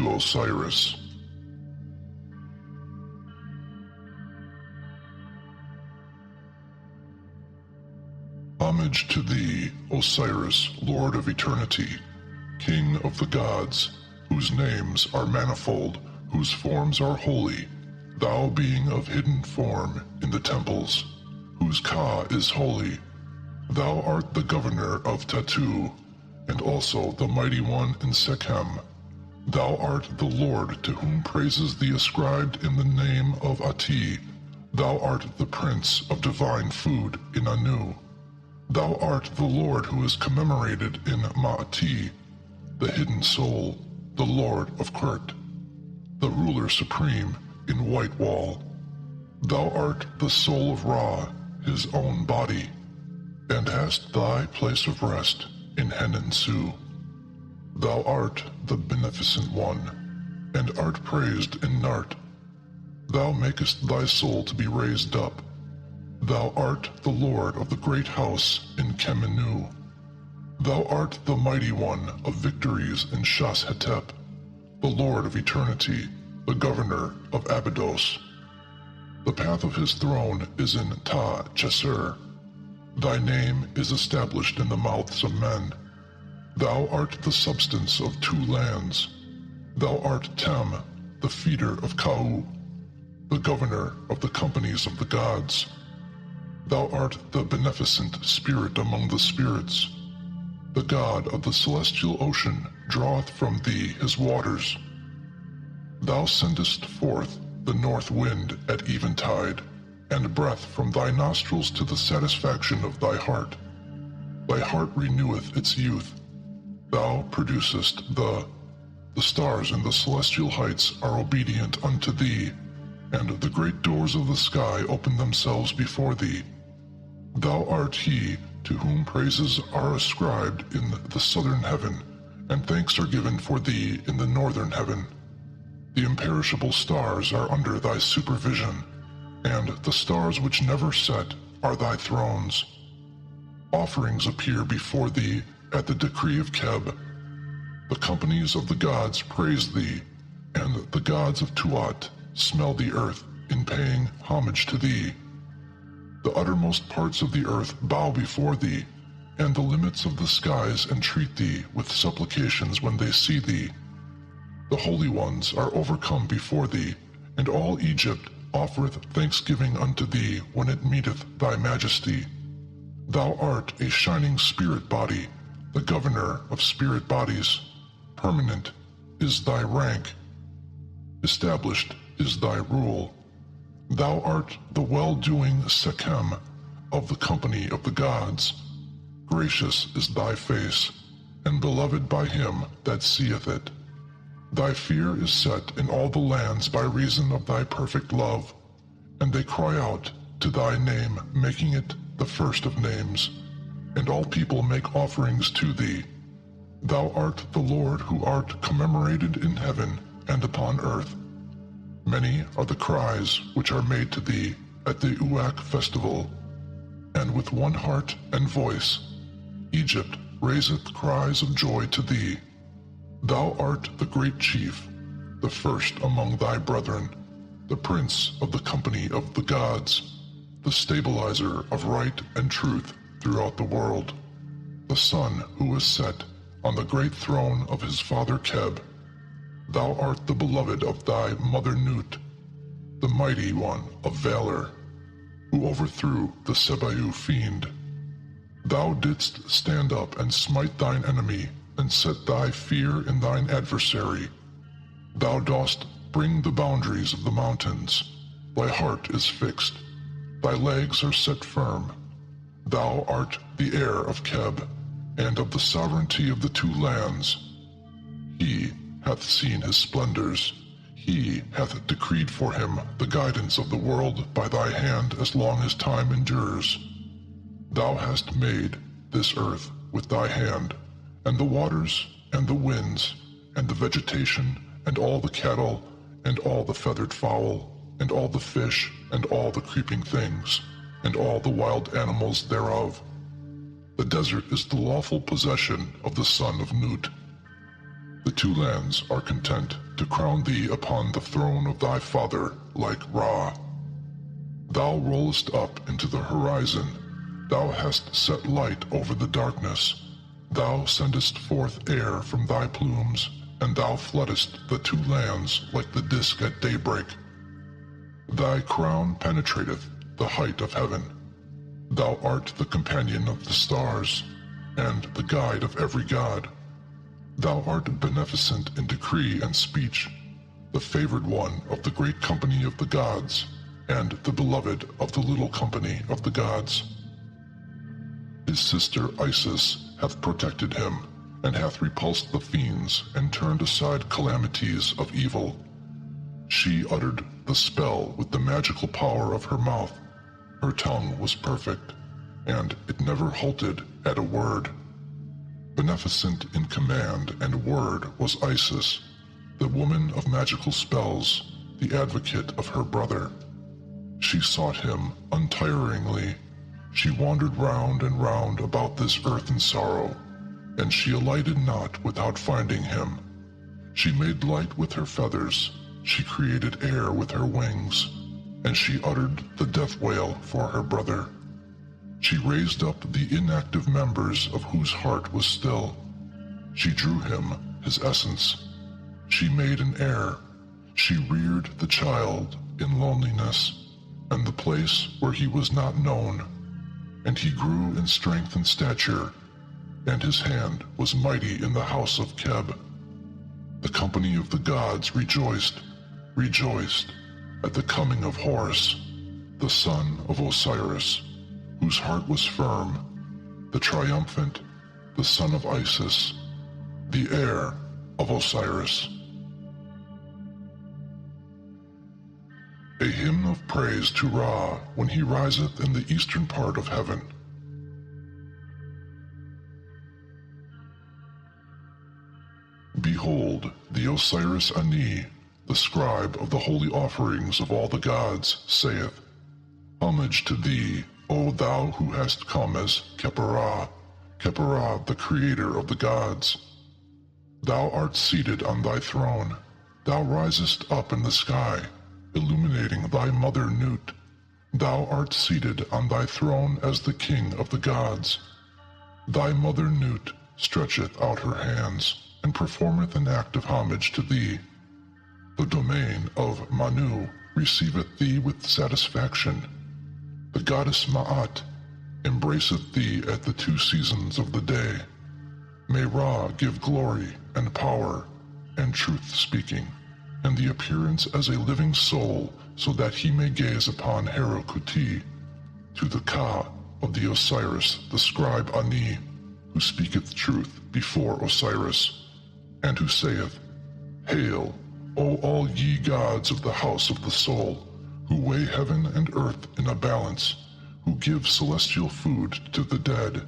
to Osiris. Homage to thee, Osiris, Lord of eternity, King of the gods, whose names are manifold, whose forms are holy, thou being of hidden form in the temples, whose Ka is holy. Thou art the governor of Tatu, and also the mighty one in Sekhem. Thou art the Lord to whom praises be ascribed in the name of Ati. Thou art the prince of divine food in Anu. Thou art the Lord who is commemorated in Ma'ati, the hidden soul, the Lord of Kurt, the ruler supreme in White Wall. Thou art the soul of Ra, his own body, and hast thy place of rest in Henan-Su. Thou art the beneficent one, and art praised in Nart. Thou makest thy soul to be raised up. Thou art the Lord of the great house in Kemenu. Thou art the mighty one of victories in Shas-Hetep, the Lord of eternity, the governor of Abydos. The path of his throne is in Ta-Chesir. Thy name is established in the mouths of men. Thou art the substance of two lands. Thou art Tem, the feeder of Kau, the governor of the companies of the gods. Thou art the beneficent spirit among the spirits. The god of the celestial ocean draweth from thee his waters. Thou sendest forth the north wind at eventide, and breath from thy nostrils to the satisfaction of thy heart. Thy heart reneweth its youth. Thou producest the stars in the celestial heights are obedient unto thee, and the great doors of the sky open themselves before thee. Thou art he to whom praises are ascribed in the southern heaven, and thanks are given for thee in the northern heaven. The imperishable stars are under thy supervision, and the stars which never set are thy thrones. Offerings appear before thee at the decree of Keb. The companies of the gods praise thee, and the gods of Tuat smell the earth in paying homage to thee. The uttermost parts of the earth bow before thee, and the limits of the skies entreat thee with supplications when they see thee. The holy ones are overcome before thee, and all Egypt offereth thanksgiving unto thee when it meeteth thy majesty. Thou art a shining spirit body, the governor of spirit bodies. Permanent is thy rank. Established is thy rule. Thou art the well-doing Sekhem of the company of the gods. Gracious is thy face, and beloved by him that seeth it. Thy fear is set in all the lands by reason of thy perfect love, and they cry out to thy name, making it the first of names, and all people make offerings to thee. Thou art the Lord who art commemorated in heaven and upon earth. Many are the cries which are made to thee at the Uak festival, and with one heart and voice Egypt raiseth cries of joy to thee. Thou art the great chief, the first among thy brethren, the prince of the company of the gods, the stabilizer of right and truth throughout the world, the sun who is set on the great throne of his father Keb. Thou art the beloved of thy mother Nut, the mighty one of valor, who overthrew the Sebayu fiend. Thou didst stand up and smite thine enemy, and set thy fear in thine adversary. Thou dost bring the boundaries of the mountains. Thy heart is fixed. Thy legs are set firm. Thou art the heir of Keb, and of the sovereignty of the two lands. He hath seen his splendors. He hath decreed for him the guidance of the world by thy hand as long as time endures. Thou hast made this earth with thy hand, and the waters, and the winds, and the vegetation, and all the cattle, and all the feathered fowl, and all the fish, and all the creeping things, and all the wild animals thereof. The desert is the lawful possession of the son of Nut. The two lands are content to crown thee upon the throne of thy father like Ra. Thou rollest up into the horizon, thou hast set light over the darkness, thou sendest forth air from thy plumes, and thou floodest the two lands like the disk at daybreak. Thy crown penetrateth the height of heaven. Thou art the companion of the stars, and the guide of every god. Thou art beneficent in decree and speech, the favored one of the great company of the gods, and the beloved of the little company of the gods. His sister Isis hath protected him, and hath repulsed the fiends, and turned aside calamities of evil. She uttered the spell with the magical power of her mouth. Her tongue was perfect, and it never halted at a word. Beneficent in command and word was Isis, the woman of magical spells, the advocate of her brother. She sought him untiringly. She wandered round and round about this earth in sorrow, and she alighted not without finding him. She made light with her feathers, she created air with her wings, and she uttered the death wail for her brother. She raised up the inactive members of whose heart was still. She drew him, his essence. She made an heir. She reared the child in loneliness, and the place where he was not known. And he grew in strength and stature, and his hand was mighty in the house of Keb. The company of the gods rejoiced at the coming of Horus, the son of Osiris, whose heart was firm, the triumphant, the son of Isis, the heir of Osiris. A hymn of praise to Ra when he riseth in the eastern part of heaven. Behold, the Osiris Ani, the scribe of the holy offerings of all the gods, saith, Homage to thee, O thou who hast come as Khepera, Khepera, the creator of the gods. Thou art seated on thy throne, thou risest up in the sky, illuminating thy mother Nut. Thou art seated on thy throne as the king of the gods. Thy mother Nut stretcheth out her hands, and performeth an act of homage to thee. The domain of Manu receiveth thee with satisfaction. The goddess Ma'at embraceth thee at the 2 seasons of the day. May Ra give glory and power and truth-speaking, and the appearance as a living soul, so that he may gaze upon Herokuti, to the Ka of the Osiris, the scribe Ani, who speaketh truth before Osiris, and who saith, Hail, O all ye gods of the house of the soul, who weigh heaven and earth in a balance, who give celestial food to the dead.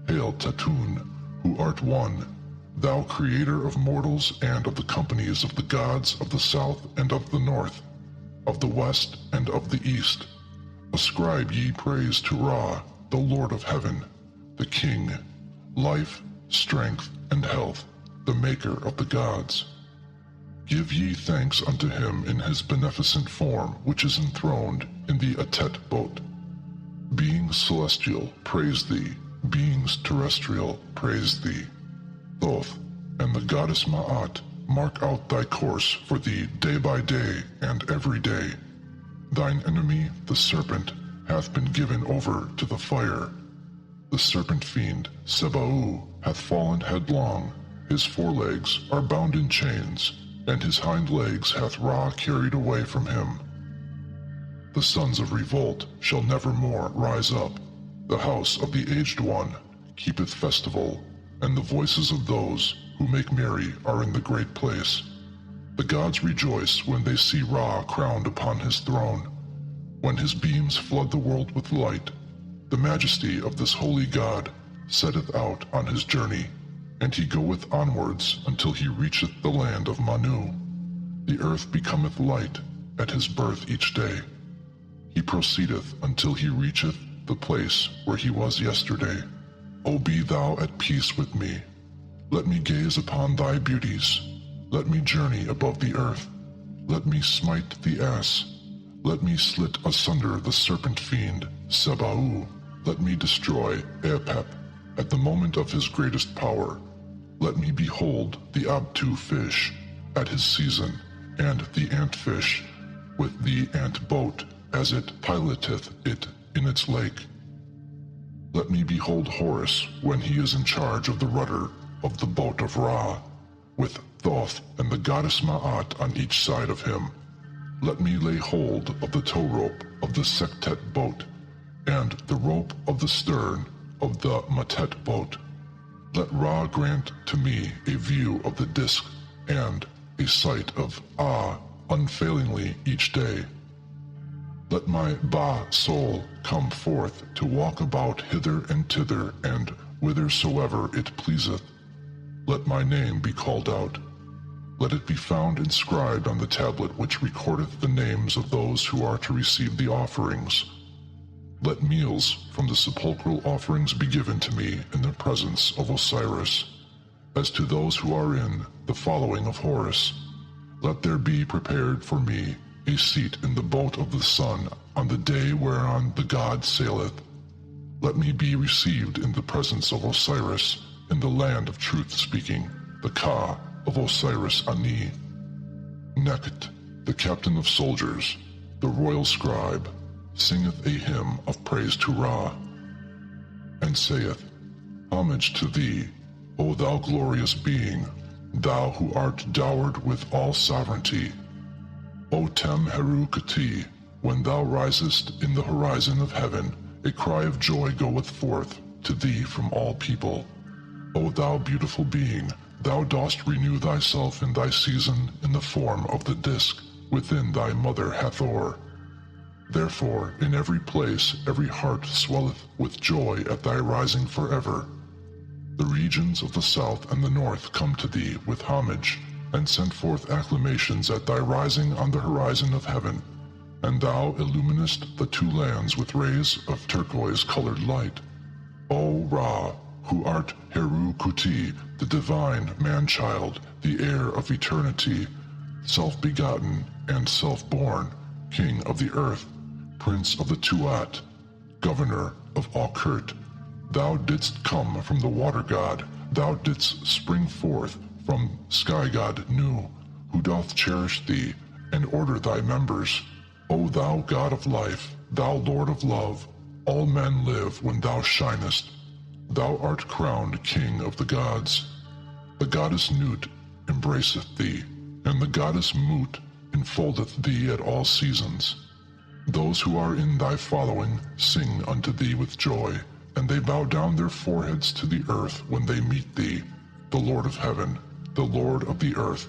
Hail Tatun, who art one, thou creator of mortals and of the companies of the gods of the south and of the north, of the west and of the east. Ascribe ye praise to Ra, the Lord of heaven, the King, life, strength, and health, the maker of the gods. Give ye thanks unto him in his beneficent form, which is enthroned in the Atet boat. Beings celestial, praise thee. Beings terrestrial, praise thee. Thoth and the goddess Ma'at mark out thy course for thee day by day and every day. Thine enemy, the serpent, hath been given over to the fire. The serpent fiend, Seba'u, hath fallen headlong. His forelegs are bound in chains, and his hind legs hath Ra carried away from him. The sons of revolt shall never more rise up. The house of the aged one keepeth festival, and the voices of those who make merry are in the great place. The gods rejoice when they see Ra crowned upon his throne, when his beams flood the world with light. The majesty of this holy god setteth out on his journey, and he goeth onwards until he reacheth the land of Manu. The earth becometh light at his birth each day. He proceedeth until he reacheth the place where he was yesterday. O be thou at peace with me. Let me gaze upon thy beauties. Let me journey above the earth. Let me smite the ass. Let me slit asunder the serpent fiend, Sebau. Let me destroy Apep at the moment of his greatest power. Let me behold the obtuse fish at his season, and the ant-fish with the ant-boat as it piloteth it in its lake. Let me behold Horus when he is in charge of the rudder of the boat of Ra, with Thoth and the goddess Ma'at on each side of him. Let me lay hold of the tow rope of the Sektet boat, and the rope of the stern of the Matet boat. Let Ra grant to me a view of the disk and a sight of unfailingly each day. Let my Ba soul come forth to walk about hither and thither and whithersoever it pleaseth. Let my name be called out. Let it be found inscribed on the tablet which recordeth the names of those who are to receive the offerings. Let meals from the sepulchral offerings be given to me in the presence of Osiris. As to those who are in the following of Horus, let there be prepared for me a seat in the boat of the sun on the day whereon the god saileth. Let me be received in the presence of Osiris in the land of truth-speaking, the Ka of Osiris Ani. Nekht, the captain of soldiers, the royal scribe, singeth a hymn of praise to Ra, and saith, Homage to thee, O thou glorious being, thou who art dowered with all sovereignty. O Tem Heru Kati, when thou risest in the horizon of heaven, a cry of joy goeth forth to thee from all people. O thou beautiful being, thou dost renew thyself in thy season in the form of the disk within thy mother Hathor. Therefore, in every place, every heart swelleth with joy at thy rising forever. The regions of the south and the north come to thee with homage, and send forth acclamations at thy rising on the horizon of heaven, and thou illuminest the two lands with rays of turquoise-colored light. O Ra, who art Heru Kuti, the divine man-child, the heir of eternity, self-begotten and self-born, king of the earth, prince of the Tuat, governor of Aukert, thou didst come from the water god, thou didst spring forth from sky god Nu, who doth cherish thee and order thy members. O thou god of life, thou lord of love, all men live when thou shinest. Thou art crowned king of the gods. The goddess Nut embraceth thee, and the goddess Mut enfoldeth thee at all seasons. Those who are in thy following sing unto thee with joy, and they bow down their foreheads to the earth when they meet thee, the Lord of heaven, the Lord of the earth,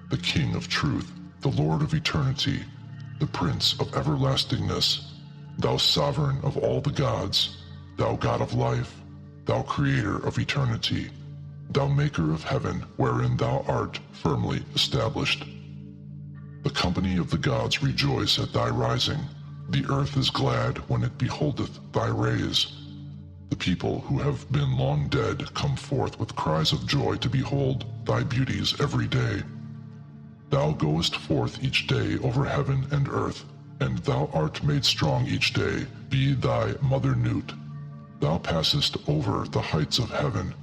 the King of truth, the Lord of eternity, the Prince of everlastingness, thou sovereign of all the gods, thou God of life, thou creator of eternity, thou maker of heaven wherein thou art firmly established. The company of the gods rejoice at thy rising. The earth is glad when it beholdeth thy rays. The people who have been long dead come forth with cries of joy to behold thy beauties every day. Thou goest forth each day over heaven and earth, and thou art made strong each day, be thy mother Nut. Thou passest over the heights of heaven,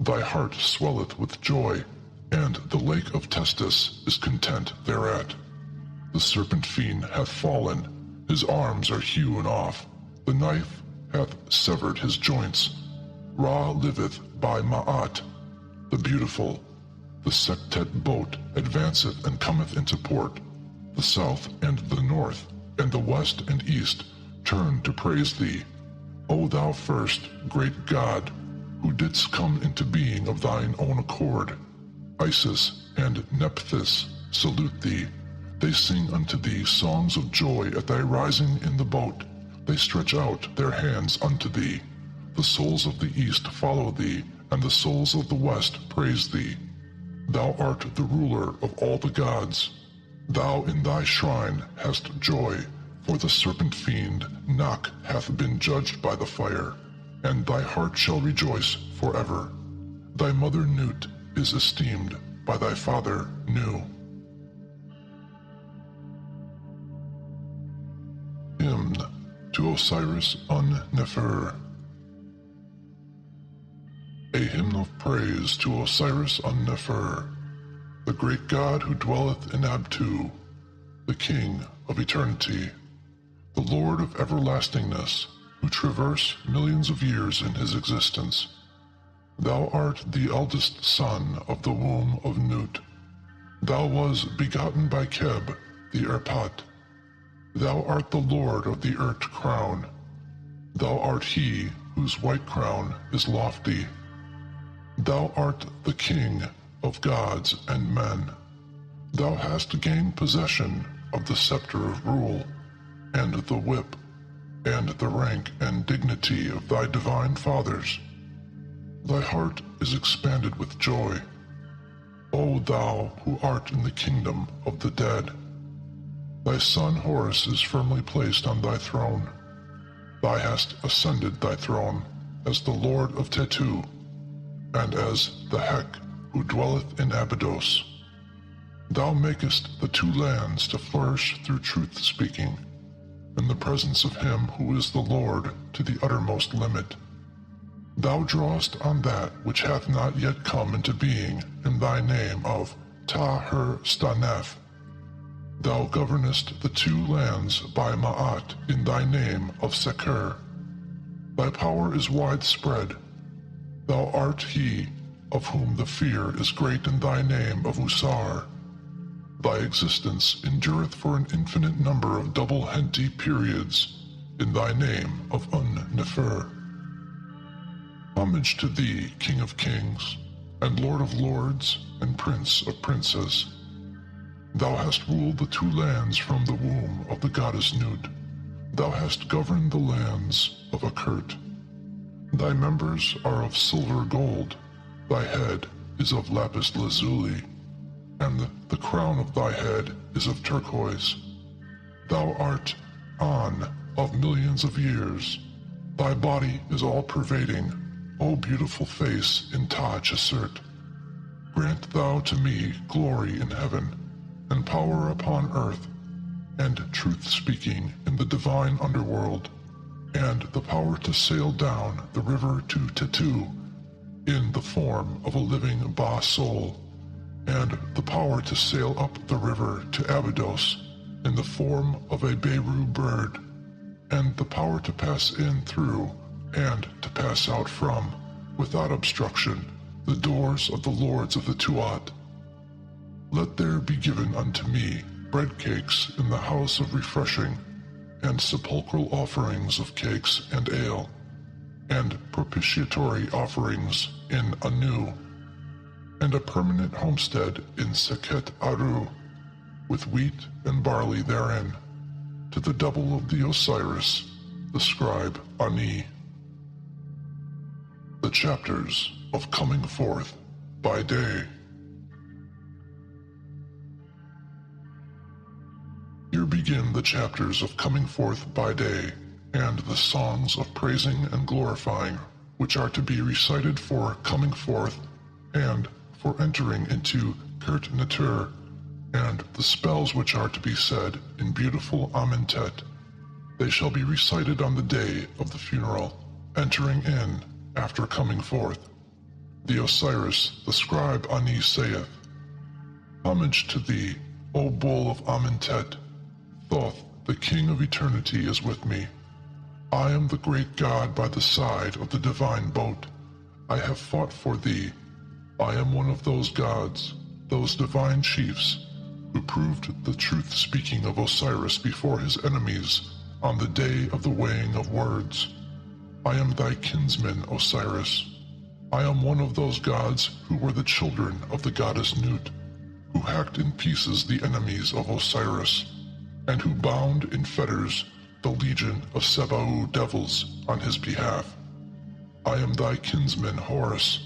thy heart swelleth with joy, and the lake of Testis is content thereat. The serpent fiend hath fallen, his arms are hewn off, the knife hath severed his joints. Ra liveth by Ma'at, the beautiful. The Sektet boat advanceth and cometh into port. The south and the north, and the west and east, turn to praise thee. O thou first, great God, who didst come into being of thine own accord. Isis and Nephthys salute thee. They sing unto thee songs of joy at thy rising in the boat. They stretch out their hands unto thee. The souls of the east follow thee, and the souls of the west praise thee. Thou art the ruler of all the gods. Thou in thy shrine hast joy, for the serpent fiend Nak hath been judged by the fire, and thy heart shall rejoice forever. Thy mother Nut is esteemed by thy father Nu. Hymn to Osiris Un-Nefer. A hymn of praise to Osiris Un-Nefer, the great god who dwelleth in Abtu, the king of eternity, the lord of everlastingness, who traverse millions of years in his existence. Thou art the eldest son of the womb of Nut. Thou was begotten by Keb, the Erpat. Thou art the lord of the Ert crown. Thou art he whose white crown is lofty. Thou art the king of gods and men. Thou hast gained possession of the scepter of rule, and the whip, and the rank and dignity of thy divine fathers. Thy heart is expanded with joy, O thou who art in the kingdom of the dead. Thy son Horus is firmly placed on thy throne. Thou hast ascended thy throne as the Lord of Tetu, and as the Hek who dwelleth in Abydos. Thou makest the two lands to flourish through truth-speaking, in the presence of him who is the Lord to the uttermost limit. Thou drawest on that which hath not yet come into being in thy name of Ta-her-Stanef. Thou governest the two lands by Ma'at in thy name of Seker. Thy power is widespread. Thou art he of whom the fear is great in thy name of Usar. Thy existence endureth for an infinite number of double Henti periods in thy name of Un-Nefer. Homage to thee, King of Kings, and Lord of Lords, and Prince of Princes. Thou hast ruled the two lands from the womb of the goddess Nut. Thou hast governed the lands of Akert. Thy members are of silver gold. Thy head is of lapis lazuli, and the crown of thy head is of turquoise. Thou art An of millions of years. Thy body is all-pervading, O beautiful face in Ta-Chesert. Grant thou to me glory in heaven, and power upon earth, and truth-speaking in the divine underworld, and the power to sail down the river to Tetu in the form of a living Ba soul, and the power to sail up the river to Abydos in the form of a Beru bird, and the power to pass in through and to pass out from, without obstruction, the doors of the lords of the Tuat. Let there be given unto me bread cakes in the house of refreshing, and sepulchral offerings of cakes and ale, and propitiatory offerings in Anu, and a permanent homestead in Seket Aru, with wheat and barley therein, to the double of the Osiris, the scribe Ani. The chapters of coming forth by day. Here begin the chapters of coming forth by day, and the songs of praising and glorifying, which are to be recited for coming forth, and for entering into Kert Netur, and the spells which are to be said in beautiful Amentet. They shall be recited on the day of the funeral, entering in after coming forth. The Osiris, the scribe Ani saith, Homage to thee, O bull of Amentet. Thoth, the king of eternity, is with me. I am the great god by the side of the divine boat. I have fought for thee. I am one of those gods, those divine chiefs, who proved the truth-speaking of Osiris before his enemies on the day of the weighing of words. I am thy kinsman, Osiris. I am one of those gods who were the children of the goddess Nut, who hacked in pieces the enemies of Osiris, and who bound in fetters the legion of Sebau devils on his behalf. I am thy kinsman Horus.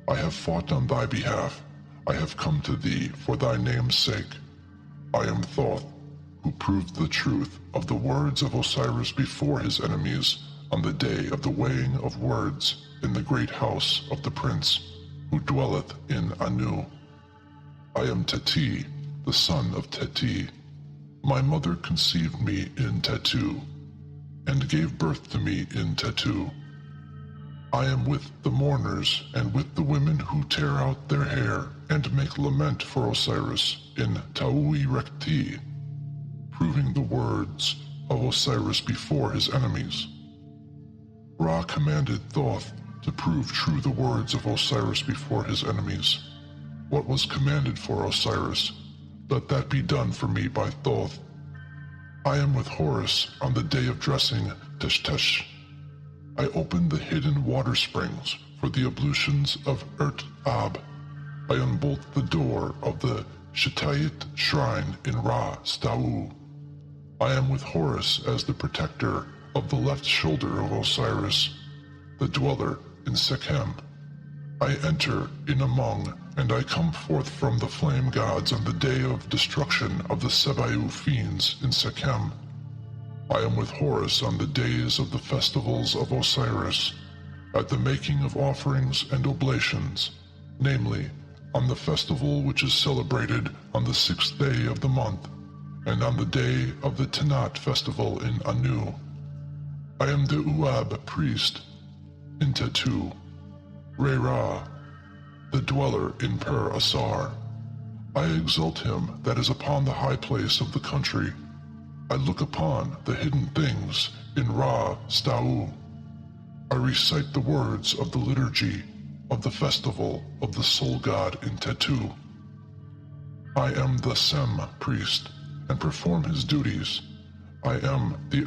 I have fought on thy behalf. I have come to thee for thy name's sake. I am Thoth, who proved the truth of the words of Osiris before his enemies on the day of the weighing of words in the great house of the prince. who dwelleth in Anu. I am Teti, the son of Teti. My mother conceived me in Tetu, and gave birth to me in Tetu. I am with the mourners and with the women who tear out their hair and make lament for Osiris in Taui Rekti, proving the words of Osiris before his enemies. Ra commanded Thoth to prove true the words of Osiris before his enemies. What was commanded for Osiris, let that be done for me by Thoth. I am with Horus on the day of dressing Tesh'tesh. I open the hidden water springs for the ablutions of Ert-Ab. I unbolt the door of the Shittite shrine in Ra-Stau. I am with Horus as the protector of the left shoulder of Osiris, the dweller in Sekhem. I enter in among, and I come forth from the flame gods on the day of destruction of the Sebayu fiends in Sekhem. I am with Horus on the days of the festivals of Osiris, at the making of offerings and oblations, namely, on the festival which is celebrated on the 6th day of the month, and on the day of the Tanat festival in Anu. I am the Uab priest in Tetu, Re-Ra, the dweller in Per-Asar. I exalt him that is upon the high place of the country. I look upon the hidden things in Ra-Stau. I recite the words of the liturgy of the festival of the soul god in Tetu. I am the Sem priest, and perform his duties. I am the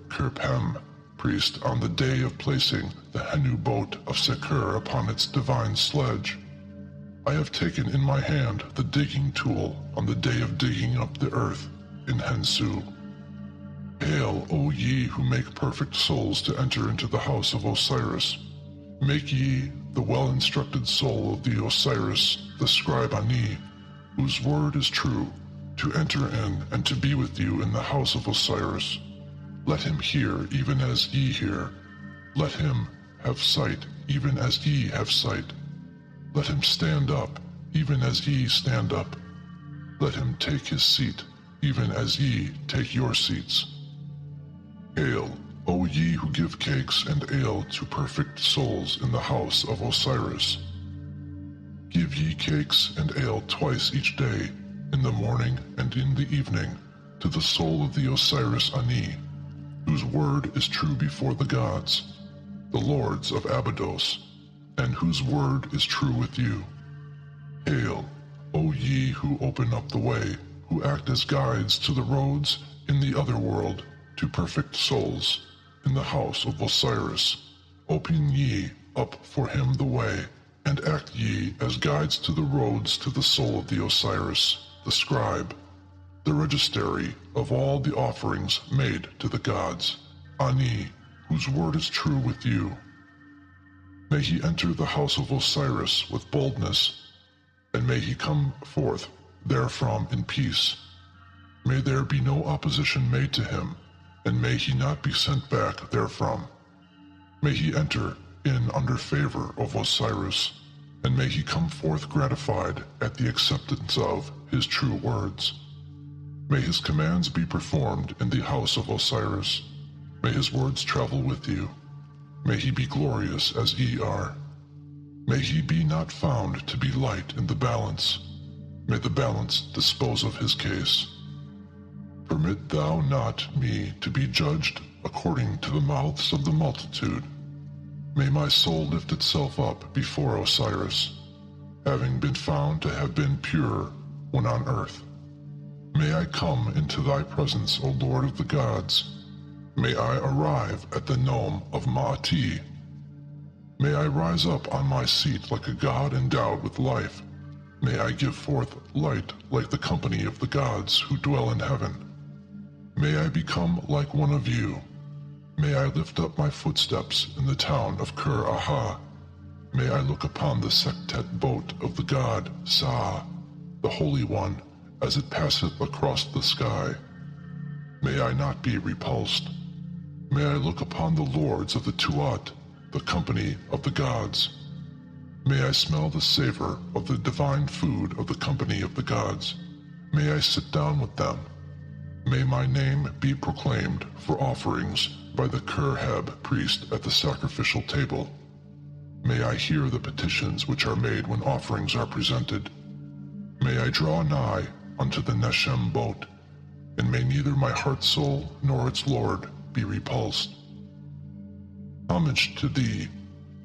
Kirpem priest on the day of placing the Henu boat of Sekur upon its divine sledge. I have taken in my hand the digging tool on the day of digging up the earth in Hensu. Hail, O ye who make perfect souls to enter into the house of Osiris. Make ye the well-instructed soul of the Osiris, the scribe Ani, whose word is true, to enter in and to be with you in the house of Osiris. Let him hear even as ye hear. Let him have sight even as ye have sight. Let him stand up even as ye stand up. Let him take his seat even as ye take your seats. Hail, O ye who give cakes and ale to perfect souls in the house of Osiris. Give ye cakes and ale twice each day, in the morning and in the evening, to the soul of the Osiris Ani, whose word is true before the gods, the lords of Abydos, and whose word is true with you. Hail, O ye who open up the way, who act as guides to the roads in the other world, to perfect souls, in the house of Osiris. Open ye up for him the way, and act ye as guides to the roads to the soul of the Osiris, the scribe, the registry of all the offerings made to the gods, Ani, whose word is true with you. May he enter the house of Osiris with boldness, and may he come forth therefrom in peace. May there be no opposition made to him, and may he not be sent back therefrom. May he enter in under favor of Osiris, and may he come forth gratified at the acceptance of his true words. May his commands be performed in the house of Osiris. May his words travel with you. May he be glorious as ye are. May he be not found to be light in the balance. May the balance dispose of his case. Permit thou not me to be judged according to the mouths of the multitude. May my soul lift itself up before Osiris, having been found to have been pure when on earth. May I come into thy presence, O Lord of the gods. May I arrive at the nome of Ma'ati. May I rise up on my seat like a god endowed with life. May I give forth light like the company of the gods who dwell in heaven. May I become like one of you. May I lift up my footsteps in the town of Kur-Aha. May I look upon the Sektet boat of the god Sa, the Holy One, as it passeth across the sky. May I not be repulsed. May I look upon the lords of the Tuat, the company of the gods. May I smell the savor of the divine food of the company of the gods. May I sit down with them. May my name be proclaimed for offerings by the cursive priest at the sacrificial table. May I hear the petitions which are made when offerings are presented. May I draw nigh unto the Neshem boat, and may neither my heart soul nor its lord be repulsed. Homage to thee,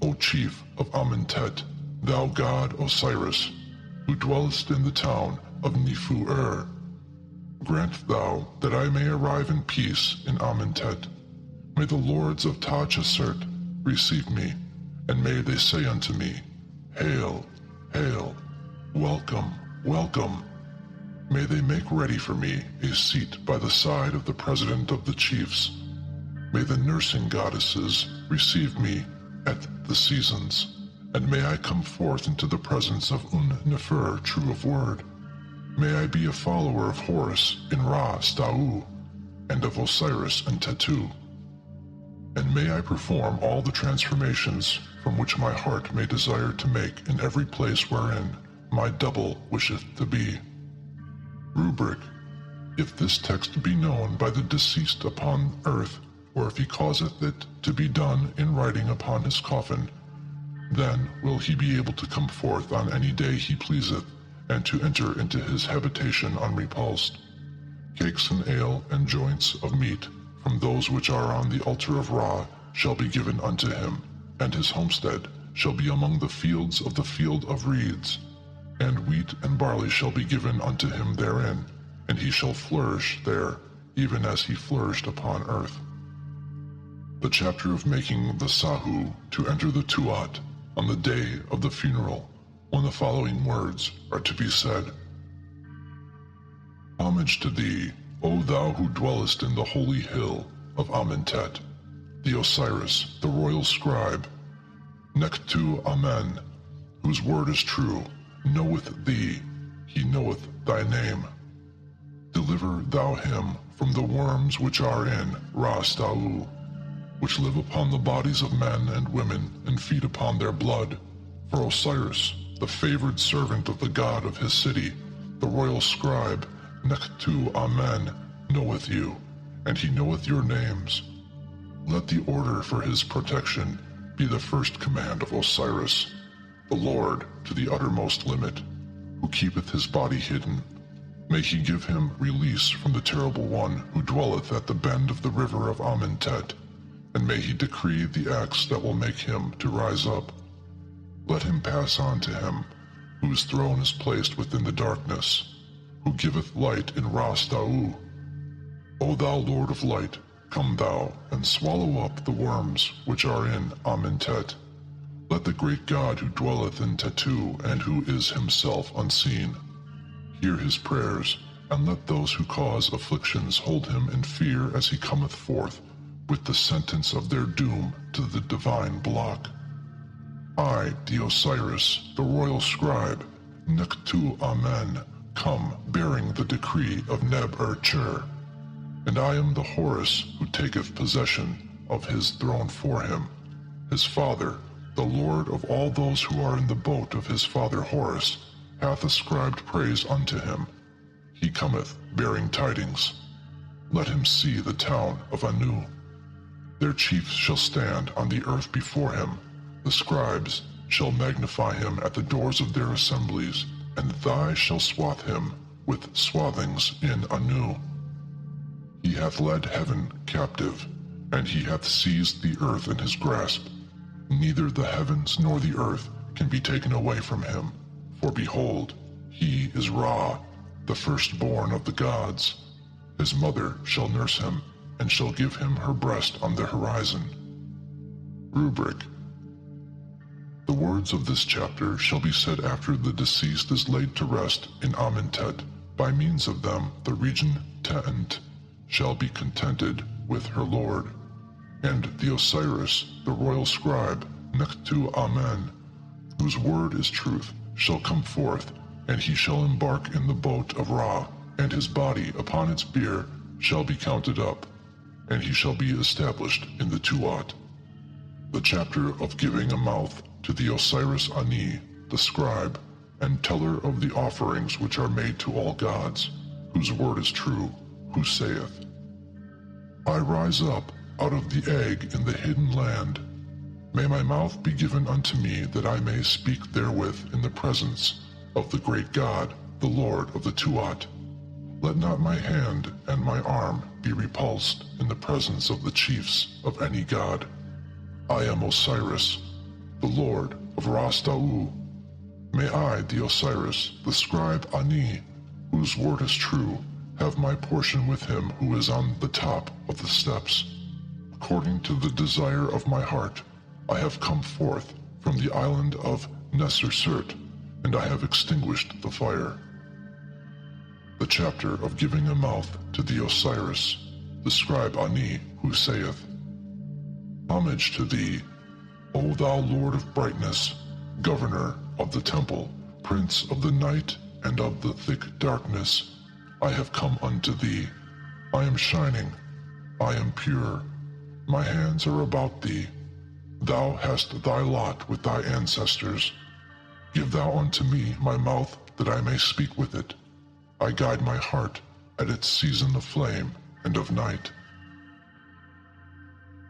O chief of Amentet, thou god Osiris, who dwellest in the town of Nifu-Ur. Grant thou that I may arrive in peace in Amentet. May the lords of Taj-Assert receive me, and may they say unto me, Hail, hail, welcome, welcome. May they make ready for me a seat by the side of the president of the chiefs. May the nursing goddesses receive me at the seasons, and may I come forth into the presence of Un-Nefer, true of word. May I be a follower of Horus in Ra-Stau, and of Osiris and Tetu. And may I perform all the transformations from which my heart may desire to make in every place wherein my double wisheth to be. Rubric: if this text be known by the deceased upon earth, or if he causeth it to be done in writing upon his coffin, then will he be able to come forth on any day he pleaseth, and to enter into his habitation unrepulsed. Cakes and ale and joints of meat from those which are on the altar of Ra shall be given unto him, and his homestead shall be among the fields of the field of reeds, and wheat and barley shall be given unto him therein, and he shall flourish there, even as he flourished upon earth. The chapter of making the Sahu to enter the Tuat on the day of the funeral, when the following words are to be said. Homage to thee, O thou who dwellest in the holy hill of Amentet, the Osiris, the royal scribe, Nektu Amen, whose word is true, knoweth thee, he knoweth thy name. Deliver thou him from the worms which are in Ra-Stau, which live upon the bodies of men and women and feed upon their blood. For Osiris, the favored servant of the god of his city, the royal scribe, Nektu Amen, knoweth you, and he knoweth your names. Let the order for his protection be the first command of Osiris, the Lord to the uttermost limit, who keepeth his body hidden. May he give him release from the terrible one who dwelleth at the bend of the river of Amentet, and may he decree the acts that will make him to rise up. Let him pass on to him, whose throne is placed within the darkness, who giveth light in Ra-Stau. O thou Lord of light, come thou, and swallow up the worms which are in Amentet. Let the great God who dwelleth in Tetu, and who is himself unseen, hear his prayers, and let those who cause afflictions hold him in fear as he cometh forth, with the sentence of their doom to the divine block. I, the Osiris, the royal scribe, Nektu Amen, come bearing the decree of Neb-er-Cher, and I am the Horus who taketh possession of his throne for him. His father, the lord of all those who are in the boat of his father Horus, hath ascribed praise unto him. He cometh bearing tidings. Let him see the town of Anu. Their chiefs shall stand on the earth before him. The scribes shall magnify him at the doors of their assemblies, and thy shall swathe him with swathings in Anu. He hath led heaven captive, and he hath seized the earth in his grasp. Neither the heavens nor the earth can be taken away from him, for behold, he is Ra, the firstborn of the gods. His mother shall nurse him, and shall give him her breast on the horizon. Rubric: the words of this chapter shall be said after the deceased is laid to rest in Amentet. By means of them the region Tent shall be contented with her lord, and the Osiris, the royal scribe, Nektu Amen, whose word is truth, shall come forth, and he shall embark in the boat of Ra, and his body upon its bier shall be counted up, and he shall be established in the Tuat. The chapter of giving a mouth to the Osiris Ani, the scribe, and teller of the offerings which are made to all gods, whose word is true, who saith, I rise up out of the egg in the hidden land. May my mouth be given unto me that I may speak therewith in the presence of the great God, the Lord of the Tuat. Let not my hand and my arm be repulsed in the presence of the chiefs of any god. I am Osiris, the Lord of Ras-Da'u. May I, the Osiris, the scribe Ani, whose word is true, have my portion with him who is on the top of the steps. According to the desire of my heart, I have come forth from the island of Nesersert, and I have extinguished the fire. The chapter of giving a mouth to the Osiris, the scribe Ani, who saith, Homage to thee, O thou Lord of brightness, governor of the temple, prince of the night and of the thick darkness. I have come unto thee. I am shining. I am pure. My hands are about thee. Thou hast thy lot with thy ancestors. Give thou unto me my mouth that I may speak with it. I guide my heart at its season of flame and of night.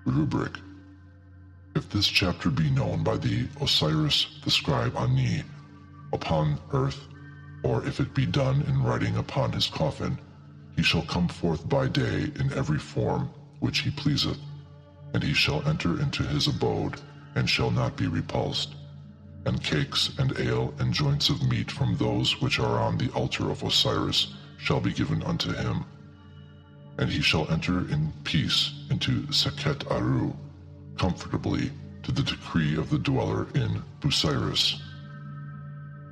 Rubric. If this chapter be known by the Osiris the scribe Ani upon earth, or if it be done in writing upon his coffin, he shall come forth by day in every form which he pleaseth, and he shall enter into his abode, and shall not be repulsed. And cakes and ale and joints of meat from those which are on the altar of Osiris shall be given unto him. And he shall enter in peace into Sekhet Aru, comfortably to the decree of the dweller in Busiris.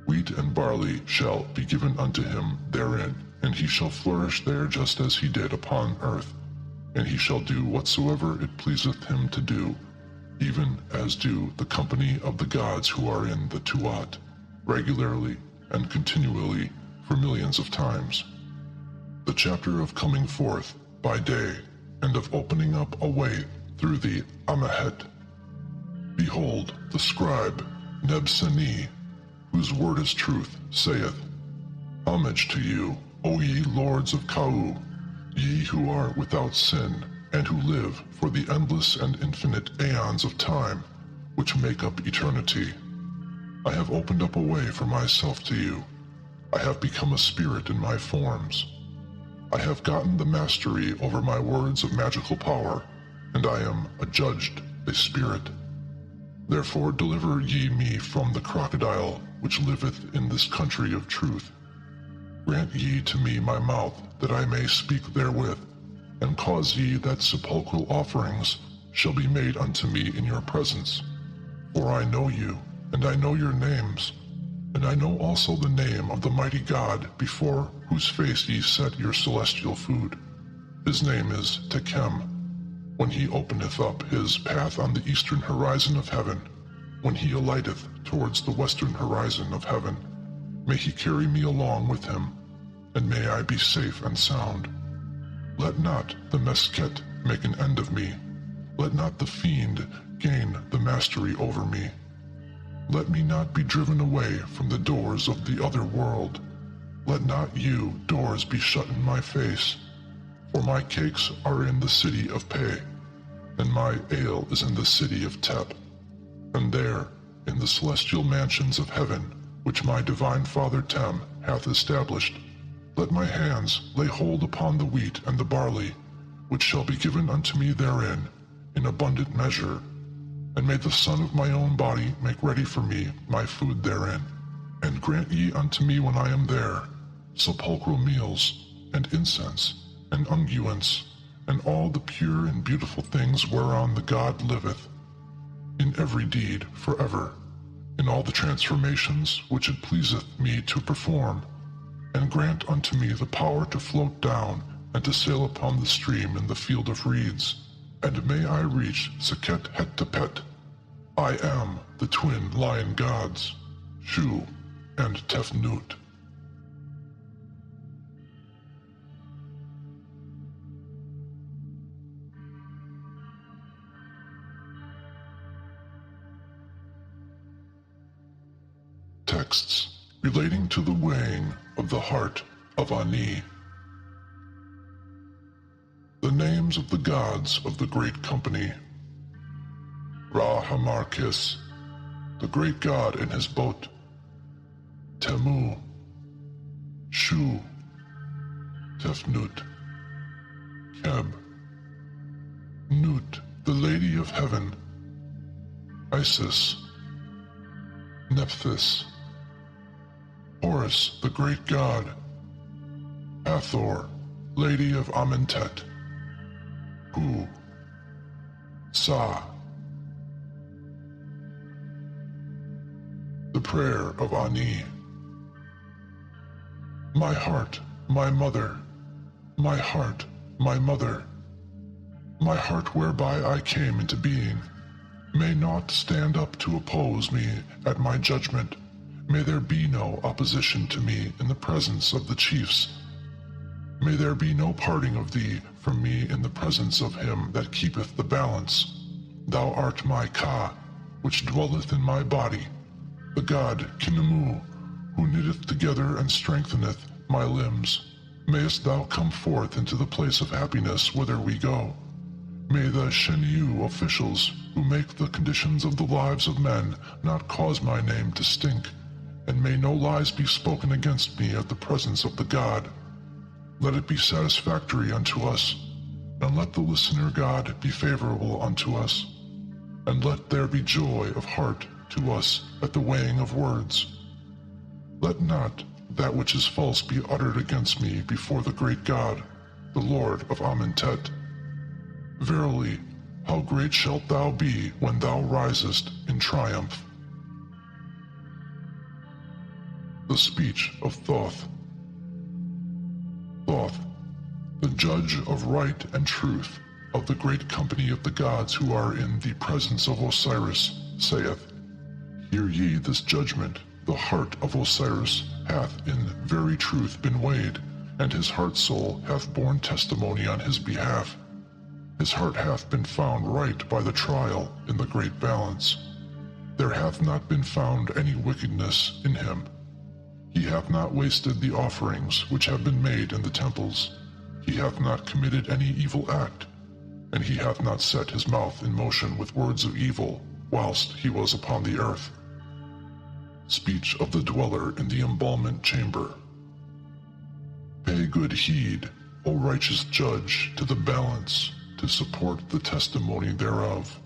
Wheat and barley shall be given unto him therein, and he shall flourish there just as he did upon earth, and he shall do whatsoever it pleaseth him to do, even as do the company of the gods who are in the Tuat, regularly and continually for millions of times. The chapter of coming forth by day, and of opening up a way through the Amahet. Behold, the scribe Nebseni, whose word is truth, saith, Homage to you, O ye lords of Kau, ye who are without sin, and who live for the endless and infinite aeons of time, which make up eternity. I have opened up a way for myself to you. I have become a spirit in my forms. I have gotten the mastery over my words of magical power, and I am adjudged a spirit. Therefore deliver ye me from the crocodile which liveth in this country of truth. Grant ye to me my mouth, that I may speak therewith, and cause ye that sepulchral offerings shall be made unto me in your presence. For I know you, and I know your names, and I know also the name of the mighty God before whose face ye set your celestial food. His name is Tekem. When he openeth up his path on the eastern horizon of heaven, when he alighteth towards the western horizon of heaven, may he carry me along with him, and may I be safe and sound. Let not the Mesket make an end of me. Let not the fiend gain the mastery over me. Let me not be driven away from the doors of the other world. Let not you, doors, be shut in my face. For my cakes are in the city of Pe, and my ale is in the city of Tep. And there, in the celestial mansions of heaven, which my divine father Tem hath established, let my hands lay hold upon the wheat and the barley, which shall be given unto me therein, in abundant measure. And may the son of my own body make ready for me my food therein, and grant ye unto me when I am there sepulchral meals, and incense, and unguents, and all the pure and beautiful things whereon the God liveth, in every deed forever, in all the transformations which it pleaseth me to perform, and grant unto me the power to float down and to sail upon the stream in the field of reeds, and may I reach Sekhet Hetepet. I am the twin lion gods, Shu and Tefnut. texts relating to the weighing of the heart of Ani. The names of the gods of the great company: Ra-Hamarkis, the great god in his boat; Temu, Shu, Tefnut, Keb, Nut, the lady of heaven; Isis, Nephthys, Horus, the great god; Hathor, lady of Amentet; Hu, Sa. The prayer of Ani. My heart, my mother, my heart, my mother, my heart whereby I came into being, may not stand up to oppose me at my judgment. May there be no opposition to me in the presence of the chiefs. May there be no parting of thee from me in the presence of him that keepeth the balance. Thou art my Ka, which dwelleth in my body, the god Khnemu, who knitteth together and strengtheneth my limbs. Mayest thou come forth into the place of happiness whither we go. May the Shenyu officials, who make the conditions of the lives of men, not cause my name to stink, and may no lies be spoken against me at the presence of the god. Let it be satisfactory unto us, and let the listener God be favorable unto us, and let there be joy of heart to us at the weighing of words. Let not that which is false be uttered against me before the great God, the Lord of Amentet. Verily, how great shalt thou be when thou risest in triumph. The speech of Thoth. Thoth, the judge of right and truth, of the great company of the gods who are in the presence of Osiris, saith, Hear ye this judgment. The heart of Osiris hath in very truth been weighed, and his heart soul hath borne testimony on his behalf. His heart hath been found right by the trial in the great balance. There hath not been found any wickedness in him. He hath not wasted the offerings which have been made in the temples. He hath not committed any evil act, and he hath not set his mouth in motion with words of evil whilst he was upon the earth. Speech of the dweller in the embalmment chamber. Pay good heed, O righteous judge, to the balance, to support the testimony thereof.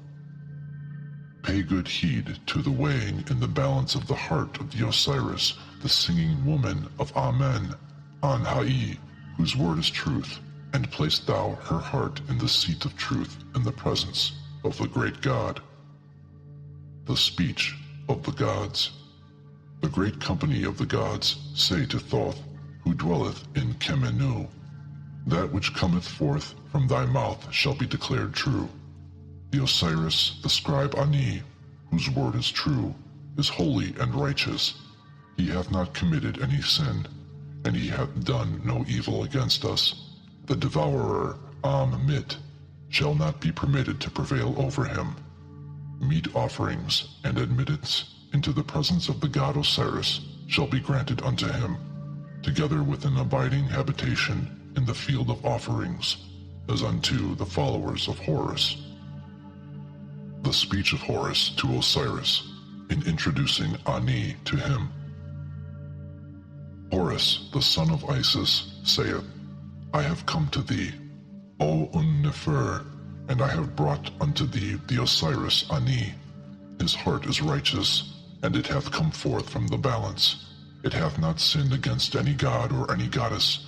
Pay good heed to the weighing in the balance of the heart of the Osiris, the singing woman of Amen, An-Hai, whose word is truth, and place thou her heart in the seat of truth in the presence of the great God. The speech of the gods. The great company of the gods say to Thoth, who dwelleth in Kemenu, That which cometh forth from thy mouth shall be declared true. The Osiris, the scribe Ani, whose word is true, is holy and righteous. He hath not committed any sin, and he hath done no evil against us. The devourer, Am-Mit, shall not be permitted to prevail over him. Meat offerings and admittance into the presence of the god Osiris shall be granted unto him, together with an abiding habitation in the field of offerings, as unto the followers of Horus. The speech of Horus to Osiris, in introducing Ani to him. Horus, the son of Isis, saith, I have come to thee, O Un-Nefer, and I have brought unto thee the Osiris Ani. His heart is righteous, and it hath come forth from the balance. It hath not sinned against any god or any goddess.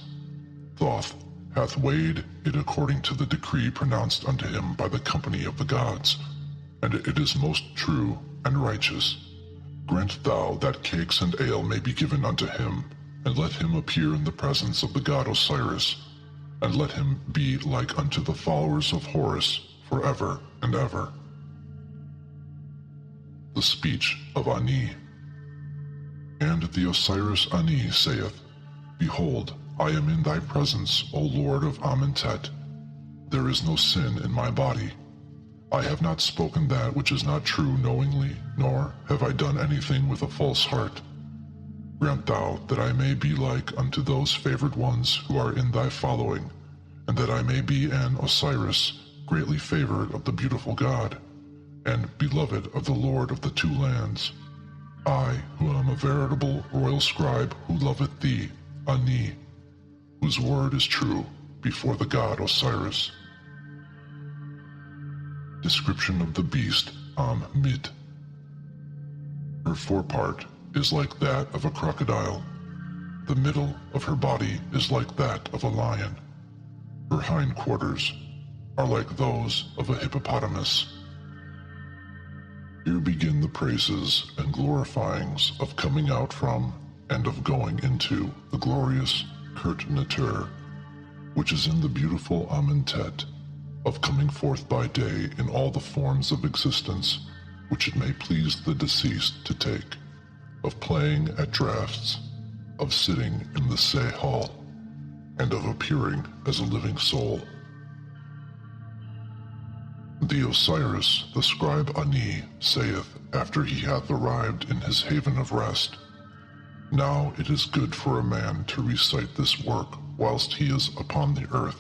Thoth hath weighed it according to the decree pronounced unto him by the company of the gods, and it is most true and righteous. Grant thou that cakes and ale may be given unto him, and let him appear in the presence of the god Osiris, and let him be like unto the followers of Horus forever and ever. The speech of Ani. And the Osiris Ani saith, Behold, I am in thy presence, O Lord of Amentet. There is no sin in my body. I have not spoken that which is not true knowingly, nor have I done anything with a false heart. Grant thou that I may be like unto those favored ones who are in thy following, and that I may be an Osiris, greatly favored of the beautiful God, and beloved of the Lord of the two lands. I, who am a veritable royal scribe who loveth thee, Ani, whose word is true before the god Osiris. Description of the beast Mit. Her forepart is like that of a crocodile. The middle of her body is like that of a lion. Her hindquarters are like those of a hippopotamus. Here begin the praises and glorifyings of coming out from and of going into the glorious Kurt Natur, which is in the beautiful Amentet, of coming forth by day in all the forms of existence which it may please the deceased to take, of playing at draughts, of sitting in the Say Hall, and of appearing as a living soul. The Osiris, the scribe Ani, saith, after he hath arrived in his haven of rest, Now it is good for a man to recite this work whilst he is upon the earth,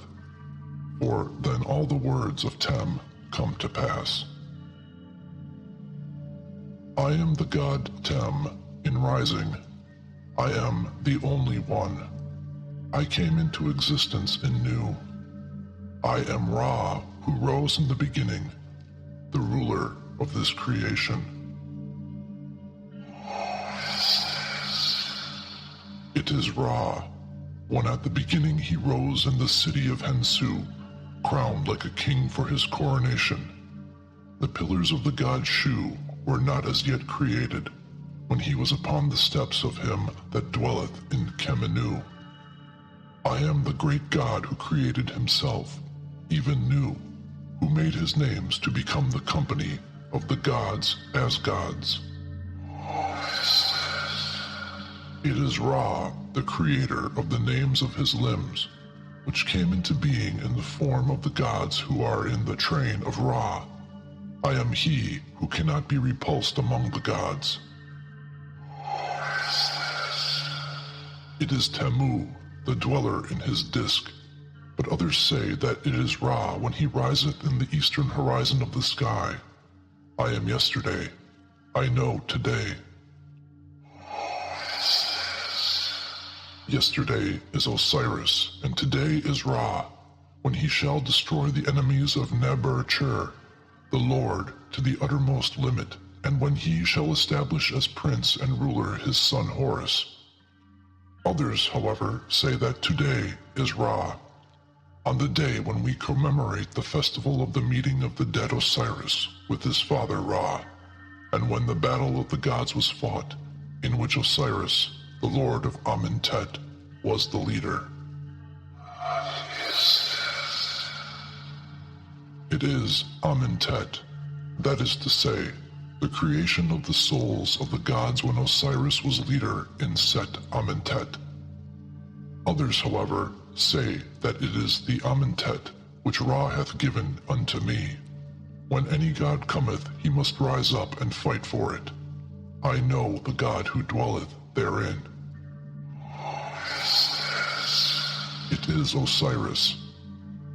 for then all the words of Tem come to pass. I am the god Tem in rising. I am the only one. I came into existence in Nu. I am Ra, who rose in the beginning, the ruler of this creation. It is Ra, when at the beginning he rose in the city of Hensu, crowned like a king for his coronation. The pillars of the god Shu were not as yet created, when he was upon the steps of him that dwelleth in Kemenu. I am the great god who created himself, even Nu, who made his names to become the company of the gods as gods. It is Ra, the creator of the names of his limbs, which came into being in the form of the gods who are in the train of Ra. I am he who cannot be repulsed among the gods. It is Temu, the dweller in his disk, but others say that it is Ra when he riseth in the eastern horizon of the sky. I am yesterday. I know today. Yesterday is Osiris, and today is Ra, when he shall destroy the enemies of Neb-er-Chur, the Lord, to the uttermost limit, and when he shall establish as prince and ruler his son Horus. Others, however, say that today is Ra, on the day when we commemorate the festival of the meeting of the dead Osiris with his father Ra, and when the battle of the gods was fought, in which Osiris, the lord of Amentet, was the leader. It is Amentet, that is to say, the creation of the souls of the gods when Osiris was leader in Set Amentet. Others, however, say that it is the Amentet which Ra hath given unto me. When any god cometh, he must rise up and fight for it. I know the god who dwelleth therein. It is Osiris.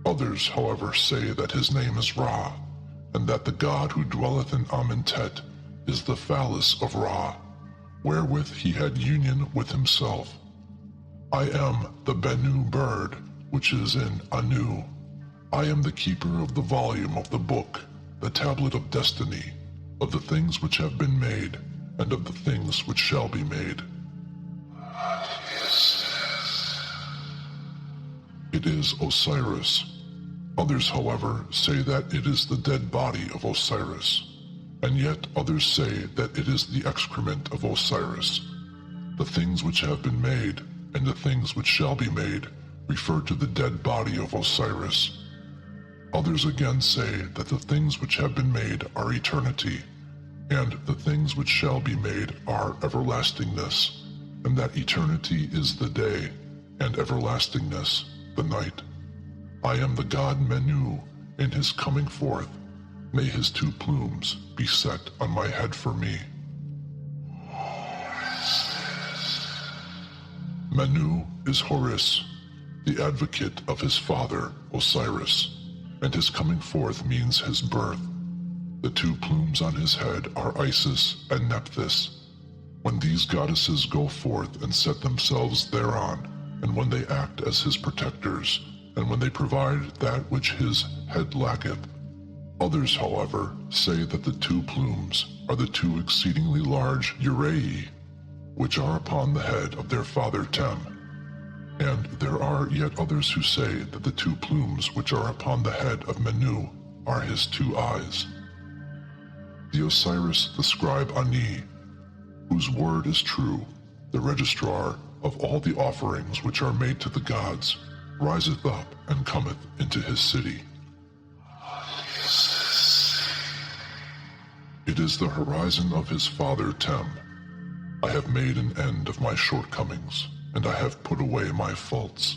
Others, however, say that his name is Ra, and that the god who dwelleth in Amentet is the phallus of Ra, wherewith he had union with himself. I am the Bennu bird, which is in Anu. I am the keeper of the volume of the book, the tablet of destiny, of the things which have been made, and of the things which shall be made. It is Osiris. Others, however, say that it is the dead body of Osiris, and yet others say that it is the excrement of Osiris. The things which have been made, and the things which shall be made, refer to the dead body of Osiris. Others again say that the things which have been made are eternity, and the things which shall be made are everlastingness, and that eternity is the day, and everlastingness the night. I am the god Menu, in his coming forth. May his two plumes be set on my head for me. Manu is Horus, the advocate of his father, Osiris, and his coming forth means his birth. The two plumes on his head are Isis and Nephthys. When these goddesses go forth and set themselves thereon, and when they act as his protectors, and when they provide that which his head lacketh. Others, however, say that the two plumes are the two exceedingly large Uraei, which are upon the head of their father Tem. And there are yet others who say that the two plumes which are upon the head of Manu are his two eyes. The Osiris, the scribe Ani, whose word is true, the registrar of all the offerings which are made to the gods, riseth up and cometh into his city. It is the horizon of his father Tem. I have made an end of my shortcomings, and I have put away my faults.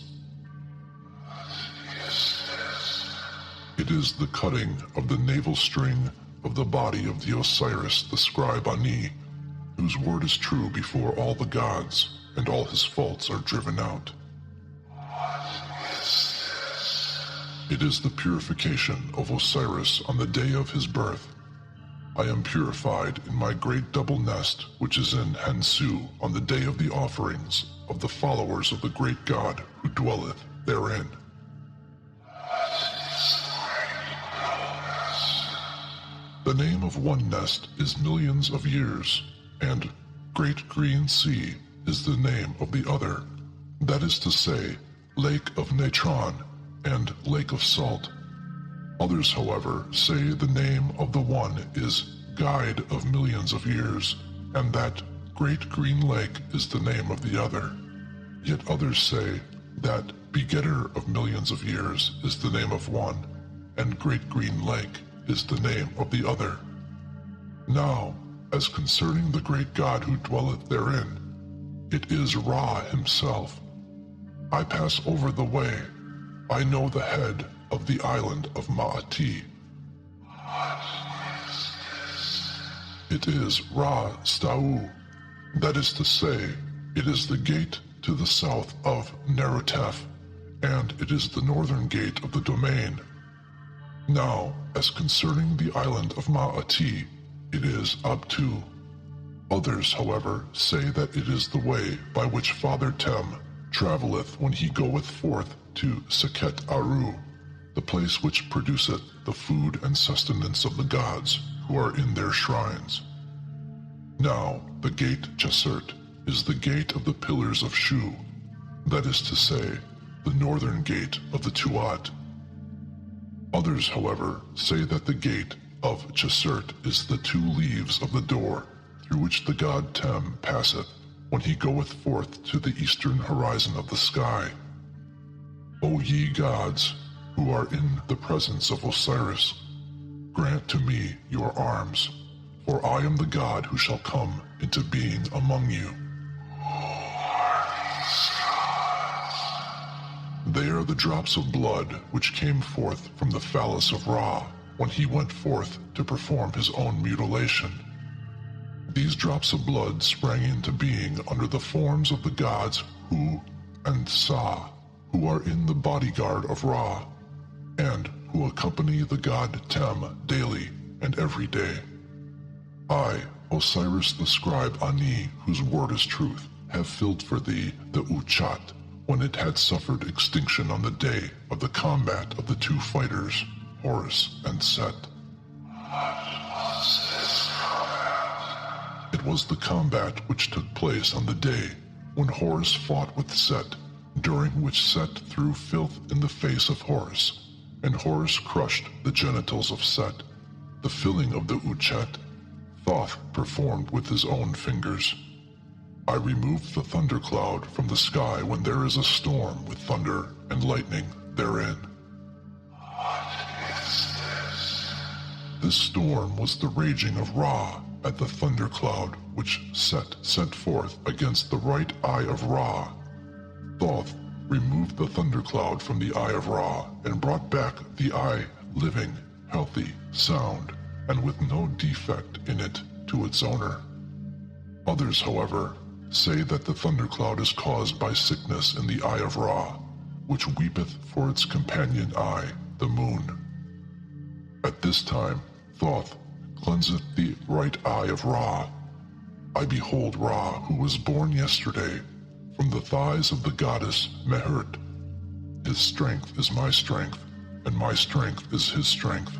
It is the cutting of the navel string of the body of the Osiris, the scribe Ani, whose word is true before all the gods, and all his faults are driven out. It is the purification of Osiris on the day of his birth. I am purified in my great double nest, which is in Hensu, on the day of the offerings of the followers of the great god who dwelleth therein. The name of one nest is millions of years, and Great Green Sea is the name of the other, that is to say, Lake of Natron and Lake of Salt. Others, however, say the name of the one is Guide of Millions of Years, and that Great Green Lake is the name of the other. Yet others say that Begetter of Millions of Years is the name of one, and Great Green Lake is the name of the other. Now, as concerning the great god who dwelleth therein, it is Ra himself. I pass over the way. I know the head of the island of Ma'ati. It is Ra Stau, that is to say, it is the gate to the south of Nerutef, and it is the northern gate of the domain. Now, as concerning the island of Ma'ati, it is Abtu. Others, however, say that it is the way by which Father Tem travelleth when he goeth forth to Seket Aru, the place which produceth the food and sustenance of the gods who are in their shrines. Now, the gate Chesert is the gate of the pillars of Shu, that is to say, the northern gate of the Tuat. Others, however, say that the gate of Chesert is the two leaves of the door through which the god Tem passeth when he goeth forth to the eastern horizon of the sky. O ye gods, who are in the presence of Osiris, grant to me your arms, for I am the god who shall come into being among you. They are the drops of blood which came forth from the phallus of Ra when he went forth to perform his own mutilation. These drops of blood sprang into being under the forms of the gods Hu and Sa, who are in the bodyguard of Ra, and who accompany the god Tem daily and every day. I, Osiris the scribe Ani, whose word is truth, have filled for thee the Uchat, when it had suffered extinction on the day of the combat of the two fighters, Horus and Set. It was the combat which took place on the day when Horus fought with Set, during which Set threw filth in the face of Horus, and Horus crushed the genitals of Set. The filling of the Uchat, Thoth performed with his own fingers. I removed the thundercloud from the sky when there is a storm with thunder and lightning therein. This storm was the raging of Ra at the thundercloud which Set sent forth against the right eye of Ra. Thoth removed the thundercloud from the eye of Ra and brought back the eye living, healthy, sound, and with no defect in it to its owner. Others, however, say that the thundercloud is caused by sickness in the eye of Ra, which weepeth for its companion eye, the moon. At this time, Thoth cleanseth the right eye of Ra. I behold Ra, who was born yesterday, from the thighs of the goddess Mehert. His strength is my strength, and my strength is his strength.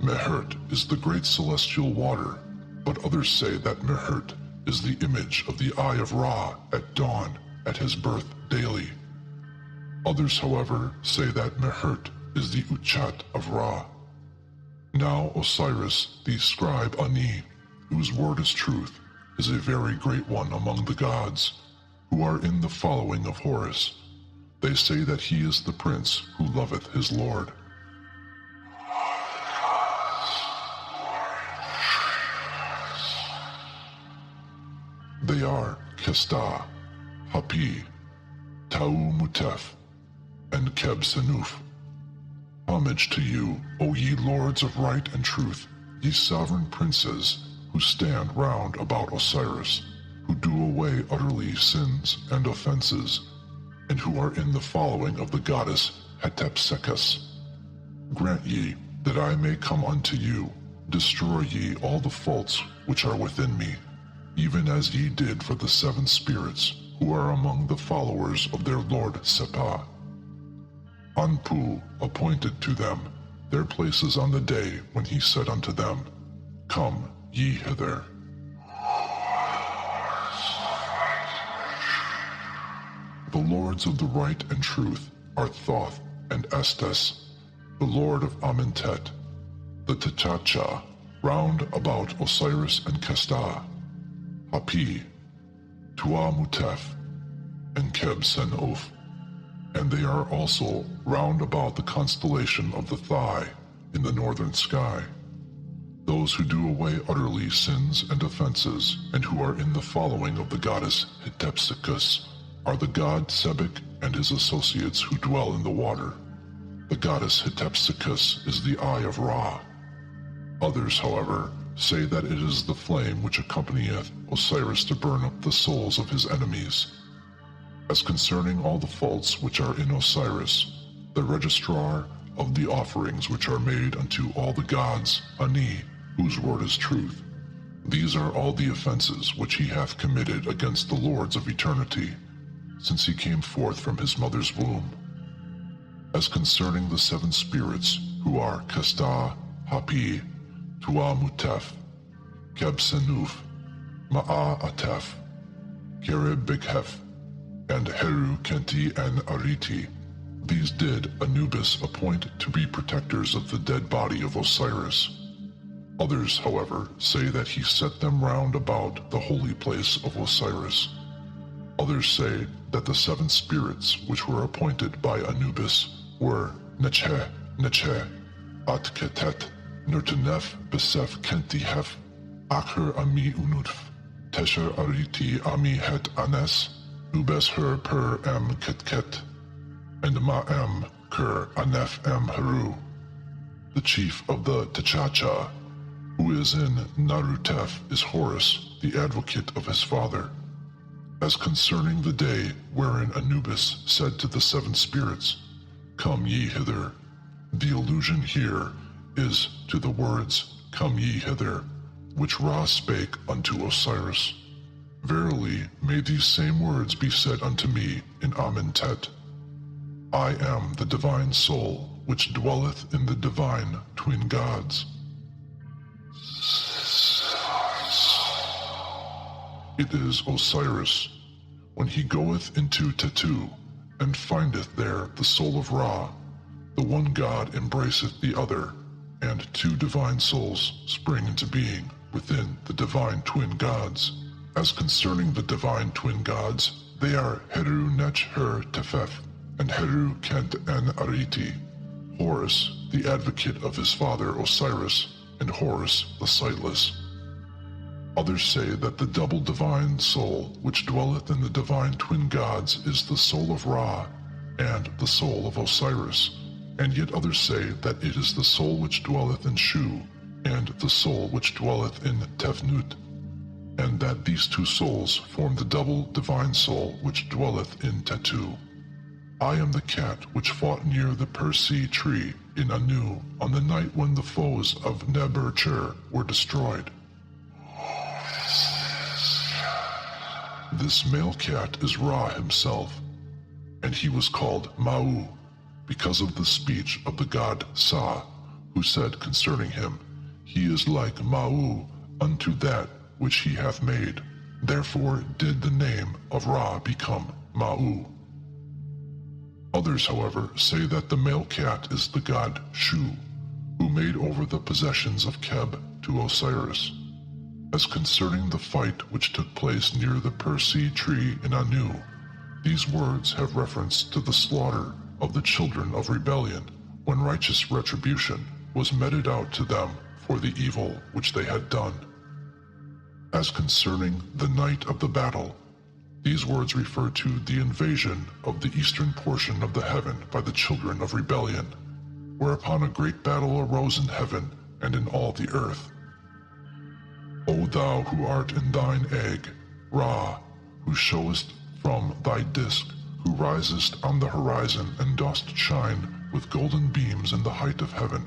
Mehert is the great celestial water, but others say that Mehert is the image of the eye of Ra at dawn, at his birth daily. Others, however, say that Mehert is the Uchat of Ra. Now Osiris, the scribe Ani, whose word is truth, is a very great one among the gods, who are in the following of Horus. They say that he is the prince who loveth his lord. They are Kesta, Hapi, Tau Mutef, and Keb Senuf. Homage to you, O ye lords of right and truth, ye sovereign princes, who stand round about Osiris, who do away utterly sins and offenses, and who are in the following of the goddess Hatepsekes. Grant ye that I may come unto you, destroy ye all the faults which are within me, even as ye did for the 7 spirits who are among the followers of their lord Sepah. Anpu appointed to them their places on the day when he said unto them, Come ye hither. The lords of the right and truth are Thoth and Estes, the lord of Amentet, the Techacha, round about Osiris and Kesta, Hapi, Tuamutef, and Keb Senof, and they are also round about the constellation of the Thigh in the northern sky. Those who do away utterly sins and offenses, and who are in the following of the goddess Hatepsekes, are the god Sebek and his associates who dwell in the water. The goddess Hatepsekes is the eye of Ra. Others, however, say that it is the flame which accompanieth Osiris to burn up the souls of his enemies. As concerning all the faults which are in Osiris, the registrar of the offerings which are made unto all the gods, Ani, whose word is truth, these are all the offenses which he hath committed against the lords of eternity, since he came forth from his mother's womb. As concerning the 7 spirits, who are Kesta, Hapi, Tuamutef, Keb Senuf, Ma'atef, Kerebighef, and Heru Kenti and Ariti, these did Anubis appoint to be protectors of the dead body of Osiris. Others, however, say that he set them round about the holy place of Osiris. Others say that the 7 spirits which were appointed by Anubis were Neche, Atketet, Nurtenef, Besef Kentihef, Acher Ami Unutf, Tesher Ariti Ami Het Anes, Ubes Her Per Em Ketket, and Ma'em Ker Anef Em Heru. The chief of the Techacha, who is in Narutef, is Horus, the advocate of his father. As concerning the day wherein Anubis said to the 7 spirits, Come ye hither, the allusion here is to the words, Come ye hither, which Ra spake unto Osiris. Verily, may these same words be said unto me in Amentet. I am the divine soul, which dwelleth in the divine twin gods. It is Osiris, when he goeth into Tetu, and findeth there the soul of Ra, the one god embraceth the other, and 2 divine souls spring into being within the divine twin gods. As concerning the divine twin gods, they are Heru Nech Her Tefef, and Heru Kent En Ariti, Horus, the advocate of his father Osiris, and Horus the sightless. Others say that the double divine soul which dwelleth in the divine twin gods is the soul of Ra and the soul of Osiris, and yet others say that it is the soul which dwelleth in Shu and the soul which dwelleth in Tefnut, and that these two souls form the double divine soul which dwelleth in Tetu. I am the cat which fought near the Persea tree in Anu on the night when the foes of Neber-Cher were destroyed. This male cat is Ra himself, and he was called Ma'u, because of the speech of the god Sa, who said concerning him, He is like Ma'u unto that which he hath made. Therefore did the name of Ra become Ma'u. Others, however, say that the male cat is the god Shu, who made over the possessions of Keb to Osiris. As concerning the fight which took place near the Persea tree in Anu, these words have reference to the slaughter of the children of rebellion, when righteous retribution was meted out to them for the evil which they had done. As concerning the night of the battle, these words refer to the invasion of the eastern portion of the heaven by the children of rebellion, whereupon a great battle arose in heaven and in all the earth. O thou who art in thine egg, Ra, who showest from thy disk, who risest on the horizon and dost shine with golden beams in the height of heaven,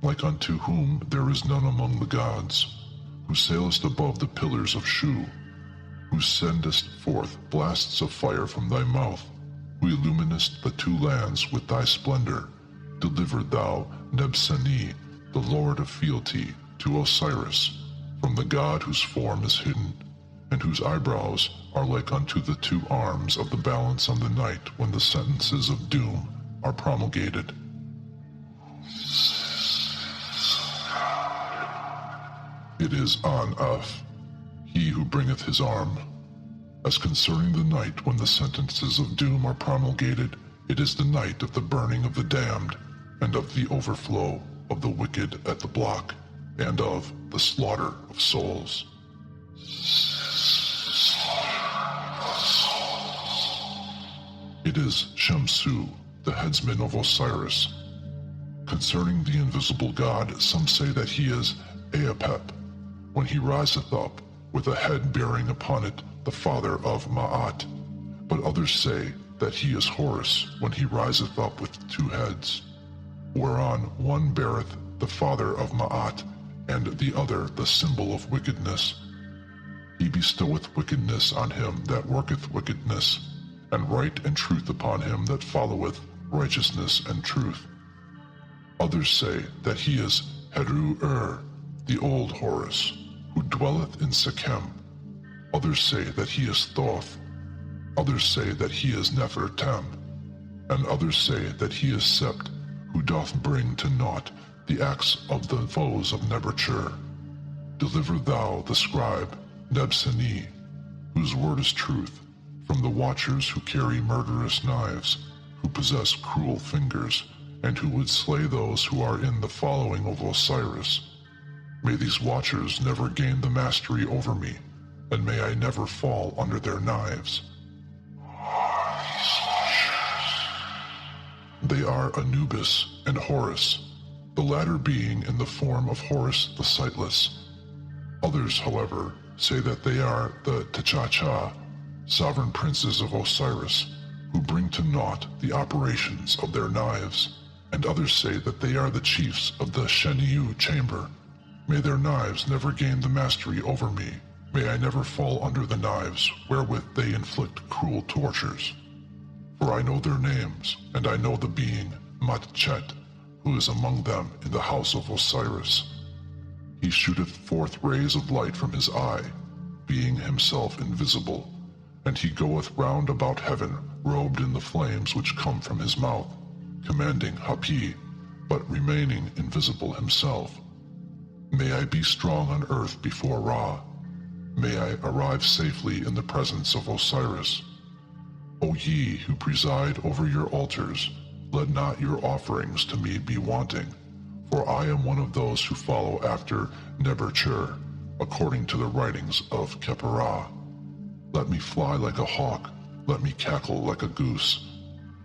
like unto whom there is none among the gods, who sailest above the pillars of Shu, who sendest forth blasts of fire from thy mouth, who illuminest the two lands with thy splendor, deliver thou Nebseni, the lord of fealty, to Osiris, from the god whose form is hidden, and whose eyebrows are like unto the two arms of the balance on the night when the sentences of doom are promulgated. It is An-Af, he who bringeth his arm. As concerning the night when the sentences of doom are promulgated, it is the night of the burning of the damned, and of the overflow of the wicked at the block, and of the slaughter of souls. It is Shamsu, the headsman of Osiris. Concerning the invisible god, some say that he is Eapep, when he riseth up, with a head bearing upon it the father of Ma'at, but others say that he is Horus, when he riseth up with two heads, whereon one beareth the father of Ma'at, and the other the symbol of wickedness. He bestoweth wickedness on him that worketh wickedness, and right and truth upon him that followeth righteousness and truth. Others say that he is Heru-Ur, the old Horus, who dwelleth in Sekhem. Others say that he is Thoth. Others say that he is Nefertem. And others say that he is Sept, who doth bring to naught the acts of the foes of Neber-Cher. Deliver thou the scribe, Nebseni, whose word is truth, from the watchers who carry murderous knives, who possess cruel fingers, and who would slay those who are in the following of Osiris. May these watchers never gain the mastery over me, and may I never fall under their knives. They are Anubis and Horus, the latter being in the form of Horus the Sightless. Others, however, say that they are the T'Chacha, sovereign princes of Osiris, who bring to naught the operations of their knives, and others say that they are the chiefs of the Sheniu chamber. May their knives never gain the mastery over me. May I never fall under the knives wherewith they inflict cruel tortures. For I know their names, and I know the being, Mat-Chet, who is among them in the house of Osiris. He shooteth forth rays of light from his eye, being himself invisible, and he goeth round about heaven, robed in the flames which come from his mouth, commanding Hapi, but remaining invisible himself. May I be strong on earth before Ra. May I arrive safely in the presence of Osiris. O ye who preside over your altars, let not your offerings to me be wanting, for I am one of those who follow after Neber-Cher, according to the writings of Khepera. Let me fly like a hawk, let me cackle like a goose,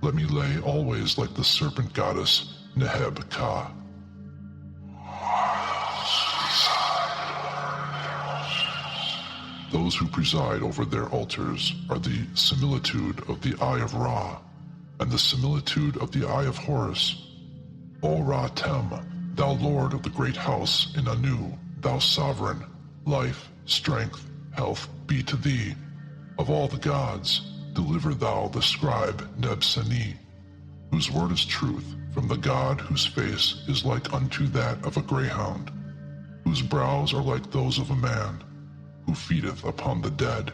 let me lay always like the serpent goddess Neheb-Ka. Those who preside over their altars are the similitude of the eye of Ra, and the similitude of the eye of Horus. O Ra-Tem, thou lord of the great house in Anu, thou sovereign, life, strength, health be to thee. Of all the gods, deliver thou the scribe Neb-Seni, whose word is truth, from the god whose face is like unto that of a greyhound, whose brows are like those of a man, who feedeth upon the dead,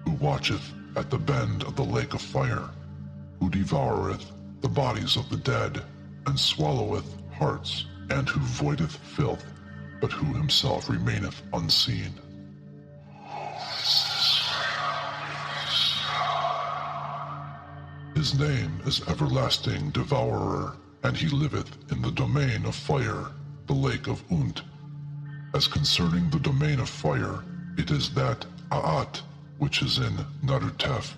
who watcheth at the bend of the lake of fire, who devoureth the bodies of the dead, and swalloweth hearts, and who voideth filth, but who himself remaineth unseen. His name is Everlasting Devourer, and he liveth in the domain of fire, the lake of Unt. As concerning the domain of fire, it is that Aat, which is in Narutef,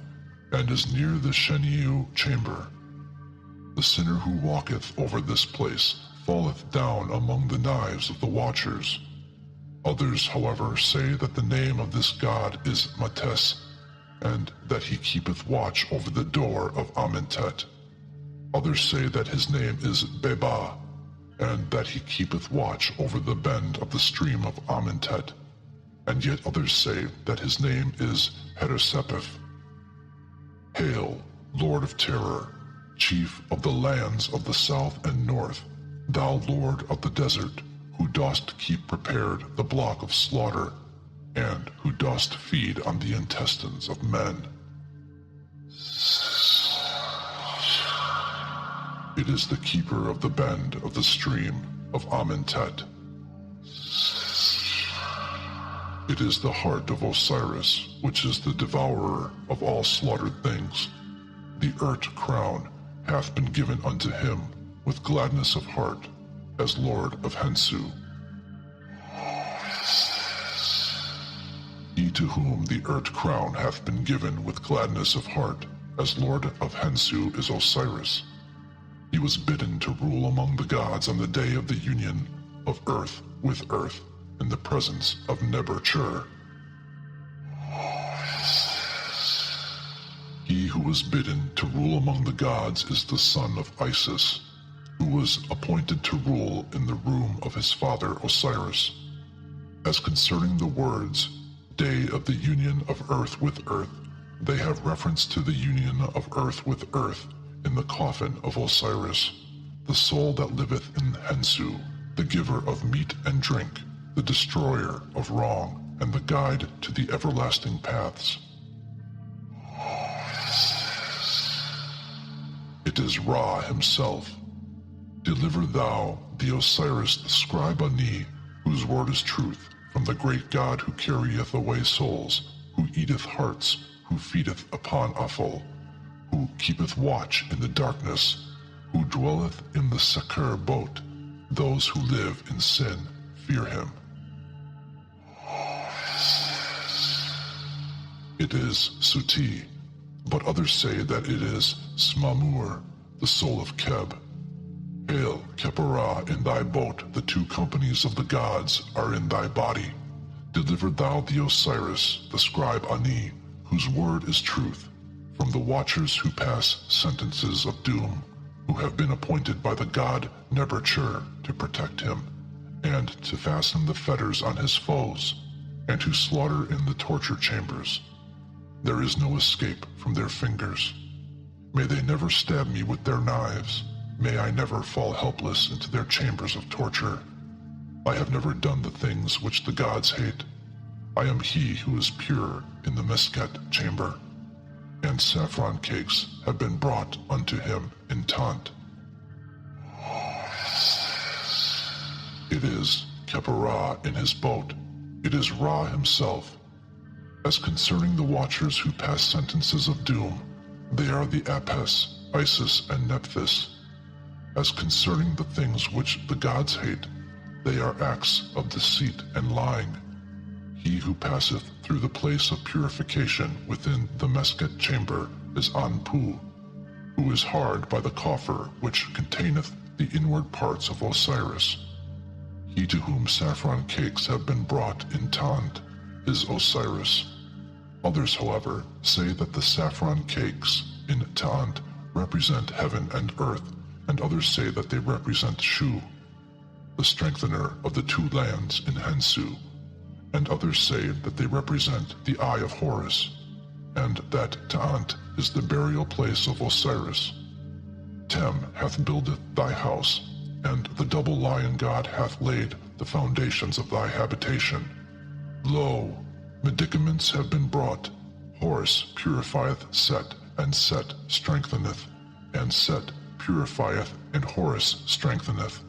and is near the Sheniu chamber. The sinner who walketh over this place falleth down among the knives of the watchers. Others, however, say that the name of this god is Mates, and that he keepeth watch over the door of Amentet. Others say that his name is Beba, and that he keepeth watch over the bend of the stream of Amentet. And yet others say that his name is Heresepeth. Hail, Lord of Terror, Chief of the lands of the south and north, thou Lord of the desert, who dost keep prepared the block of slaughter, and who dost feed on the intestines of men. It is the keeper of the bend of the stream of Amentet. It is the heart of Osiris, which is the devourer of all slaughtered things. The Urt crown hath been given unto him with gladness of heart, as Lord of Hensu. He to whom the Urt crown hath been given with gladness of heart, as Lord of Hensu, is Osiris. He was bidden to rule among the gods on the day of the union of earth with earth, in the presence of Neber-Chur. He who was bidden to rule among the gods is the son of Isis, who was appointed to rule in the room of his father Osiris. As concerning the words, day of the union of earth with earth, they have reference to the union of earth with earth in the coffin of Osiris, the soul that liveth in Hensu, the giver of meat and drink, the destroyer of wrong, and the guide to the everlasting paths. It is Ra himself. Deliver thou the Osiris the scribe Ani, whose word is truth, from the great god who carrieth away souls, who eateth hearts, who feedeth upon offal, who keepeth watch in the darkness, who dwelleth in the Seker boat. Those who live in sin fear him. It is Suti, but others say that it is Smamur, the soul of Keb. Hail, Khepera, in thy boat the two companies of the gods are in thy body. Deliver thou the Osiris, the scribe Ani, whose word is truth, from the watchers who pass sentences of doom, who have been appointed by the god Neber-Chur to protect him, and to fasten the fetters on his foes, and to slaughter in the torture chambers. There is no escape from their fingers. May they never stab me with their knives. May I never fall helpless into their chambers of torture. I have never done the things which the gods hate. I am he who is pure in the Mesket chamber, and saffron cakes have been brought unto him in Tant. It is Khepera in his boat. It is Ra himself. As concerning the watchers who pass sentences of doom, they are the Apes, Isis, and Nephthys. As concerning the things which the gods hate, they are acts of deceit and lying. He who passeth through the place of purification within the Mesket chamber is Anpu, who is hard by the coffer which containeth the inward parts of Osiris. He to whom saffron cakes have been brought in Tant is Osiris. Others, however, say that the saffron cakes in Ta'ant represent heaven and earth, and others say that they represent Shu, the strengthener of the two lands in Hensu, and others say that they represent the Eye of Horus, and that Ta'ant is the burial place of Osiris. Tem hath builded thy house, and the double lion god hath laid the foundations of thy habitation. Lo, medicaments have been brought. Horus purifieth Set, and Set strengtheneth, and Set purifieth, and Horus strengtheneth.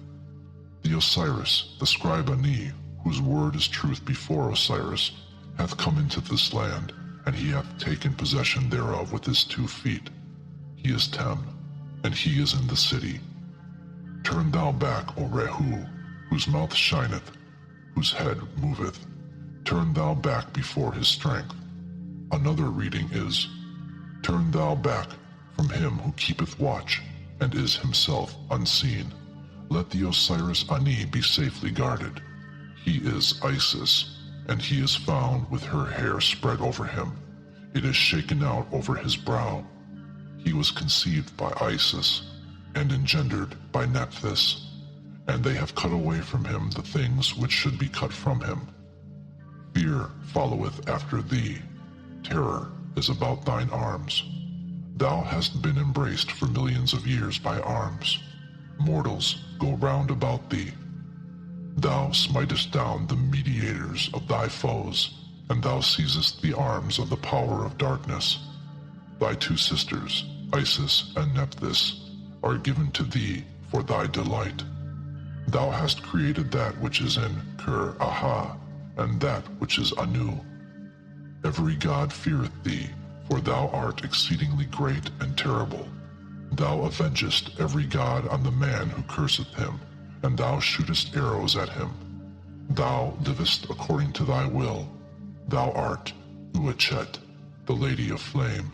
The Osiris, the scribe Ani, whose word is truth before Osiris, hath come into this land, and he hath taken possession thereof with his 2 feet. He is Tem, and he is in the city. Turn thou back, O Rehu, whose mouth shineth, whose head moveth. Turn thou back before his strength. Another reading is, Turn thou back from him who keepeth watch, and is himself unseen. Let the Osiris Ani be safely guarded. He is Isis, and he is found with her hair spread over him. It is shaken out over his brow. He was conceived by Isis, and engendered by Nephthys, and they have cut away from him the things which should be cut from him. Fear followeth after thee. Terror is about thine arms. Thou hast been embraced for millions of years by arms. Mortals go round about thee. Thou smitest down the mediators of thy foes, and thou seizest the arms of the power of darkness. Thy 2 sisters, Isis and Nephthys, are given to thee for thy delight. Thou hast created that which is in Ker-Aha, and that which is Anu. Every god feareth thee, for thou art exceedingly great and terrible. Thou avengest every god on the man who curseth him, and thou shootest arrows at him. Thou livest according to thy will. Thou art Uachet, the Lady of Flame.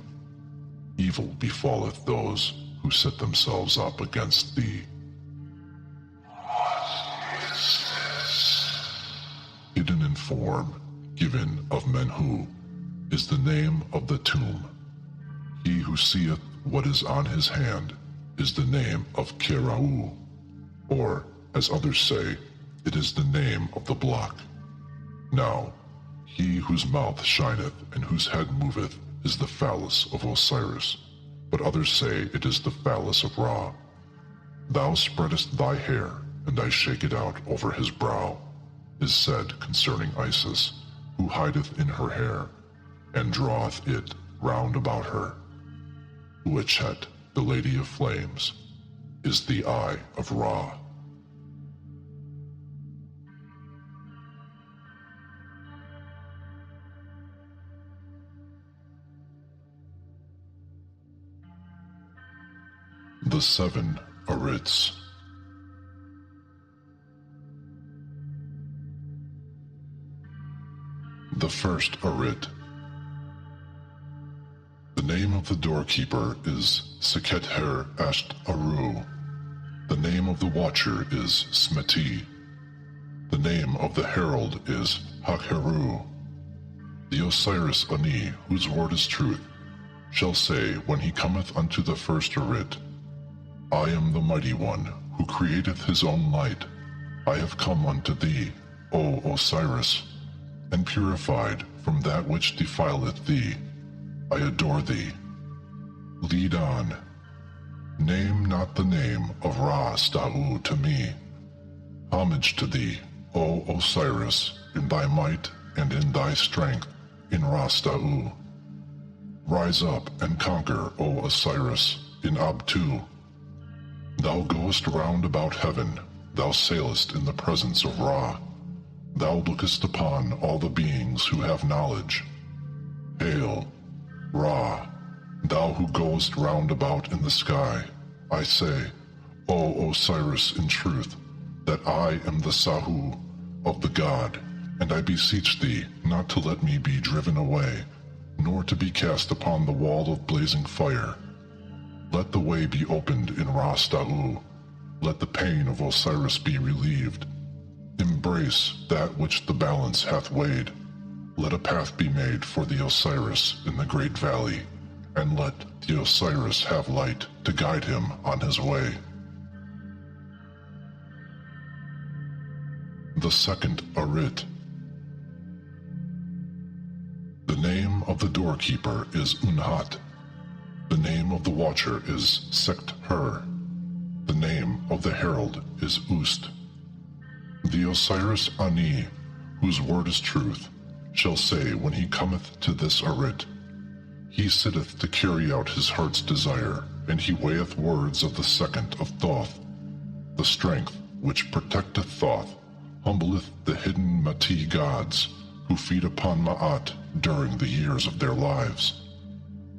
Evil befalleth those who set themselves up against thee. What is this? Hidden in form, given of Menhu, is the name of the tomb. He who seeth what is on his hand is the name of Kerau, or, as others say, it is the name of the block. Now, he whose mouth shineth and whose head moveth is the phallus of Osiris, but others say it is the phallus of Ra. Thou spreadest thy hair, and I shake it out over his brow, is said concerning Isis, who hideth in her hair, and draweth it round about her. Uachet, the Lady of Flames, is the eye of Ra. The 7 Arits. The first Arit. The name of the doorkeeper is Sekether Asht Aru. The name of the watcher is Smeti. The name of the herald is Hakheru. The Osiris Ani, whose word is truth, shall say when he cometh unto the first Arit, I am the mighty one, who createth his own light. I have come unto thee, O Osiris, and purified from that which defileth thee. I adore thee. Lead on. Name not the name of Ra-Stau to me. Homage to thee, O Osiris, in thy might and in thy strength, in Ra-Stau. Rise up and conquer, O Osiris, in Abtu. Thou goest round about heaven, thou sailest in the presence of Ra. Thou lookest upon all the beings who have knowledge. Hail, Ra, thou who goest round about in the sky. I say, O Osiris, in truth, that I am the Sahu of the god, and I beseech thee not to let me be driven away, nor to be cast upon the wall of blazing fire. Let the way be opened in Ra-Stau. Let the pain of Osiris be relieved. Embrace that which the balance hath weighed. Let a path be made for the Osiris in the great valley, and let the Osiris have light to guide him on his way. The second Arit. The name of the doorkeeper is Unhat. The name of the watcher is Sekt-Her. The name of the herald is Ust. The Osiris Ani, whose word is truth, shall say when he cometh to this Arit, he sitteth to carry out his heart's desire, and he weigheth words of the second of Thoth. The strength which protecteth Thoth humbleth the hidden Mati gods, who feed upon Ma'at during the years of their lives.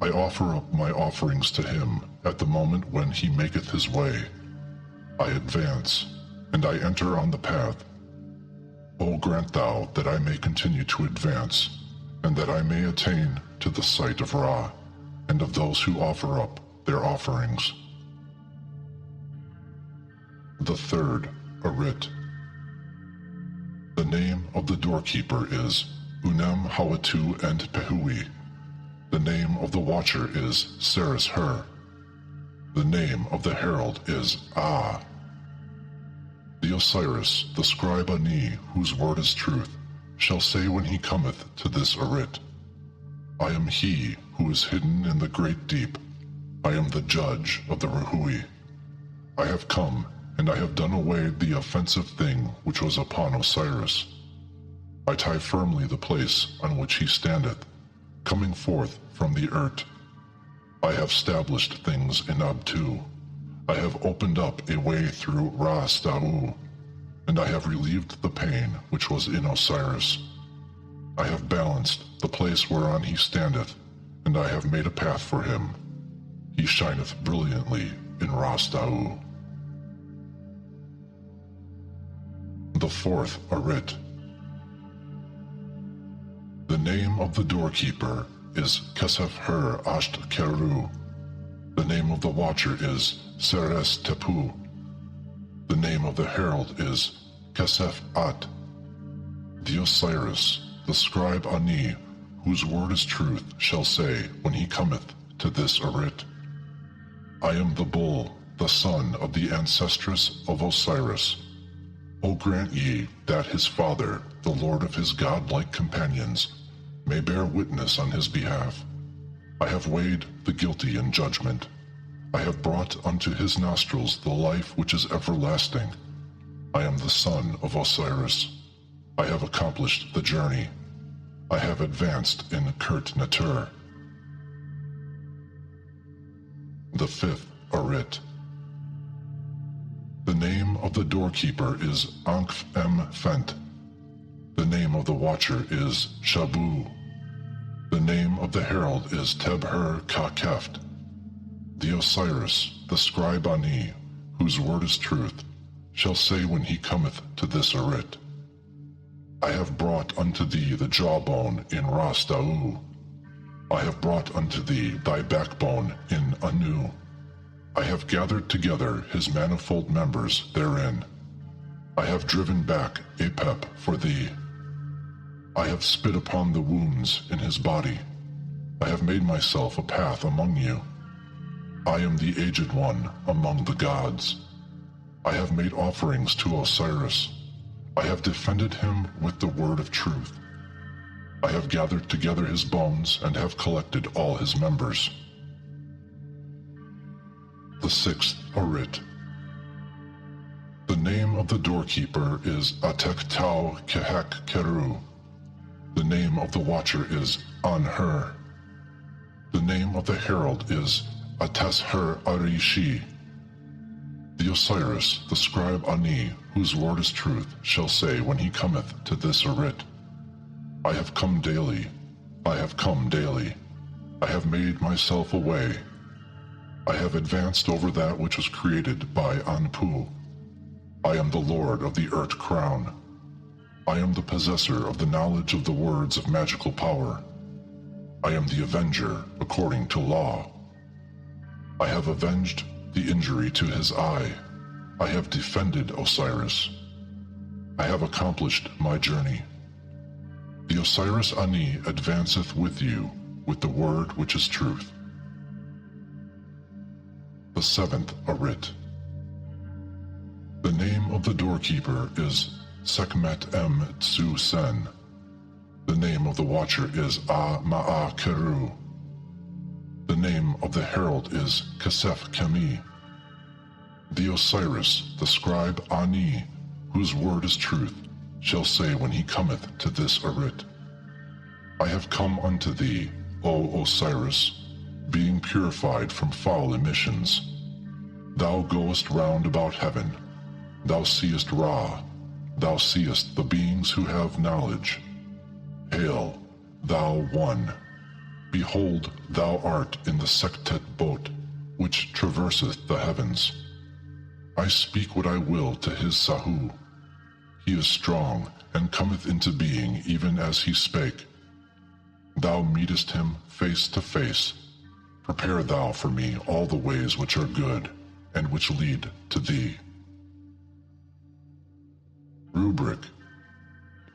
I offer up my offerings to him at the moment when he maketh his way. I advance, and I enter on the path. O grant thou that I may continue to advance, and that I may attain to the sight of Ra, and of those who offer up their offerings. The third Arit. The name of the doorkeeper is Unem Hawatu and Pehui. The name of the watcher is Seres-Her. The name of the herald is Ah. The Osiris, the scribe Ani, whose word is truth, shall say when he cometh to this Arit, I am he who is hidden in the great deep. I am the judge of the Rehui. I have come, and I have done away the offensive thing which was upon Osiris. I tie firmly the place on which he standeth, coming forth from the Urt. I have established things in Abtu. I have opened up a way through Ra-Stau, and I have relieved the pain which was in Osiris. I have balanced the place whereon he standeth, and I have made a path for him. He shineth brilliantly in Ra-Stau. The fourth Arit. The name of the doorkeeper is Kesef-Her Asht-Keru. The name of the watcher is Seres-Tepu. The name of the herald is Kesef-At. The Osiris, the scribe Ani, whose word is truth, shall say when he cometh to this Arit, I am the bull, the son of the ancestress of Osiris. O grant ye that his father, the lord of his godlike companions, may bear witness on his behalf. I have weighed the guilty in judgment. I have brought unto his nostrils the life which is everlasting. I am the son of Osiris. I have accomplished the journey. I have advanced in Kurt Natur. The fifth Arit. The name of the doorkeeper is Ankh-Em-Fent. The name of the watcher is Shabu. The name of the herald is Teb-Her-Ka-Keft. The Osiris, the scribe Ani, whose word is truth, shall say when he cometh to this Arit, I have brought unto thee the jawbone in Ra-Stau. I have brought unto thee thy backbone in Anu. I have gathered together his manifold members therein. I have driven back Apep for thee. I have spit upon the wounds in his body. I have made myself a path among you. I am the aged one among the gods. I have made offerings to Osiris. I have defended him with the word of truth. I have gathered together his bones and have collected all his members. The sixth Arit. The name of the doorkeeper is Atek-Tau Kehek-Keru. The name of the watcher is An-Her. The name of the herald is Ates-Her Arishi. The Osiris, the scribe Ani, whose word is truth, shall say when he cometh to this Arit, I have come daily. I have come daily. I have made myself a way. I have advanced over that which was created by Anpu. I am the lord of the Urt crown. I am the possessor of the knowledge of the words of magical power. I am the avenger according to law. I have avenged the injury to his eye. I have defended Osiris. I have accomplished my journey. The Osiris Ani advanceth with you, with the word which is truth. The seventh Arit. The name of the doorkeeper is Sekhmet M. Tsu Sen. The name of the watcher is Ma'a Keru. The name of the herald is Kesef Kemi. The Osiris, the scribe Ani, whose word is truth, shall say when he cometh to this Arit, I have come unto thee, O Osiris, being purified from foul emissions. Thou goest round about heaven. Thou seest Ra. Thou seest the beings who have knowledge. Hail, thou one. Behold, thou art in the Sektet boat, which traverseth the heavens. I speak what I will to his Sahu. He is strong, and cometh into being even as he spake. Thou meetest him face to face. Prepare thou for me all the ways which are good, and which lead to thee. Rubric.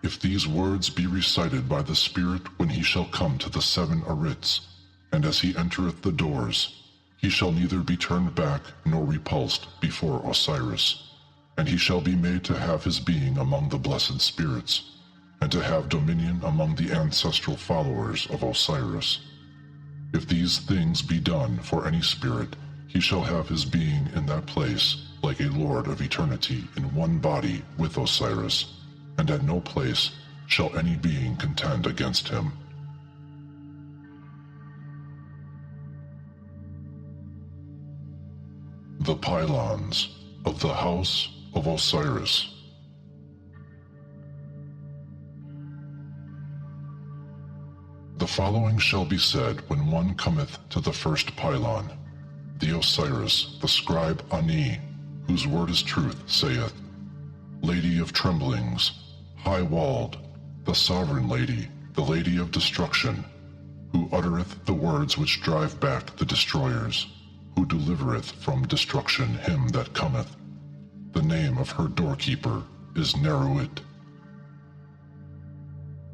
If these words be recited by the Spirit when he shall come to the seven Arits, and as he entereth the doors, he shall neither be turned back nor repulsed before Osiris, and he shall be made to have his being among the blessed spirits, and to have dominion among the ancestral followers of Osiris. If these things be done for any spirit, he shall have his being in that place like a lord of eternity in one body with Osiris, and at no place shall any being contend against him. The pylons of the house of Osiris. The following shall be said when one cometh to the first pylon. The Osiris, the scribe Ani, whose word is truth, saith, Lady of tremblings, high-walled, the sovereign lady, the lady of destruction, who uttereth the words which drive back the destroyers, who delivereth from destruction him that cometh. The name of her doorkeeper is Neruit.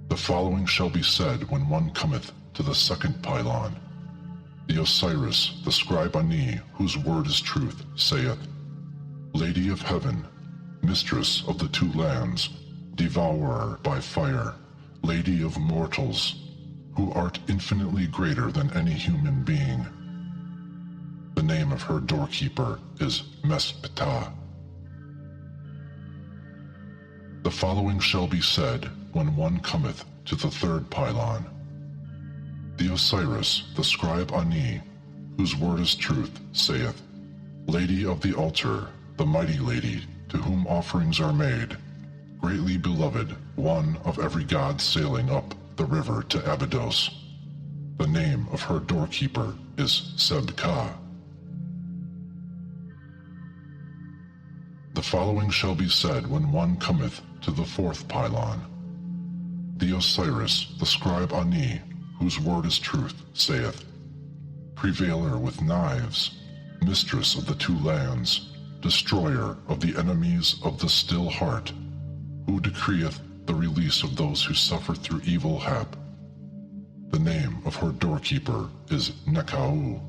The following shall be said when one cometh to the second pylon. The Osiris, the scribe Ani, whose word is truth, saith, Lady of heaven, mistress of the two lands, devourer by fire, lady of mortals, who art infinitely greater than any human being. The name of her doorkeeper is Mesptah. The following shall be said when one cometh to the third pylon. The Osiris, the scribe Ani, whose word is truth, saith, Lady of the altar, the mighty lady, to whom offerings are made, greatly beloved, one of every god sailing up the river to Abydos. The name of her doorkeeper is Sebka. The following shall be said when one cometh to the fourth pylon. The Osiris, the scribe Ani, whose word is truth, saith, Prevailer with knives, mistress of the two lands, destroyer of the enemies of the still heart, who decreeth the release of those who suffer through evil hap. The name of her doorkeeper is Nekau.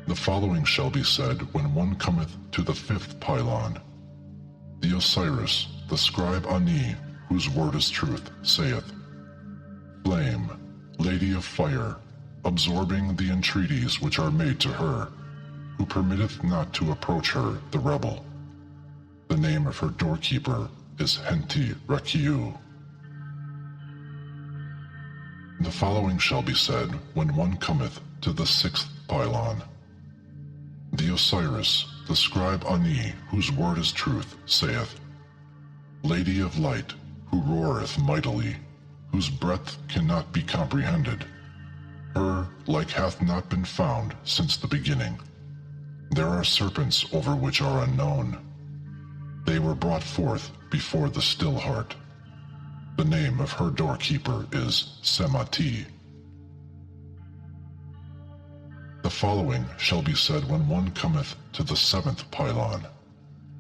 The following shall be said when one cometh to the fifth pylon. The Osiris, the scribe Ani, whose word is truth, saith, Flame, lady of fire, absorbing the entreaties which are made to her, who permitteth not to approach her, the rebel. The name of her doorkeeper is Henti Rekiu. The following shall be said when one cometh to the sixth pylon. The Osiris, the scribe Ani, whose word is truth, saith, Lady of light, who roareth mightily, whose breadth cannot be comprehended. Her like hath not been found since the beginning. There are serpents over which are unknown. They were brought forth before the still heart. The name of her doorkeeper is Semati. The following shall be said when one cometh to the seventh pylon.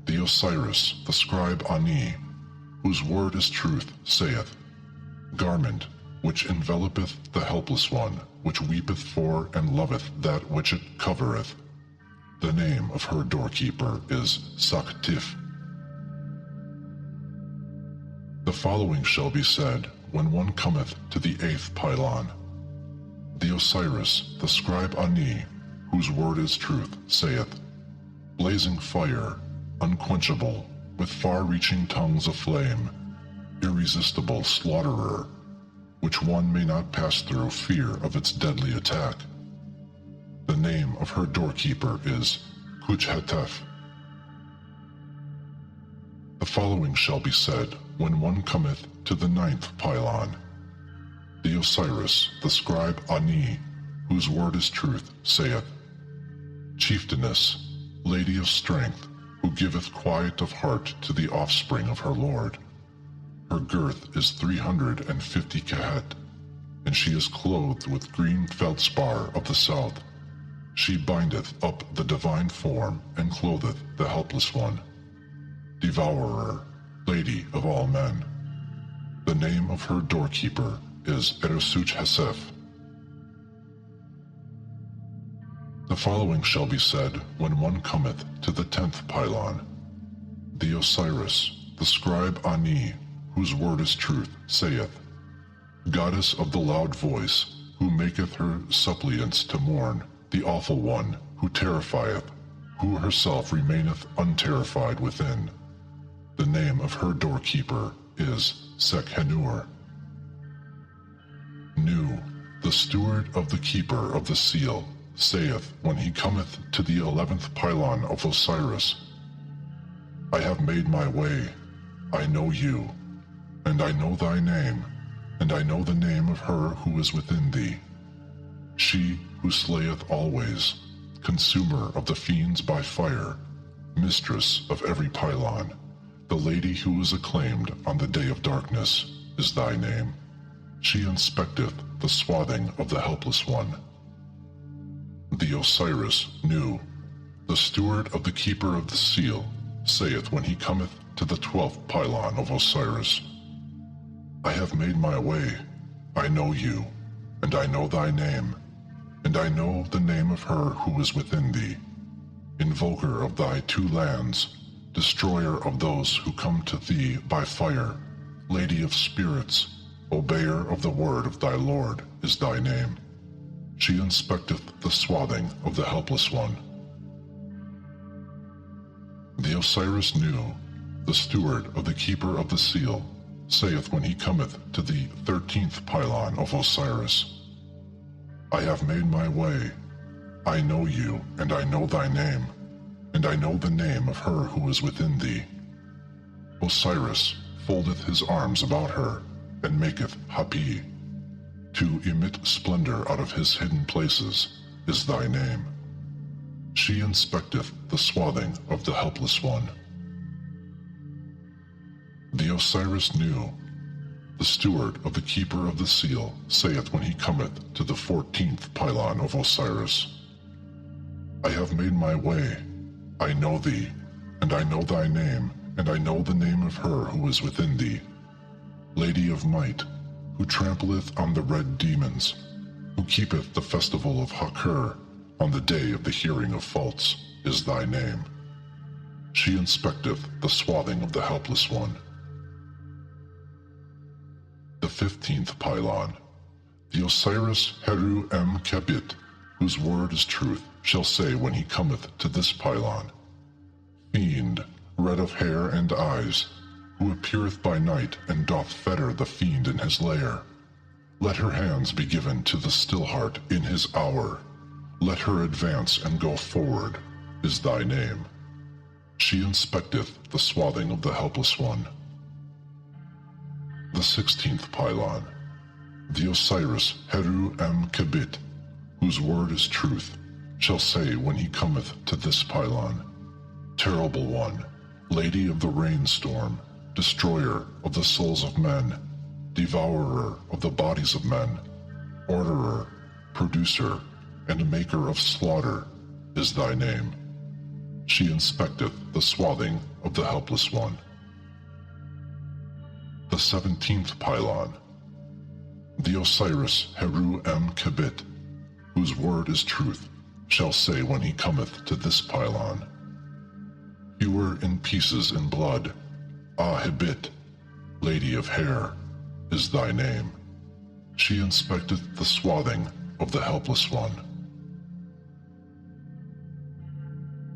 The Osiris, the scribe Ani, whose word is truth, saith, Garment, which envelopeth the helpless one, which weepeth for and loveth that which it covereth. The name of her doorkeeper is Saktif. The following shall be said when one cometh to the 8th pylon. The Osiris, the scribe Ani, whose word is truth, saith, Blazing fire, unquenchable, with far-reaching tongues of flame, irresistible slaughterer, which one may not pass through fear of its deadly attack. The name of her doorkeeper is Kuchhetef. The following shall be said when one cometh to the 9th pylon. The Osiris, the scribe Ani, whose word is truth, saith, Chieftainess, lady of strength, who giveth quiet of heart to the offspring of her lord. Her girth is 350 kahet, and she is clothed with green feldspar of the south. She bindeth up the divine form and clotheth the helpless one. Devourer, lady of all men. The name of her doorkeeper is Eresuch Hesef. The following shall be said when one cometh to the 10th pylon. The Osiris, the scribe Ani, whose word is truth, saith, Goddess of the loud voice, who maketh her suppliants to mourn, the awful one, who terrifieth, who herself remaineth unterrified within. The name of her doorkeeper is Sekhenur. Nu, the steward of the keeper of the seal, saith when he cometh to the 11th pylon of Osiris, I have made my way, I know you, and I know thy name, and I know the name of her who is within thee. She who slayeth always, consumer of the fiends by fire, mistress of every pylon, the lady who is acclaimed on the day of darkness, is thy name. She inspecteth the swathing of the helpless one. The Osiris Nu, the steward of the keeper of the seal, saith when he cometh to the 12th pylon of Osiris, I have made my way, I know you, and I know thy name, and I know the name of her who is within thee, invoker of thy 2 lands, destroyer of those who come to thee by fire, lady of spirits, obeyer of the word of thy Lord is thy name. She inspecteth the swathing of the helpless one. The Osiris Nu, the steward of the keeper of the seal, saith when he cometh to the 13th pylon of Osiris, I have made my way, I know you, and I know thy name, and I know the name of her who is within thee. Osiris foldeth his arms about her, and maketh Hapi. To emit splendor out of his hidden places is thy name. She inspecteth the swathing of the helpless one. The Osiris Nu, the steward of the keeper of the seal, saith when he cometh to the 14th pylon of Osiris, I have made my way, I know thee, and I know thy name, and I know the name of her who is within thee. Lady of might, who trampleth on the red demons, who keepeth the festival of Hakur on the day of the hearing of faults, is thy name. She inspecteth the swathing of the helpless one. The 15th pylon. The Osiris Heru M. Kebit, whose word is truth, shall say when he cometh to this pylon, Fiend, red of hair and eyes, who appeareth by night and doth fetter the fiend in his lair. Let her hands be given to the still heart in his hour. Let her advance and go forward, is thy name. She inspecteth the swathing of the helpless one. The 16th pylon. The Osiris Heru M. Kebit, whose word is truth, shall say when he cometh to this pylon, Terrible one, lady of the rainstorm, destroyer of the souls of men, devourer of the bodies of men, orderer, producer, and maker of slaughter, is thy name. She inspecteth the swathing of the helpless one. The 17th pylon. The Osiris Heru-em-Kebit, whose word is truth, shall say when he cometh to this pylon. Hewer in pieces in blood, Ah-Hebit, Lady of Hair, is thy name. She inspecteth the swathing of the helpless one.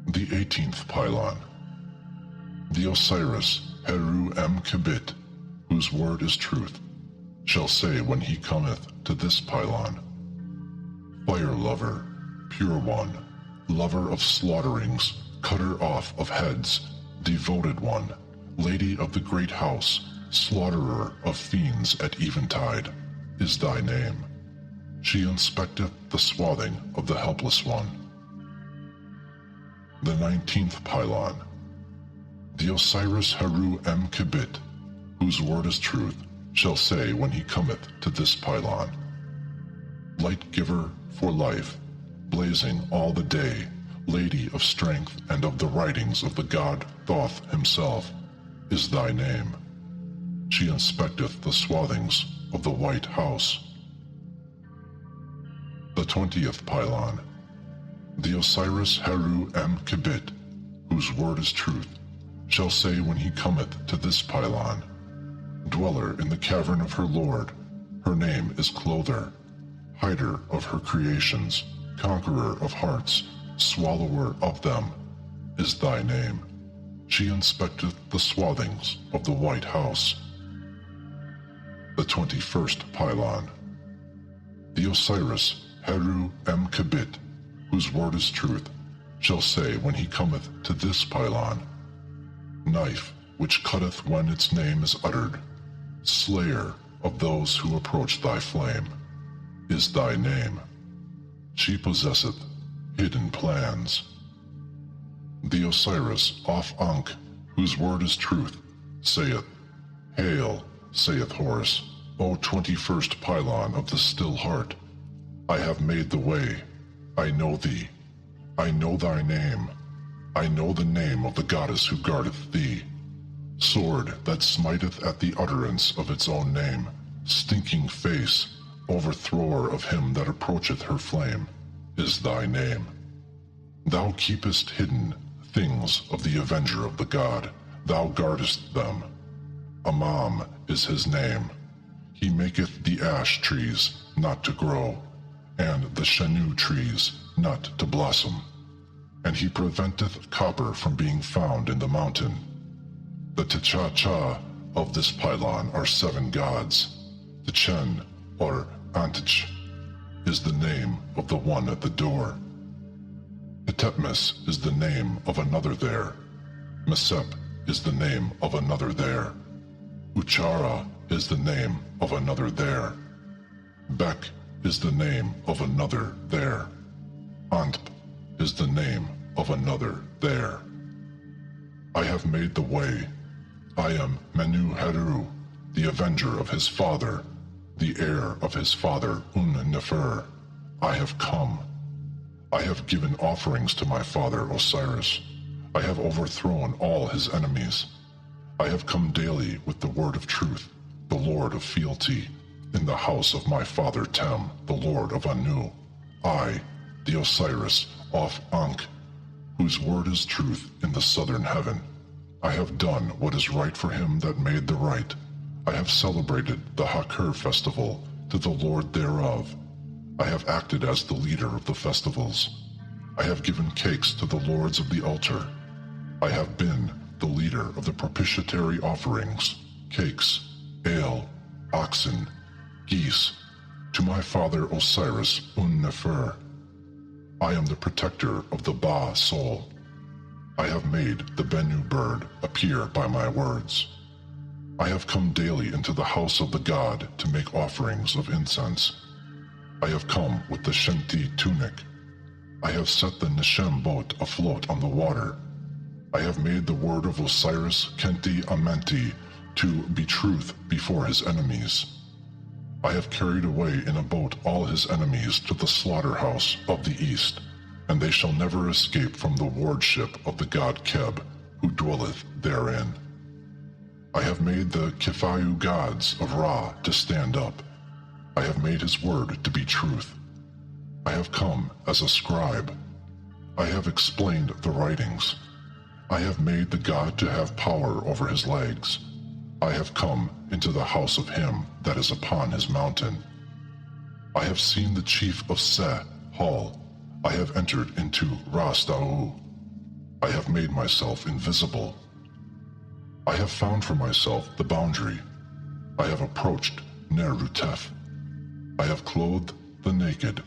The 18th pylon. The Osiris Heru-em-Kebit, whose word is truth, shall say when he cometh to this pylon. Fire lover, pure one, lover of slaughterings, cutter off of heads, devoted one, lady of the great house, slaughterer of fiends at eventide, is thy name. She inspecteth the swathing of the helpless one. The 19th pylon. The Osiris Heru-em-Kebit, whose word is truth, shall say when he cometh to this pylon. Light giver for life, blazing all the day, lady of strength and of the writings of the god Thoth himself, is thy name. She inspecteth the swathings of the white house. The 20th pylon. The Osiris Heru-em-Kebit, whose word is truth, shall say when he cometh to this pylon. Dweller in the cavern of her lord, her name is Clother, hider of her creations, conqueror of hearts, swallower of them, is thy name. She inspecteth the swathings of the white house. The 21st pylon. The Osiris Heru-em-Kebit, whose word is truth, shall say when he cometh to this pylon. Knife which cutteth when its name is uttered, slayer of those who approach thy flame, is thy name. She possesseth hidden plans. The Osiris Auf-Ankh, whose word is truth, saith, Hail, saith Horus, O 21st pylon of the still heart. I have made the way. I know thee. I know thy name. I know the name of the goddess who guardeth thee. Sword that smiteth at the utterance of its own name, stinking face, overthrower of him that approacheth her flame, is thy name. Thou keepest hidden things of the avenger of the god, thou guardest them. Amam is his name. He maketh the ash trees not to grow, and the shenu trees not to blossom. And he preventeth copper from being found in the mountain. The Tcha-Cha of this pylon are 7 gods. Tchen, or Antich, is the name of the one at the door. Tetmes is the name of another there. Mesep is the name of another there. Uchara is the name of another there. Bek is the name of another there. Antp is the name of another there. I have made the way. I am Menu-Heru, the avenger of his father, the heir of his father Un-Nefer. I have come. I have given offerings to my father Osiris. I have overthrown all his enemies. I have come daily with the word of truth, the Lord of fealty, in the house of my father Tem, the Lord of Anu. I, the Osiris Auf-Ankh, whose word is truth in the southern heaven. I have done what is right for him that made the right. I have celebrated the Hakur festival to the Lord thereof. I have acted as the leader of the festivals. I have given cakes to the lords of the altar. I have been the leader of the propitiatory offerings, cakes, ale, oxen, geese, to my father Osiris Un-Nefer. I am the protector of the Ba soul. I have made the Bennu bird appear by my words. I have come daily into the house of the god to make offerings of incense. I have come with the Shenti tunic. I have set the Neshem boat afloat on the water. I have made the word of Osiris Kenti Amenti to be truth before his enemies. I have carried away in a boat all his enemies to the slaughterhouse of the east, and they shall never escape from the wardship of the god Keb, who dwelleth therein. I have made the Kifayu gods of Ra to stand up. I have made his word to be truth. I have come as a scribe. I have explained the writings. I have made the god to have power over his legs. I have come into the house of him that is upon his mountain. I have seen the chief of Se hall. I have entered into Ras-Da'u. I have made myself invisible. I have found for myself the boundary. I have approached Ner-Rutef. I have clothed the naked.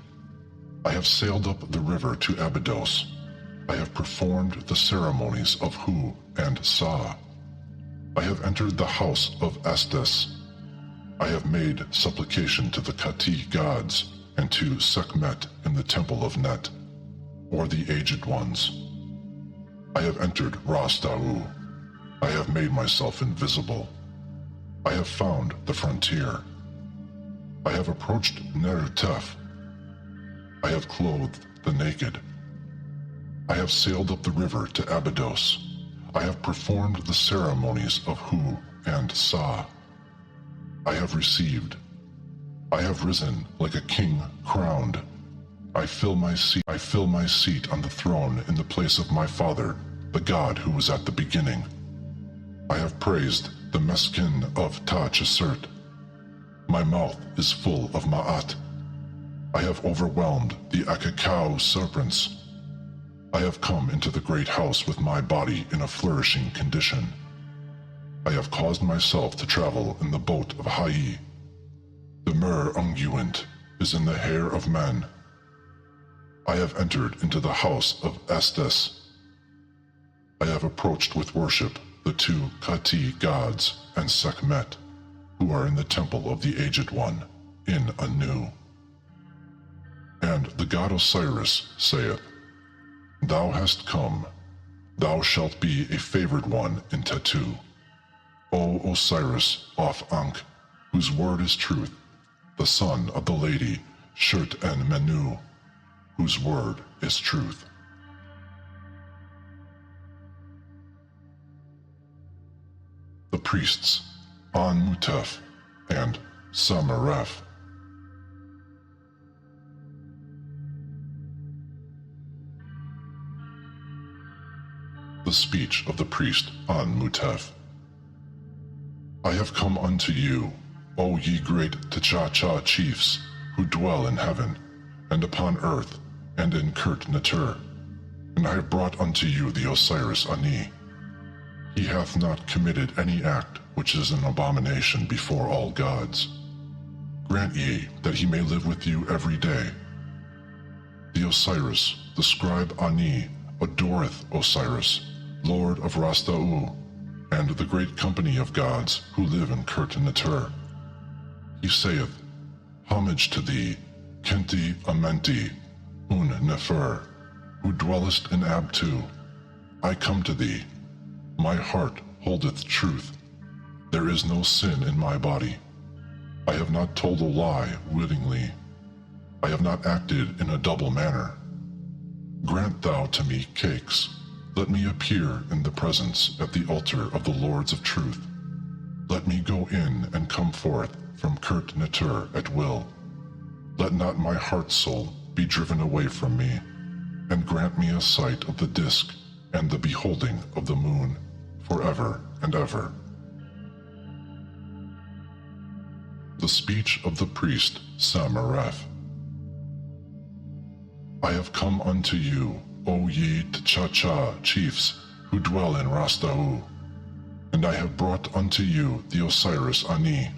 I have sailed up the river to Abydos. I have performed the ceremonies of Hu and Sa. I have entered the house of Estes. I have made supplication to the Kati gods and to Sekhmet in the temple of Net, or the aged ones. I have entered Ras-Da'u. I have made myself invisible. I have found the frontier. I have approached Ner-Rutef. I have clothed the naked. I have sailed up the river to Abydos. I have performed the ceremonies of Hu and Sa. I have received. I have risen like a king crowned. I fill my seat on the throne in the place of my father, the God who was at the beginning. I have praised the Meskin of Ta-Chesert. My mouth is full of Ma'at. I have overwhelmed the Akakau serpents. I have come into the great house with my body in a flourishing condition. I have caused myself to travel in the boat of Hai. The myrrh unguent is in the hair of men. I have entered into the house of Estes. I have approached with worship the two Kati gods and Sekhmet, who are in the temple of the Aged One, in Anu. And the god Osiris saith, Thou hast come, thou shalt be a favored one in Tetu. O Osiris of Ankh, whose word is truth, the son of the lady Shert-en-Menu, whose word is truth. The priests, An-Mutef and Samaref. The speech of the priest An-Mutef. I have come unto you, O ye great T'Cha-Cha chiefs, who dwell in heaven, and upon earth, and in Kurt-Natur, and I have brought unto you the Osiris Ani. He hath not committed any act which is an abomination before all gods. Grant ye that he may live with you every day. The Osiris, the scribe Ani, adoreth Osiris, Lord of Ras-Da'u, and the great company of gods who live in Kurt-Natur. He saith, Homage to thee, Kenti Amenti, Un-Nefer, who dwellest in Abtu. I come to thee. My heart holdeth truth. There is no sin in my body. I have not told a lie wittingly. I have not acted in a double manner. Grant thou to me cakes. Let me appear in the presence at the altar of the Lords of Truth. Let me go in and come forth from Kurt-Natur at will. Let not my heart soul be driven away from me, and grant me a sight of the disk and the beholding of the moon, forever and ever. The speech of the priest Samaref. I have come unto you, O ye T'Cha-Cha chiefs, who dwell in Ras-Da'u, and I have brought unto you the Osiris Ani.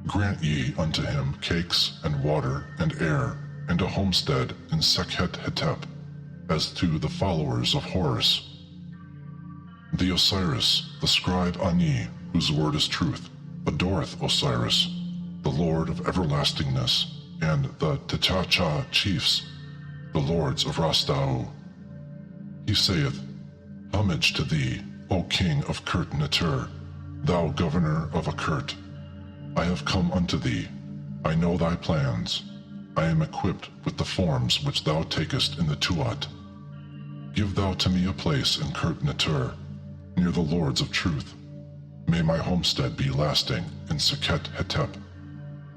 Grant ye unto him cakes and water and air, and a homestead in Sekhet-Hetep, as to the followers of Horus. The Osiris, the scribe Ani, whose word is truth, adoreth Osiris, the Lord of everlastingness, and the T'Cha-Cha chiefs, the lords of Ras-Da'u. He saith, Homage to thee, O king of Kurt-Natur, thou governor of Akert. I have come unto thee. I know thy plans. I am equipped with the forms which thou takest in the Tuat. Give thou to me a place in Kurt-Natur, near the Lords of Truth. May my homestead be lasting in Sekhet Hetep.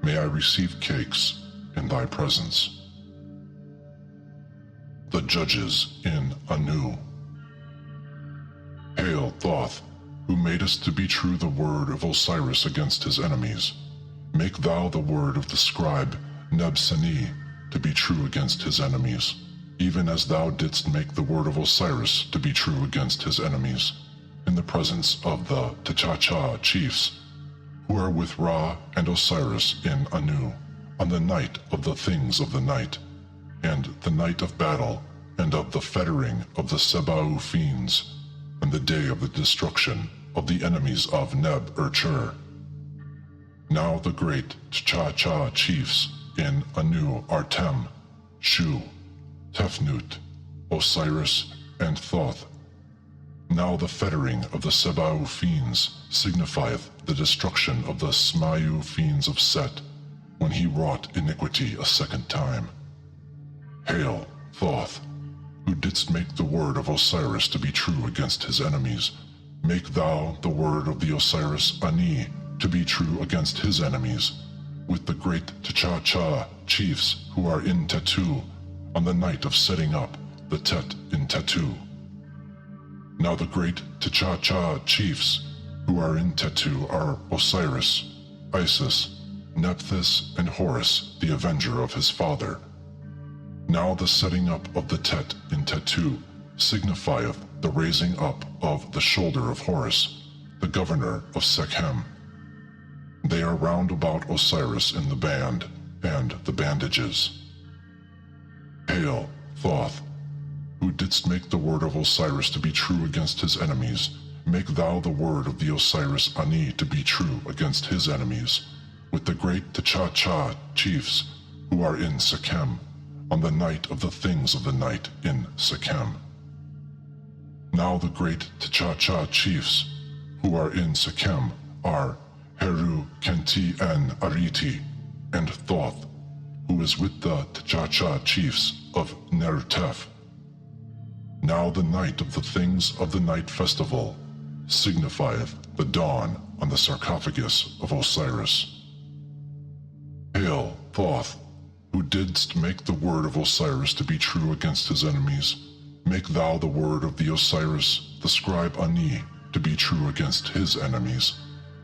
May I receive cakes in thy presence. The Judges in Anu. Hail, Thoth, who madest to be true the word of Osiris against his enemies. Make thou the word of the scribe Neb-Seni to be true against his enemies, even as thou didst make the word of Osiris to be true against his enemies, in the presence of the T'Chacha chiefs, who are with Ra and Osiris in Anu, on the night of the things of the night, and the night of battle, and of the fettering of the Sebau fiends, and the day of the destruction of the enemies of Neb-Urchur. Now the great T'Chacha chiefs in Anu are Tem, Shu, Tefnut, Osiris, and Thoth. Now the fettering of the Sebau fiends signifieth the destruction of the Smayu fiends of Set, when he wrought iniquity a second time. Hail, Thoth, who didst make the word of Osiris to be true against his enemies. Make thou the word of the Osiris Ani to be true against his enemies, with the great T'Chacha chiefs who are in Tetu, on the night of setting up the Tet in Tetu. Now the great T'Chacha chiefs who are in Tetu are Osiris, Isis, Nephthys, and Horus, the avenger of his father. Now the setting up of the Tet in Tetu signifieth the raising up of the shoulder of Horus, the governor of Sekhem. They are round about Osiris in the band and the bandages. Hail, Thoth, who didst make the word of Osiris to be true against his enemies. Make thou the word of the Osiris Ani to be true against his enemies, with the great T'Chacha chiefs who are in Sekhem, on the night of the things of the night in Sekhem. Now the great T'Chacha chiefs who are in Sekhem are Heru Kenti en Ariti, and Thoth, who is with the T'Chacha chiefs of Nertef. Now the night of the things of the night festival signifieth the dawn on the sarcophagus of Osiris. Hail, Thoth, who didst make the word of Osiris to be true against his enemies. Make thou the word of the Osiris, the scribe Ani, to be true against his enemies,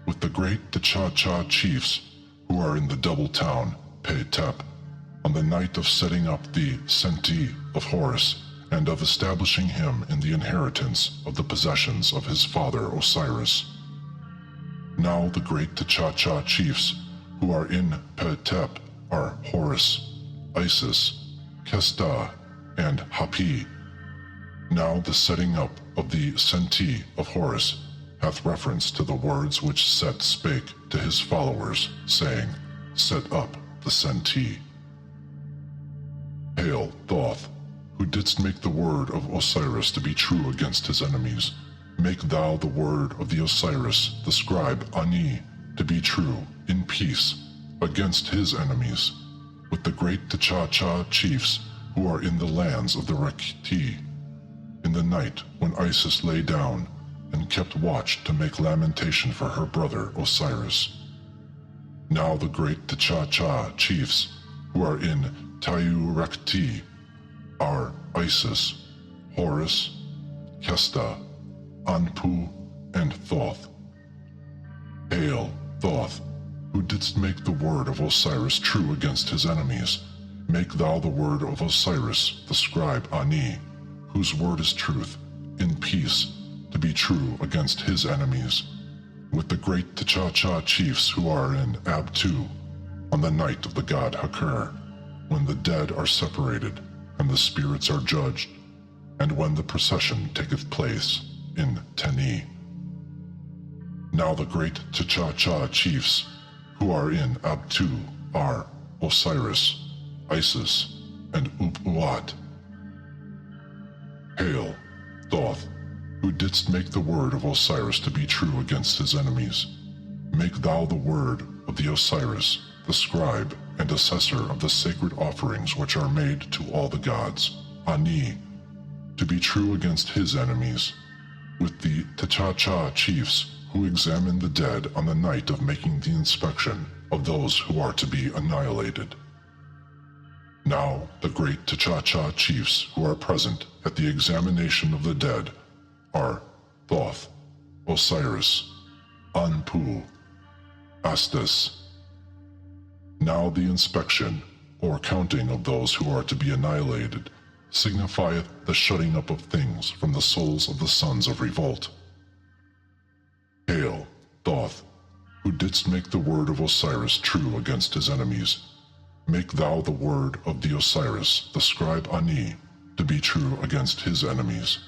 with the great T'Chacha chiefs who are in the double town, Pe-Tep, on the night of setting up the Senti of Horus, and of establishing him in the inheritance of the possessions of his father Osiris. Now the great T'Chacha chiefs who are in Pe-Tep are Horus, Isis, Kesta, and Hapi. Now the setting up of the Senti of Horus hath reference to the words which Set spake to his followers, saying, Set up the Senti. Hail, Thoth, who didst make the word of Osiris to be true against his enemies. Make thou the word of the Osiris, the scribe Ani, to be true, in peace, against his enemies, with the great T'Chacha chiefs who are in the lands of the Rekhti, in the night when Isis lay down and kept watch to make lamentation for her brother Osiris. Now the great T'Chacha chiefs who are in Tayu-Rekhti are Isis, Horus, Kesta, Anpu, and Thoth. Hail, Thoth, who didst make the word of Osiris true against his enemies. Make thou the word of Osiris, the scribe Ani, whose word is truth, in peace, to be true against his enemies, with the great T'Chacha chiefs who are in Abtu, on the night of the god Hakur, when the dead are separated, and the spirits are judged, and when the procession taketh place in Teni. Now the great T'Chacha chiefs who are in Abtu are Osiris, Isis, and Up-Uat. Hail, Thoth, who didst make the word of Osiris to be true against his enemies. Make thou the word of the Osiris, the scribe and assessor of the sacred offerings which are made to all the gods, Ani, to be true against his enemies, with the T'Chacha chiefs who examine the dead on the night of making the inspection of those who are to be annihilated. Now the great T'Cha-Cha chiefs who are present at the examination of the dead are Thoth, Osiris, Anpu, Astis. Now the inspection, or counting of those who are to be annihilated, signifieth the shutting up of things from the souls of the sons of revolt. Hail, Thoth, who didst make the word of Osiris true against his enemies. Make thou the word of the Osiris, the scribe Ani, to be true against his enemies,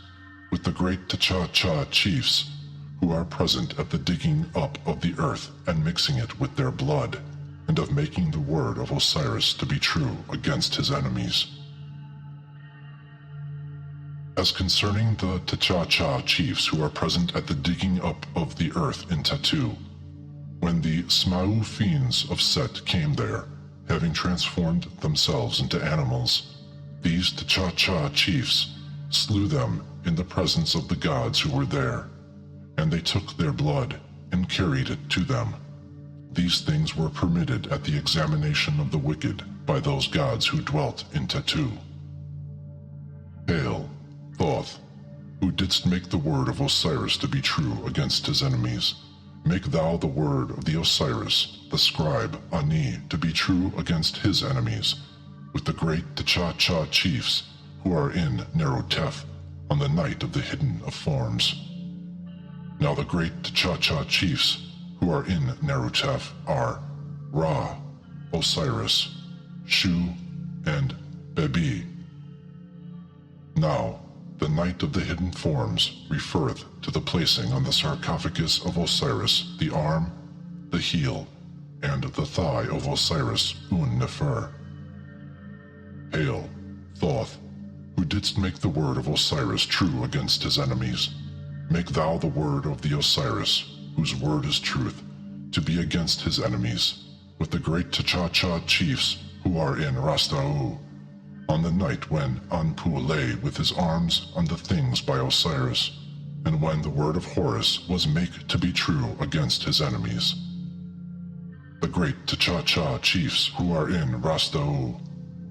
with the great T'Cha-Cha chiefs, who are present at the digging up of the earth and mixing it with their blood, and of making the word of Osiris to be true against his enemies. As concerning the T'Cha-Cha chiefs who are present at the digging up of the earth in Tatu, when the Smau fiends of Set came there, having transformed themselves into animals, these T'Cha-Cha chiefs slew them in the presence of the gods who were there, and they took their blood and carried it to them. These things were permitted at the examination of the wicked by those gods who dwelt in Tatu. Hail, Thoth, who didst make the word of Osiris to be true against his enemies. Make thou the word of the Osiris, the scribe Ani, to be true against his enemies, with the great T'Cha-Cha chiefs who are in Nerutef on the night of the hidden of forms. Now the great T'Cha-Cha chiefs who are in Nerutef are Ra, Osiris, Shu, and Bebi. Now, the night of the hidden forms referreth to the placing on the sarcophagus of Osiris the arm, the heel, and the thigh of Osiris Un-Nefer. Hail, Thoth, who didst make the word of Osiris true against his enemies. Make thou the word of the Osiris, whose word is truth, to be against his enemies, with the great T'Cha-Cha chiefs who are in Rastau, on the night when Anpu lay with his arms on the things by Osiris, and when the word of Horus was make to be true against his enemies. The great T'Cha-Cha chiefs who are in Rastau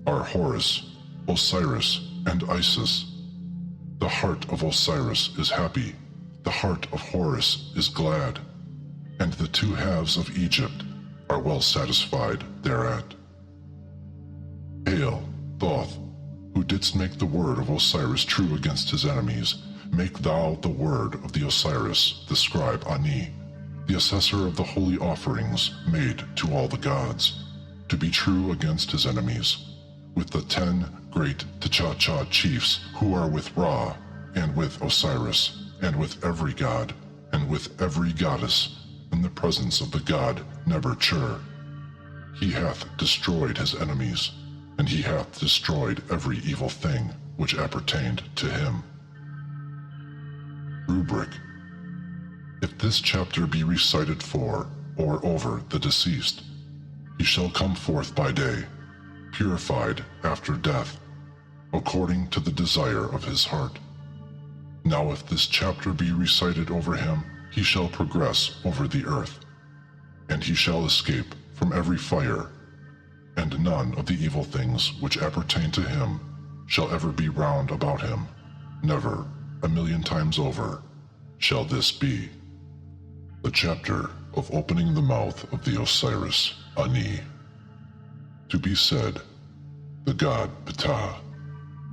are Horus, Osiris, and Isis. The heart of Osiris is happy, the heart of Horus is glad, and the two halves of Egypt are well satisfied thereat. Hail, Thoth, who didst make the word of Osiris true against his enemies. Make thou the word of the Osiris, the scribe Ani, the assessor of the holy offerings made to all the gods, to be true against his enemies, with the 10 great T'Cha-Cha chiefs who are with Ra, and with Osiris, and with every god, and with every goddess, in the presence of the god Neber-Chur. He hath destroyed his enemies, and he hath destroyed every evil thing which appertained to him. Rubric. If this chapter be recited for or over the deceased, he shall come forth by day, purified after death, according to the desire of his heart. Now if this chapter be recited over him, he shall progress over the earth, and he shall escape from every fire, and none of the evil things which appertain to him shall ever be round about him. Never, 1,000,000 times over, shall this be. The chapter of opening the mouth of the Osiris Ani. To be said, the god Ptah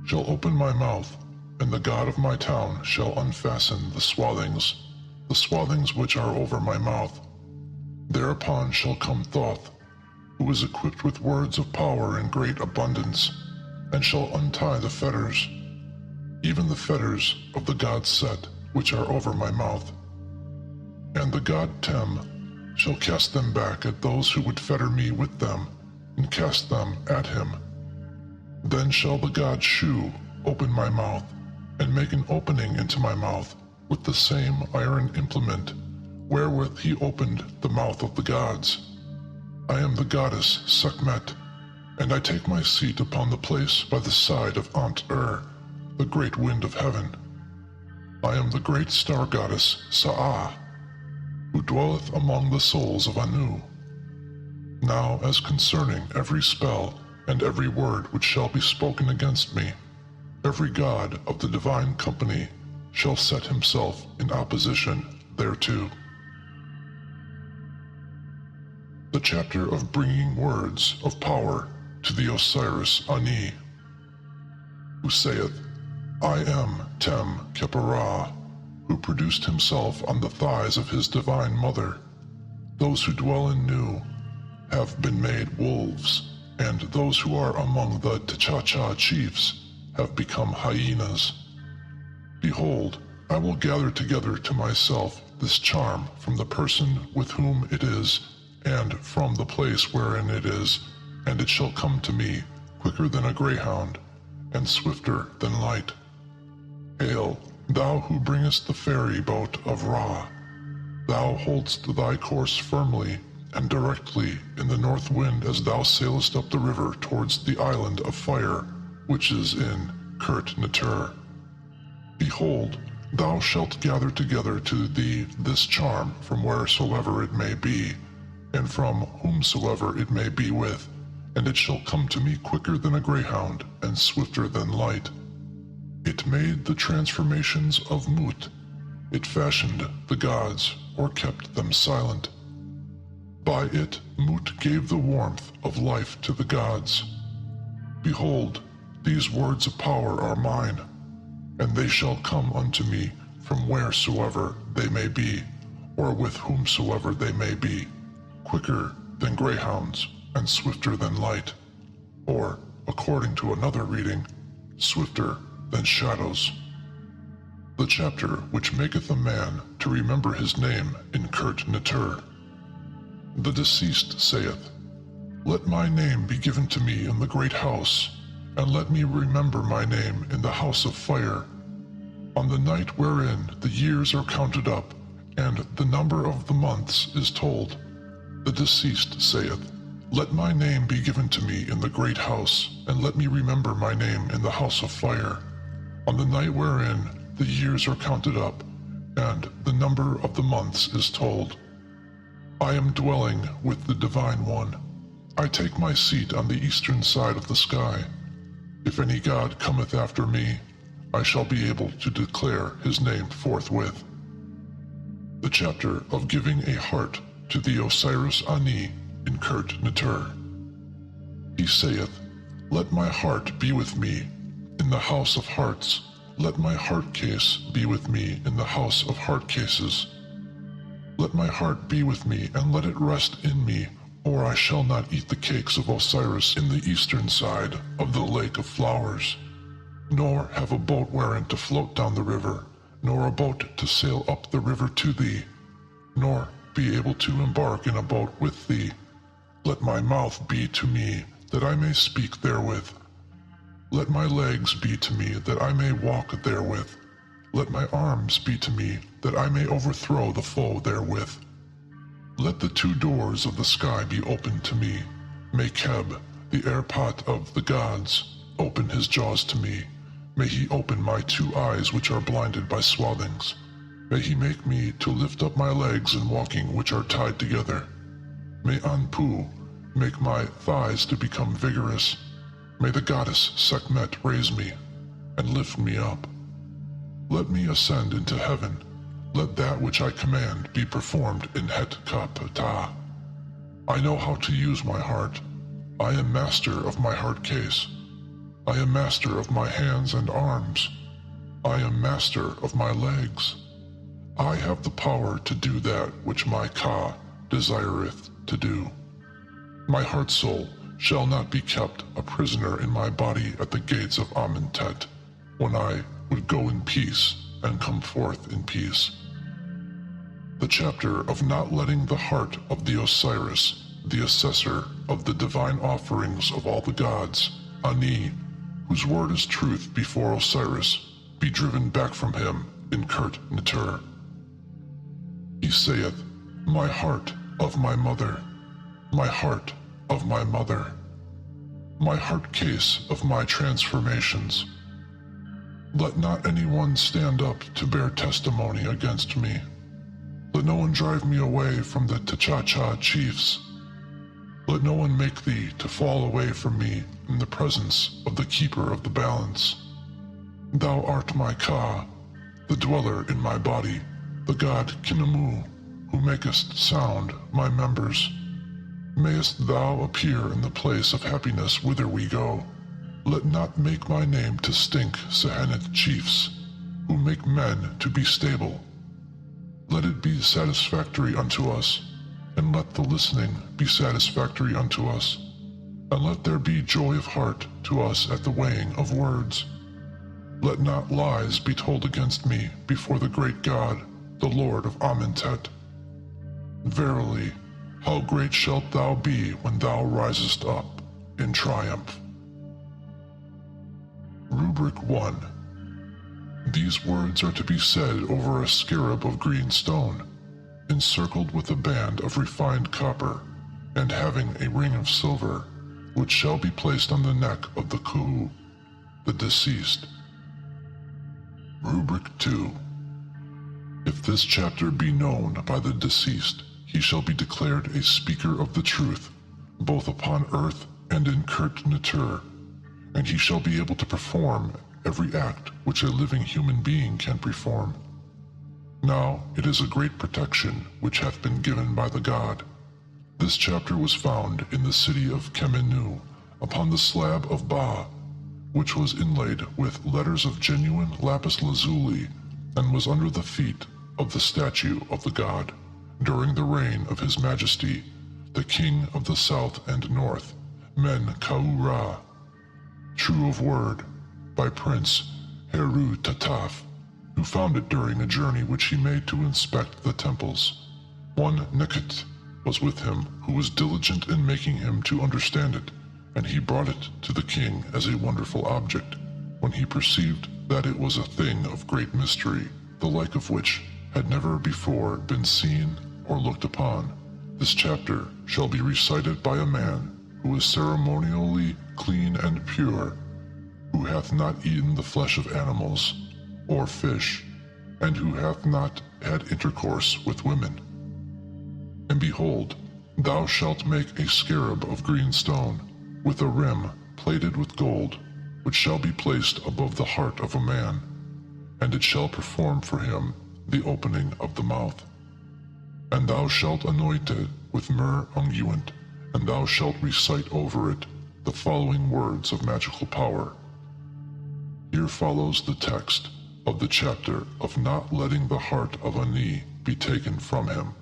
shall open my mouth, and the god of my town shall unfasten the swathings which are over my mouth. Thereupon shall come Thoth, who is equipped with words of power in great abundance, and shall untie the fetters, even the fetters of the god Set, which are over my mouth. And the god Tem shall cast them back at those who would fetter me with them, and cast them at him. Then shall the god Shu open my mouth, and make an opening into my mouth with the same iron implement wherewith he opened the mouth of the gods. I am the goddess Sekhmet, and I take my seat upon the place by the side of Ant-Ur, the great wind of heaven. I am the great star goddess Sa'ah. who dwelleth among the souls of Anu. Now as concerning every spell and every word which shall be spoken against me, every god of the divine company shall set himself in opposition thereto. The chapter of bringing words of power to the Osiris Ani, who saith, I am Tem Khepera, who produced himself on the thighs of his divine mother. Those who dwell in Nu have been made wolves, and those who are among the T'Chacha chiefs have become hyenas. Behold, I will gather together to myself this charm from the person with whom it is, and from the place wherein it is, and it shall come to me quicker than a greyhound, and swifter than light. Hail, thou who bringest the ferry boat of Ra. Thou holdst thy course firmly and directly in the north wind as thou sailest up the river towards the island of fire, which is in Kurt-Natur. Behold, thou shalt gather together to thee this charm from wheresoever it may be, and from whomsoever it may be with, and it shall come to me quicker than a greyhound, and swifter than light. It made the transformations of Mut. It fashioned the gods, or kept them silent. By it Mut gave the warmth of life to the gods. Behold, these words of power are mine, and they shall come unto me from wheresoever they may be, or with whomsoever they may be, quicker than greyhounds, and swifter than light, or, according to another reading, swifter than shadows. The chapter which maketh a man to remember his name in Kurt-Natur. The deceased saith, Let my name be given to me in the great house, and let me remember my name in the house of fire. On the night wherein the years are counted up, and the number of the months is told, the deceased saith, Let my name be given to me in the great house, and let me remember my name in the house of fire. On the night wherein the years are counted up, and the number of the months is told. I am dwelling with the Divine One. I take my seat on the eastern side of the sky. If any god cometh after me, I shall be able to declare his name forthwith. The chapter of giving a heart to the Osiris Ani in Kurt-Natur. He saith, Let my heart be with me in the house of hearts. Let my heart case be with me in the house of heart cases. Let my heart be with me, and let it rest in me, or I shall not eat the cakes of Osiris in the eastern side of the lake of flowers, nor have a boat wherein to float down the river, nor a boat to sail up the river to thee, nor be able to embark in a boat with thee. Let my mouth be to me, that I may speak therewith. Let my legs be to me, that I may walk therewith. Let my arms be to me, that I may overthrow the foe therewith. Let the two doors of the sky be opened to me. May Keb, the airpot of the gods, open his jaws to me. May he open my two eyes which are blinded by swathings. May he make me to lift up my legs in walking which are tied together. May Anpu make my thighs to become vigorous. May the goddess Sekhmet raise me, and lift me up. Let me ascend into heaven. Let that which I command be performed in Het Ka-Ptah. I know how to use my heart. I am master of my heart case. I am master of my hands and arms. I am master of my legs. I have the power to do that which my Ka desireth to do. My heart soul shall not be kept a prisoner in my body at the gates of Amentet, when I would go in peace and come forth in peace. The chapter of not letting the heart of the Osiris, the assessor of the divine offerings of all the gods, Ani, whose word is truth before Osiris, be driven back from him in Kurt-Natur. He saith, My heart of my mother, my heart of my mother, my heart case of my transformations. Let not anyone stand up to bear testimony against me. Let no one drive me away from the T'Cha-Cha chiefs. Let no one make thee to fall away from me in the presence of the keeper of the balance. Thou art my Ka, the dweller in my body, the god Kinamu, who makest sound my members. Mayest thou appear in the place of happiness whither we go. Let not make my name to stink Sahanit chiefs, who make men to be stable. Let it be satisfactory unto us, and let the listening be satisfactory unto us, and let there be joy of heart to us at the weighing of words. Let not lies be told against me before the great God, the Lord of Amentet. Verily, how great shalt thou be when thou risest up in triumph. Rubric 1. These words are to be said over a scarab of green stone, encircled with a band of refined copper, and having a ring of silver, which shall be placed on the neck of the Kuhu, the deceased. Rubric 2. If this chapter be known by the deceased, he shall be declared a speaker of the truth, both upon earth and in Kurt Natur, and he shall be able to perform every act which a living human being can perform. Now it is a great protection which hath been given by the god. This chapter was found in the city of Kemenu, upon the slab of Ba, which was inlaid with letters of genuine lapis lazuli, and was under the feet of the statue of the god, during the reign of his majesty, the king of the south and north, Men Kau Ra. True of word, by Prince Heru Tataf, who found it during a journey which he made to inspect the temples. One Nekit was with him, who was diligent in making him to understand it, and he brought it to the king as a wonderful object, when he perceived that it was a thing of great mystery, the like of which had never before been seen or looked upon. This chapter shall be recited by a man who is ceremonially clean and pure, who hath not eaten the flesh of animals or fish, and who hath not had intercourse with women. And behold, thou shalt make a scarab of green stone, with a rim plated with gold, which shall be placed above the heart of a man, and it shall perform for him the opening of the mouth. And thou shalt anoint it with myrrh unguent, and thou shalt recite over it the following words of magical power. Here follows the text of the chapter of not letting the heart of Ani be taken from him.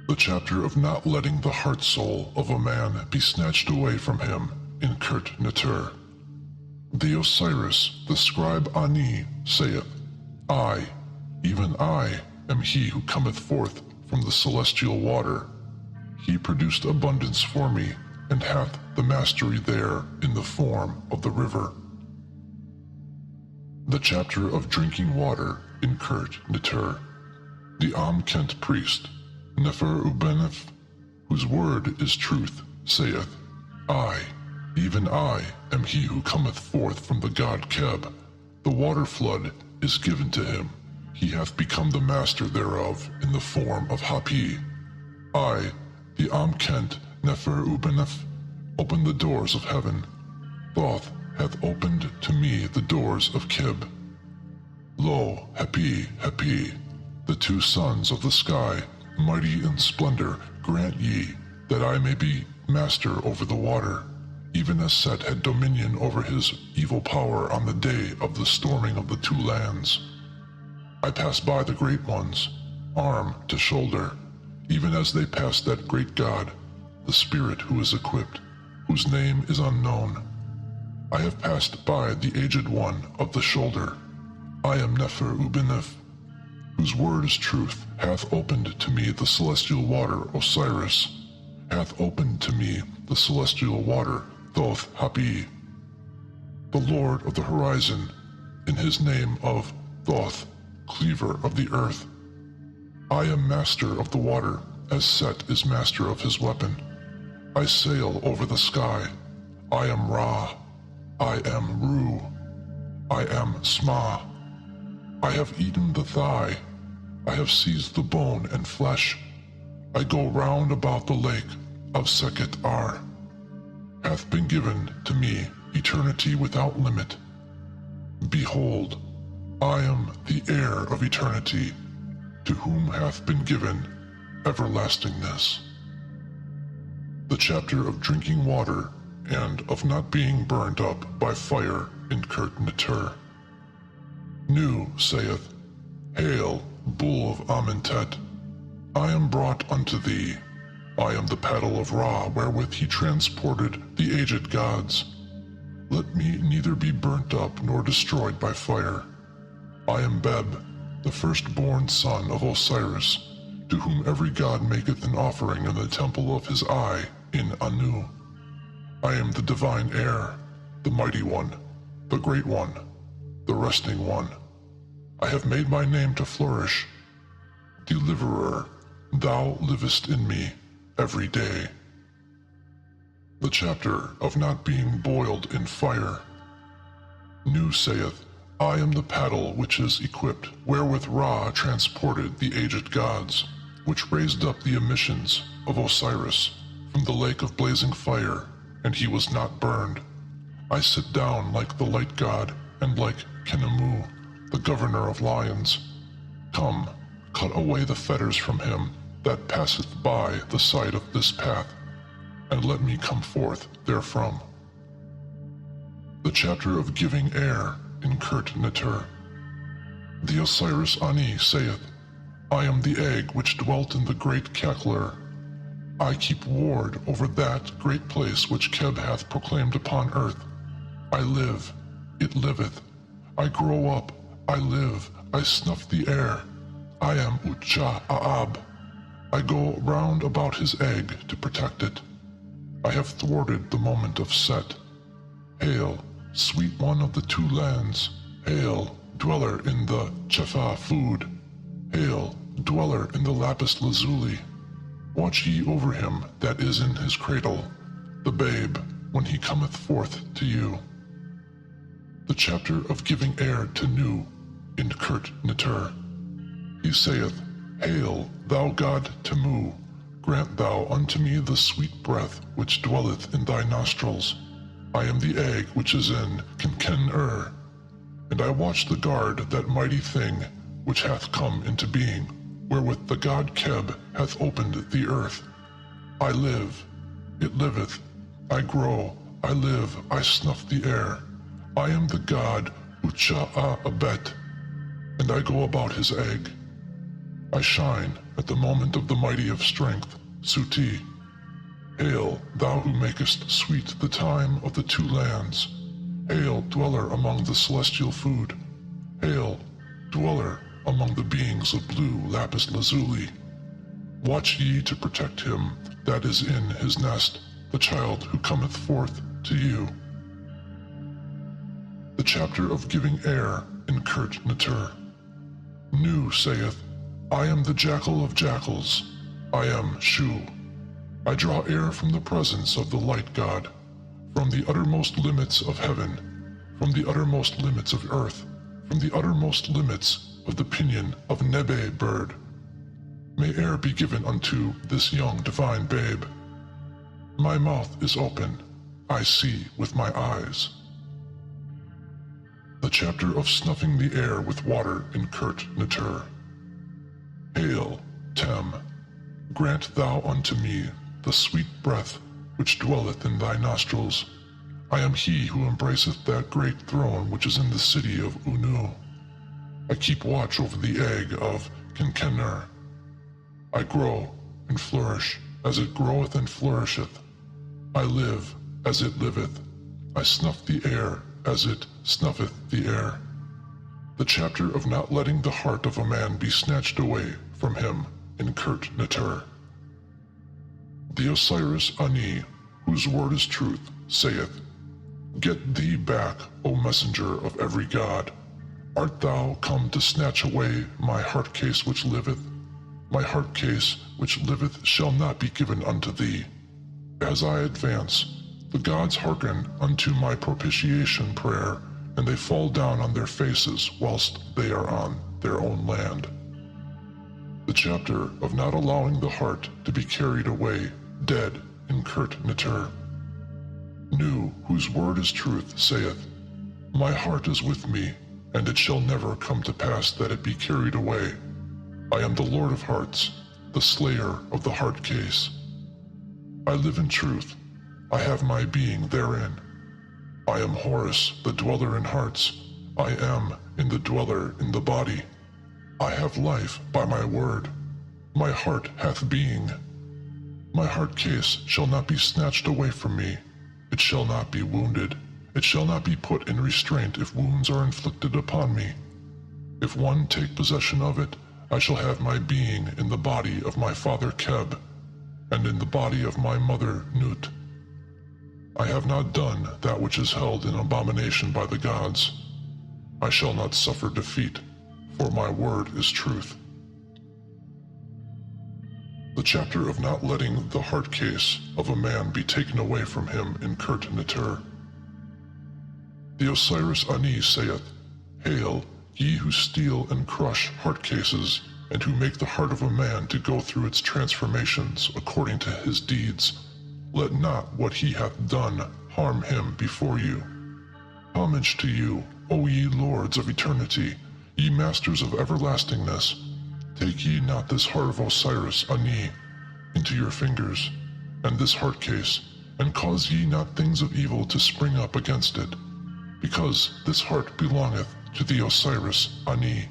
The chapter of not letting the heart soul of a man be snatched away from him in Kurt Natur. The Osiris, the scribe Ani, saith, I, even I, am he who cometh forth from the celestial water. He produced abundance for me, and hath the mastery there in the form of the river. The chapter of drinking water in Kurt Natur. The Kent priest, Nefer Ubenef, whose word is truth, saith, I, even I, am he who cometh forth from the god Keb. The water flood is given to him. He hath become the master thereof in the form of Hapi. I, the Kent Nefer Ubenef, open the doors of heaven. Thoth hath opened to me the doors of Kib. Lo, Hapi, Hapi, the two sons of the sky, mighty in splendor, grant ye, that I may be master over the water, even as Set had dominion over his evil power on the day of the storming of the two lands. I pass by the great ones, arm to shoulder, even as they pass that great god, the spirit who is equipped, whose name is unknown. I have passed by the aged one of the shoulder. I am Nefer Ubenef, whose word is truth, hath opened to me the celestial water Osiris, hath opened to me the celestial water Thoth Hapi. The Lord of the horizon, in his name of Thoth, cleaver of the earth. I am master of the water, as Set is master of his weapon. I sail over the sky. I am Ra. I am Ru. I am Sma. I have eaten the thigh. I have seized the bone and flesh. I go round about the lake of Sekhet Ar. Hath been given to me eternity without limit. Behold, I am the heir of eternity, to whom hath been given everlastingness. The chapter of drinking water and of not being burned up by fire in Kurt-Netur. Nu saith, Hail, bull of Amentet, I am brought unto thee. I am the paddle of Ra, wherewith he transported the aged gods. Let me neither be burnt up nor destroyed by fire. I am Beb, the firstborn son of Osiris, to whom every god maketh an offering in the temple of his eye in Anu. I am the divine heir, the mighty one, the great one, the resting one. I have made my name to flourish. Deliverer, thou livest in me every day. The chapter of not being boiled in fire. Nu saith, I am the paddle which is equipped, wherewith Ra transported the aged gods, which raised up the emissions of Osiris from the lake of blazing fire, and he was not burned. I sit down like the light god, and like Khnemu, the governor of lions. Come, cut away the fetters from him that passeth by the side of this path, and let me come forth therefrom. The chapter of giving air in Kurt-Netur. The Osiris Ani saith, I am the egg which dwelt in the great cackler. I keep ward over that great place which Keb hath proclaimed upon earth. I live, it liveth. I grow up, I live, I snuff the air. I am Ucha-Aab. I go round about his egg to protect it. I have thwarted the moment of Set. Hail, sweet one of the two lands. Hail, dweller in the Chefa food. Hail, dweller in the lapis lazuli. Watch ye over him that is in his cradle, the babe, when he cometh forth to you. The chapter of giving air to Nu in Kurt-Netur. He saith, Hail, thou god Temu, grant thou unto me the sweet breath which dwelleth in thy nostrils. I am the egg which is in Kenken-Ur, and I watch the guard that mighty thing which hath come into being, wherewith the god Keb hath opened the earth. I live, it liveth, I grow, I live, I snuff the air. I am the god Ucha-Abet, and I go about his egg. I shine at the moment of the mighty of strength, Suti. Hail, thou who makest sweet the time of the two lands. Hail, dweller among the celestial food. Hail, dweller among the beings of blue lapis lazuli. Watch ye to protect him that is in his nest, the child who cometh forth to you. The chapter of giving air in Kurt-Netur. Nu saith, I am the jackal of jackals. I am Shu. I draw air from the presence of the light god, from the uttermost limits of heaven, from the uttermost limits of earth, from the uttermost limits of the pinion of Nebe bird. May air be given unto this young divine babe. My mouth is open, I see with my eyes. The chapter of snuffing the air with water in Kurt-Netur. Hail, Tem, grant thou unto me the sweet breath which dwelleth in thy nostrils. I am he who embraceth that great throne which is in the city of Unu. I keep watch over the egg of Kenken-Ur. I grow and flourish as it groweth and flourisheth. I live as it liveth. I snuff the air as it snuffeth the air. The chapter of not letting the heart of a man be snatched away from him in Kurt-Netur. The Osiris Ani, whose word is truth, saith, Get thee back, O messenger of every god. Art thou come to snatch away my heart case which liveth? My heart case which liveth shall not be given unto thee. As I advance, the gods hearken unto my propitiation prayer, and they fall down on their faces whilst they are on their own land. The chapter of not allowing the heart to be carried away, dead in Kurt Natur. Nu, whose word is truth, saith, My heart is with me, and it shall never come to pass that it be carried away. I am the Lord of hearts, the slayer of the heart case. I live in truth, I have my being therein. I am Horus, the dweller in hearts. I am in the dweller in the body. I have life by my word. My heart hath being. My heart case shall not be snatched away from me. It shall not be wounded. It shall not be put in restraint if wounds are inflicted upon me. If one take possession of it, I shall have my being in the body of my father Keb, and in the body of my mother Nut. I have not done that which is held in abomination by the gods. I shall not suffer defeat, for my word is truth. The chapter of not letting the heart case of a man be taken away from him in Kurt Natur. The Osiris Ani saith, Hail, ye who steal and crush heart cases, and who make the heart of a man to go through its transformations according to his deeds. Let not what he hath done harm him before you. Homage to you, O ye lords of eternity, ye masters of everlastingness. Take ye not this heart of Osiris Ani into your fingers, and this heart case, and cause ye not things of evil to spring up against it, because this heart belongeth to the Osiris Ani,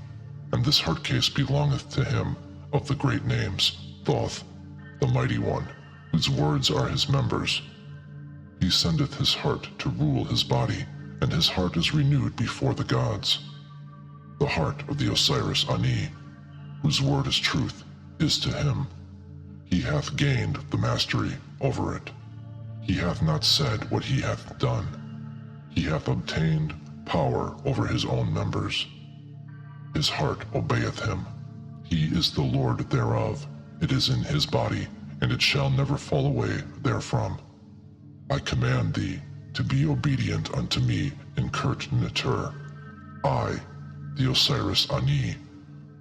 and this heart case belongeth to him of the great names, Thoth, the mighty one, whose words are his members. He sendeth his heart to rule his body, and his heart is renewed before the gods. The heart of the Osiris Ani, whose word is truth, is to him. He hath gained the mastery over it. He hath not said what he hath done. He hath obtained power over his own members. His heart obeyeth him. He is the Lord thereof. It is in his body, and it shall never fall away therefrom. I command thee to be obedient unto me in Kurt Natur. I, the Osiris Ani,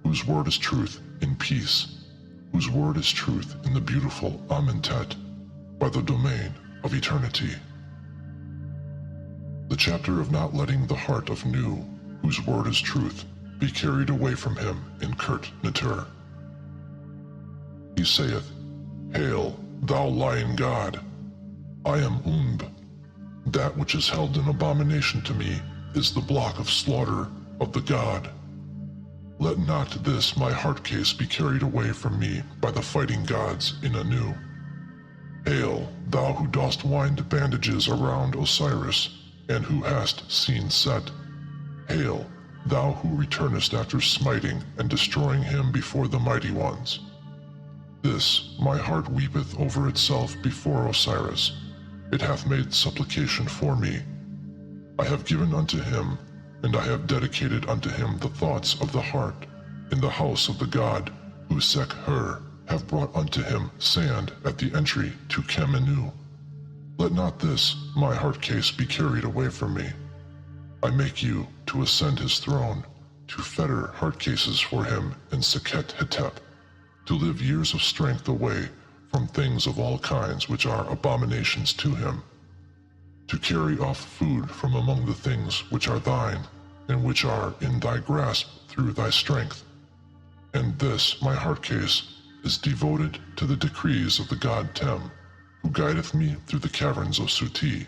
whose word is truth in peace, whose word is truth in the beautiful Amentet, by the domain of eternity. The chapter of not letting the heart of Nu, whose word is truth, be carried away from him in Kurt Natur. He saith, Hail, thou lion god! I am That which is held in abomination to me is the block of slaughter of the god. Let not this my heart case be carried away from me by the fighting gods in Anu. Hail, thou who dost wind bandages around Osiris, and who hast seen Set. Hail, thou who returnest after smiting and destroying him before the mighty ones. This my heart weepeth over itself before Osiris. It hath made supplication for me. I have given unto him, and I have dedicated unto him the thoughts of the heart, in the house of the god, who Sekher have brought unto him sand at the entry to Kemenu. Let not this my heart case be carried away from me. I make you to ascend his throne, to fetter heart cases for him in Sekhet Hetep, to live years of strength away from things of all kinds which are abominations to him, to carry off food from among the things which are thine, and which are in thy grasp through thy strength. And this my heart case is devoted to the decrees of the god Tem, who guideth me through the caverns of Suti.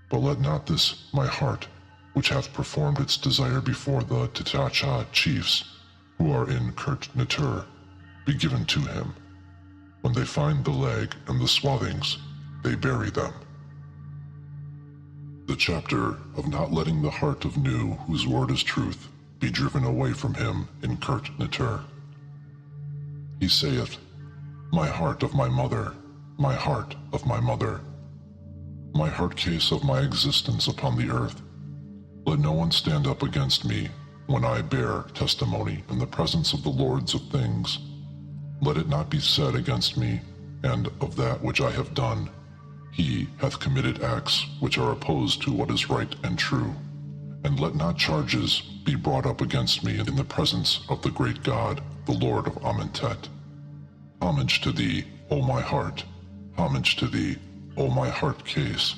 But let not this my heart, which hath performed its desire before the Titacha chiefs, who are in Kurt Natur, be given to him. When they find the leg and the swathings, they bury them. The chapter of not letting the heart of Nu, whose word is truth, be driven away from him in Kurt Natur. He saith, My heart of my mother, my heart of my mother, my heart case of my existence upon the earth. Let no one stand up against me when I bear testimony in the presence of the lords of things. Let it not be said against me, and of that which I have done, he hath committed acts which are opposed to what is right and true, and let not charges be brought up against me in the presence of the great God, the Lord of Amentet. Homage to thee, O my heart, homage to thee, O my heart case,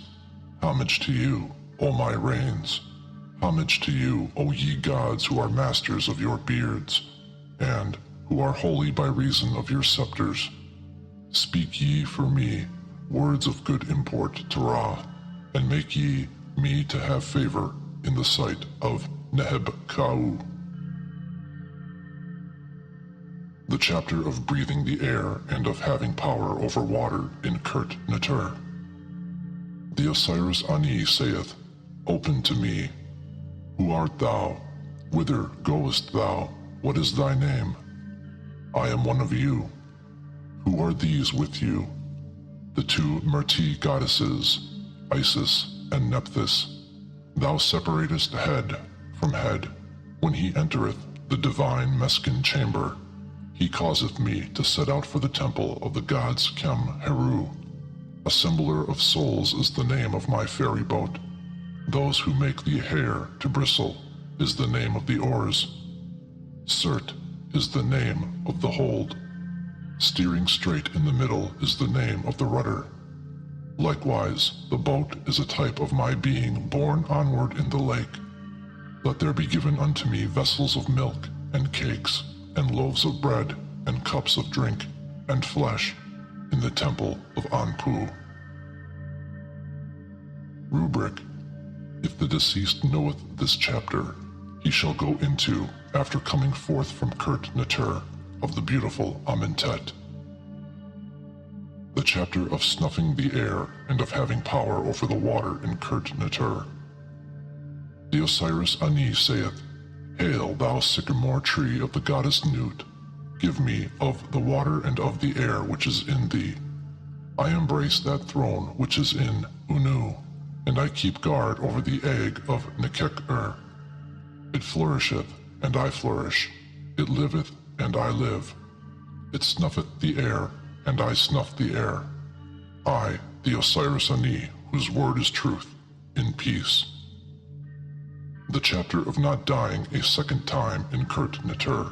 homage to you, O my reins, homage to you, O ye gods who are masters of your beards, and who are holy by reason of your scepters. Speak ye for me words of good import to Ra, and make ye me to have favor in the sight of Neheb-Kau. The chapter of breathing the air and of having power over water in Kurt Neter. The Osiris Ani saith, Open to me. Who art thou? Whither goest thou? What is thy name? I am one of you. Who are these with you? The two Merti goddesses, Isis and Nephthys. Thou separatest head from head. When he entereth the divine Meskin chamber, he causeth me to set out for the temple of the gods Kem Heru. Assembler of souls is the name of my ferry boat. Those who make the hair to bristle is the name of the oars. Surt is the name of the hold. Steering straight in the middle is the name of the rudder. Likewise, the boat is a type of my being borne onward in the lake. Let there be given unto me vessels of milk, and cakes, and loaves of bread, and cups of drink, and flesh, in the temple of Anpu. Rubric. If the deceased knoweth this chapter, he shall go into, after coming forth from Kurt Neter, of the beautiful Amentet. The chapter of snuffing the air and of having power over the water in Kurt Neter. The Osiris Ani saith, Hail, thou sycamore tree of the goddess Nut, give me of the water and of the air which is in thee. I embrace that throne which is in Unu, and I keep guard over the egg of Nekek-ur. It flourisheth, and I flourish. It liveth, and I live. It snuffeth the air, and I snuff the air. I, the Osiris Ani, whose word is truth, in peace. The chapter of not dying a second time in Kurt Neter.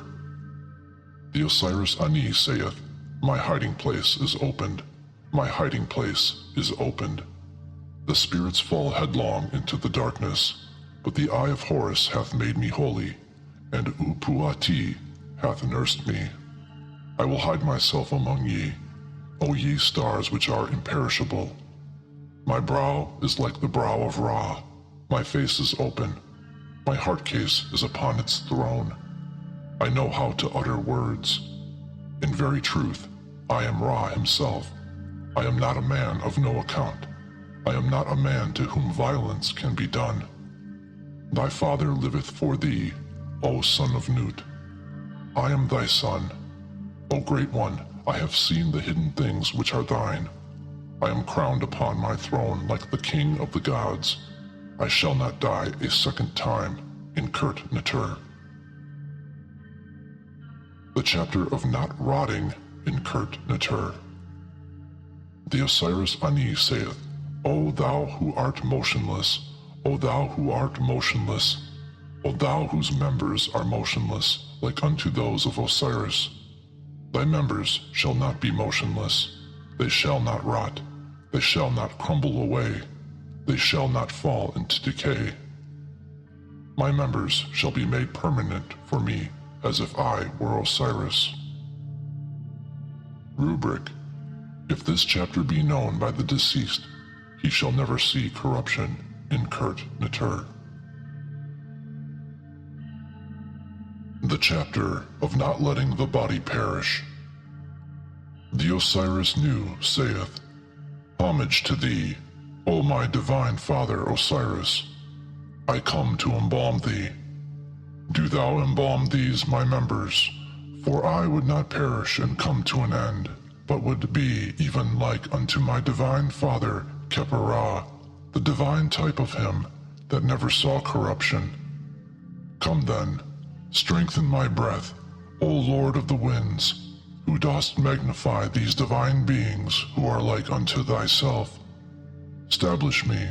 The Osiris Ani saith, My hiding place is opened. My hiding place is opened. The spirits fall headlong into the darkness, but the eye of Horus hath made me holy, and Upuati hath nursed me. I will hide myself among ye, O ye stars which are imperishable. My brow is like the brow of Ra. My face is open. My heart case is upon its throne. I know how to utter words. In very truth, I am Ra himself. I am not a man of no account. I am not a man to whom violence can be done. Thy father liveth for thee, O son of Nut. I am thy son. O great one, I have seen the hidden things which are thine. I am crowned upon my throne like the king of the gods. I shall not die a second time in Kurt Neter. The chapter of not rotting in Kurt Neter. The Osiris Ani saith, O thou who art motionless, O thou who art motionless, O thou whose members are motionless, like unto those of Osiris. Thy members shall not be motionless, they shall not rot, they shall not crumble away, they shall not fall into decay. My members shall be made permanent for me, as if I were Osiris. Rubric. If this chapter be known by the deceased, he shall never see corruption in Kurt Neter. The chapter of not letting the body perish. The Osiris Nu saith, Homage to thee, O my divine father Osiris. I come to embalm thee. Do thou embalm these my members, for I would not perish and come to an end, but would be even like unto my divine father Khepera, the divine type of him that never saw corruption. Come then, strengthen my breath, O Lord of the winds, who dost magnify these divine beings who are like unto thyself. Stablish me,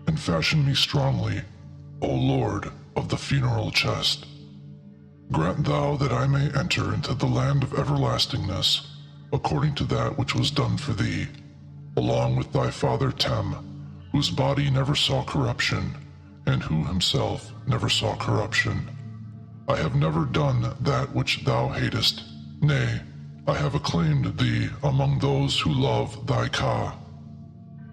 and fashion me strongly, O Lord of the funeral chest. Grant thou that I may enter into the land of everlastingness, according to that which was done for thee, along with thy father Tem, whose body never saw corruption, and who himself never saw corruption. I have never done that which thou hatest, nay, I have acclaimed thee among those who love thy Ka.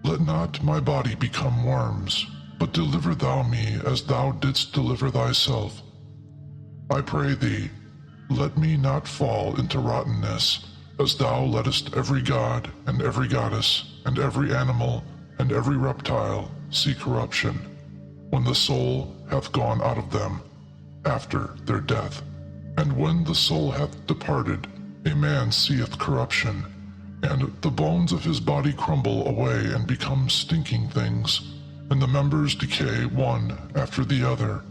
Let not my body become worms, but deliver thou me as thou didst deliver thyself. I pray thee, let me not fall into rottenness, as thou lettest every god and every goddess, and every animal and every reptile see corruption, when the soul hath gone out of them, after their death. And when the soul hath departed, a man seeth corruption, and the bones of his body crumble away and become stinking things, and the members decay one after the other.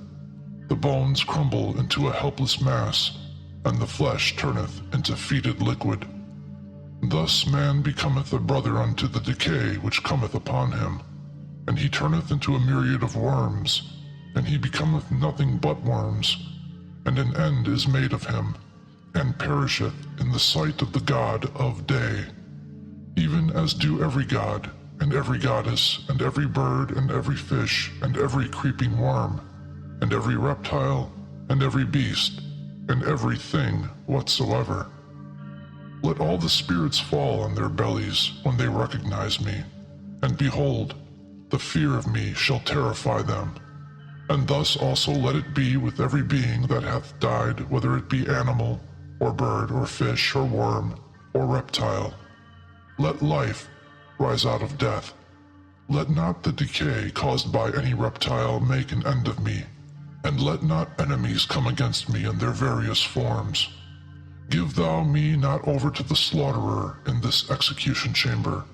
The bones crumble into a helpless mass, and the flesh turneth into fetid liquid. Thus man becometh a brother unto the decay which cometh upon him, and he turneth into a myriad of worms, and he becometh nothing but worms, and an end is made of him, and perisheth in the sight of the God of day, even as do every god, and every goddess, and every bird, and every fish, and every creeping worm, and every reptile, and every beast, and every thing whatsoever. Let all the spirits fall on their bellies when they recognize me, and behold, the fear of me shall terrify them. And thus also let it be with every being that hath died, whether it be animal, or bird, or fish, or worm, or reptile. Let life rise out of death. Let not the decay caused by any reptile make an end of me, and let not enemies come against me in their various forms. Give thou me not over to the slaughterer in this execution chamber,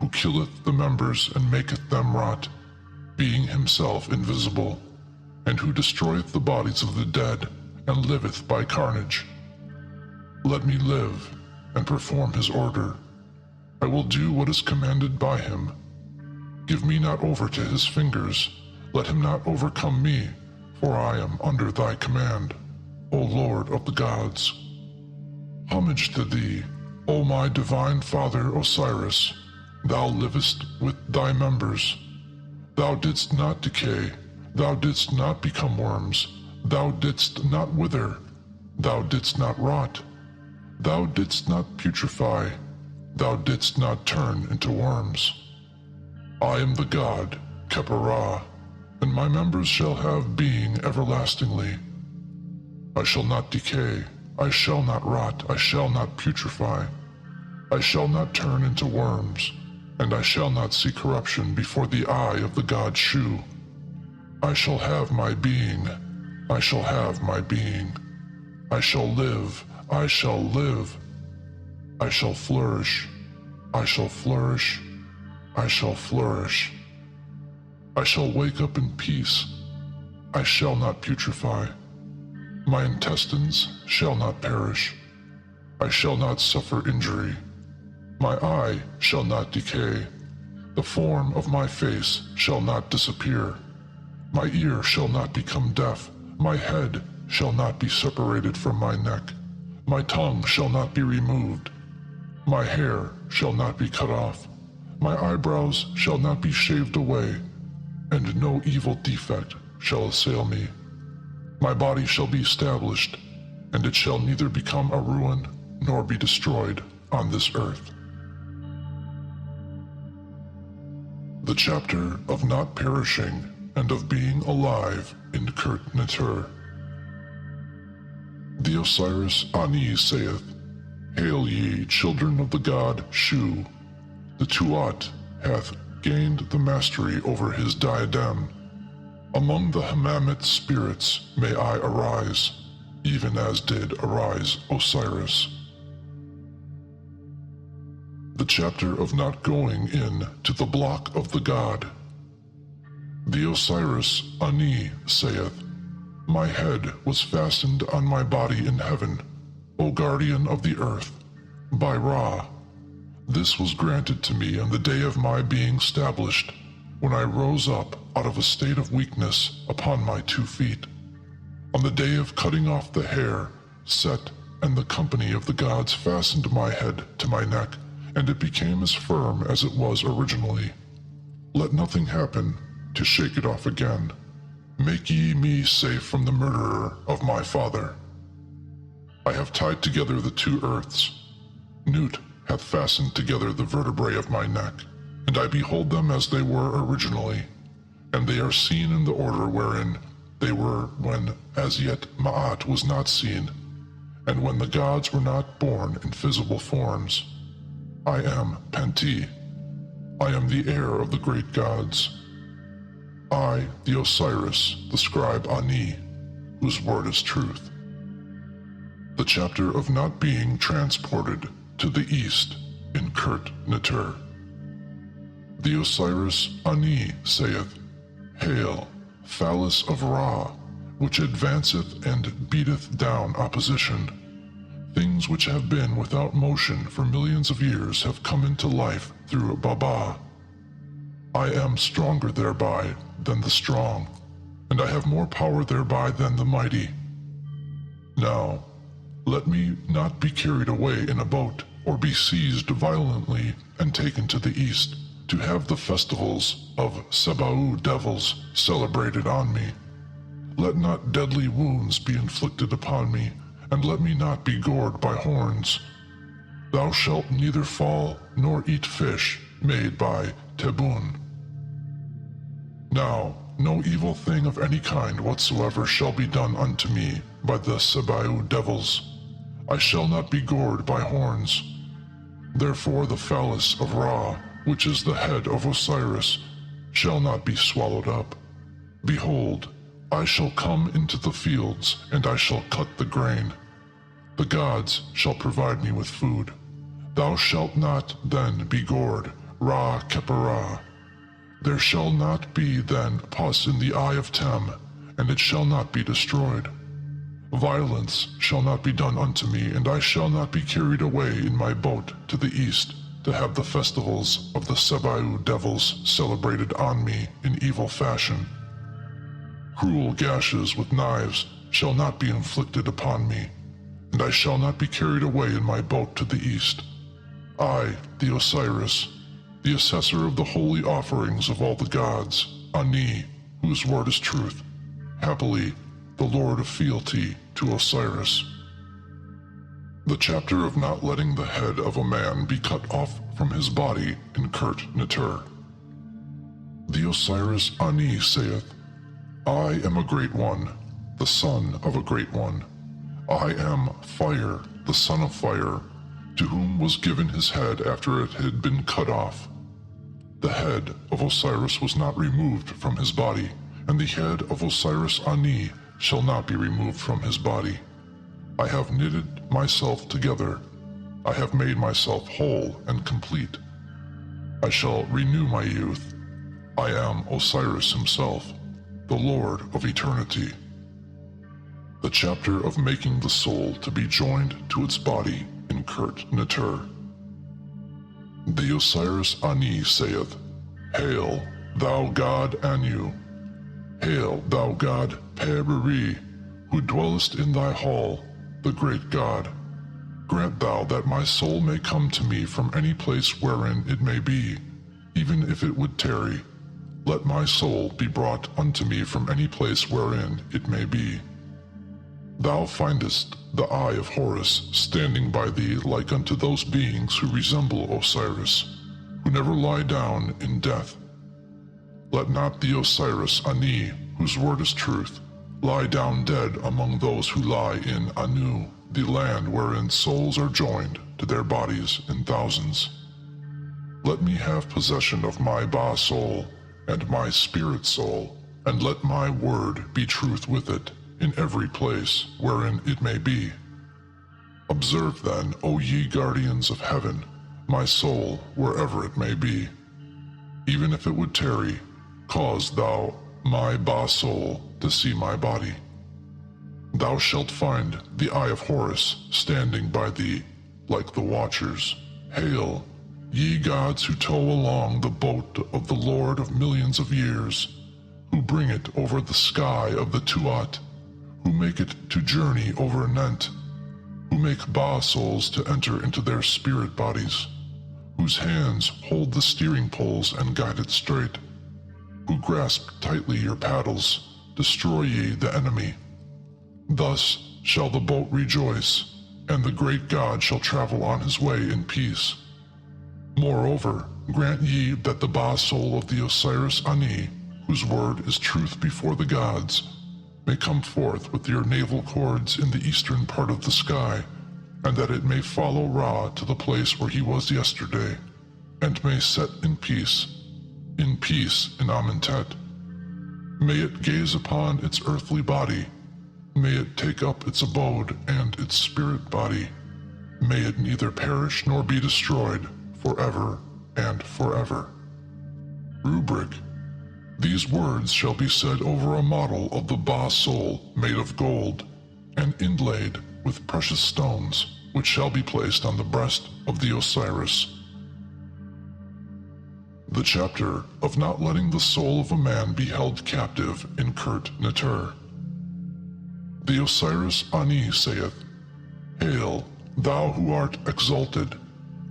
who killeth the members and maketh them rot, being himself invisible, and who destroyeth the bodies of the dead, and liveth by carnage. Let me live, and perform his order. I will do what is commanded by him. Give me not over to his fingers, let him not overcome me, for I am under thy command, O Lord of the gods. Homage to thee, O my divine father Osiris, thou livest with thy members. Thou didst not decay, thou didst not become worms, thou didst not wither, thou didst not rot, thou didst not putrefy, thou didst not turn into worms. I am the God, Khepera, and my members shall have being everlastingly. I shall not decay, I shall not rot, I shall not putrefy, I shall not turn into worms, and I shall not see corruption before the eye of the god Shu. I shall have my being, I shall have my being. I shall live, I shall live. I shall flourish, I shall flourish, I shall flourish. I shall wake up in peace, I shall not putrefy. My intestines shall not perish, I shall not suffer injury. My eye shall not decay, the form of my face shall not disappear. My ear shall not become deaf, my head shall not be separated from my neck. My tongue shall not be removed, my hair shall not be cut off. My eyebrows shall not be shaved away, and no evil defect shall assail me. My body shall be established, and it shall neither become a ruin nor be destroyed on this earth. The chapter of not perishing and of being alive in Kurt Natur. The Osiris Ani saith, Hail ye, children of the god Shu! The Tuat hath gained the mastery over his diadem. Among the Hammamet spirits may I arise, even as did arise Osiris. The chapter of not going in to the block of the god. The Osiris Ani saith, My head was fastened on my body in heaven, O guardian of the earth, by Ra. This was granted to me on the day of my being established, when I rose up out of a state of weakness upon my 2 feet, on the day of cutting off the hair, Set and the company of the gods fastened my head to my neck, and it became as firm as it was originally. Let nothing happen to shake it off again. Make ye me safe from the murderer of my father. I have tied together the 2 earths. Nut hath fastened together the vertebrae of my neck, and I behold them as they were originally, and they are seen in the order wherein they were when as yet Ma'at was not seen, and when the gods were not born in visible forms. I am Panti. I am the heir of the great gods. I, the Osiris, the scribe Ani, whose word is truth. The chapter of not being transported to the east in Kurt Neter. The Osiris Ani saith, Hail, phallus of Ra, which advanceth and beateth down opposition. Things which have been without motion for millions of years have come into life through Baba. I am stronger thereby than the strong, and I have more power thereby than the mighty. Now, let me not be carried away in a boat, or be seized violently and taken to the east, to have the festivals of Seba'u devils celebrated on me. Let not deadly wounds be inflicted upon me, and let me not be gored by horns. Thou shalt neither fall nor eat fish made by Tebun. Now, no evil thing of any kind whatsoever shall be done unto me by the Seba'u devils. I shall not be gored by horns. Therefore the phallus of Ra, which is the head of Osiris, shall not be swallowed up. Behold, I shall come into the fields, and I shall cut the grain. The gods shall provide me with food. Thou shalt not then be gored, Ra Keparah. There shall not be then pus in the eye of Tem, and it shall not be destroyed. Violence shall not be done unto me, and I shall not be carried away in my boat to the east, to have the festivals of the Seba'u devils celebrated on me in evil fashion. Cruel gashes with knives shall not be inflicted upon me, and I shall not be carried away in my boat to the east. I, the Osiris, the assessor of the holy offerings of all the gods, Ani, whose word is truth, happily the Lord of fealty to Osiris. The chapter of not letting the head of a man be cut off from his body in Kurt Neter. The Osiris Ani saith, I am a great one, the son of a great one. I am fire, the son of fire, to whom was given his head after it had been cut off. The head of Osiris was not removed from his body, and the head of Osiris Ani shall not be removed from his body. I have knitted myself together. I have made myself whole and complete. I shall renew my youth. I am Osiris himself, the Lord of eternity. The chapter of making the soul to be joined to its body in Kurt Neter. The Osiris Ani saith, Hail, thou god Anu! Hail, thou god Pe-Reri, who dwellest in thy hall, the great god! Grant thou that my soul may come to me from any place wherein it may be, even if it would tarry. Let my soul be brought unto me from any place wherein it may be. Thou findest the eye of Horus standing by thee like unto those beings who resemble Osiris, who never lie down in death. Let not the Osiris Ani, whose word is truth, lie down dead among those who lie in Anu, the land wherein souls are joined to their bodies in thousands. Let me have possession of my Ba soul and my spirit soul, and let my word be truth with it in every place wherein it may be. Observe then, O ye guardians of heaven, my soul wherever it may be. Even if it would tarry, cause thou my Ba soul to see my body. Thou shalt find the eye of Horus standing by thee like the watchers. Hail, Ye gods who tow along the boat of the Lord of millions of years, who bring it over the sky of the Tuat, who make it to journey over Nent, who make Ba souls to enter into their spirit bodies, whose hands hold the steering poles and guide it straight, who grasp tightly your paddles, destroy ye the enemy. Thus shall the boat rejoice, and the great God shall travel on his way in peace. Moreover, grant ye that the Ba soul of the Osiris Ani, whose word is truth before the gods, may come forth with your navel cords in the eastern part of the sky, and that it may follow Ra to the place where he was yesterday, and may set in peace in Amentet. May it gaze upon its earthly body, may it take up its abode and its spirit body, may it neither perish nor be destroyed, forever and forever. Rubric. These words shall be said over a model of the Ba soul made of gold, and inlaid with precious stones, which shall be placed on the breast of the Osiris. The chapter of not letting the soul of a man be held captive in Kurt Neter. The Osiris Ani saith, Hail, thou who art exalted!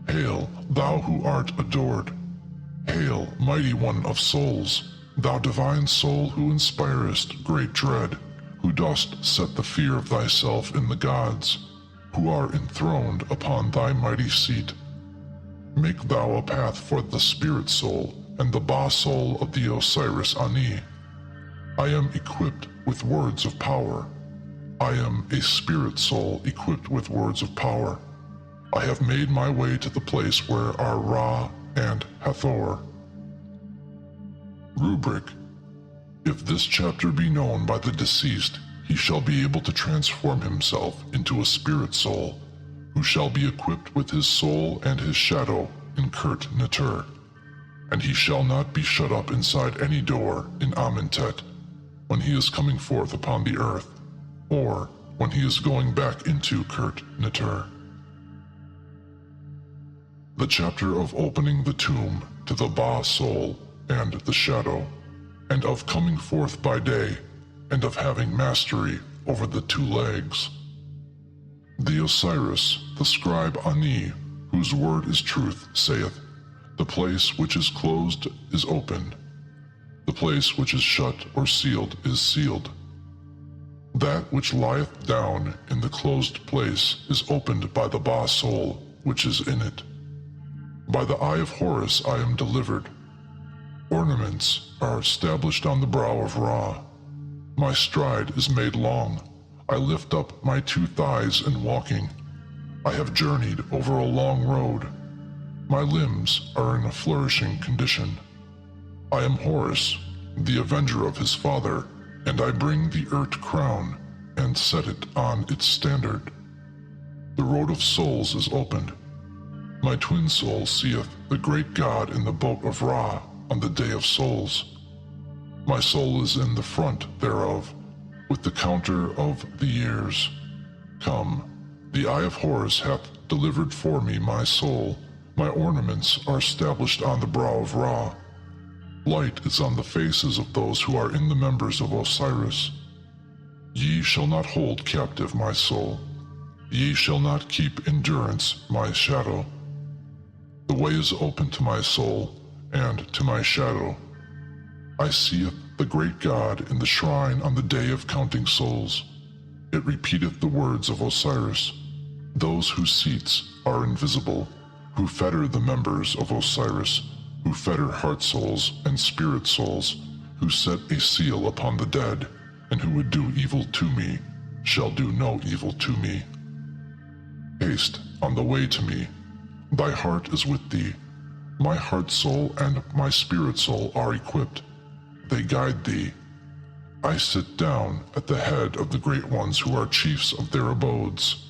Hail, thou who art adored! Hail, mighty one of souls! Thou divine soul who inspirest great dread, who dost set the fear of thyself in the gods, who are enthroned upon thy mighty seat. Make thou a path for the spirit soul and the Ba soul of the Osiris Ani. I am equipped with words of power. I am a spirit soul equipped with words of power. I have made my way to the place where are Ra and Hathor. Rubric. If this chapter be known by the deceased, he shall be able to transform himself into a spirit soul, who shall be equipped with his soul and his shadow in Kurt Neter, and he shall not be shut up inside any door in Amentet, when he is coming forth upon the earth, or when he is going back into Kurt Neter. The chapter of opening the tomb to the Ba soul and the shadow, and of coming forth by day, and of having mastery over the two legs. The Osiris, the scribe Ani, whose word is truth, saith, The place which is closed is opened. The place which is shut or sealed is sealed. That which lieth down in the closed place is opened by the Ba soul which is in it. By the eye of Horus I am delivered. Ornaments are established on the brow of Ra. My stride is made long. I lift up my two thighs in walking. I have journeyed over a long road. My limbs are in a flourishing condition. I am Horus, the avenger of his father, and I bring the Urt crown and set it on its standard. The road of souls is opened. My twin soul seeth the great God in the boat of Ra on the day of souls. My soul is in the front thereof, with the counter of the years. Come, the eye of Horus hath delivered for me my soul. My ornaments are established on the brow of Ra. Light is on the faces of those who are in the members of Osiris. Ye shall not hold captive my soul. Ye shall not keep in durance my shadow. The way is open to my soul, and to my shadow. I seeth the great God in the shrine on the day of counting souls. It repeateth the words of Osiris, those whose seats are invisible, who fetter the members of Osiris, who fetter heart souls and spirit souls, who set a seal upon the dead, and who would do evil to me, shall do no evil to me. Haste on the way to me. Thy heart is with thee. My heart soul and my spirit soul are equipped. They guide thee. I sit down at the head of the great ones who are chiefs of their abodes.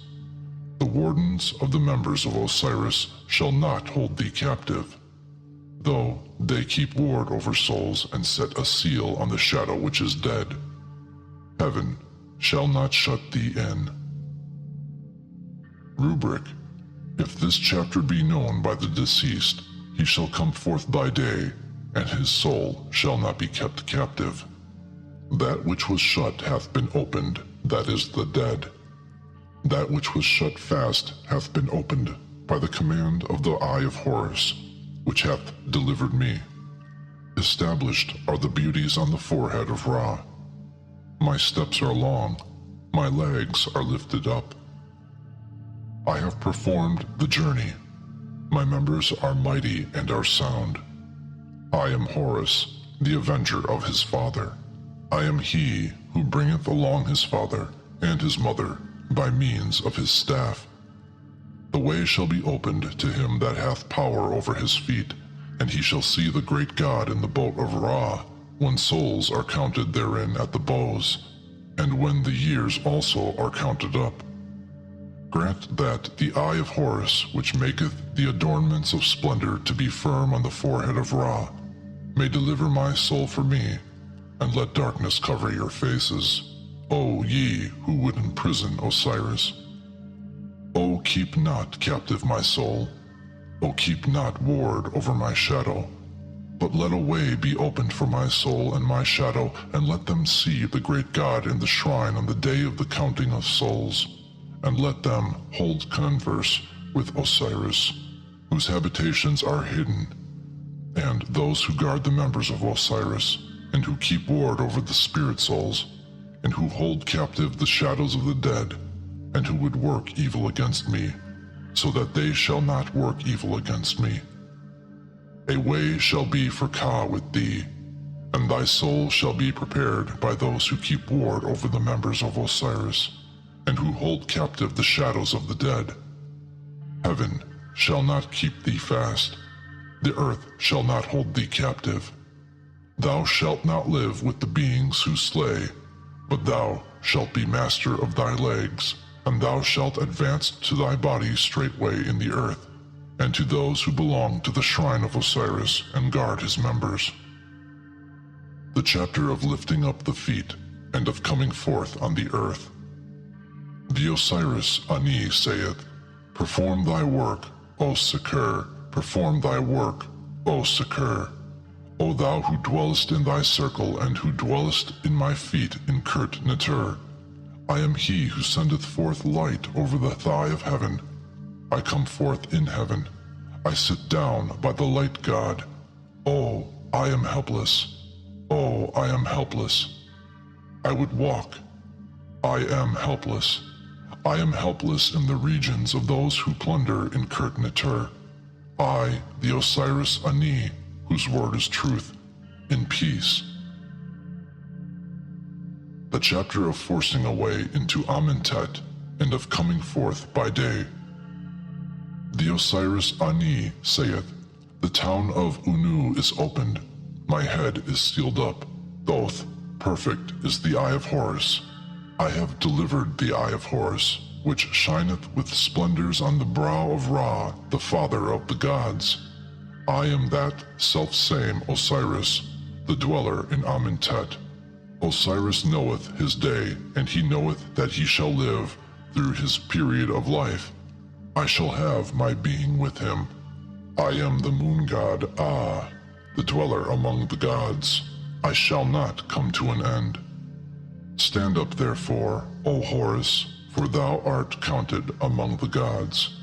The wardens of the members of Osiris shall not hold thee captive, though they keep ward over souls and set a seal on the shadow which is dead. Heaven shall not shut thee in. Rubric. If this chapter be known by the deceased, he shall come forth by day, and his soul shall not be kept captive. That which was shut hath been opened, that is the dead. That which was shut fast hath been opened, by the command of the eye of Horus, which hath delivered me. Established are the beauties on the forehead of Ra. My steps are long, my legs are lifted up. I have performed the journey. My members are mighty and are sound. I am Horus, the avenger of his father. I am he who bringeth along his father and his mother by means of his staff. The way shall be opened to him that hath power over his feet, and he shall see the great God in the boat of Ra, when souls are counted therein at the bows, and when the years also are counted up. Grant that the eye of Horus, which maketh the adornments of splendor to be firm on the forehead of Ra, may deliver my soul for me, and let darkness cover your faces, O ye who would imprison Osiris. O keep not captive my soul, O keep not ward over my shadow, but let a way be opened for my soul and my shadow, and let them see the great God in the shrine on the day of the counting of souls, and let them hold converse with Osiris, whose habitations are hidden, and those who guard the members of Osiris, and who keep ward over the spirit souls, and who hold captive the shadows of the dead, and who would work evil against me, so that they shall not work evil against me. A way shall be for Ka with thee, and thy soul shall be prepared by those who keep ward over the members of Osiris, and who hold captive the shadows of the dead. Heaven shall not keep thee fast, the earth shall not hold thee captive. Thou shalt not live with the beings who slay, but thou shalt be master of thy legs, and thou shalt advance to thy body straightway in the earth, and to those who belong to the shrine of Osiris and guard his members. The chapter of lifting up the feet, and of coming forth on the earth. The Osiris Ani saith, Perform thy work, O Seker, perform thy work, O Seker. O thou who dwellest in thy circle, and who dwellest in my feet in Kurt Netur, I am he who sendeth forth light over the thigh of heaven. I come forth in heaven. I sit down by the light God. Oh, I am helpless. Oh, I am helpless. I would walk. I am helpless. I am helpless in the regions of those who plunder in Kurt Netur. I, the Osiris Ani, whose word is truth, in peace. The chapter of forcing a way into Amentet, and of coming forth by day. The Osiris Ani saith, The town of Unu is opened, my head is sealed up, both perfect is the eye of Horus. I have delivered the eye of Horus, which shineth with splendors on the brow of Ra, the father of the gods. I am that self-same Osiris, the dweller in Amentet. Osiris knoweth his day, and he knoweth that he shall live through his period of life. I shall have my being with him. I am the moon god Ah, the dweller among the gods. I shall not come to an end. Stand up therefore, O Horus, for thou art counted among the gods.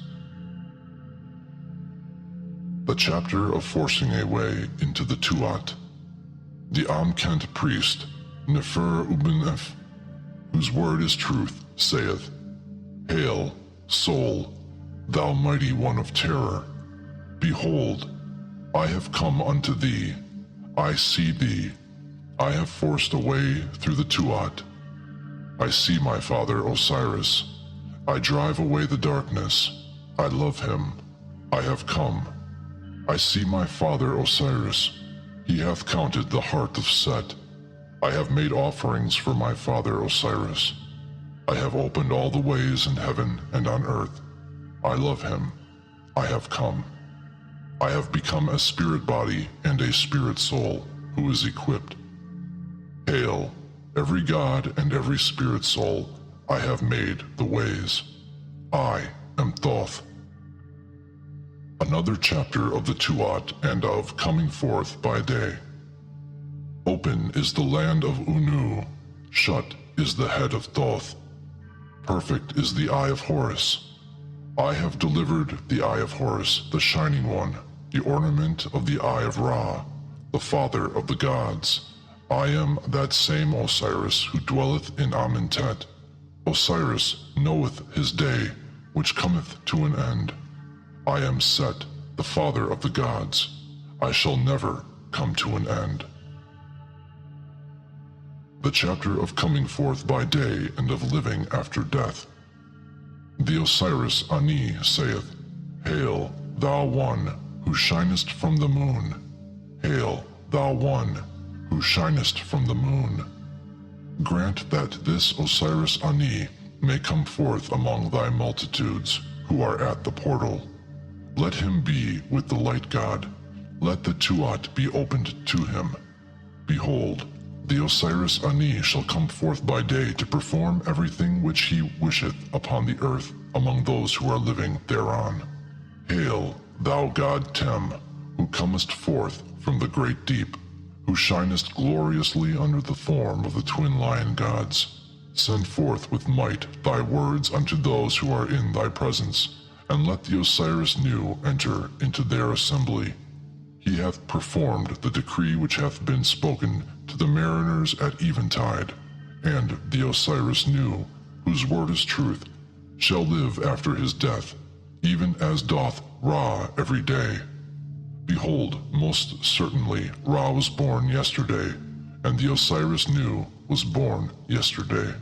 The chapter of forcing a way into the Tuat. The Amkent priest, Nefer Ubenef, whose word is truth, saith, Hail, soul, thou mighty one of terror. Behold, I have come unto thee. I see thee. I have forced a way through the Tuat. I see my father Osiris. I drive away the darkness. I love him. I have come. I see my father Osiris. He hath counted the heart of Set. I have made offerings for my father Osiris. I have opened all the ways in heaven and on earth. I love him. I have come. I have become a spirit body and a spirit soul who is equipped. Hail, every god and every spirit soul, I have made the ways. I am Thoth. Another chapter of the Tuat and of coming forth by day. Open is the land of Unu, shut is the head of Thoth. Perfect is the eye of Horus. I have delivered the eye of Horus, the shining one, the ornament of the eye of Ra, the father of the gods. I am that same Osiris who dwelleth in Amentet. Osiris knoweth his day, which cometh to an end. I am Set, the father of the gods. I shall never come to an end. The chapter of coming forth by day and of living after death. The Osiris Ani saith, Hail, thou one who shinest from the moon. Hail, thou one who shinest from the moon. Grant that this Osiris Ani may come forth among thy multitudes who are at the portal. Let him be with the light god. Let the Tuat be opened to him. Behold, the Osiris Ani shall come forth by day to perform everything which he wisheth upon the earth among those who are living thereon. Hail, thou god Tem, who comest forth from the great deep, who shinest gloriously under the form of the twin lion gods. Send forth with might thy words unto those who are in thy presence, and let the Osiris Nu enter into their assembly. He hath performed the decree which hath been spoken to the mariners at eventide, and the Osiris Nu, whose word is truth, shall live after his death, even as doth Ra every day. Behold, most certainly Ra was born yesterday, and the Osiris Nu was born yesterday.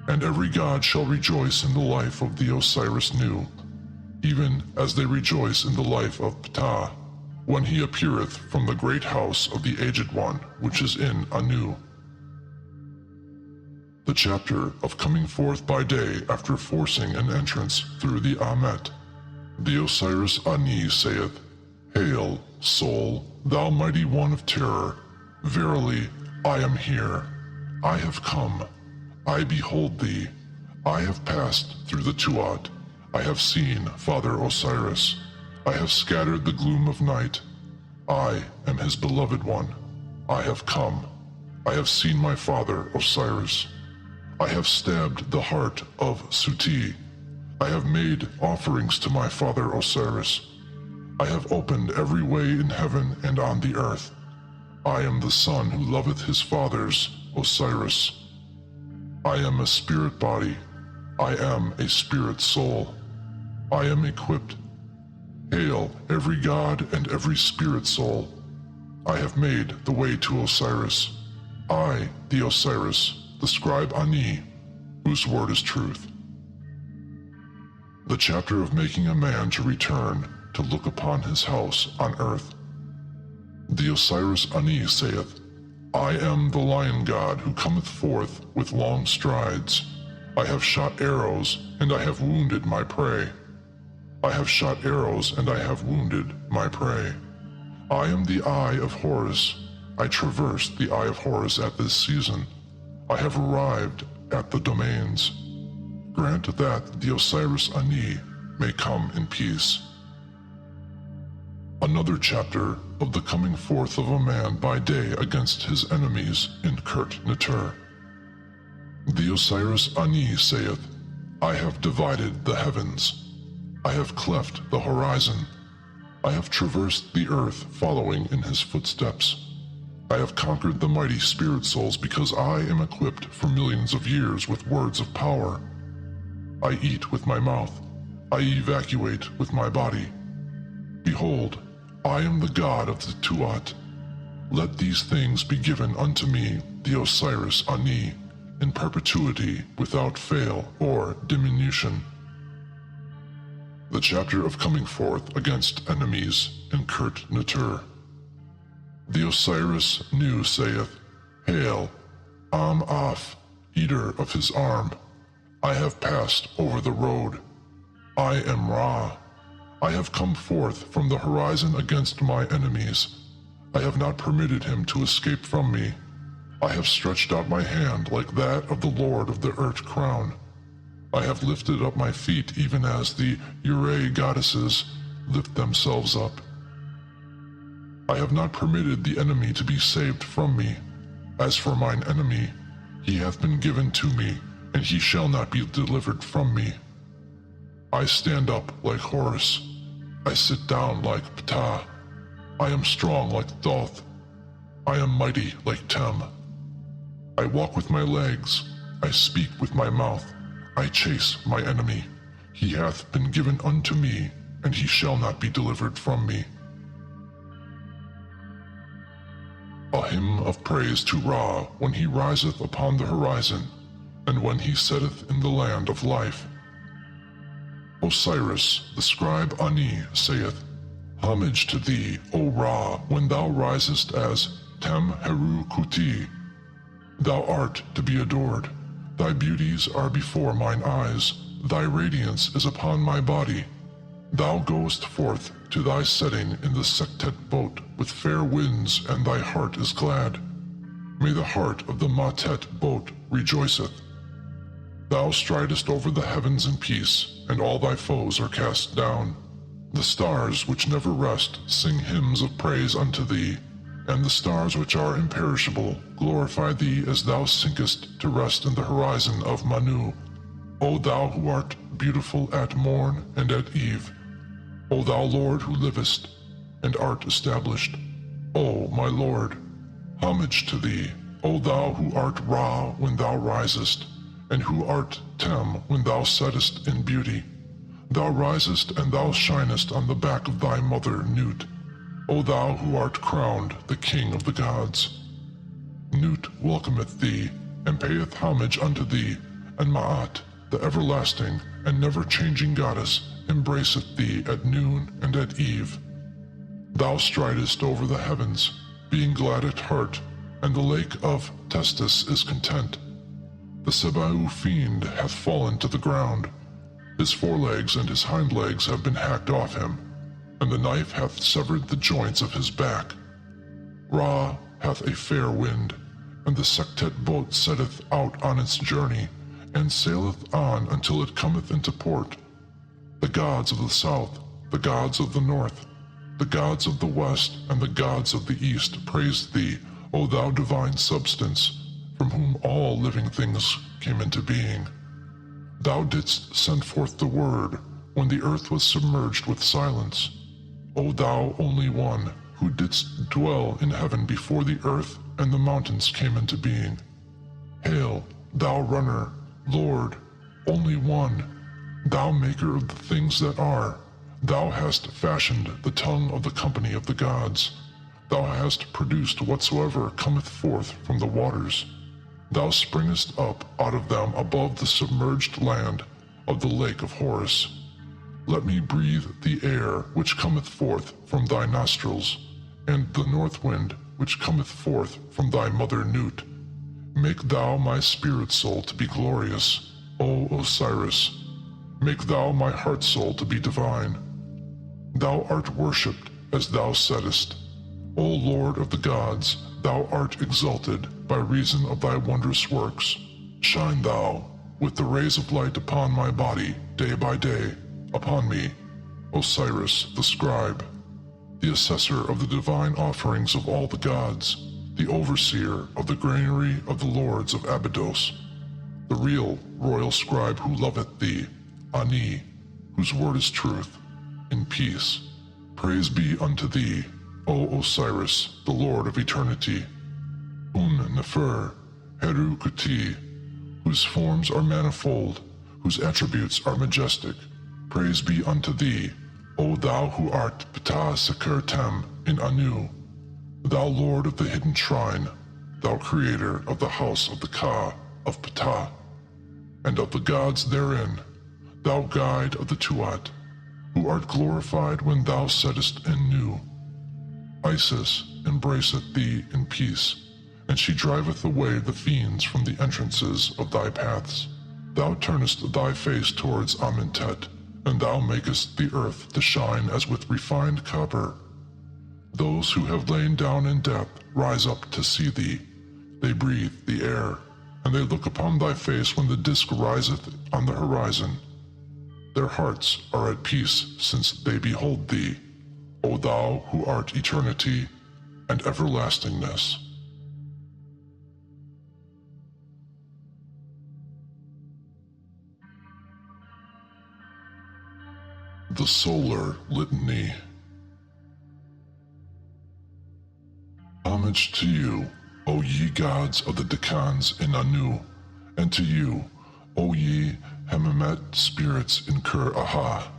And every god shall rejoice in the life of the Osiris Nu, even as they rejoice in the life of Ptah, when he appeareth from the great house of the Aged One, which is in Anu. The chapter of coming forth by day after forcing an entrance through the Amet. The Osiris Ani saith, Hail, soul, thou mighty one of terror. Verily, I am here. I have come. I behold thee. I have passed through the Tuat. I have seen Father Osiris. I have scattered the gloom of night. I am his beloved one. I have come. I have seen my father Osiris. I have stabbed the heart of Suti. I have made offerings to my father Osiris. I have opened every way in heaven and on the earth. I am the son who loveth his fathers, Osiris. I am a spirit body. I am a spirit soul. I am equipped. Hail, every god and every spirit soul. I have made the way to Osiris. I, the Osiris, the scribe Ani, whose word is truth. The chapter of making a man to return to look upon his house on earth. The Osiris Ani saith, I am the lion god who cometh forth with long strides. I have shot arrows, and I have wounded my prey. I have shot arrows, and I have wounded my prey. I am the eye of Horus. I traversed the eye of Horus at this season. I have arrived at the domains. Grant that the Osiris Ani may come in peace. Another chapter of the coming forth of a man by day against his enemies in Kurt Natur. The Osiris Ani saith, I have divided the heavens. I have cleft the horizon. I have traversed the earth following in his footsteps. I have conquered the mighty spirit souls because I am equipped for millions of years with words of power. I eat with my mouth. I evacuate with my body. Behold, I am the god of the Tuat. Let these things be given unto me, the Osiris Ani, in perpetuity without fail or diminution. The chapter of coming forth against enemies in Kurt Natur. The Osiris Nu saith, Hail, Am-Af, eater of his arm. I have passed over the road. I am Ra. I have come forth from the horizon against my enemies. I have not permitted him to escape from me. I have stretched out my hand like that of the Lord of the Urt crown. I have lifted up my feet even as the Ure goddesses. lift themselves up. I have not permitted the enemy to be saved from me. As for mine enemy, he hath been given to me, and he shall not be delivered from me. I stand up like Horus. I sit down like Ptah. I am strong like Thoth. I am mighty like Tem. I walk with my legs. I speak with my mouth. I chase my enemy. He hath been given unto me, and he shall not be delivered from me. A hymn of praise to Ra when he riseth upon the horizon, and when he setteth in the land of life. Osiris, the scribe Ani, saith, Homage to thee, O Ra, when thou risest as Tem Heru Kuti. Thou art to be adored. Thy beauties are before mine eyes. Thy radiance is upon my body. Thou goest forth to thy setting in the Sektet boat with fair winds, and thy heart is glad. May the heart of the Matet boat rejoiceth. Thou stridest over the heavens in peace, and all thy foes are cast down. The stars which never rest sing hymns of praise unto thee, and the stars which are imperishable glorify thee as thou sinkest to rest in the horizon of Manu. O thou who art beautiful at morn and at eve, O thou Lord who livest and art established, O my Lord, homage to thee, O thou who art Ra when thou risest, and who art Tem when thou settest in beauty. Thou risest and thou shinest on the back of thy mother Nut, O thou who art crowned the king of the gods. Nut welcometh thee, and payeth homage unto thee, and Ma'at, the everlasting and never-changing goddess, embraceth thee at noon and at eve. Thou stridest over the heavens, being glad at heart, and the lake of Testis is content. The Sebau fiend hath fallen to the ground. His forelegs and his hind legs have been hacked off him, and the knife hath severed the joints of his back. Ra hath a fair wind, and the Sektet boat setteth out on its journey, and saileth on until it cometh into port. The gods of the south, the gods of the north, the gods of the west, and the gods of the east praise thee, O thou divine substance, from whom all living things came into being. Thou didst send forth the word when the earth was submerged with silence. O thou only one, who didst dwell in heaven before the earth and the mountains came into being. Hail, thou runner, Lord, only one, thou maker of the things that are. Thou hast fashioned the tongue of the company of the gods. Thou hast produced whatsoever cometh forth from the waters. Thou springest up out of them above the submerged land of the lake of Horus. Let me breathe the air which cometh forth from thy nostrils, and the north wind which cometh forth from thy mother Nut. Make thou my spirit soul to be glorious, O Osiris. Make thou my heart soul to be divine. Thou art worshipped as thou settest. O Lord of the gods, thou art exalted by reason of thy wondrous works. Shine thou with the rays of light upon my body day by day, upon me, Osiris the scribe, the assessor of the divine offerings of all the gods, the overseer of the granary of the lords of Abydos, the real royal scribe who loveth thee, Ani, whose word is truth, in peace. Praise be unto thee, O Osiris, the Lord of eternity. Nefer, Heru Kuti, whose forms are manifold, whose attributes are majestic. Praise be unto thee, O thou who art Ptah Seker Tem in Anu, thou Lord of the hidden shrine, thou creator of the house of the Ka of Ptah, and of the gods therein, thou guide of the Tuat, who art glorified when thou settest in Nu. Isis embraceth thee in peace, and she driveth away the fiends from the entrances of thy paths. Thou turnest thy face towards Amentet, and thou makest the earth to shine as with refined copper. Those who have lain down in death rise up to see thee. They breathe the air, and they look upon thy face when the disk riseth on the horizon. their hearts are at peace since they behold thee, O thou who art eternity and everlastingness. The Solar Litany. Homage to you, O ye gods of the Decans in Anu, and to you, O ye Hemamet spirits in Kur-Aha,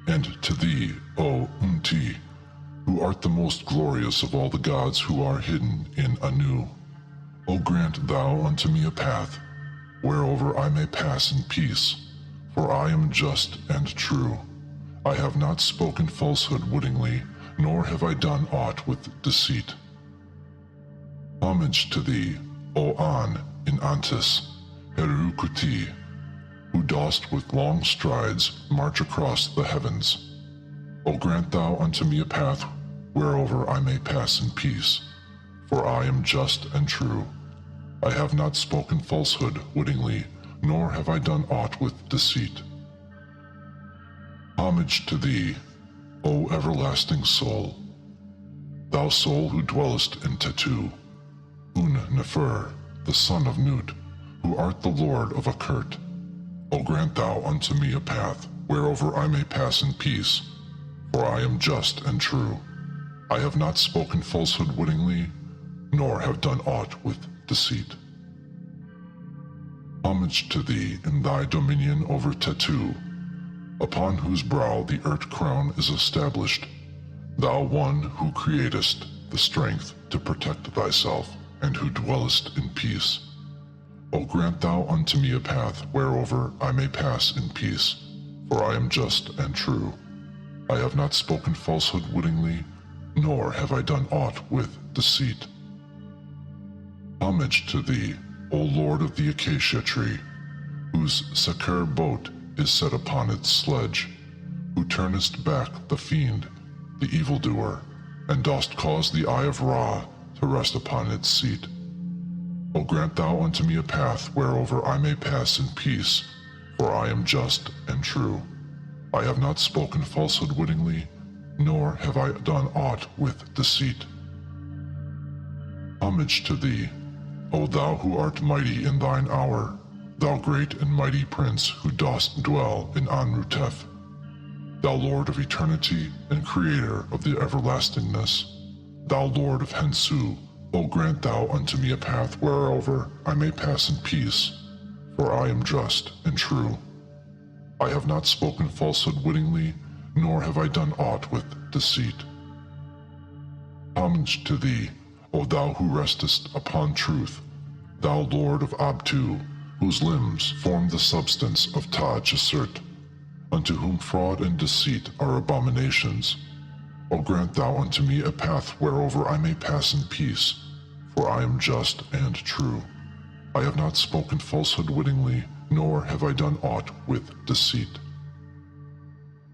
and to thee, O Unti, who art the most glorious of all the gods who are hidden in Anu. O grant thou unto me a path, whereover I may pass in peace, for I am just and true. I have not spoken falsehood wittingly, nor have I done aught with deceit. Homage to thee, O An in Antis, Herukuti, who dost with long strides march across the heavens. O grant thou unto me a path whereover I may pass in peace, for I am just and true. I have not spoken falsehood wittingly, nor have I done aught with deceit. Homage to thee, O everlasting soul, thou soul who dwellest in Tetu, Un-Nefer, the son of Nut, who art the lord of Akert. O grant thou unto me a path, whereover I may pass in peace, for I am just and true. I have not spoken falsehood wittingly, nor have done aught with deceit. Homage to thee in thy dominion over Tetu, upon whose brow the earth crown is established, thou one who createst the strength to protect thyself, and who dwellest in peace. O grant thou unto me a path whereover I may pass in peace, for I am just and true. I have not spoken falsehood wittingly, nor have I done aught with deceit. Homage to thee, O Lord of the acacia tree, whose Seker boat is set upon its sledge, who turnest back the fiend, the evildoer, and dost cause the eye of Ra to rest upon its seat. O grant thou unto me a path whereover I may pass in peace, for I am just and true. I have not spoken falsehood wittingly, nor have I done aught with deceit. Homage to thee, O thou who art mighty in thine hour, thou great and mighty prince who dost dwell in An-Rutef, thou Lord of eternity and creator of the everlastingness, thou Lord of Hensu. O grant thou unto me a path whereover I may pass in peace, for I am just and true. I have not spoken falsehood wittingly, nor have I done aught with deceit. Homage to thee, O thou who restest upon truth, thou Lord of Abtu, whose limbs form the substance of Ta-Jesert, unto whom fraud and deceit are abominations. O grant thou unto me a path whereover I may pass in peace, for I am just and true. I have not spoken falsehood wittingly, nor have I done aught with deceit.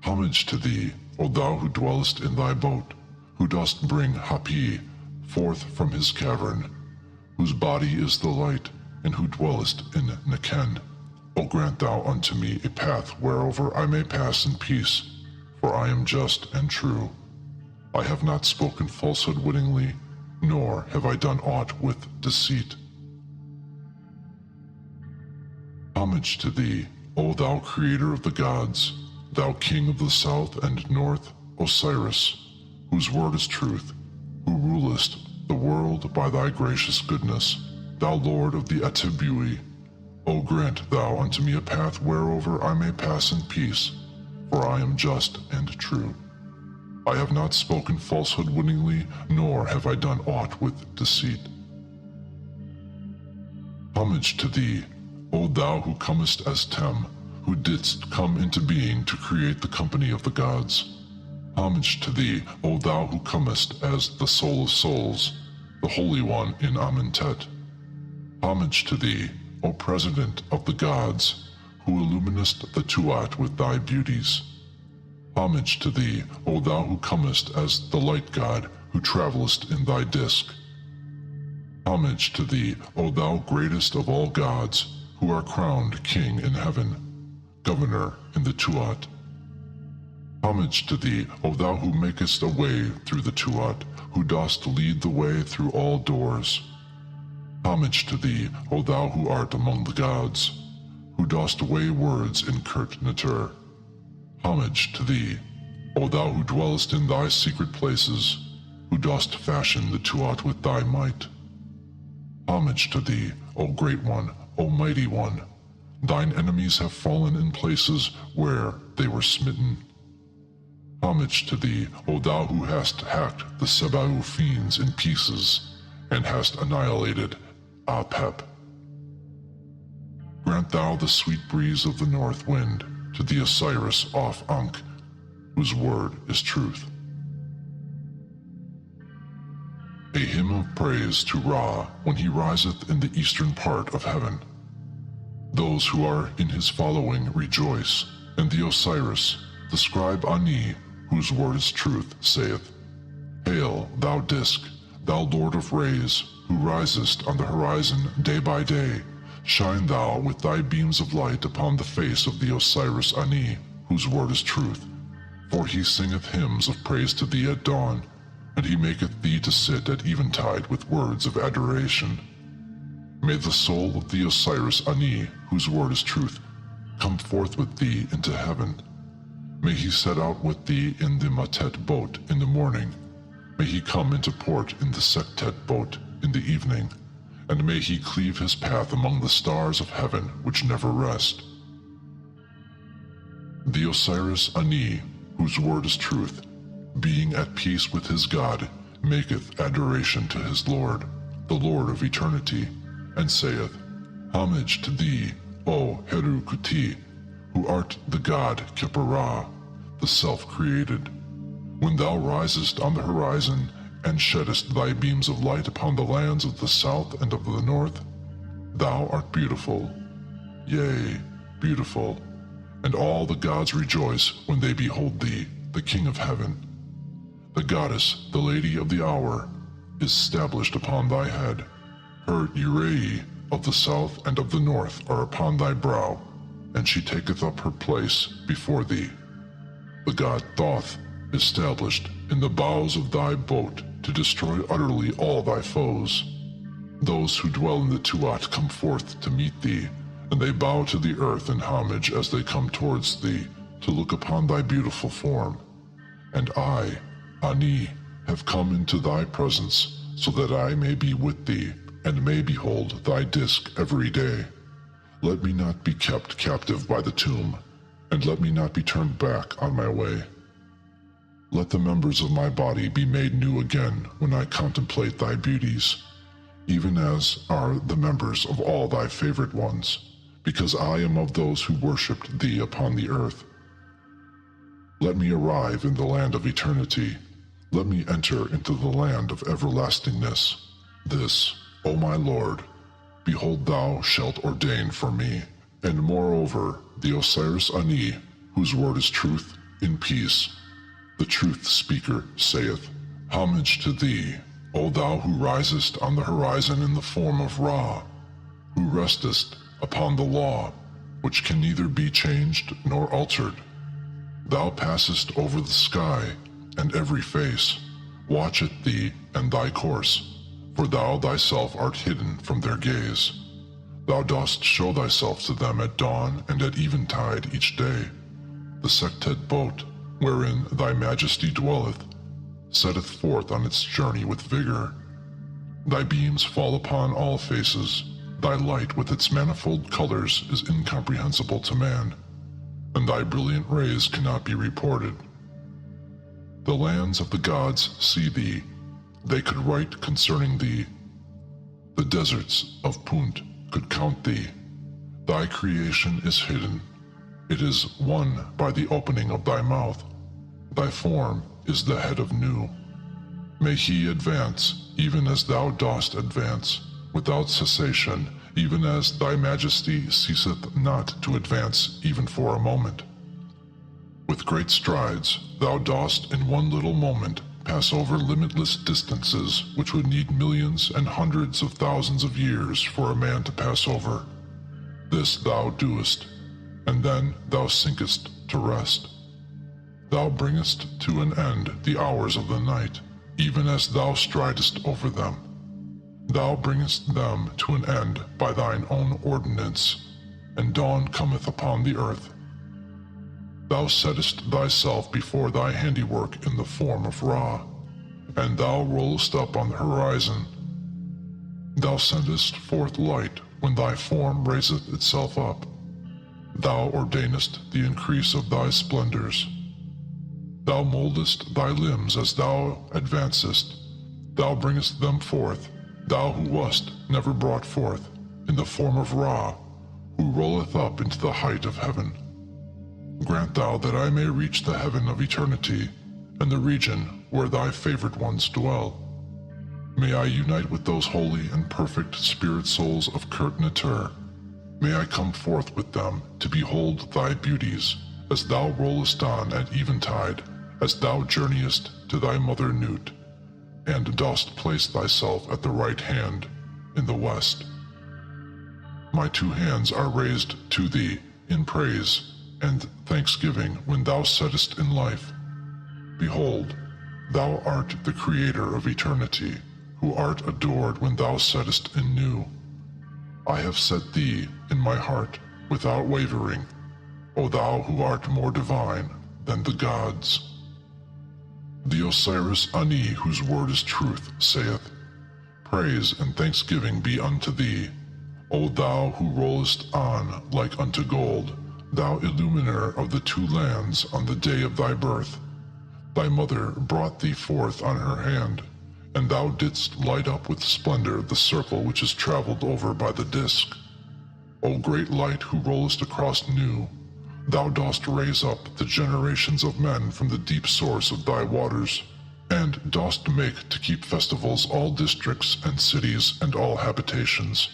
Homage to thee, O thou who dwellest in thy boat, who dost bring Hapi forth from his cavern, whose body is the light, and who dwellest in Neken. O grant thou unto me a path whereover I may pass in peace, for I am just and true. I have not spoken falsehood wittingly, nor have I done aught with deceit. Homage to thee, O thou creator of the gods, thou king of the south and north, Osiris, whose word is truth, who rulest the world by thy gracious goodness, thou Lord of the Etebui. O grant thou unto me a path whereover I may pass in peace, for I am just and true. I have not spoken falsehood wittingly, nor have I done aught with deceit. Homage to thee, O thou who comest as Tem, who didst come into being to create the company of the gods. Homage to thee, O thou who comest as the Soul of Souls, the Holy One in Amentet. Homage to thee, O President of the gods, who illuminest the Tuat with thy beauties. Homage to thee, O thou who comest as the light god, who travellest in thy disk. Homage to thee, O thou greatest of all gods, who are crowned king in heaven. governor in the Tuat. Homage to thee, O thou who makest a way through the Tuat, who dost lead the way through all doors. Homage to thee, O thou who art among the gods, who dost weigh words in Kurt Natur. Homage to thee, O thou who dwellest in thy secret places, who dost fashion the Tuat with thy might. Homage to thee, O great one, O mighty one. Thine enemies have fallen in places where they were smitten. Homage to thee, O thou who hast hacked the Sebau fiends in pieces, and hast annihilated Apep. Grant thou the sweet breeze of the north wind to the Osiris of Ankh, whose word is truth. A hymn of praise to Ra when he riseth in the eastern part of heaven. Those who are in his following rejoice, and the Osiris, the scribe Ani, whose word is truth, saith, Hail, thou disk, thou lord of rays, who risest on the horizon day by day, shine thou with thy beams of light upon the face of the Osiris Ani, whose word is truth. For he singeth hymns of praise to thee at dawn, and he maketh thee to sit at eventide with words of adoration. May the soul of the Osiris Ani, whose word is truth, come forth with thee into heaven. May he set out with thee in the Matet boat in the morning. May he come into port in the Sektet boat in the evening. And may he cleave his path among the stars of heaven which never rest. The Osiris Ani, whose word is truth, being at peace with his God, maketh adoration to his Lord, the Lord of eternity, and saith, Homage to thee, O Heru Kuti, who art the God Kipara, the self-created. When thou risest on the horizon, and sheddest thy beams of light upon the lands of the south and of the north, thou art beautiful, yea, beautiful, and all the gods rejoice when they behold thee, the King of heaven. The goddess, the lady of the hour, is stablished upon thy head. Her Urei of the south and of the north are upon thy brow, and she taketh up her place before thee. The god Thoth is established in the bows of thy boat to destroy utterly all thy foes. Those who dwell in the Tuat come forth to meet thee, and they bow to the earth in homage as they come towards thee to look upon thy beautiful form. And I, Ani, have come into thy presence, so that I may be with thee, and may behold thy disk every day. Let me not be kept captive by the tomb, and let me not be turned back on my way. Let the members of my body be made new again when I contemplate thy beauties, even as are the members of all thy favorite ones, because I am of those who worshipped thee upon the earth. Let me arrive in the land of eternity. Let me enter into the land of everlastingness. This, O my Lord, behold, thou shalt ordain for me. And moreover, the Osiris Ani, whose word is truth, in peace, the truth speaker, saith, Homage to thee, O thou who risest on the horizon in the form of Ra, who restest upon the law, which can neither be changed nor altered. Thou passest over the sky, and every face watcheth thee and thy course, for thou thyself art hidden from their gaze. Thou dost show thyself to them at dawn and at eventide each day. The Sektet boat, wherein thy majesty dwelleth, setteth forth on its journey with vigor. Thy beams fall upon all faces. Thy light with its manifold colors is incomprehensible to man, and thy brilliant rays cannot be reported. The lands of the gods see thee. They could write concerning thee. The deserts of Punt could count thee. Thy creation is hidden. It is won by the opening of thy mouth. Thy form is the head of Nu. May he advance, even as thou dost advance, without cessation, even as thy majesty ceaseth not to advance even for a moment. With great strides, thou dost in one little moment pass over limitless distances which would need millions and hundreds of thousands of years for a man to pass over. This thou doest, and then thou sinkest to rest. Thou bringest to an end the hours of the night, even as thou stridest over them. Thou bringest them to an end by thine own ordinance, and dawn cometh upon the earth. Thou settest thyself before thy handiwork in the form of Ra, and thou rollest up on the horizon. Thou sendest forth light when thy form raiseth itself up. Thou ordainest the increase of thy splendors. Thou moldest thy limbs as thou advancest. Thou bringest them forth, thou who wast never brought forth, in the form of Ra, who rolleth up into the height of heaven. Grant thou that I may reach the heaven of eternity, and the region where thy favored ones dwell. May I unite with those holy and perfect spirit souls of Kurt-Natur. May I come forth with them to behold thy beauties, as thou rollest on at eventide, as thou journeyest to thy mother Nut, and dost place thyself at the right hand in the west. My two hands are raised to thee in praise and thanksgiving when thou settest in life. Behold, thou art the creator of eternity, who art adored when thou settest in new. I have set thee in my heart without wavering, O thou who art more divine than the gods. The Osiris Ani, whose word is truth, saith, Praise and thanksgiving be unto thee, O thou who rollest on like unto gold, thou illuminer of the two lands on the day of thy birth. Thy mother brought thee forth on her hand, and thou didst light up with splendor the circle which is traveled over by the disk. O great light who rollest across new, thou dost raise up the generations of men from the deep source of thy waters, and dost make to keep festivals all districts and cities and all habitations.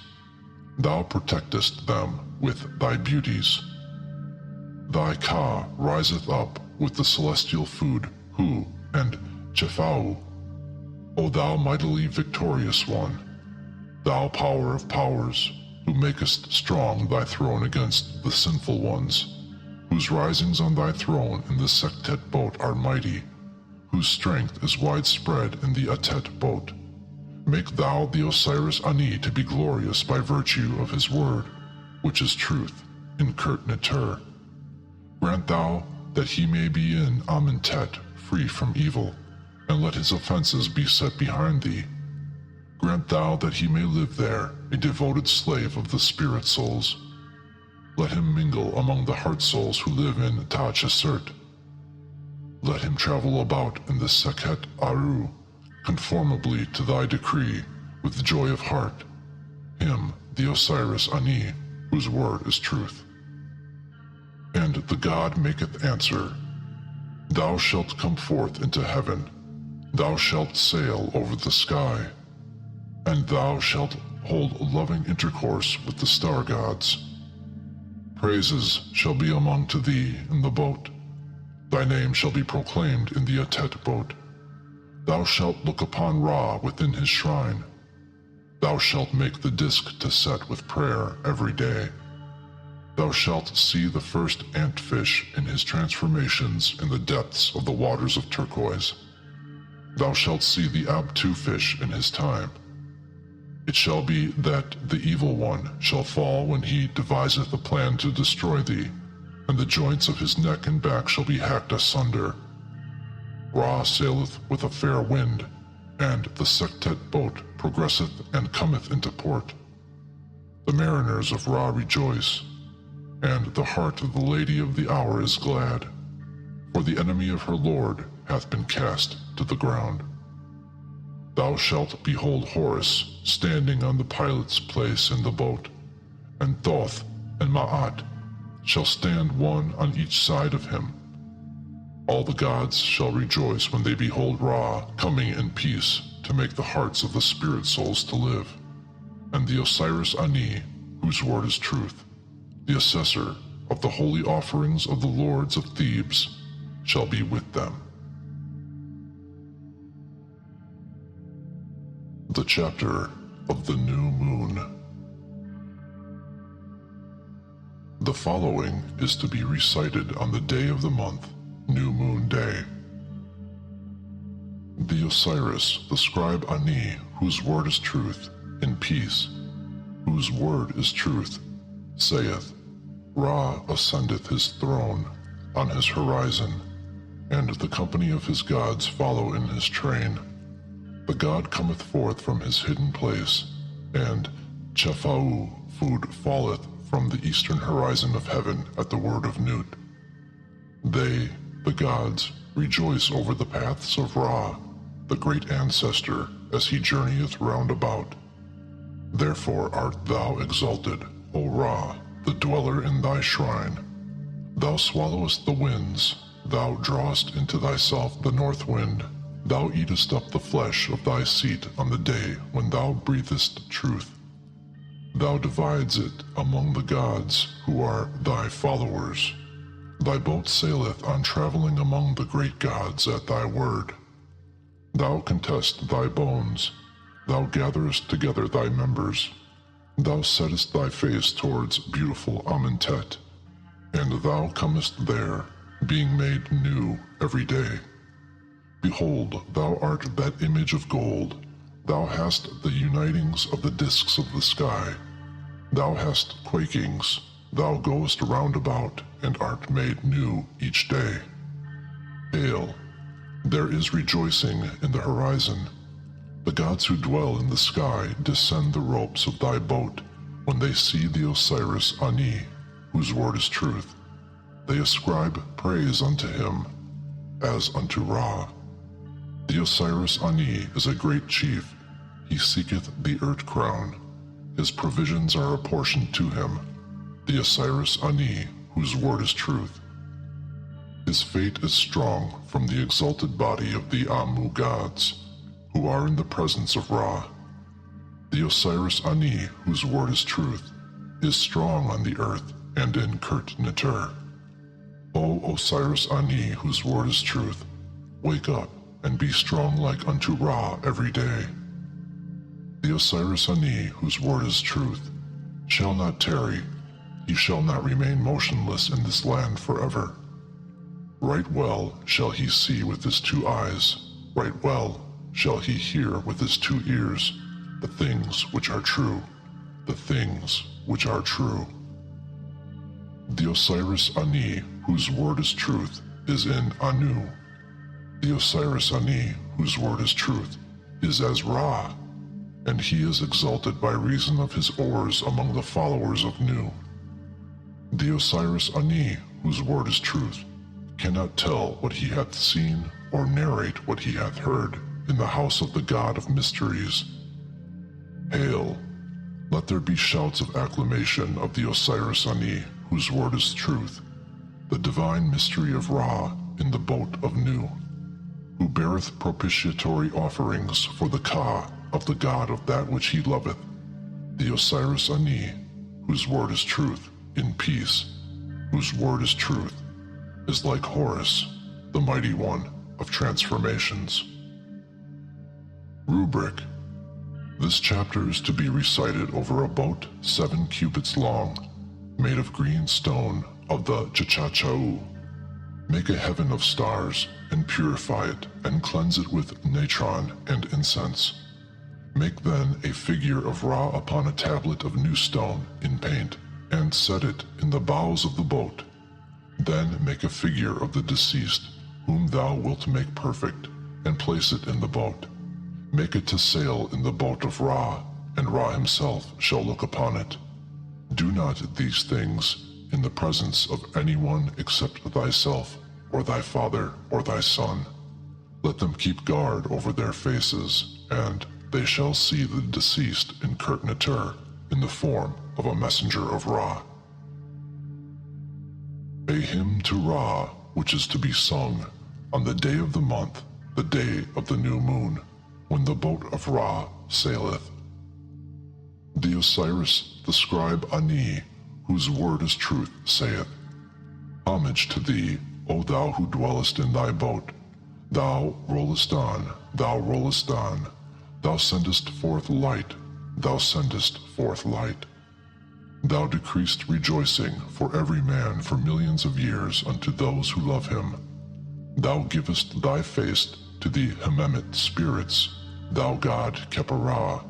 Thou protectest them with thy beauties. Thy Ka riseth up with the celestial food, Hu and Chephau. O thou mightily victorious one, thou power of powers, who makest strong thy throne against the sinful ones, whose risings on thy throne in the Sektet boat are mighty, whose strength is widespread in the Atet boat. Make thou the Osiris Ani to be glorious by virtue of his word, which is truth, in Kurt-Natur. Grant thou that he may be in Amentet free from evil, and let his offenses be set behind thee. Grant thou that he may live there, a devoted slave of the spirit souls. Let him mingle among the heart souls who live in Ta-Chesert. Let him travel about in the Sekhet Aru, conformably to thy decree, with joy of heart. Him, the Osiris Ani, whose word is truth. And the god maketh answer, Thou shalt come forth into heaven, thou shalt sail over the sky, and thou shalt hold loving intercourse with the star gods. Praises shall be among to thee in the boat. Thy name shall be proclaimed in the Atet boat. Thou shalt look upon Ra within his shrine. Thou shalt make the disk to set with prayer every day. Thou shalt see the first ant-fish in his transformations in the depths of the waters of turquoise. Thou shalt see the Abtu fish in his time. It shall be that the evil one shall fall when he deviseth a plan to destroy thee, and the joints of his neck and back shall be hacked asunder. Ra saileth with a fair wind, and the Sektet boat progresseth and cometh into port. The mariners of Ra rejoice, and the heart of the Lady of the Hour is glad, for the enemy of her Lord hath been cast to the ground. Thou shalt behold Horus standing on the pilot's place in the boat, and Thoth and Ma'at shall stand one on each side of him. All the gods shall rejoice when they behold Ra coming in peace to make the hearts of the spirit souls to live, and the Osiris Ani, whose word is truth, the assessor of the holy offerings of the lords of Thebes, shall be with them. The chapter of the new moon. The following is to be recited on the day of the month, New Moon Day. The Osiris, the scribe Ani, whose word is truth, in peace, whose word is truth, saith, Ra ascendeth his throne on his horizon, and the company of his gods follow in his train. The god cometh forth from his hidden place, and Chefau food falleth from the eastern horizon of heaven at the word of Nut. They, the gods, rejoice over the paths of Ra, the great ancestor, as he journeyeth round about. Therefore art thou exalted, O Ra, the dweller in thy shrine. Thou swallowest the winds, thou drawest into thyself the north wind, thou eatest up the flesh of thy seat on the day when thou breathest truth. Thou divides it among the gods who are thy followers. Thy boat saileth on traveling among the great gods at thy word. Thou contest thy bones, thou gatherest together thy members. Thou settest thy face towards beautiful Amentet, and thou comest there, being made new every day. Behold, thou art that image of gold, thou hast the unitings of the discs of the sky. Thou hast quakings, thou goest round about, and art made new each day. Hail! There is rejoicing in the horizon. The gods who dwell in the sky descend the ropes of thy boat when they see the Osiris Ani, whose word is truth. They ascribe praise unto him, as unto Ra. The Osiris Ani is a great chief. He seeketh the Urt crown. His provisions are apportioned to him. The Osiris Ani, whose word is truth. His fate is strong from the exalted body of the Amu gods, who are in the presence of Ra. The Osiris Ani, whose word is truth, is strong on the earth and in Kurt Neter. O Osiris Ani, whose word is truth, wake up and be strong like unto Ra every day. The Osiris Ani, whose word is truth, shall not tarry, he shall not remain motionless in this land forever. Right well shall he see with his two eyes, right well shall he hear with his two ears, the things which are true, the things which are true. The Osiris Ani, whose word is truth, is in Anu. The Osiris Ani, whose word is truth, is as Ra, and he is exalted by reason of his oars among the followers of Nu. The Osiris Ani, whose word is truth, cannot tell what he hath seen or narrate what he hath heard in the house of the God of mysteries. Hail! Let there be shouts of acclamation of the Osiris Ani, whose word is truth, the divine mystery of Ra in the boat of Nu, who beareth propitiatory offerings for the Ka of the God of that which he loveth, the Osiris Ani, whose word is truth, in peace, whose word is truth, is like Horus, the mighty one of transformations. Rubric. This chapter is to be recited over a boat 7 cubits long, made of green stone of the Chachachau. Make a heaven of stars, and purify it, and cleanse it with natron and incense. Make then a figure of Ra upon a tablet of new stone in paint, and set it in the bows of the boat. Then make a figure of the deceased, whom thou wilt make perfect, and place it in the boat. Make it to sail in the boat of Ra, and Ra himself shall look upon it. Do not these things in the presence of anyone except thyself, or thy father, or thy son. Let them keep guard over their faces, and they shall see the deceased in Kurt Neter in the form of a messenger of Ra. A hymn to Ra, which is to be sung on the day of the month, the day of the new moon, when the boat of Ra saileth. The Osiris, the scribe Ani, whose word is truth, saith, Homage to thee, O thou who dwellest in thy boat. Thou rollest on, thou rollest on. Thou sendest forth light, thou sendest forth light. Thou decreest rejoicing for every man for millions of years unto those who love him. Thou givest thy face to the Hememit spirits, thou god Khepera,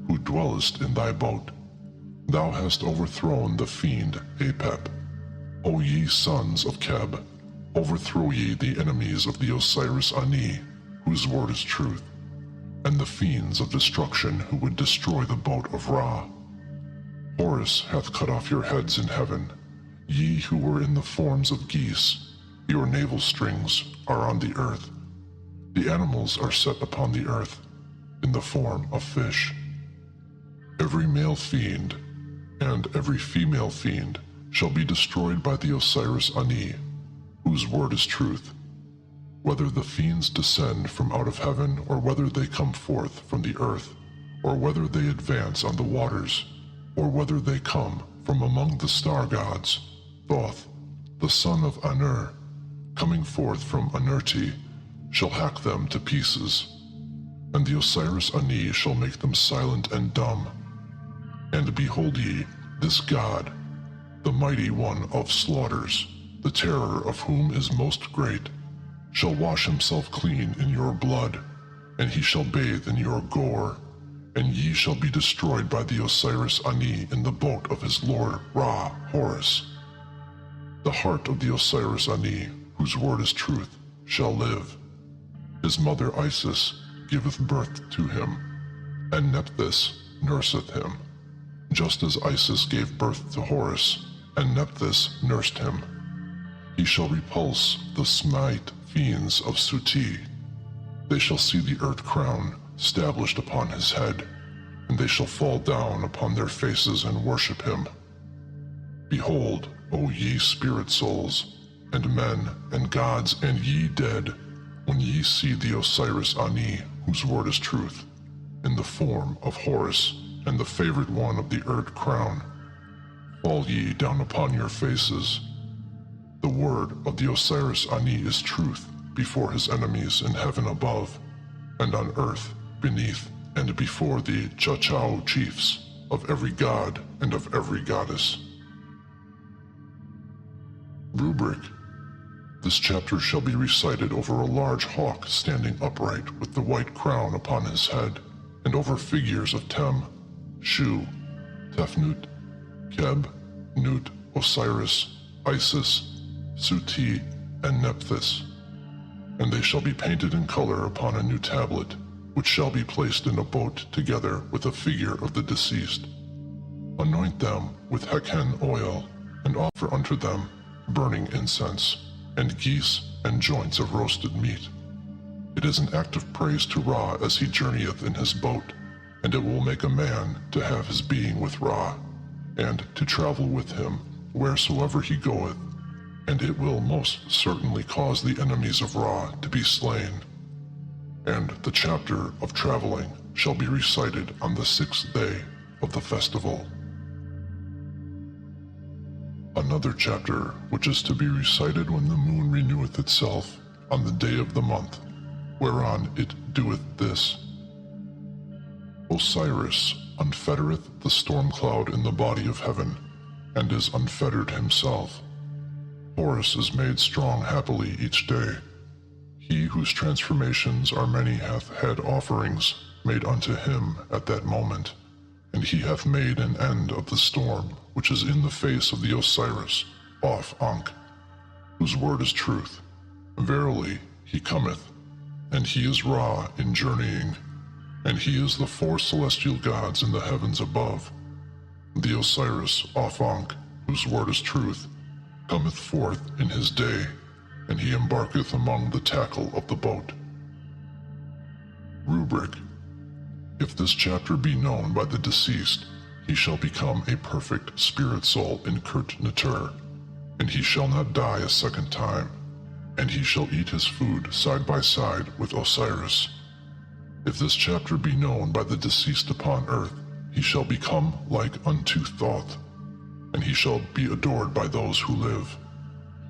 who dwellest in thy boat. Thou hast overthrown the fiend Apep. O ye sons of Keb, overthrow ye the enemies of the Osiris Ani, whose word is truth, and the fiends of destruction who would destroy the boat of Ra. Horus hath cut off your heads in heaven, ye who were in the forms of geese. Your navel strings are on the earth. The animals are set upon the earth, in the form of fish. Every male fiend and every female fiend shall be destroyed by the Osiris Ani, whose word is truth. Whether the fiends descend from out of heaven, or whether they come forth from the earth, or whether they advance on the waters, or whether they come from among the star gods, Thoth, the son of Anur, coming forth from Anurti, shall hack them to pieces, and the Osiris Ani shall make them silent and dumb. And behold ye, this God, the mighty one of slaughters, the terror of whom is most great, shall wash himself clean in your blood, and he shall bathe in your gore, and ye shall be destroyed by the Osiris Ani in the boat of his lord Ra Horus. The heart of the Osiris Ani, whose word is truth, shall live. His mother Isis giveth birth to him, and Nephthys nurseth him, just as Isis gave birth to Horus, and Nephthys nursed him. He shall repulse the Smite fiends of Suti. They shall see the earth crown stablished upon his head, and they shall fall down upon their faces and worship him. Behold, O ye spirit souls, and men, and gods, and ye dead, when ye see the Osiris Ani, whose word is truth, in the form of Horus, and the favored one of the earth crown, fall ye down upon your faces. The word of the Osiris Ani is truth before his enemies in heaven above, and on earth beneath, and before the Chachao chiefs of every god and of every goddess. Rubric. This chapter shall be recited over a large hawk standing upright with the white crown upon his head, and over figures of Tem, Shu, Tefnut, Keb, Nut, Osiris, Isis, Suti, and Nephthys. And they shall be painted in color upon a new tablet, which shall be placed in a boat together with a figure of the deceased. Anoint them with Hekhen oil, and offer unto them burning incense, and geese and joints of roasted meat. It is an act of praise to Ra as he journeyeth in his boat, and it will make a man to have his being with Ra, and to travel with him wheresoever he goeth, and it will most certainly cause the enemies of Ra to be slain. And the chapter of traveling shall be recited on the 6th day of the festival. Another chapter, which is to be recited when the moon reneweth itself on the day of the month, whereon it doeth this. Osiris unfettereth the storm cloud in the body of heaven, and is unfettered himself. Horus is made strong happily each day. He whose transformations are many hath had offerings made unto him at that moment, and he hath made an end of the storm which is in the face of the Osiris, off Ankh, whose word is truth. Verily, he cometh, and he is Ra in journeying, and he is the 4 celestial gods in the heavens above. The Osiris, off Ankh, whose word is truth, cometh forth in his day, and he embarketh among the tackle of the boat. Rubric. If this chapter be known by the deceased, he shall become a perfect spirit soul in Kurt Natur, and he shall not die a second time, and he shall eat his food side by side with Osiris. If this chapter be known by the deceased upon earth, he shall become like unto Thoth, and he shall be adored by those who live.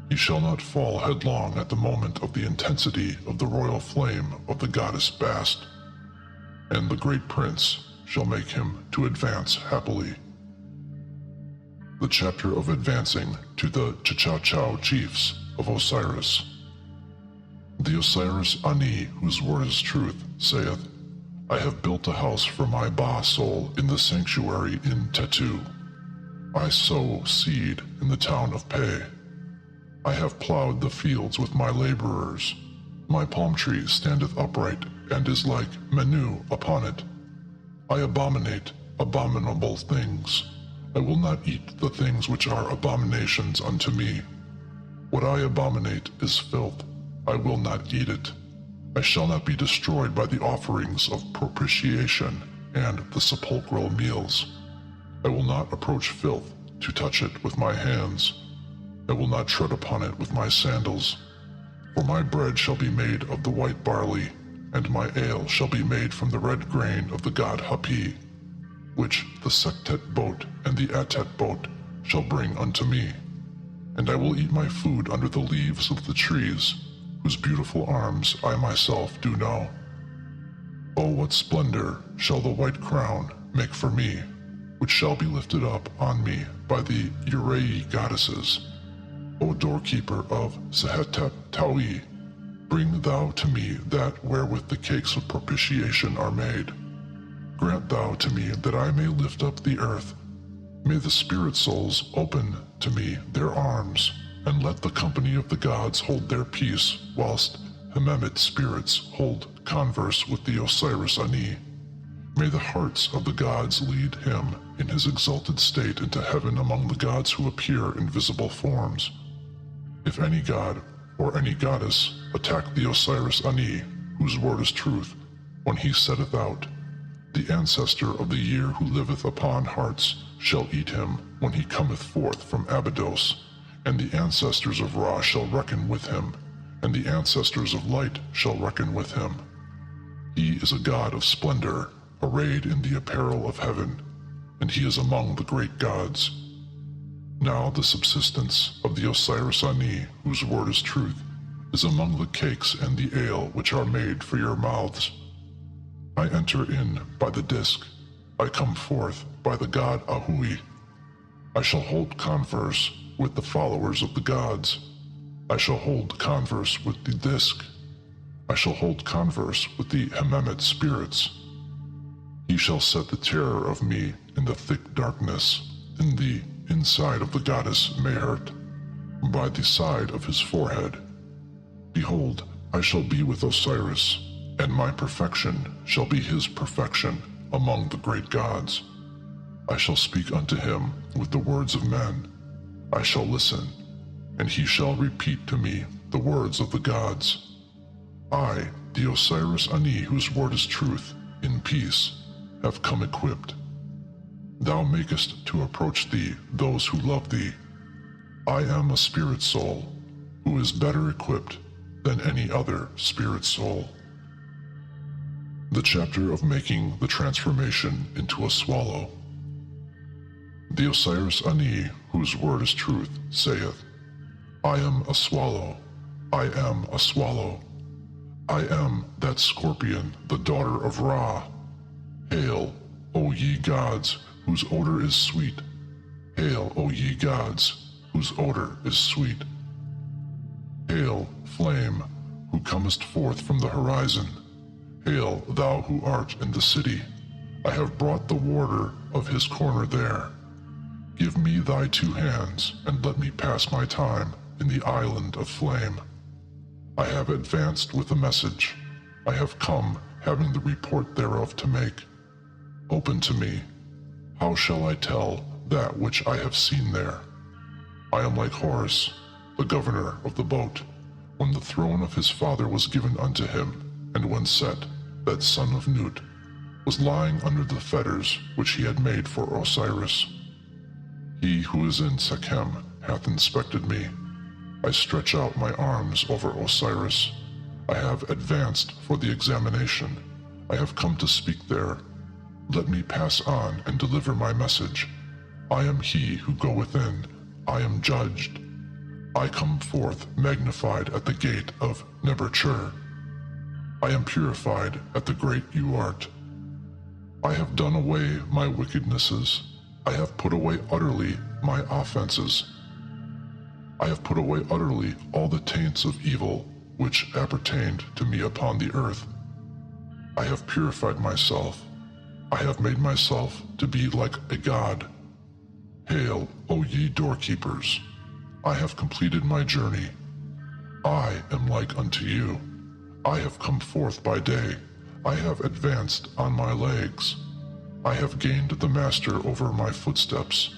He shall not fall headlong at the moment of the intensity of the royal flame of the goddess Bast, and the great prince shall make him to advance happily. The chapter of advancing to the Cha-Cha-Chow chiefs of Osiris. The Osiris Ani, whose word is truth, saith, I have built a house for my Ba soul in the sanctuary in Tetu. I sow seed in the town of Pe. I have plowed the fields with my laborers. My palm tree standeth upright, and is like Menu upon it. I abominate abominable things. I will not eat the things which are abominations unto me. What I abominate is filth. I will not eat it. I shall not be destroyed by the offerings of propitiation and the sepulchral meals. I will not approach filth to touch it with my hands. I will not tread upon it with my sandals. For my bread shall be made of the white barley, and my ale shall be made from the red grain of the god Hapi, which the Sektet boat and the Atet boat shall bring unto me. And I will eat my food under the leaves of the trees, whose beautiful arms I myself do know. Oh, what splendor shall the white crown make for me, which shall be lifted up on me by the Urei goddesses. O doorkeeper of Sehetep Taui, bring thou to me that wherewith the cakes of propitiation are made. Grant thou to me that I may lift up the earth. May the spirit souls open to me their arms, and let the company of the gods hold their peace, whilst Hemmet spirits hold converse with the Osiris Ani. May the hearts of the gods lead him in his exalted state into heaven among the gods who appear in visible forms. If any god or any goddess attack the Osiris Ani, whose word is truth, when he setteth out, the ancestor of the year who liveth upon hearts shall eat him when he cometh forth from Abydos, and the ancestors of Ra shall reckon with him, and the ancestors of light shall reckon with him. He is a god of splendor, arrayed in the apparel of heaven, and he is among the great gods. Now the subsistence of the Osiris Ani, whose word is truth, is among the cakes and the ale which are made for your mouths. I enter in by the disk. I come forth by the god Ahui. I shall hold converse with the followers of the gods. I shall hold converse with the disk. I shall hold converse with the Hemmet spirits. He shall set the terror of me in the thick darkness, in the inside of the goddess Mehert, by the side of his forehead. Behold, I shall be with Osiris, and my perfection shall be his perfection among the great gods. I shall speak unto him with the words of men. I shall listen, and he shall repeat to me the words of the gods. I, the Osiris Ani, whose word is truth, in peace, have come equipped. Thou makest to approach thee those who love thee. I am a spirit soul, who is better equipped than any other spirit soul. The chapter of making the transformation into a swallow. The Osiris Ani, whose word is truth, saith, I am a swallow, I am a swallow. I am that scorpion, the daughter of Ra. Hail, O ye gods, whose odor is sweet. Hail, O ye gods, whose odor is sweet. Hail, flame, who comest forth from the horizon. Hail, thou who art in the city. I have brought the warder of his corner there. Give me thy two hands, and let me pass my time in the island of flame. I have advanced with a message. I have come, having the report thereof to make. Open to me. How shall I tell that which I have seen there? I am like Horus, the governor of the boat, when the throne of his father was given unto him, and when Set, that son of Nut, was lying under the fetters which he had made for Osiris. He who is in Sekhem hath inspected me. I stretch out my arms over Osiris. I have advanced for the examination. I have come to speak there. Let me pass on and deliver my message. I am he who goeth in. I am judged. I come forth magnified at the gate of Neberchur. I am purified at the great Uart. I have done away my wickednesses. I have put away utterly my offenses. I have put away utterly all the taints of evil which appertained to me upon the earth. I have purified myself. I have made myself to be like a god. Hail, O ye doorkeepers! I have completed my journey. I am like unto you. I have come forth by day. I have advanced on my legs. I have gained the master over my footsteps.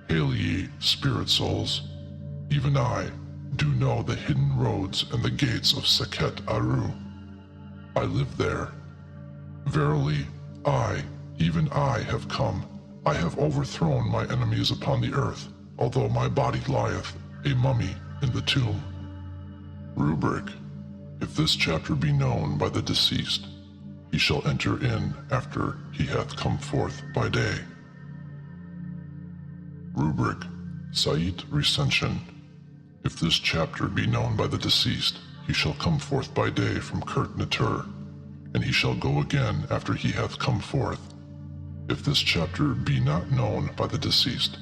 Hail ye, spirit souls! Even I do know the hidden roads and the gates of Sekhet Aru. I live there. Verily, even I have come. I have overthrown my enemies upon the earth, although my body lieth a mummy in the tomb. Rubric: if this chapter be known by the deceased, he shall enter in after he hath come forth by day. Rubric: Sa'it Recension: if this chapter be known by the deceased, he shall come forth by day from Kurt Natur, and he shall go again after he hath come forth. If this chapter be not known by the deceased,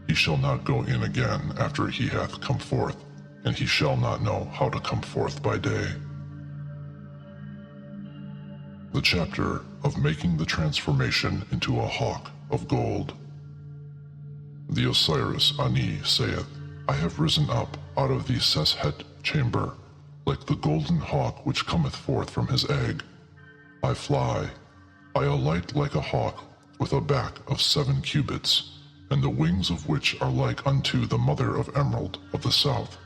he shall not go in again after he hath come forth, and he shall not know how to come forth by day. The chapter of making the transformation into a hawk of gold. The Osiris Ani saith, I have risen up out of the Seshet chamber, like the golden hawk which cometh forth from his egg. I fly, I alight like a hawk, with a back of 7 cubits, and the wings of which are like unto the mother of emerald of the south.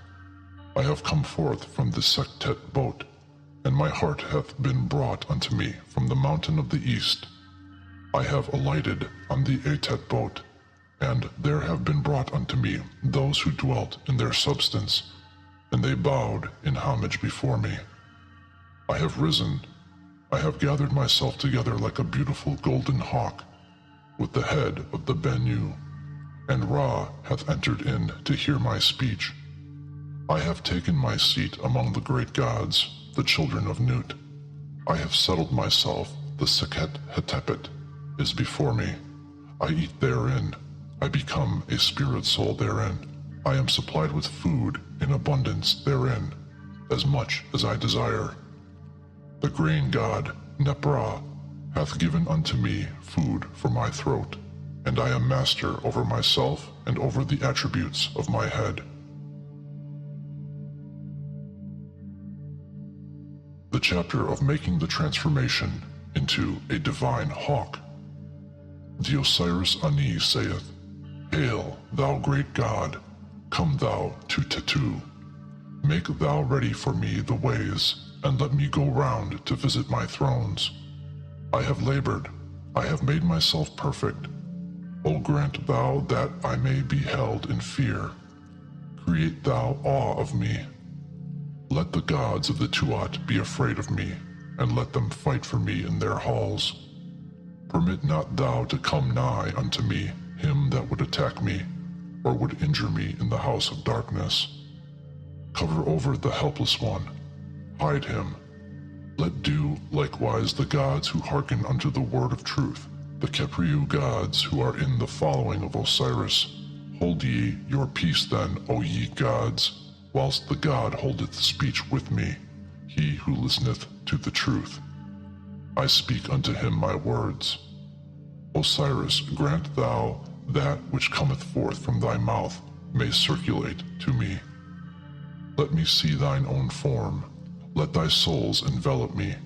I have come forth from the Sektet boat, and my heart hath been brought unto me from the mountain of the east. I have alighted on the Atet boat, and there have been brought unto me those who dwelt in their substance, and they bowed in homage before me. I have risen, I have gathered myself together like a beautiful golden hawk, with the head of the Bennu, and Ra hath entered in to hear my speech. I have taken my seat among the great gods, the children of Nut. I have settled myself, the Sekhet Hetepet is before me. I eat therein, I become a spirit soul therein. I am supplied with food in abundance therein, as much as I desire. The grain god, Nepra, hath given unto me food for my throat, and I am master over myself and over the attributes of my head. The chapter of making the transformation into a divine hawk. The Osiris Ani saith, Hail, thou great god, come thou to Tetu. Make thou ready for me the ways, and let me go round to visit my thrones. I have labored, I have made myself perfect. O grant thou that I may be held in fear. Create thou awe of me. Let the gods of the Tuat be afraid of me, and let them fight for me in their halls. Permit not thou to come nigh unto me him that would attack me, or would injure me in the house of darkness. Cover over the helpless one, hide him. Let do likewise the gods who hearken unto the word of truth, the Kepriu gods who are in the following of Osiris. Hold ye your peace then, O ye gods, whilst the god holdeth speech with me, he who listeneth to the truth. I speak unto him my words. Osiris, grant thou that which cometh forth from thy mouth may circulate to me. Let me see thine own form. Let thy souls envelop me.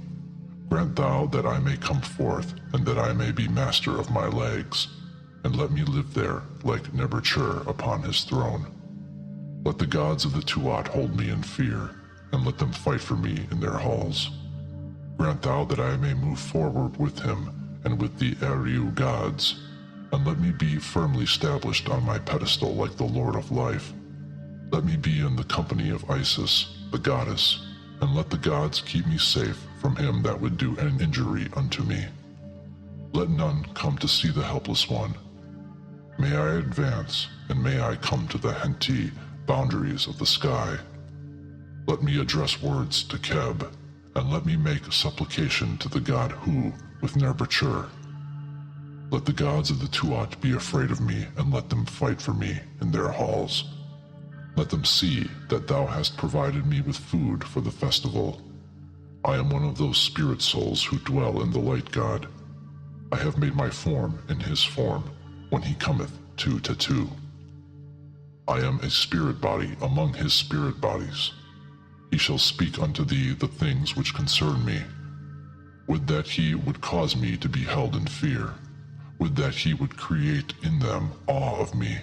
Grant thou that I may come forth, and that I may be master of my legs, and let me live there like Nebuchadnezzar upon his throne. Let the gods of the Tuat hold me in fear, and let them fight for me in their halls. Grant thou that I may move forward with him and with the Ariu gods, and let me be firmly established on my pedestal like the Lord of Life. Let me be in the company of Isis, the goddess, and let the gods keep me safe from him that would do an injury unto me. Let none come to see the helpless one. May I advance, and may I come to the Henti boundaries of the sky. Let me address words to Keb, and let me make supplication to the god Hu with Nebuchadnezzar. Let the gods of the Tuat be afraid of me, and let them fight for me in their halls. Let them see that thou hast provided me with food for the festival. I am one of those spirit souls who dwell in the light god. I have made my form in his form, when he cometh two to two. I am a spirit body among his spirit bodies. He shall speak unto thee the things which concern me. Would that he would cause me to be held in fear. Would that he would create in them awe of me.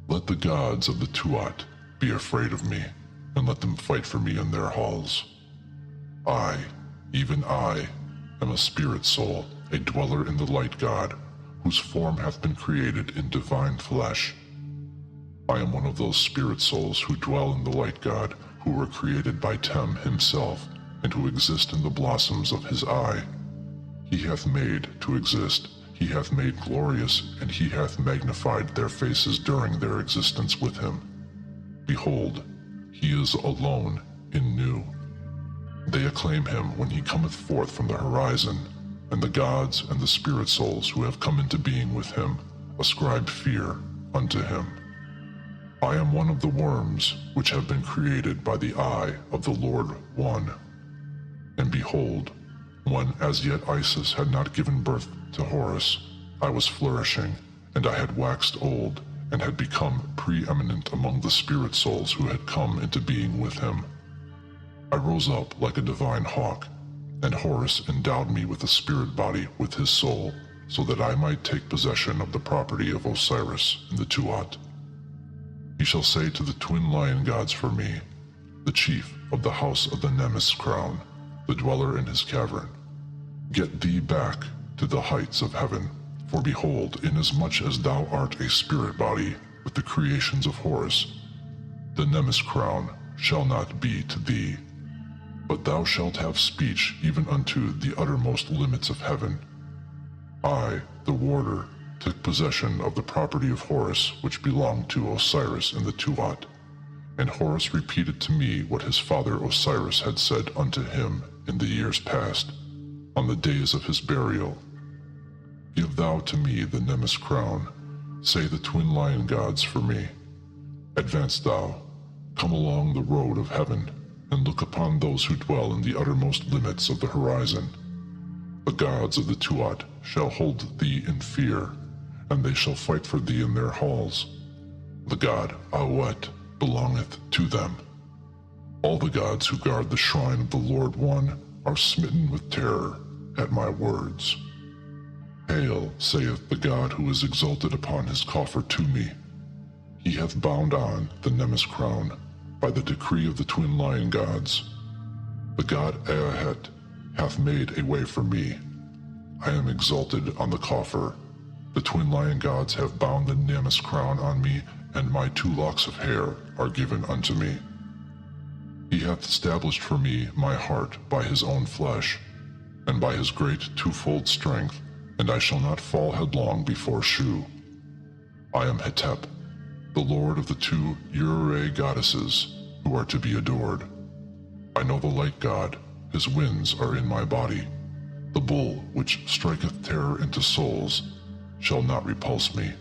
Let the gods of the Tuat be afraid of me, and let them fight for me in their halls. I, even I, am a spirit soul, a dweller in the light god, whose form hath been created in divine flesh. I am one of those spirit souls who dwell in the light god, who were created by Tem himself, and who exist in the blossoms of his eye. He hath made to exist, he hath made glorious, and he hath magnified their faces during their existence with him. Behold, he is alone in new. They acclaim him when he cometh forth from the horizon, and the gods and the spirit souls who have come into being with him ascribe fear unto him. I am one of the worms which have been created by the eye of the Lord One. And behold, when as yet Isis had not given birth to Horus, I was flourishing, and I had waxed old, and had become preeminent among the spirit souls who had come into being with him. I rose up like a divine hawk, and Horus endowed me with a spirit body with his soul, so that I might take possession of the property of Osiris in the Tuat. He shall say to the twin lion gods for me, the chief of the house of the Nemes crown, the dweller in his cavern, get thee back to the heights of heaven, for behold, inasmuch as thou art a spirit body with the creations of Horus, the Nemes crown shall not be to thee, but thou shalt have speech even unto the uttermost limits of heaven. I, the warder, took possession of the property of Horus which belonged to Osiris in the Tuat, and Horus repeated to me what his father Osiris had said unto him in the years past, on the days of his burial. Give thou to me the Nemes crown, say the twin lion gods for me. Advance thou, come along the road of heaven, and look upon those who dwell in the uttermost limits of the horizon. The gods of the Tuat shall hold thee in fear, and they shall fight for thee in their halls. The god Awet belongeth to them. All the gods who guard the shrine of the Lord One are smitten with terror at my words. Hail, saith the god who is exalted upon his coffer to me. He hath bound on the Nemes crown by the decree of the twin lion gods. The god Ahet hath made a way for me. I am exalted on the coffer. The twin lion gods have bound the Nemes crown on me, and my 2 locks of hair are given unto me. He hath established for me my heart by his own flesh, and by his great twofold strength, and I shall not fall headlong before Shu. I am Hetep, the lord of the 2 Urare goddesses, who are to be adored. I know the light god, his winds are in my body. The bull which striketh terror into souls shall not repulse me.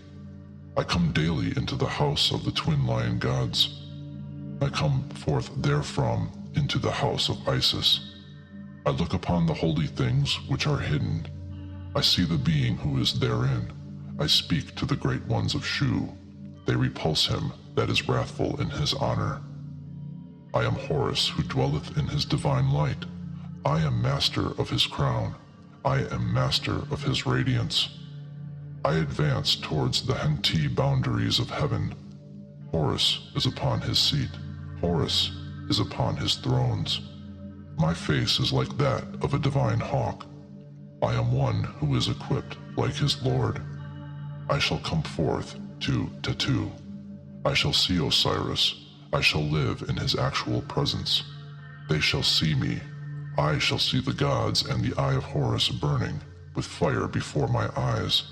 I come daily into the house of the twin lion gods. I come forth therefrom into the house of Isis. I look upon the holy things which are hidden. I see the being who is therein. I speak to the great ones of Shu. They repulse him that is wrathful in his honor. I am Horus who dwelleth in his divine light. I am master of his crown. I am master of his radiance. I advance towards the Henti boundaries of heaven. Horus is upon his seat. Horus is upon his thrones. My face is like that of a divine hawk. I am one who is equipped like his Lord. I shall come forth 2 to 2. I shall see Osiris. I shall live in his actual presence. They shall see me. I shall see the gods and the eye of Horus burning with fire before my eyes.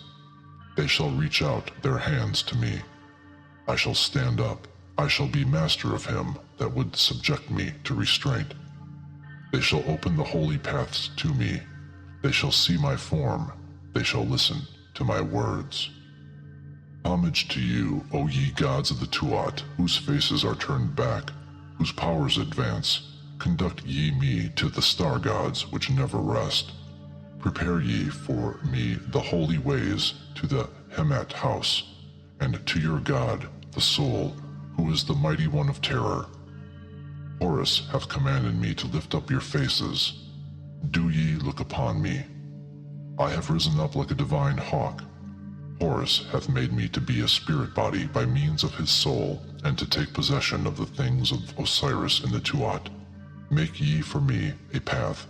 They shall reach out their hands to me. I shall stand up. I shall be master of him that would subject me to restraint. They shall open the holy paths to me. They shall see my form. They shall listen to my words. Homage to you, O ye gods of the Tuat, whose faces are turned back, whose powers advance. Conduct ye me to the star gods which never rest. Prepare ye for me the holy ways to the Hemat house, and to your God, the Soul, who is the mighty one of terror. Horus hath commanded me to lift up your faces. Do ye look upon me. I have risen up like a divine hawk. Horus hath made me to be a spirit body by means of his soul, and to take possession of the things of Osiris in the Tuat. Make ye for me a path.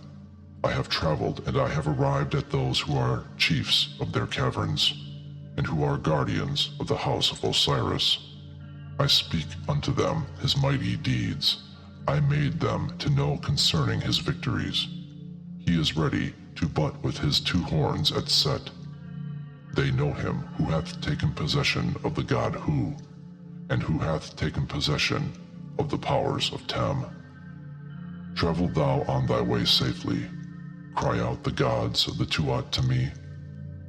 I have traveled, and I have arrived at those who are chiefs of their caverns, and who are guardians of the house of Osiris. I speak unto them his mighty deeds. I made them to know concerning his victories. He is ready to butt with his two horns at Set. They know him who hath taken possession of the god Hu, and who hath taken possession of the powers of Tem. Travel thou on thy way safely. Cry out the gods of the Tuat to me,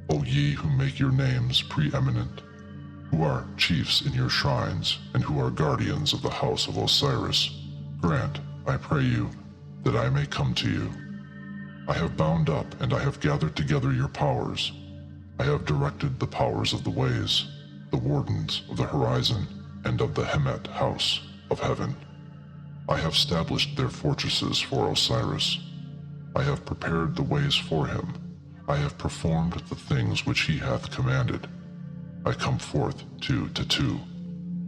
O ye who make your names preeminent, who are chiefs in your shrines, and who are guardians of the house of Osiris. Grant, I pray you, that I may come to you. I have bound up and I have gathered together your powers. I have directed the powers of the ways, the wardens of the horizon, and of the Hemet house of heaven. I have established their fortresses for Osiris. I have prepared the ways for him. I have performed the things which he hath commanded. I come forth two to two.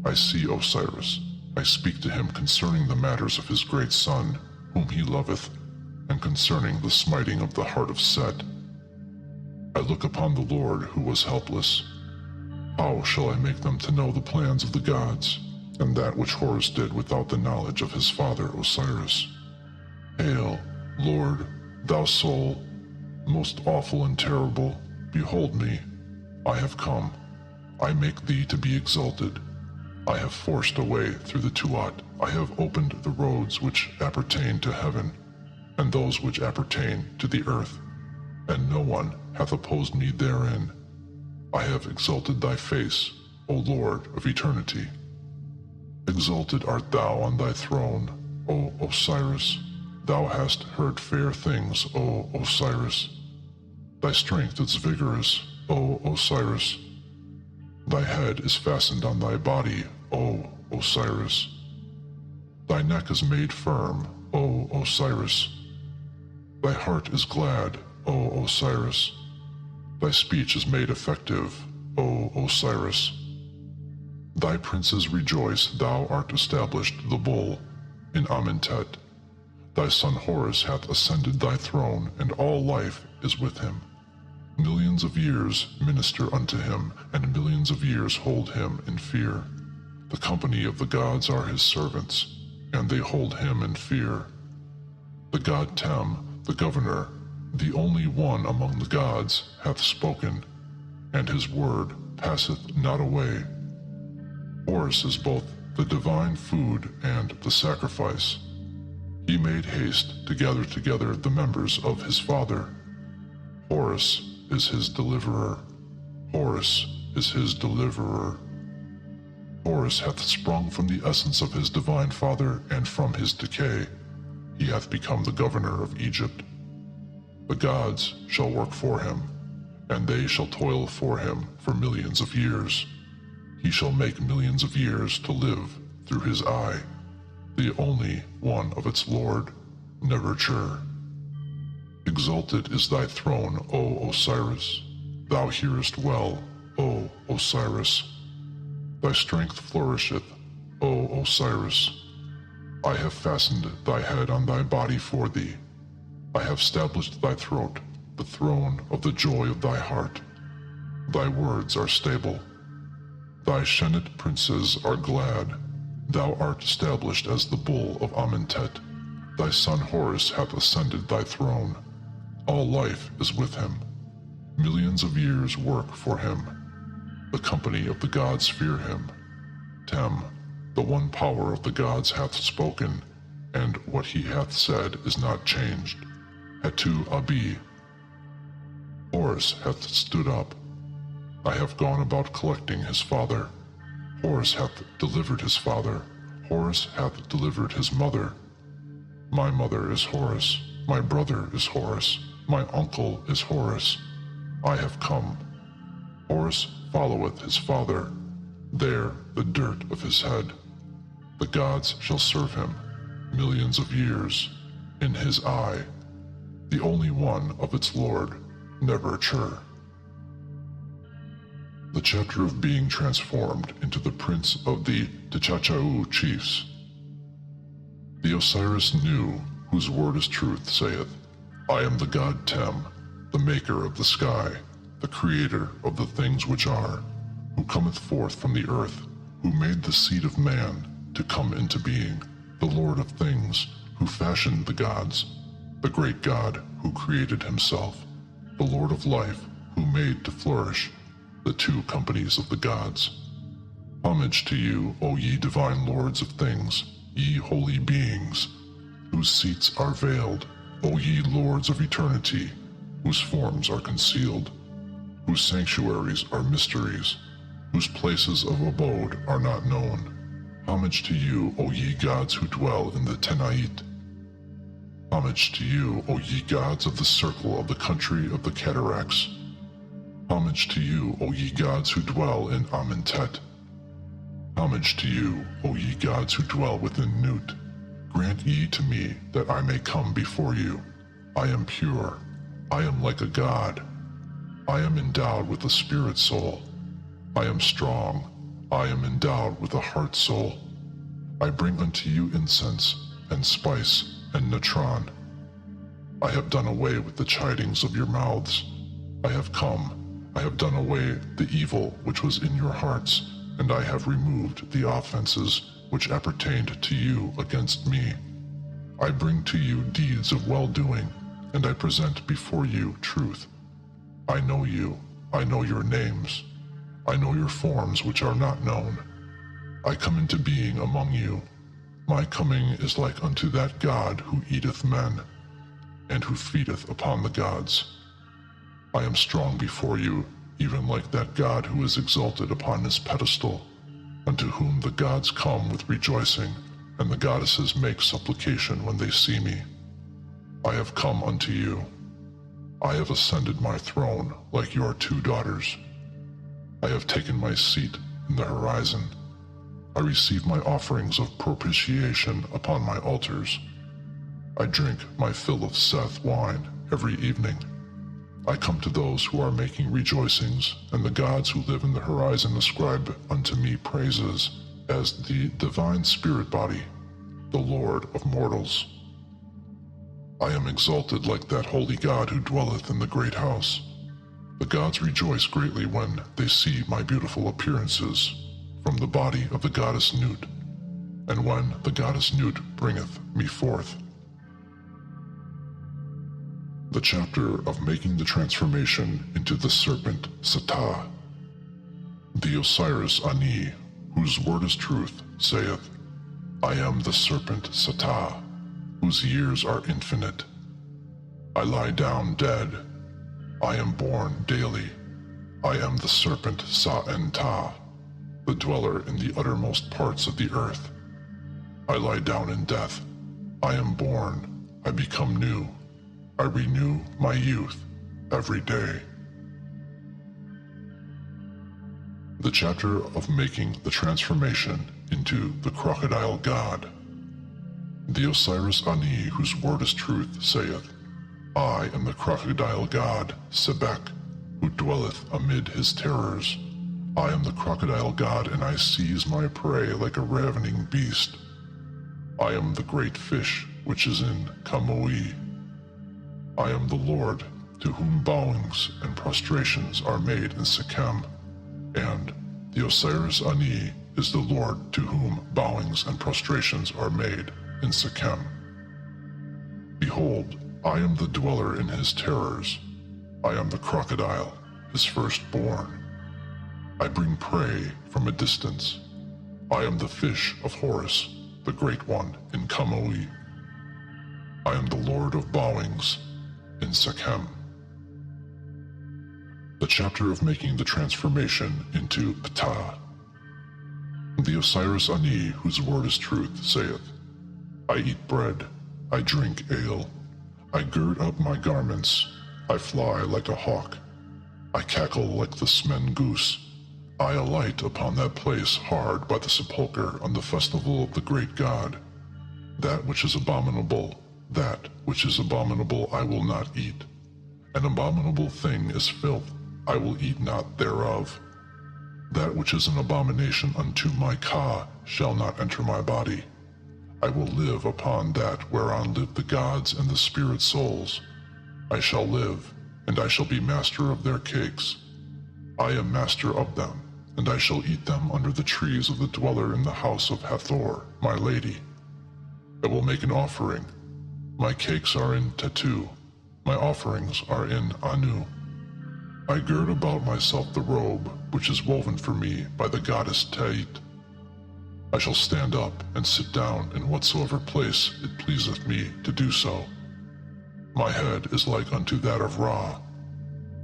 I see Osiris. I speak to him concerning the matters of his great son, whom he loveth, and concerning the smiting of the heart of Set. I look upon the Lord who was helpless. How shall I make them to know the plans of the gods, and that which Horus did without the knowledge of his father Osiris? Hail, Lord, thou soul, most awful and terrible, behold me. I have come. I make thee to be exalted. I have forced a way through the Tuat. I have opened the roads which appertain to heaven, and those which appertain to the earth, and no one hath opposed me therein. I have exalted thy face, O Lord of eternity. Exalted art thou on thy throne, O Osiris. Thou hast heard fair things, O Osiris. Thy strength is vigorous, O Osiris. Thy head is fastened on thy body, O Osiris. Thy neck is made firm, O Osiris. Thy heart is glad, O Osiris. Thy speech is made effective, O Osiris. Thy princes rejoice, thou art established the bull in Amentet. Thy son Horus hath ascended thy throne, and all life is with him. Millions of years minister unto him, and millions of years hold him in fear. The company of the gods are his servants, and they hold him in fear. The god Tem, the governor, the only one among the gods, hath spoken, and his word passeth not away. Horus is both the divine food and the sacrifice. He made haste to gather together the members of his father. Horus is his deliverer. Horus is his deliverer. Horus hath sprung from the essence of his divine father, and from his decay he hath become the governor of Egypt. The gods shall work for him, and they shall toil for him for millions of years. He shall make millions of years to live through his eye, the only one of its Lord, never-sure. Exalted is thy throne, O Osiris. Thou hearest well, O Osiris. Thy strength flourisheth, O Osiris. I have fastened thy head on thy body for thee. I have established thy throat, the throne of the joy of thy heart. Thy words are stable. Thy Shenet princes are glad. Thou art established as the bull of Amentet. Thy son Horus hath ascended thy throne. All life is with him. Millions of years work for him. The company of the gods fear him. Tem, the one power of the gods, hath spoken, and what he hath said is not changed. Hetu Abi. Horus hath stood up. I have gone about collecting his father. Horus hath delivered his father. Horus hath delivered his mother. My mother is Horus. My brother is Horus. My uncle is Horus. I have come. Horus followeth his father. There the dirt of his head. The gods shall serve him millions of years. In his eye, the only one of its Lord, never chur. The chapter of being transformed into the prince of the Tchachau chiefs. The Osiris Nu, whose word is truth, saith, I am the god Tem, the maker of the sky, the creator of the things which are, who cometh forth from the earth, who made the seed of man to come into being, the Lord of things, who fashioned the gods, the great God who created himself, the Lord of life who made to flourish the two companies of the gods. Homage to you, O ye divine lords of things, ye holy beings, whose seats are veiled, O ye lords of eternity, whose forms are concealed, whose sanctuaries are mysteries, whose places of abode are not known. Homage to you, O ye gods who dwell in the Tenait. Homage to you, O ye gods of the circle of the country of the cataracts. Homage to you, O ye gods who dwell in Amentet. Homage to you, O ye gods who dwell within Nut. Grant ye to me that I may come before you. I am pure. I am like a god. I am endowed with a spirit soul. I am strong. I am endowed with a heart soul. I bring unto you incense, and spice, and natron. I have done away with the chidings of your mouths. I have come. I have done away the evil which was in your hearts, and I have removed the offenses which appertained to you against me. I bring to you deeds of well-doing, and I present before you truth. I know you. I know your names. I know your forms which are not known. I come into being among you. My coming is like unto that God who eateth men, and who feedeth upon the gods. I am strong before you, even like that God who is exalted upon his pedestal, unto whom the gods come with rejoicing, and the goddesses make supplication when they see me. I have come unto you. I have ascended my throne like your two daughters. I have taken my seat in the horizon. I receive my offerings of propitiation upon my altars. I drink my fill of Seth wine every evening. I come to those who are making rejoicings, and the gods who live in the horizon ascribe unto me praises as the divine spirit body, the Lord of mortals. I am exalted like that holy God who dwelleth in the great house. The gods rejoice greatly when they see my beautiful appearances from the body of the goddess Nut, and when the goddess Nut bringeth me forth. The chapter of making the transformation into the serpent Sata. The Osiris Ani, whose word is truth, saith, I am the serpent Sata, whose years are infinite. I lie down dead. I am born daily. I am the serpent Sa-en-Ta, the dweller in the uttermost parts of the earth. I lie down in death. I am born. I become new. I renew my youth every day. The chapter of making the transformation into the crocodile god. The Osiris Ani, whose word is truth, saith, I am the crocodile god, Sebek, who dwelleth amid his terrors. I am the crocodile god, and I seize my prey like a ravening beast. I am the great fish which is in Kamui. I am the Lord, to whom bowings and prostrations are made in Sekhem, and the Osiris Ani is the Lord to whom bowings and prostrations are made in Sekhem. Behold, I am the dweller in his terrors. I am the crocodile, his firstborn. I bring prey from a distance. I am the fish of Horus, the great one in Kamui. I am the Lord of bowings in Sekhem. The chapter of making the transformation into Ptah. The Osiris Ani, whose word is truth, saith, I eat bread, I drink ale, I gird up my garments, I fly like a hawk, I cackle like the smen goose, I alight upon that place hard by the sepulchre on the festival of the great God. That which is abominable I will not eat. An abominable thing is filth, I will eat not thereof. That which is an abomination unto my Ka shall not enter my body. I will live upon that whereon live the gods and the spirit souls. I shall live, and I shall be master of their cakes. I am master of them, and I shall eat them under the trees of the dweller in the house of Hathor, my lady. I will make an offering. My cakes are in Tetu, my offerings are in Anu. I gird about myself the robe which is woven for me by the goddess Tait. I shall stand up and sit down in whatsoever place it pleaseth me to do so. My head is like unto that of Ra.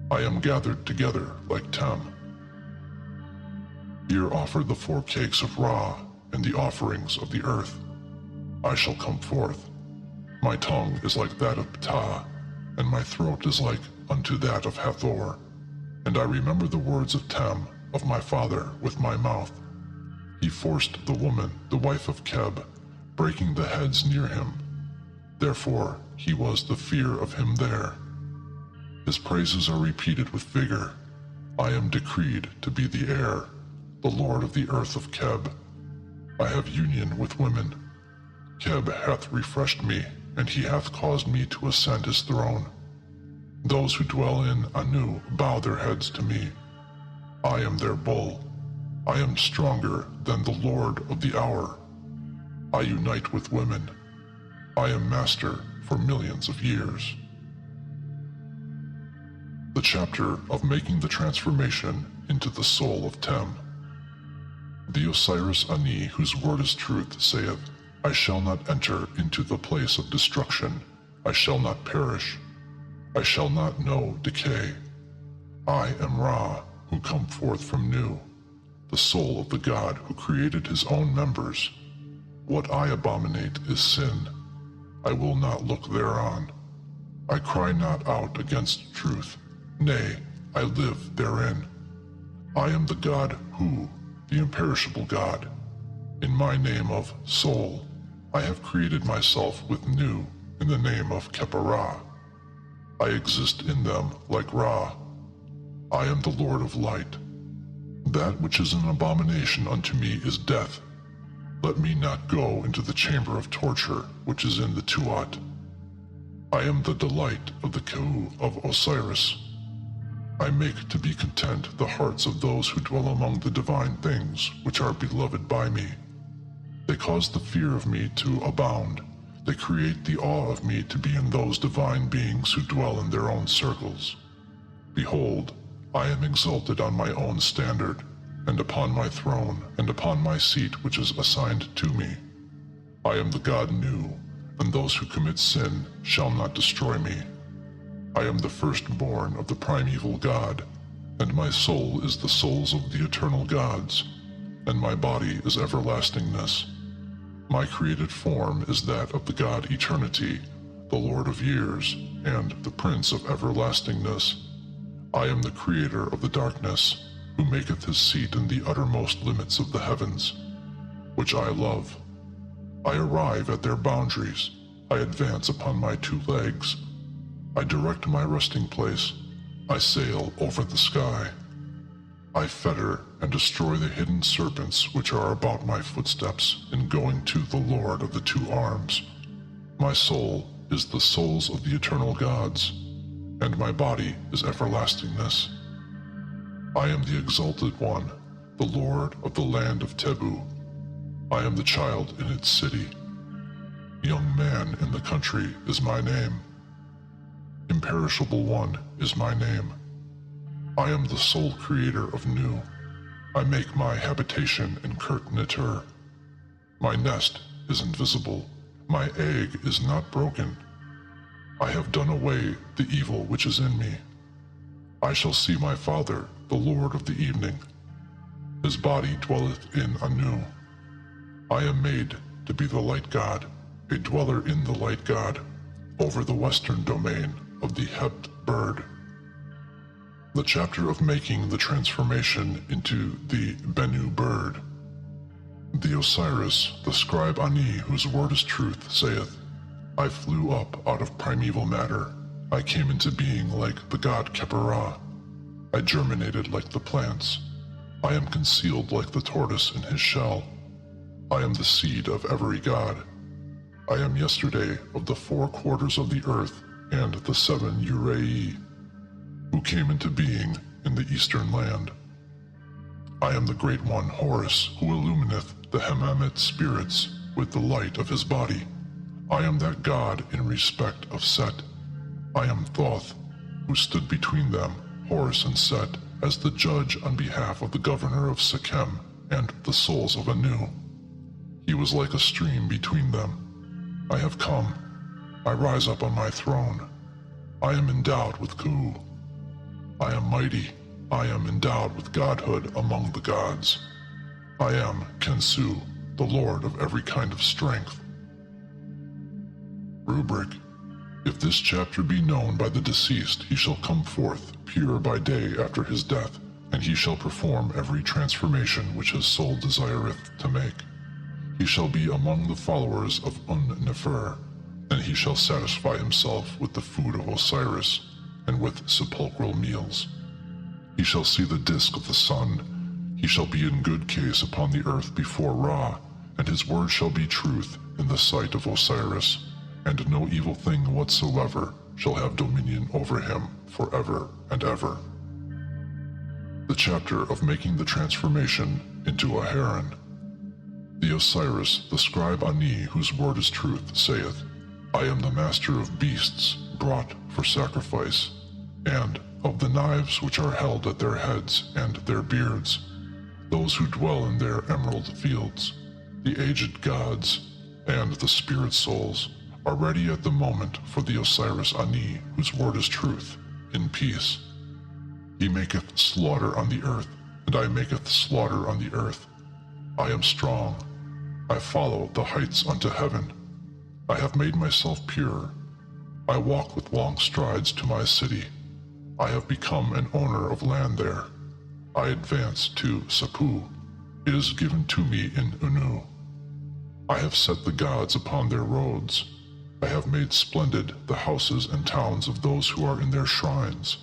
I am gathered together like Tem. Here offer the 4 cakes of Ra and the offerings of the earth. I shall come forth. My tongue is like that of Ptah, and my throat is like unto that of Hathor. And I remember the words of Tem, of my father, with my mouth. He forced the woman, the wife of Keb, breaking the heads near him. Therefore he was the fear of him there. His praises are repeated with vigor. I am decreed to be the heir, the lord of the earth of Keb. I have union with women. Keb hath refreshed me, and he hath caused me to ascend his throne. Those who dwell in Anu bow their heads to me. I am their bull. I am stronger than the lord of the hour. I unite with women. I am master for millions of years. The chapter of making the transformation into the soul of Tem. The Osiris Ani, whose word is truth, saith, I shall not enter into the place of destruction. I shall not perish. I shall not know decay. I am Ra, who come forth from Nu, the soul of the God who created his own members. What I abominate is sin. I will not look thereon. I cry not out against truth. Nay, I live therein. I am the God who, the imperishable God. In my name of soul, I have created myself with Nu in the name of Keparah. I exist in them like Ra. I am the Lord of light. That which is an abomination unto me is death. Let me not go into the chamber of torture which is in the Tuat. I am the delight of the Keu of Osiris. I make to be content the hearts of those who dwell among the divine things which are beloved by me. They cause the fear of me to abound. They create the awe of me to be in those divine beings who dwell in their own circles. Behold, I am exalted on my own standard, and upon my throne, and upon my seat which is assigned to me. I am the God Nu, and those who commit sin shall not destroy me. I am the firstborn of the primeval God, and my soul is the souls of the eternal gods, and my body is everlastingness. My created form is that of the God Eternity, the Lord of years, and the Prince of everlastingness. I am the creator of the darkness, who maketh his seat in the uttermost limits of the heavens, which I love. I arrive at their boundaries. I advance upon my 2 legs. I direct my resting place. I sail over the sky. I fetter and destroy the hidden serpents which are about my footsteps in going to the Lord of the 2 arms. My soul is the souls of the eternal gods, and my body is everlastingness. I am the exalted one, the Lord of the land of Tebu. I am the child in its city. Young man in the country is my name. Imperishable one is my name. I am the sole creator of Nu. I make my habitation in Kurt Nitur. My nest is invisible. My egg is not broken. I have done away the evil which is in me. I shall see my father, the Lord of the evening. His body dwelleth in Anu. I am made to be the light god, a dweller in the light god, over the western domain of the Hept bird. The chapter of making the transformation into the Bennu bird. The Osiris, the scribe Ani, whose word is truth, saith, I flew up out of primeval matter. I came into being like the god Khepera. I germinated like the plants. I am concealed like the tortoise in his shell. I am the seed of every god. I am yesterday of the 4 quarters of the earth and the 7 Urei, who came into being in the eastern land. I am the great one Horus, who illumineth the Hemamet spirits with the light of his body. I am that god in respect of Set. I am Thoth, who stood between them, Horus and Set, as the judge on behalf of the governor of Sekhem and the souls of Anu. He was like a stream between them. I have come. I rise up on my throne. I am endowed with Ku. I am mighty. I am endowed with godhood among the gods. I am Kensu, the lord of every kind of strength. Rubric. If this chapter be known by the deceased, he shall come forth pure by day after his death, and he shall perform every transformation which his soul desireth to make. He shall be among the followers of Un-Nefer, and he shall satisfy himself with the food of Osiris, and with sepulchral meals. He shall see the disk of the sun. He shall be in good case upon the earth before Ra, and his word shall be truth in the sight of Osiris, and no evil thing whatsoever shall have dominion over him forever and ever. The chapter of making the transformation into a heron. The Osiris, the scribe Ani, whose word is truth, saith, I am the master of beasts brought for sacrifice, and of the knives which are held at their heads and their beards, those who dwell in their emerald fields, the aged gods, and the spirit souls, are ready at the moment for the Osiris Ani, whose word is truth, in peace. He maketh slaughter on the earth, and I maketh slaughter on the earth. I am strong. I follow the heights unto heaven. I have made myself pure. I walk with long strides to my city. I have become an owner of land there. I advance to Sapu. It is given to me in Unu. I have set the gods upon their roads. I have made splendid the houses and towns of those who are in their shrines.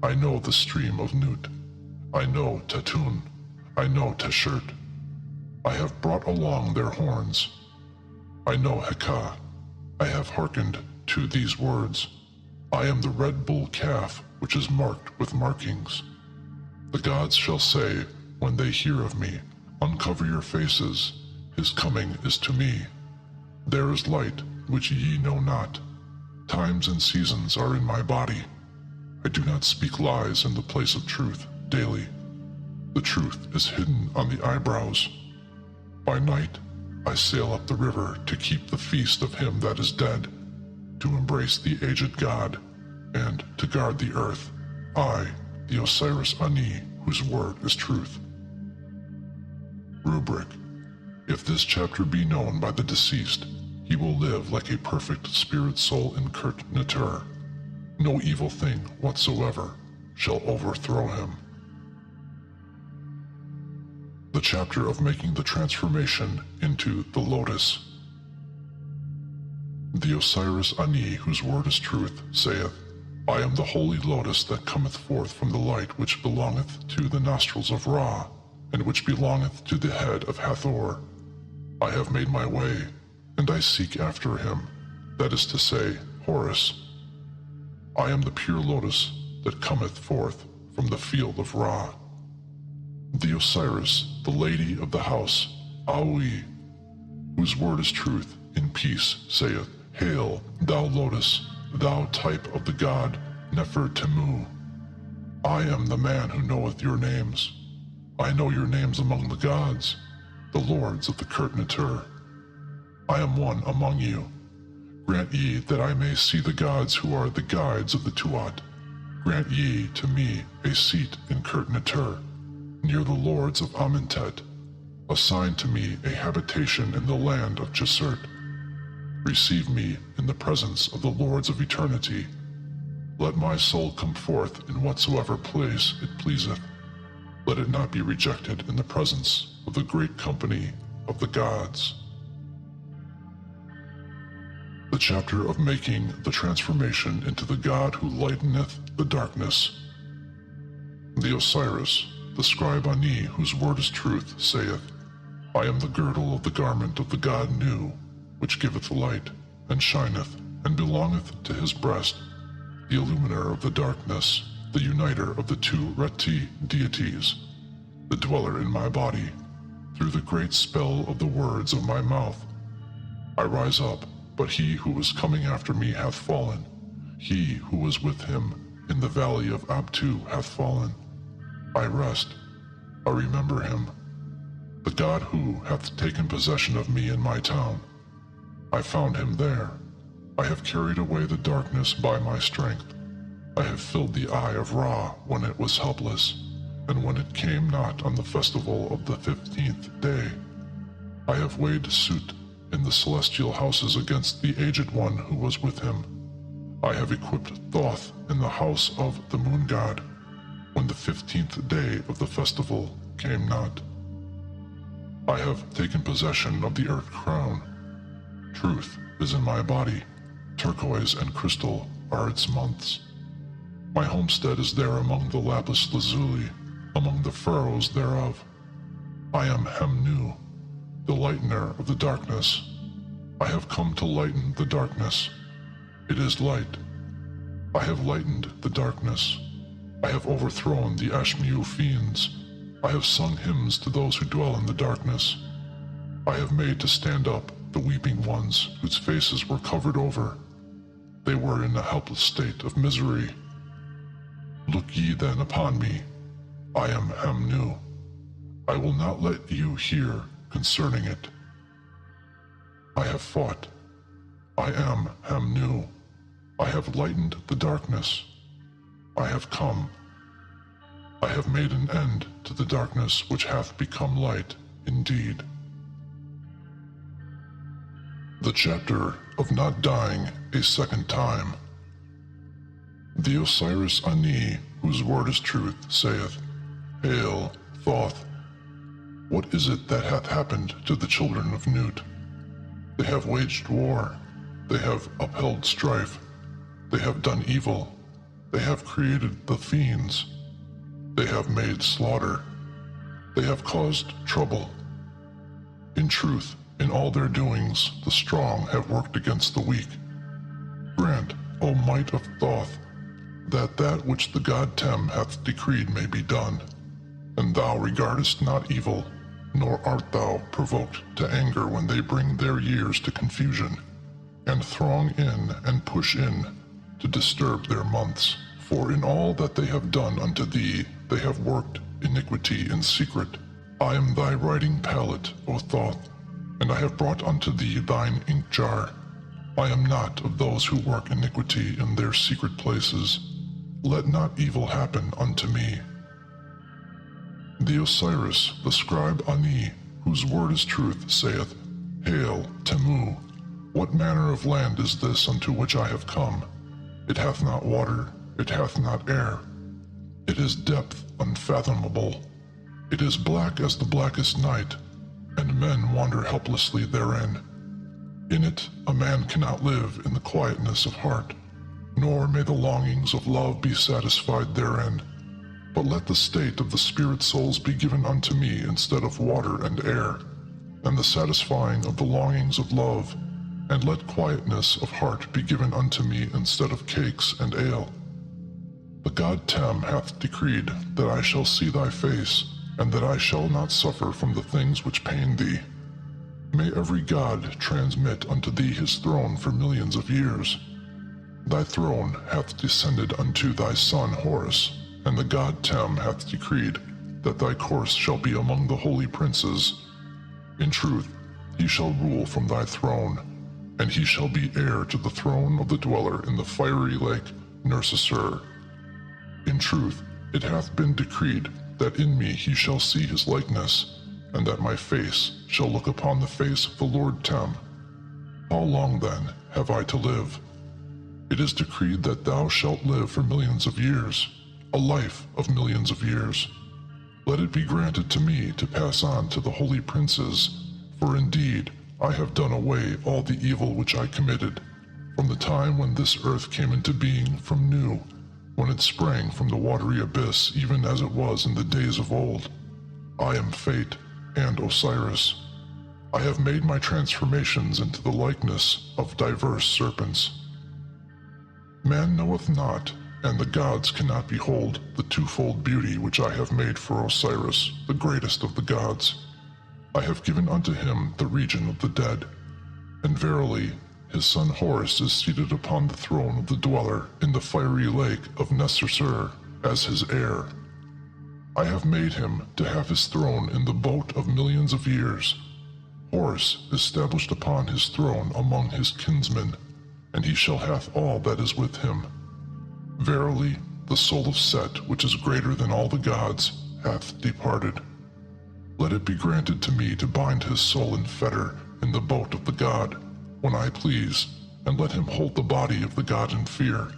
I know the stream of Nut. I know Tatun. I know Teshert. I have brought along their horns. I know Heka. I have hearkened to these words. I am the red bull calf which is marked with markings. The gods shall say, when they hear of me, uncover your faces. His coming is to me. There is light which ye know not. Times and seasons are in my body. I do not speak lies in the place of truth daily. The truth is hidden on the eyebrows. By night I sail up the river to keep the feast of him that is dead, to embrace the aged god, and to guard the earth. I, the Osiris Ani, whose word is truth. Rubric. If this chapter be known by the deceased, he will live like a perfect spirit soul in Kurt-Neter. No evil thing whatsoever shall overthrow him. The chapter of making the transformation into the lotus. The Osiris Ani, whose word is truth, saith, I am the holy lotus that cometh forth from the light which belongeth to the nostrils of Ra, and which belongeth to the head of Hathor. I have made my way, and I seek after him, that is to say, Horus. I am the pure lotus that cometh forth from the field of Ra. The Osiris, the lady of the house, Aui, whose word is truth, in peace, saith, Hail, thou lotus, thou type of the god Nefer-Temu. I am the man who knoweth your names. I know your names among the gods, the lords of the Kurt-Neter. I am one among you. Grant ye that I may see the gods who are the guides of the Tuat. Grant ye to me a seat in Kurt-Natur, near the lords of Amentet. Assign to me a habitation in the land of Chesert. Receive me in the presence of the lords of eternity. Let my soul come forth in whatsoever place it pleaseth. Let it not be rejected in the presence of the great company of the gods. The chapter of making the transformation into the god who lighteneth the darkness. The Osiris, the scribe Ani, whose word is truth, saith, I am the girdle of the garment of the god Nu, which giveth light, and shineth, and belongeth to his breast, the illuminer of the darkness, the uniter of the two Reti deities, the dweller in my body, through the great spell of the words of my mouth. I rise up, but he who was coming after me hath fallen. He who was with him in the valley of Abtu hath fallen. I rest, I remember him, the God who hath taken possession of me in my town. I found him there. I have carried away the darkness by my strength. I have filled the eye of Ra when it was helpless, and when it came not on the festival of the 15th day. I have weighed suit in the celestial houses against the aged one who was with him. I have equipped Thoth in the house of the moon god, when the 15th day of the festival came not. I have taken possession of the earth crown. Truth is in my body. Turquoise and crystal are its months. My homestead is there among the lapis lazuli, among the furrows thereof. I am Hemnu, the lightener of the darkness. I have come to lighten the darkness. It is light. I have lightened the darkness. I have overthrown the Ashmiu fiends. I have sung hymns to those who dwell in the darkness. I have made to stand up the weeping ones whose faces were covered over. They were in a helpless state of misery. Look ye then upon me. I am Hemnu. I will not let you hear concerning it. I have fought. I am Hemnu. I have lightened the darkness. I have come. I have made an end to the darkness which hath become light indeed. The chapter of not dying a second time. The Osiris Ani, whose word is truth, saith, Hail, Thoth! What is it that hath happened to the children of Nut? They have waged war. They have upheld strife. They have done evil. They have created the fiends. They have made slaughter. They have caused trouble. In truth, in all their doings, the strong have worked against the weak. Grant, O might of Thoth, that which the god Tem hath decreed may be done. And thou regardest not evil, nor art thou provoked to anger when they bring their years to confusion, and throng in and push in to disturb their months. For in all that they have done unto thee, they have worked iniquity in secret. I am thy writing pallet, O Thoth, and I have brought unto thee thine ink jar. I am not of those who work iniquity in their secret places. Let not evil happen unto me. The Osiris, the scribe Ani, whose word is truth, saith, Hail, Temu! What manner of land is this unto which I have come? It hath not water, it hath not air. It is depth unfathomable. It is black as the blackest night, and men wander helplessly therein. In it a man cannot live in the quietness of heart, nor may the longings of love be satisfied therein. But let the state of the spirit souls be given unto me instead of water and air, and the satisfying of the longings of love, and let quietness of heart be given unto me instead of cakes and ale. The god Tem hath decreed that I shall see thy face, and that I shall not suffer from the things which pain thee. May every god transmit unto thee his throne for millions of years. Thy throne hath descended unto thy son Horus, and the god Tem hath decreed that thy course shall be among the holy princes. In truth, he shall rule from thy throne, and he shall be heir to the throne of the dweller in the fiery lake Nursesur. In truth, it hath been decreed that in me he shall see his likeness, and that my face shall look upon the face of the Lord Tem. How long, then, have I to live? It is decreed that thou shalt live for millions of years, a life of millions of years. Let it be granted to me to pass on to the holy princes, for indeed I have done away all the evil which I committed, from the time when this earth came into being from new, when it sprang from the watery abyss, even as it was in the days of old. I am Fate and Osiris. I have made my transformations into the likeness of diverse serpents. Man knoweth not, and the gods cannot behold the twofold beauty which I have made for Osiris, the greatest of the gods. I have given unto him the region of the dead, and verily his son Horus is seated upon the throne of the dweller in the fiery lake of Nesser as his heir. I have made him to have his throne in the boat of millions of years. Horus is established upon his throne among his kinsmen, and he shall hath all that is with him. Verily, the soul of Set, which is greater than all the gods, hath departed. Let it be granted to me to bind his soul in fetter in the boat of the god, when I please, and let him hold the body of the god in fear.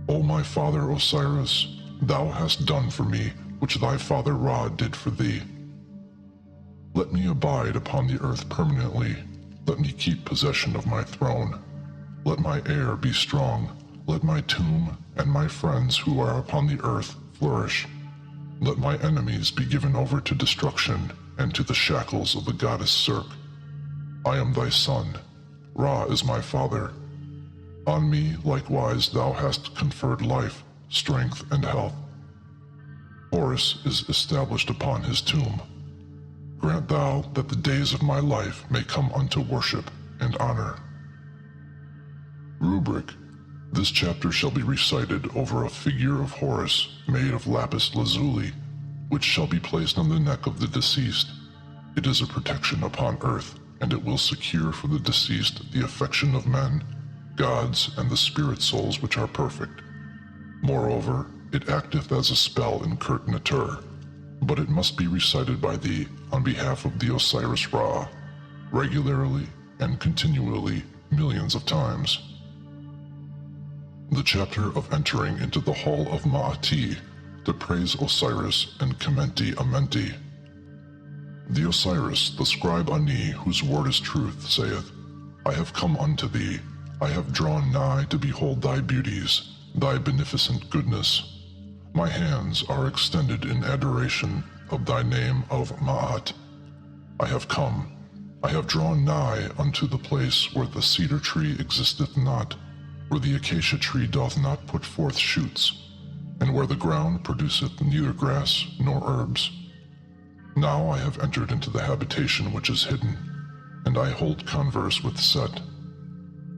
O my father Osiris, thou hast done for me which thy father Ra did for thee. Let me abide upon the earth permanently. Let me keep possession of my throne. Let my heir be strong. Let my tomb and my friends who are upon the earth flourish. Let my enemies be given over to destruction and to the shackles of the goddess Circe. I am thy son. Ra is my father. On me likewise thou hast conferred life, strength, and health. Horus is established upon his tomb. Grant thou that the days of my life may come unto worship and honor. Rubric. This chapter shall be recited over a figure of Horus made of lapis lazuli, which shall be placed on the neck of the deceased. It is a protection upon earth, and it will secure for the deceased the affection of men, gods, and the spirit souls which are perfect. Moreover, it acteth as a spell in Kurt Natur, but it must be recited by thee on behalf of the Osiris Ra, regularly and continually millions of times. The chapter of entering into the hall of Ma'ati to praise Osiris and Kementi Amenti. The Osiris, the scribe Ani, whose word is truth, saith, I have come unto thee, I have drawn nigh to behold thy beauties, thy beneficent goodness. My hands are extended in adoration of thy name of Ma'at. I have come, I have drawn nigh unto the place where the cedar tree existeth not, where the acacia tree doth not put forth shoots, and where the ground produceth neither grass nor herbs. Now I have entered into the habitation which is hidden, and I hold converse with Set.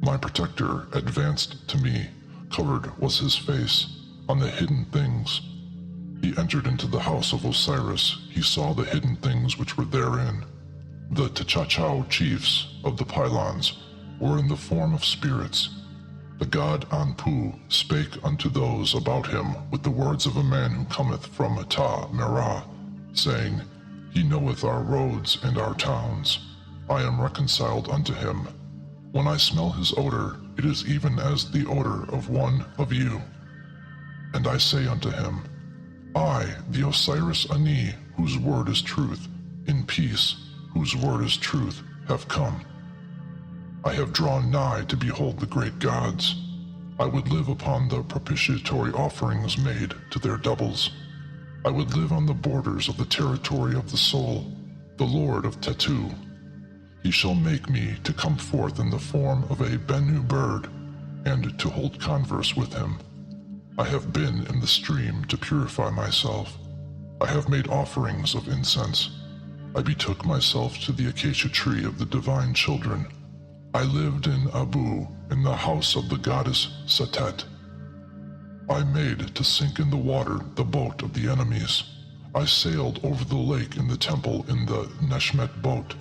My protector advanced to me, covered was his face, on the hidden things. He entered into the house of Osiris, he saw the hidden things which were therein. The T'Cha'chau chiefs of the pylons were in the form of spirits. The god Anpu spake unto those about him with the words of a man who cometh from Ta Merah, saying, He knoweth our roads and our towns. I am reconciled unto him. When I smell his odor, it is even as the odor of one of you. And I say unto him, I, the Osiris Ani, whose word is truth, in peace, whose word is truth, have come. I have drawn nigh to behold the great gods. I would live upon the propitiatory offerings made to their doubles. I would live on the borders of the territory of the soul, the Lord of Tetu. He shall make me to come forth in the form of a Bennu bird, and to hold converse with him. I have been in the stream to purify myself. I have made offerings of incense. I betook myself to the acacia tree of the divine children. I lived in Abu, in the house of the goddess Setet. I made to sink in the water the boat of the enemies. I sailed over the lake in the temple in the Neshmet boat.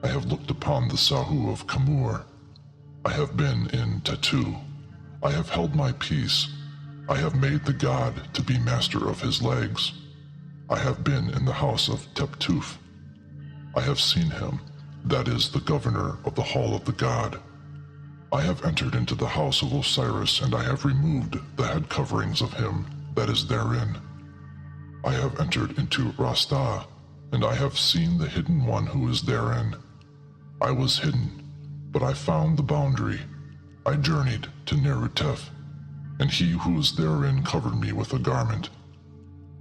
I have looked upon the Sahu of Kamur. I have been in Tetu. I have held my peace. I have made the god to be master of his legs. I have been in the house of Teptuf. I have seen him, that is the governor of the hall of the god. I have entered into the house of Osiris, and I have removed the head coverings of him that is therein. I have entered into Rasta, and I have seen the hidden one who is therein. I was hidden, but I found the boundary. I journeyed to Nerutef, and he who is therein covered me with a garment.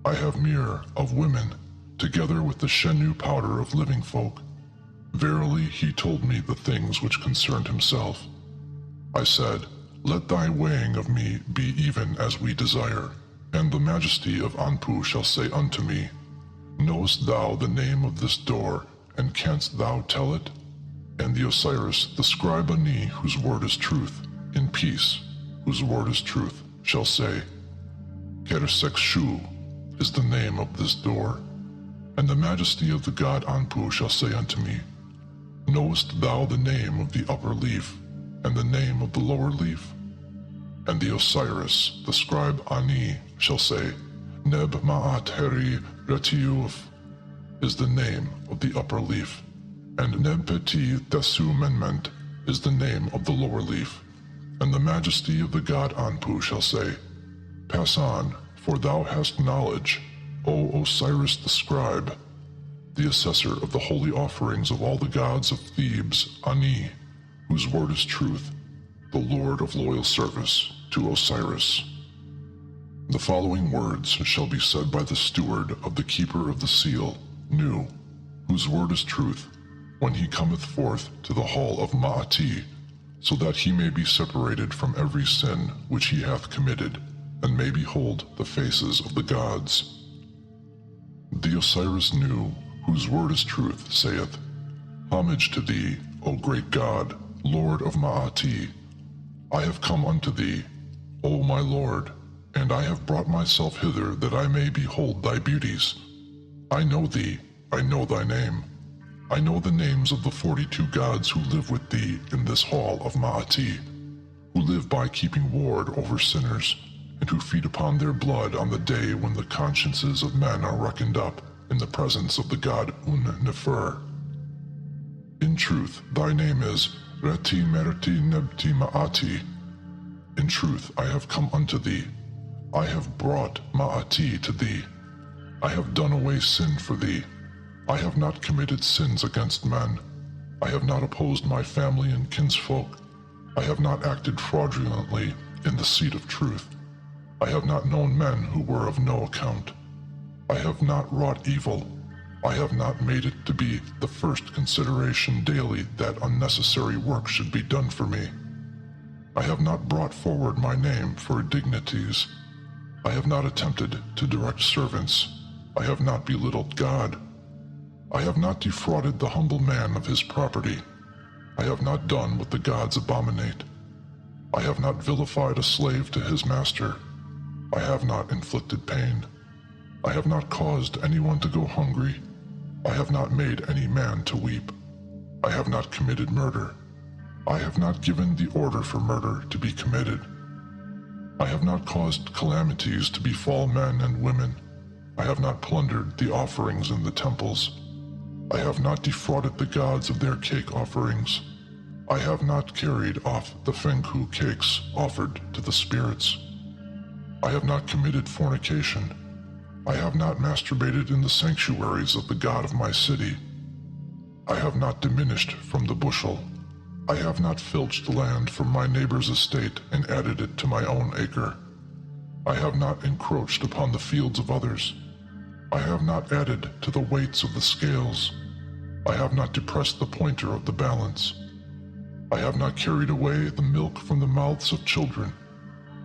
I have myrrh of women, together with the Shenu powder of living folk. Verily he told me the things which concerned himself. I said, Let thy weighing of me be even as we desire. And the majesty of Anpu shall say unto me, Knowest thou the name of this door, and canst thou tell it? And the Osiris, the scribe Ani, whose word is truth, in peace, whose word is truth, shall say, Kersek-shu is the name of this door. And the majesty of the god Anpu shall say unto me, Knowest thou the name of the upper leaf, and the name of the lower leaf? And the Osiris, the scribe Ani, shall say, Neb Ma'at Heri Retiuf is the name of the upper leaf, and Nebpeti Desu Menment is the name of the lower leaf. And the majesty of the god Anpu shall say, Pass on, for thou hast knowledge, O Osiris the scribe, the assessor of the holy offerings of all the gods of Thebes, Ani, whose word is truth, the Lord of loyal service to Osiris. The following words shall be said by the steward of the keeper of the seal, Nu, whose word is truth, when he cometh forth to the hall of Ma'ati, so that he may be separated from every sin which he hath committed, and may behold the faces of the gods. The Osiris Nu, whose word is truth, saith, Homage to thee, O great God, Lord of Ma'ati. I have come unto thee, O my Lord, and I have brought myself hither that I may behold thy beauties. I know thee, I know thy name. I know the names of the 42 gods who live with thee in this hall of Ma'ati, who live by keeping ward over sinners, and who feed upon their blood on the day when the consciences of men are reckoned up in the presence of the god Un-Nefer. In truth, thy name is Reti Merti Nebti Ma'ati. In truth, I have come unto thee. I have brought Ma'ati to thee. I have done away sin for thee. I have not committed sins against men. I have not opposed my family and kinsfolk. I have not acted fraudulently in the seat of truth. I have not known men who were of no account. I have not wrought evil. I have not made it to be the first consideration daily that unnecessary work should be done for me. I have not brought forward my name for dignities. I have not attempted to direct servants. I have not belittled God. I have not defrauded the humble man of his property. I have not done what the gods abominate. I have not vilified a slave to his master. I have not inflicted pain. I have not caused anyone to go hungry. I have not made any man to weep. I have not committed murder. I have not given the order for murder to be committed. I have not caused calamities to befall men and women. I have not plundered the offerings in the temples. I have not defrauded the gods of their cake offerings. I have not carried off the Fenghu cakes offered to the spirits. I have not committed fornication. I have not masturbated in the sanctuaries of the god of my city. I have not diminished from the bushel. I have not filched land from my neighbor's estate and added it to my own acre. I have not encroached upon the fields of others. I have not added to the weights of the scales. I have not depressed the pointer of the balance. I have not carried away the milk from the mouths of children.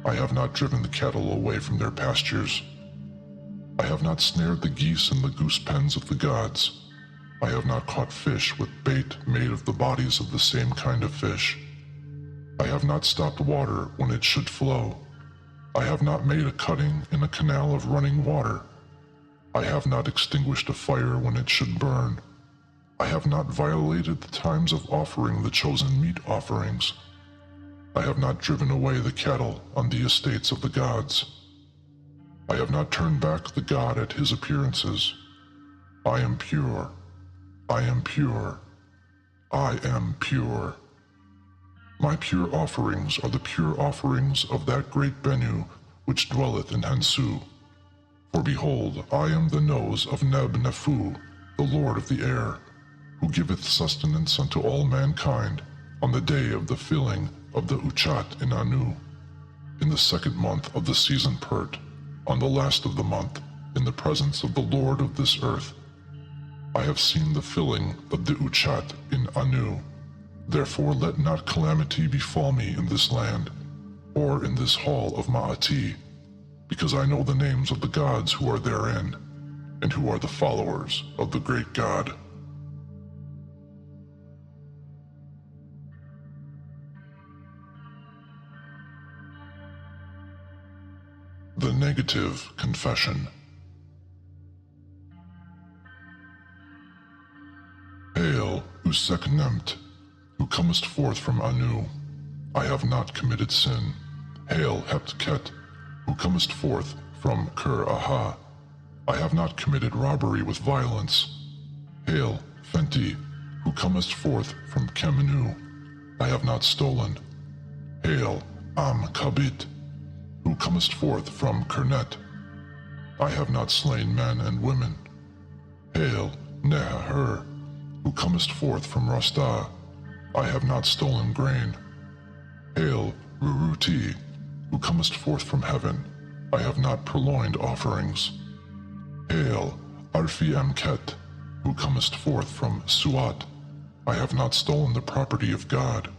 I have not driven the cattle away from their pastures. I have not snared the geese in the goose pens of the gods. I have not caught fish with bait made of the bodies of the same kind of fish. I have not stopped water when it should flow. I have not made a cutting in a canal of running water. I have not extinguished a fire when it should burn. I have not violated the times of offering the chosen meat offerings. I have not driven away the cattle on the estates of the gods. I have not turned back the god at his appearances. I am pure. I am pure. I am pure. My pure offerings are the pure offerings of that great Bennu which dwelleth in Hensu. For behold, I am the nose of Neb-Nefu, the Lord of the air, who giveth sustenance unto all mankind on the day of the filling of the Uchat in Anu, in the 2nd month of the season Pert, on the last of the month, in the presence of the Lord of this earth. I have seen the filling of the Uchat in Anu. Therefore let not calamity befall me in this land, or in this hall of Ma'ati, because I know the names of the gods who are therein, and who are the followers of the great God. The Negative Confession. Hail, Useknemt, who comest forth from Anu. I have not committed sin. Hail, Heptket, who comest forth from Ker-Aha. I have not committed robbery with violence. Hail, Fenti, who comest forth from Kemenu. I have not stolen. Hail, Am-Kabit, who comest forth from Kernet. I have not slain men and women. Hail, Neher, who comest forth from Rastah. I have not stolen grain. Hail, Ruruti, who comest forth from heaven. I have not purloined offerings. Hail, Arfi-Amket, who comest forth from Suat. I have not stolen the property of God.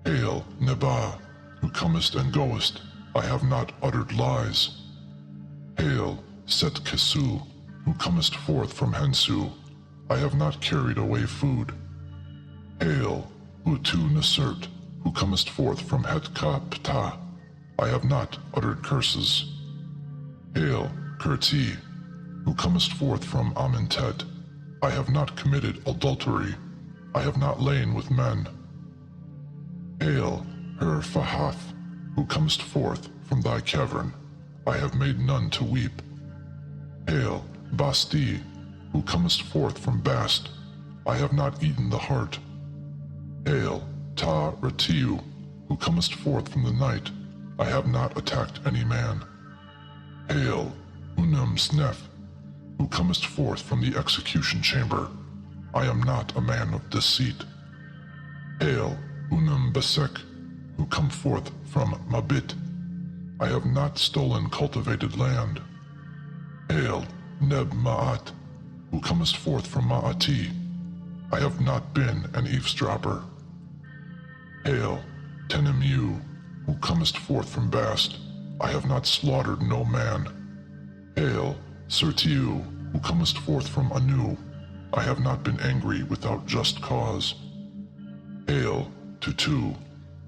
Hail, Nebah, who comest and goest. I have not uttered lies. Hail, Set-Kesu, who comest forth from Hensu. I have not carried away food. Hail, Utu-Nesert, who comest forth from Het-Ka-Ptah. I have not uttered curses. Hail, Kurti, who comest forth from Amentet. I have not committed adultery. I have not lain with men. Hail, Her-Fahath, who comest forth from thy cavern. I have made none to weep. Hail, Basti, who comest forth from Bast. I have not eaten the heart. Hail, Ta-Ratiu, who comest forth from the night. I have not attacked any man. Hail, Unum-Snef, who comest forth from the execution chamber. I am not a man of deceit. Hail, Unum-Besek, who come forth from Mabit. I have not stolen cultivated land. Hail, Neb-Ma'at, who comest forth from Ma'ati. I have not been an eavesdropper. Hail, Tenemu, who comest forth from Bast. I have not slaughtered no man. Hail, Sertiu, who comest forth from Anu. I have not been angry without just cause. Hail, Tutu,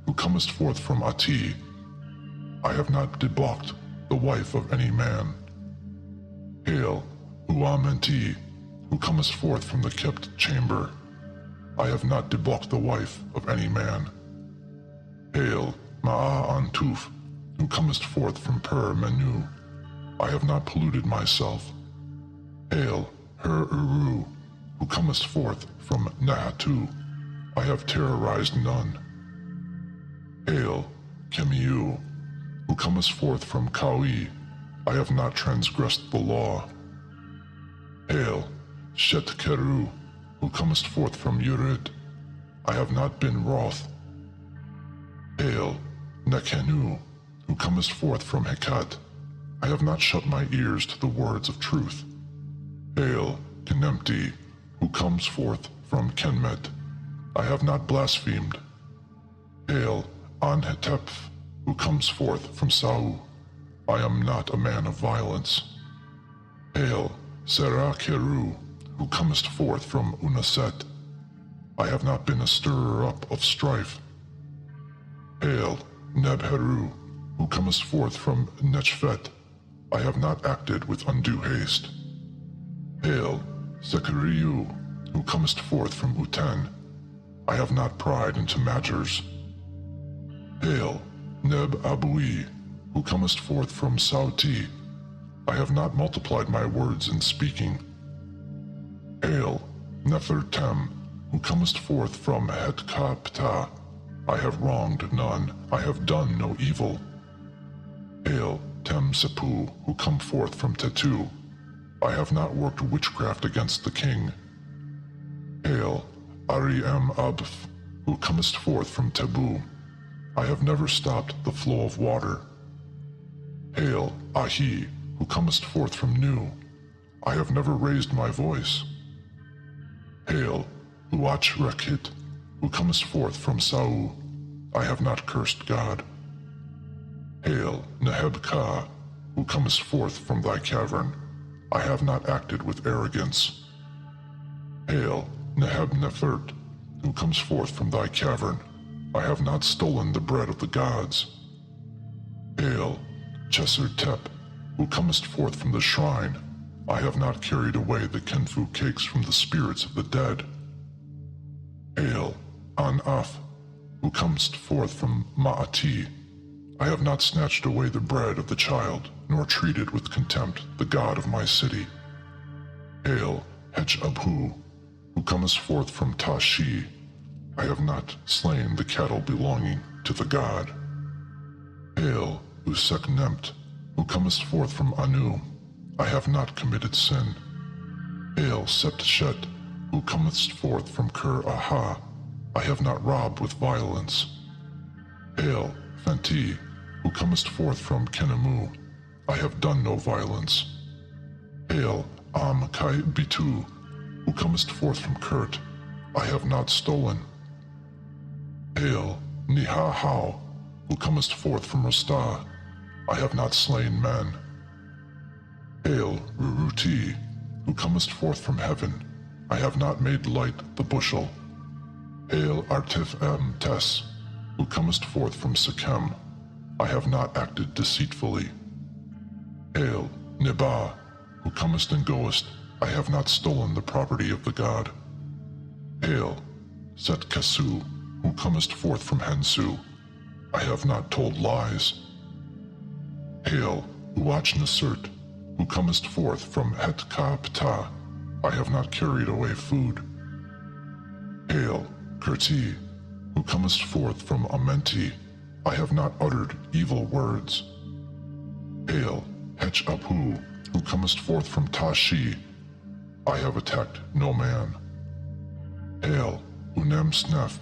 who comest forth from Ati. I have not debauched the wife of any man. Hail, Uamenti, who comest forth from the kept chamber. I have not debauched the wife of any man. Hail, Ma'antuf, who comest forth from Per-Menu. I have not polluted myself. Hail, Her-Uru, who comest forth from Nahatu. I have terrorized none. Hail, Kemiu, who comest forth from Kaui. I have not transgressed the law. Hail, Shet-Keru, who comest forth from Urid. I have not been wroth. Hail, Nekenu, who comest forth from Hekat. I have not shut my ears to the words of truth. Hail, Kenempti, who comes forth from Kenmet. I have not blasphemed. Hail, Anheteph, who comes forth from Sau. I am not a man of violence. Hail, Serakeru, who comest forth from Unaset. I have not been a stirrer-up of strife. Hail, Nebheru, who comest forth from Nechfet. I have not acted with undue haste. Hail, Zekariu, who comest forth from Uten. I have not pried into matters. Hail, Neb-Abui, who comest forth from Sauti. I have not multiplied my words in speaking. Hail, Nefertem, who comest forth from Hetkapta. I have wronged none, I have done no evil. Hail, Tem-Sepu, who come forth from Tetu. I have not worked witchcraft against the king. Hail, Ari-Em-Abf, who comest forth from Tebu. I have never stopped the flow of water. Hail, Ahi, who comest forth from Nu. I have never raised my voice. Hail, Uach-Rekit, who comest forth from Sau. I have not cursed God. Hail, Neheb-Ka, who comest forth from thy cavern. I have not acted with arrogance. Hail, Neheb-Nefert, who comes forth from thy cavern. I have not stolen the bread of the gods. Hail, Cheser-Tep, who comest forth from the shrine. I have not carried away the Kenfu cakes from the spirits of the dead. Hail, An-Af, who comest forth from Ma'ati. I have not snatched away the bread of the child, nor treated with contempt the god of my city. Hail, Hech-Abhu, who comest forth from Tashi. I have not slain the cattle belonging to the god. Hail, Usek-Nemt, who comest forth from Anu. I have not committed sin. Hail, Sept-Shet, who comest forth from Ker-Aha. I have not robbed with violence. Hail, Fenti, who comest forth from Kenemu. I have done no violence. Hail, Am-Kai-Bitu, who comest forth from Kurt. I have not stolen. Hail, Niha-Hao, who comest forth from Rastah. I have not slain men. Hail, Ruruti, who comest forth from heaven. I have not made light the bushel. Hail, Artif-Em-Tes, who comest forth from Sikhem. I have not acted deceitfully. Hail, Neba, who comest and goest. I have not stolen the property of the god. Hail, Set-Kesu, who comest forth from Hensu. I have not told lies. Hail, Uach-Nesert, who comest forth from Het-Ka-Ptah. I have not carried away food. Hail, Kurti, who comest forth from Amenti. I have not uttered evil words. Hail, Hech-Abhu, who comest forth from Tashi. I have attacked no man. Hail, Unem-Snef,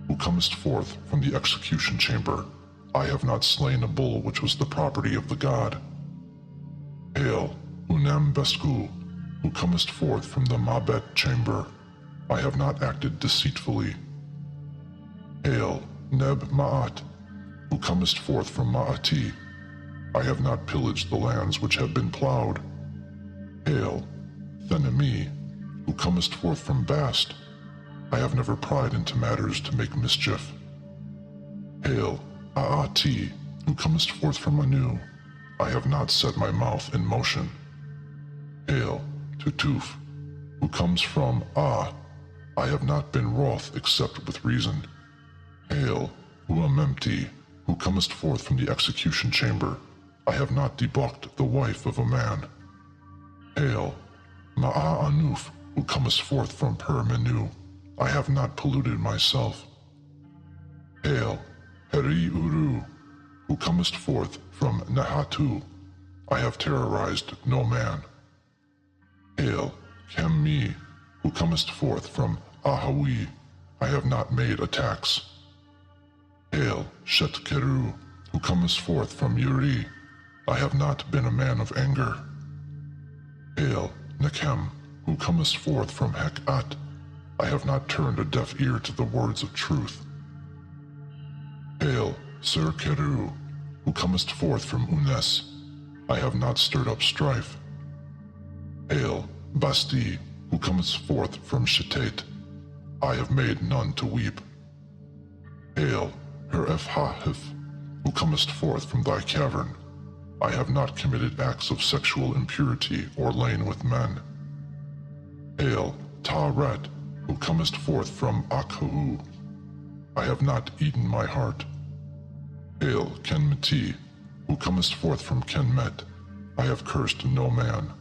who comest forth from the execution chamber. I have not slain a bull which was the property of the god. Hail, Unem-Besku, who comest forth from the Mabet chamber. I have not acted deceitfully. Hail, Neb-Ma'at, who comest forth from Ma'ati. I have not pillaged the lands which have been plowed. Hail, Thenemi, who comest forth from Bast. I have never pried into matters to make mischief. Hail, Aati, who comest forth from Anu. I have not set my mouth in motion. Hail, Tutuf, who comes from Ah. I have not been wroth except with reason. Hail, Uamemti, who comest forth from the execution chamber. I have not debauched the wife of a man. Hail, Ma'a-Anuf, who comest forth from Per-Menu. I have not polluted myself. Hail, Heri-Uru, who comest forth from Nahatu. I have terrorized no man. Hail, Kem-Mi, who comest forth from Ahawi. I have not made attacks. Hail, Shet-Keru, who comest forth from Uri. I have not been a man of anger. Hail, Nekem, who comest forth from Hek-At. I have not turned a deaf ear to the words of truth. Hail, Ser-Keru, who comest forth from Unes. I have not stirred up strife. Hail, Basti, who comest forth from Shettet. I have made none to weep. Hail, Her-Ef-Ha-Hif, who comest forth from thy cavern. I have not committed acts of sexual impurity or lain with men. Hail, Ta-Ret, who comest forth from Akhu. I have not eaten my heart. Hail, Kenmeti, who comest forth from Kenmet, I have cursed no man.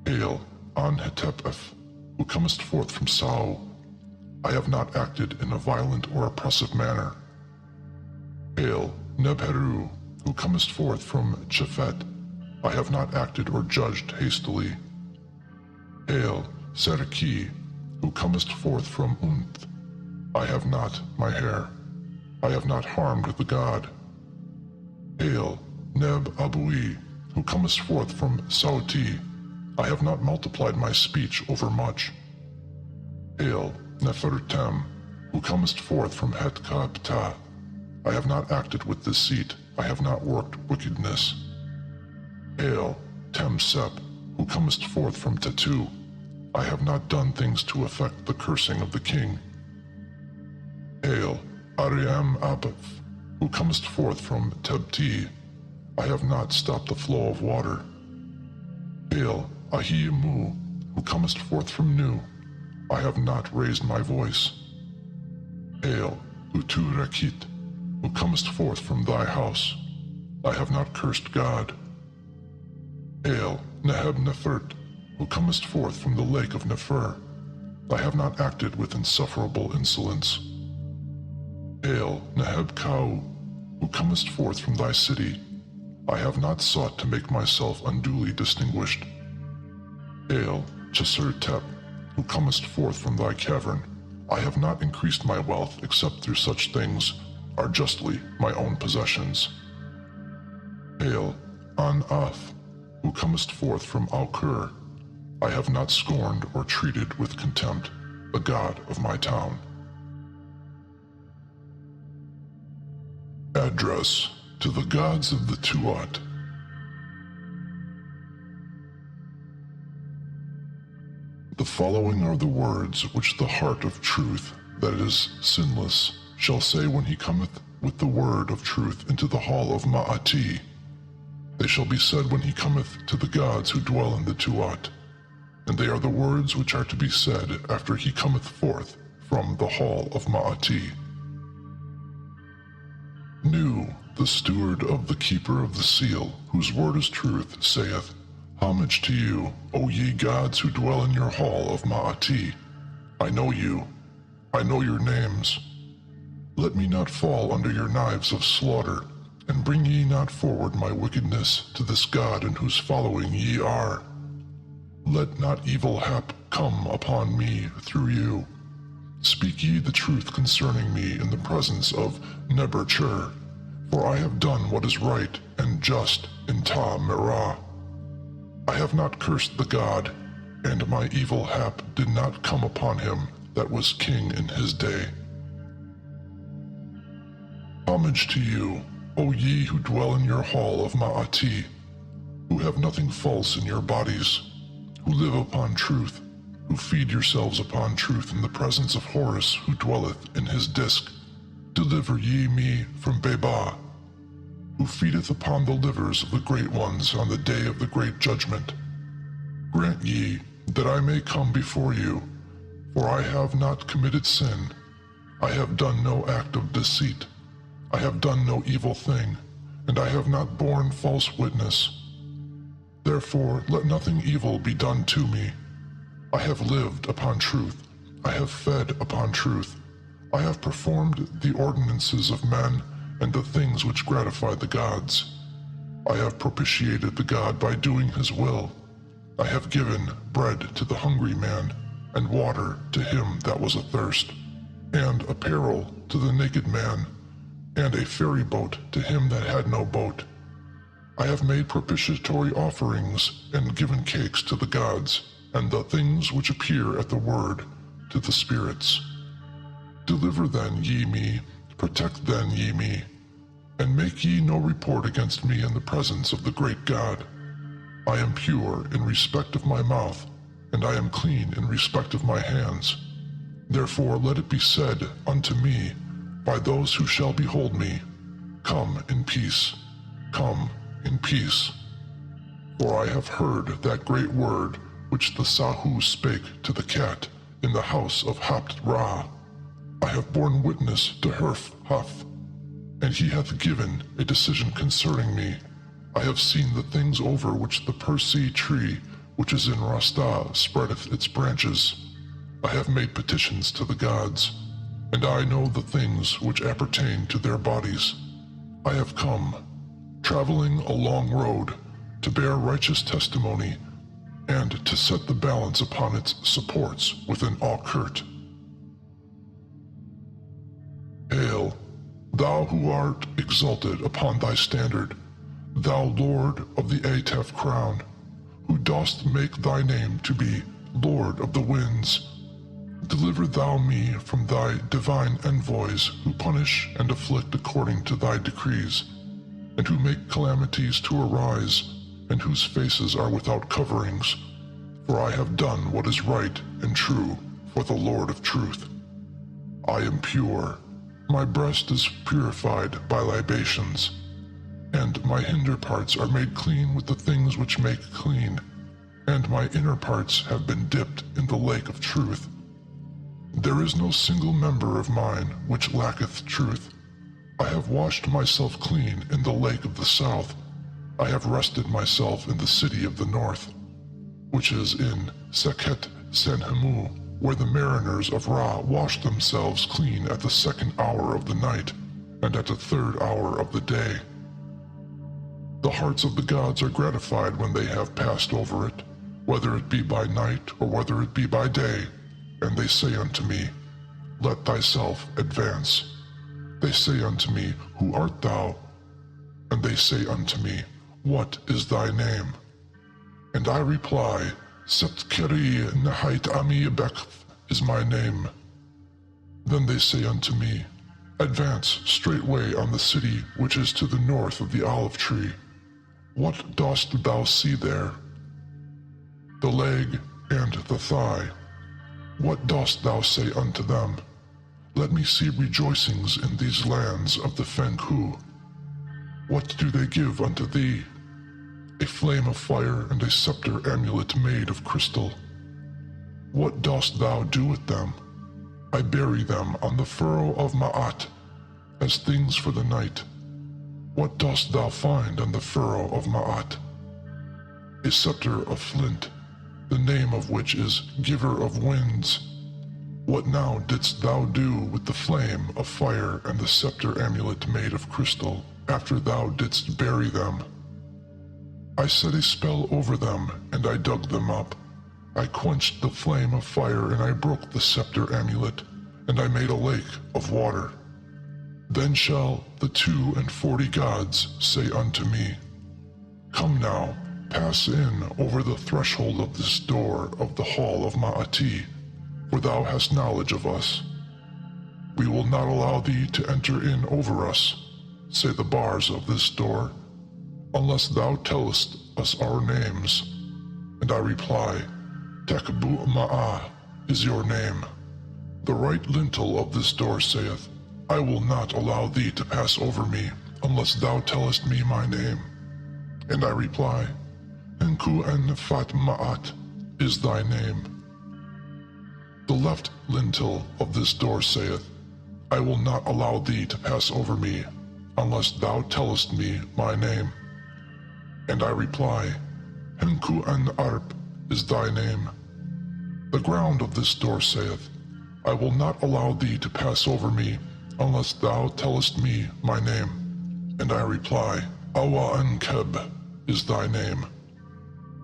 Hail, An-Hetepeth, who comest forth from Sau, I have not acted in a violent or oppressive manner. Hail, Nebheru, who comest forth from Chephet, I have not acted or judged hastily. Hail, Serki, who comest forth from Unth, I have not my hair, I have not harmed the god. Hail, Neb-Abui, who comest forth from Sauti, I have not multiplied my speech overmuch. Hail, Nefertem, who comest forth from Het-Ka-Ptah, I have not acted with deceit, I have not worked wickedness. Hail, Tem-Sep, who comest forth from Tetu, I have not done things to affect the cursing of the king. Hail, Ariam-Apeth, who comest forth from Tebti, I have not stopped the flow of water. Hail, Ahi-Mu, who comest forth from Nu, I have not raised my voice. Hail, Utu-Rekit, who comest forth from thy house, I have not cursed God. Hail, Neheb-Nefert, who comest forth from the lake of Nefer, I have not acted with insufferable insolence. Hail, Neheb-Kau, who comest forth from thy city, I have not sought to make myself unduly distinguished. Hail, Cheser-Tep, who comest forth from thy cavern, I have not increased my wealth except through such things are justly my own possessions. Hail, An-Ath, who comest forth from Aukur, I have not scorned or treated with contempt the god of my town. Address to the gods of the Tuat. The following are the words which the heart of truth, that is sinless, shall say when he cometh with the word of truth into the hall of Ma'ati. They shall be said when he cometh to the gods who dwell in the Tuat, and they are the words which are to be said after he cometh forth from the hall of Ma'ati. Nu, the steward of the keeper of the seal, whose word is truth, saith, Homage to you, O ye gods who dwell in your hall of Ma'ati. I know you. I know your names. Let me not fall under your knives of slaughter, and bring ye not forward my wickedness to this god in whose following ye are. Let not evil hap come upon me through you. Speak ye the truth concerning me in the presence of Neber-Chur, for I have done what is right and just in Ta-Merah. I have not cursed the god, and my evil hap did not come upon him that was king in his day. Homage to you, O ye who dwell in your hall of Ma'ati, who have nothing false in your bodies, who live upon truth, who feed yourselves upon truth in the presence of Horus who dwelleth in his disk. Deliver ye me from Beba, who feedeth upon the livers of the great ones on the day of the great judgment. Grant ye that I may come before you, for I have not committed sin. I have done no act of deceit. I have done no evil thing, and I have not borne false witness. Therefore let nothing evil be done to me. I have lived upon truth. I have fed upon truth. I have performed the ordinances of men and the things which gratify the gods. I have propitiated the god by doing his will. I have given bread to the hungry man, and water to him that was athirst, and apparel to the naked man, and a ferry boat to him that had no boat. I have made propitiatory offerings, and given cakes to the gods, and the things which appear at the word to the spirits. Deliver then ye me, protect then ye me, and make ye no report against me in the presence of the great God. I am pure in respect of my mouth, and I am clean in respect of my hands. Therefore let it be said unto me by those who shall behold me, Come in peace, come in peace. For I have heard that great word which the Sahu spake to the cat in the house of Hapt-Ra. I have borne witness to Herf-Huth. And he hath given a decision concerning me. I have seen the things over which the Persea tree, which is in Rastah, spreadeth its branches. I have made petitions to the gods, and I know the things which appertain to their bodies. I have come, traveling a long road, to bear righteous testimony, and to set the balance upon its supports within Aukert. Hail, thou who art exalted upon thy standard, thou Lord of the Atef crown, who dost make thy name to be Lord of the winds. Deliver thou me from thy divine envoys, who punish and afflict according to thy decrees, and who make calamities to arise, and whose faces are without coverings. For I have done what is right and true for the Lord of truth. I am pure, my breast is purified by libations, and my hinder parts are made clean with the things which make clean, and my inner parts have been dipped in the lake of truth. There is no single member of mine which lacketh truth. I have washed myself clean in the lake of the south. I have rested myself in the city of the north, which is in Seket Senhemu, where the mariners of Ra wash themselves clean at the second hour of the night, and at the third hour of the day. The hearts of the gods are gratified when they have passed over it, whether it be by night or whether it be by day, and they say unto me, Let thyself advance. They say unto me, Who art thou? And they say unto me, What is thy name? And I reply, Setkeri Nahait Ami Bekth is my name. Then they say unto me, Advance straightway on the city which is to the north of the olive tree. What dost thou see there? The leg and the thigh. What dost thou say unto them? Let me see rejoicings in these lands of the Fenghu. What do they give unto thee? A flame of fire and a scepter amulet made of crystal. What dost thou do with them? I bury them on the furrow of Ma'at, as things for the night. What dost thou find on the furrow of Ma'at? A scepter of flint, the name of which is Giver of Winds. What now didst thou do with the flame of fire and the scepter amulet made of crystal, after thou didst bury them? I set a spell over them, and I dug them up. I quenched the flame of fire, and I broke the scepter amulet, and I made a lake of water. Then shall the 42 gods say unto me, Come now, pass in over the threshold of this door of the hall of Ma'ati, for thou hast knowledge of us. We will not allow thee to enter in over us, say the bars of this door, unless thou tellest us our names. And I reply, Tekbu Ma'ah is your name. The right lintel of this door saith, I will not allow thee to pass over me, unless thou tellest me my name. And I reply, Enku en Fat Ma'at is thy name. The left lintel of this door saith, I will not allow thee to pass over me, unless thou tellest me my name. And I reply, Henku an Arp is thy name. The ground of this door saith, I will not allow thee to pass over me, unless thou tellest me my name. And I reply, Awa an Keb is thy name.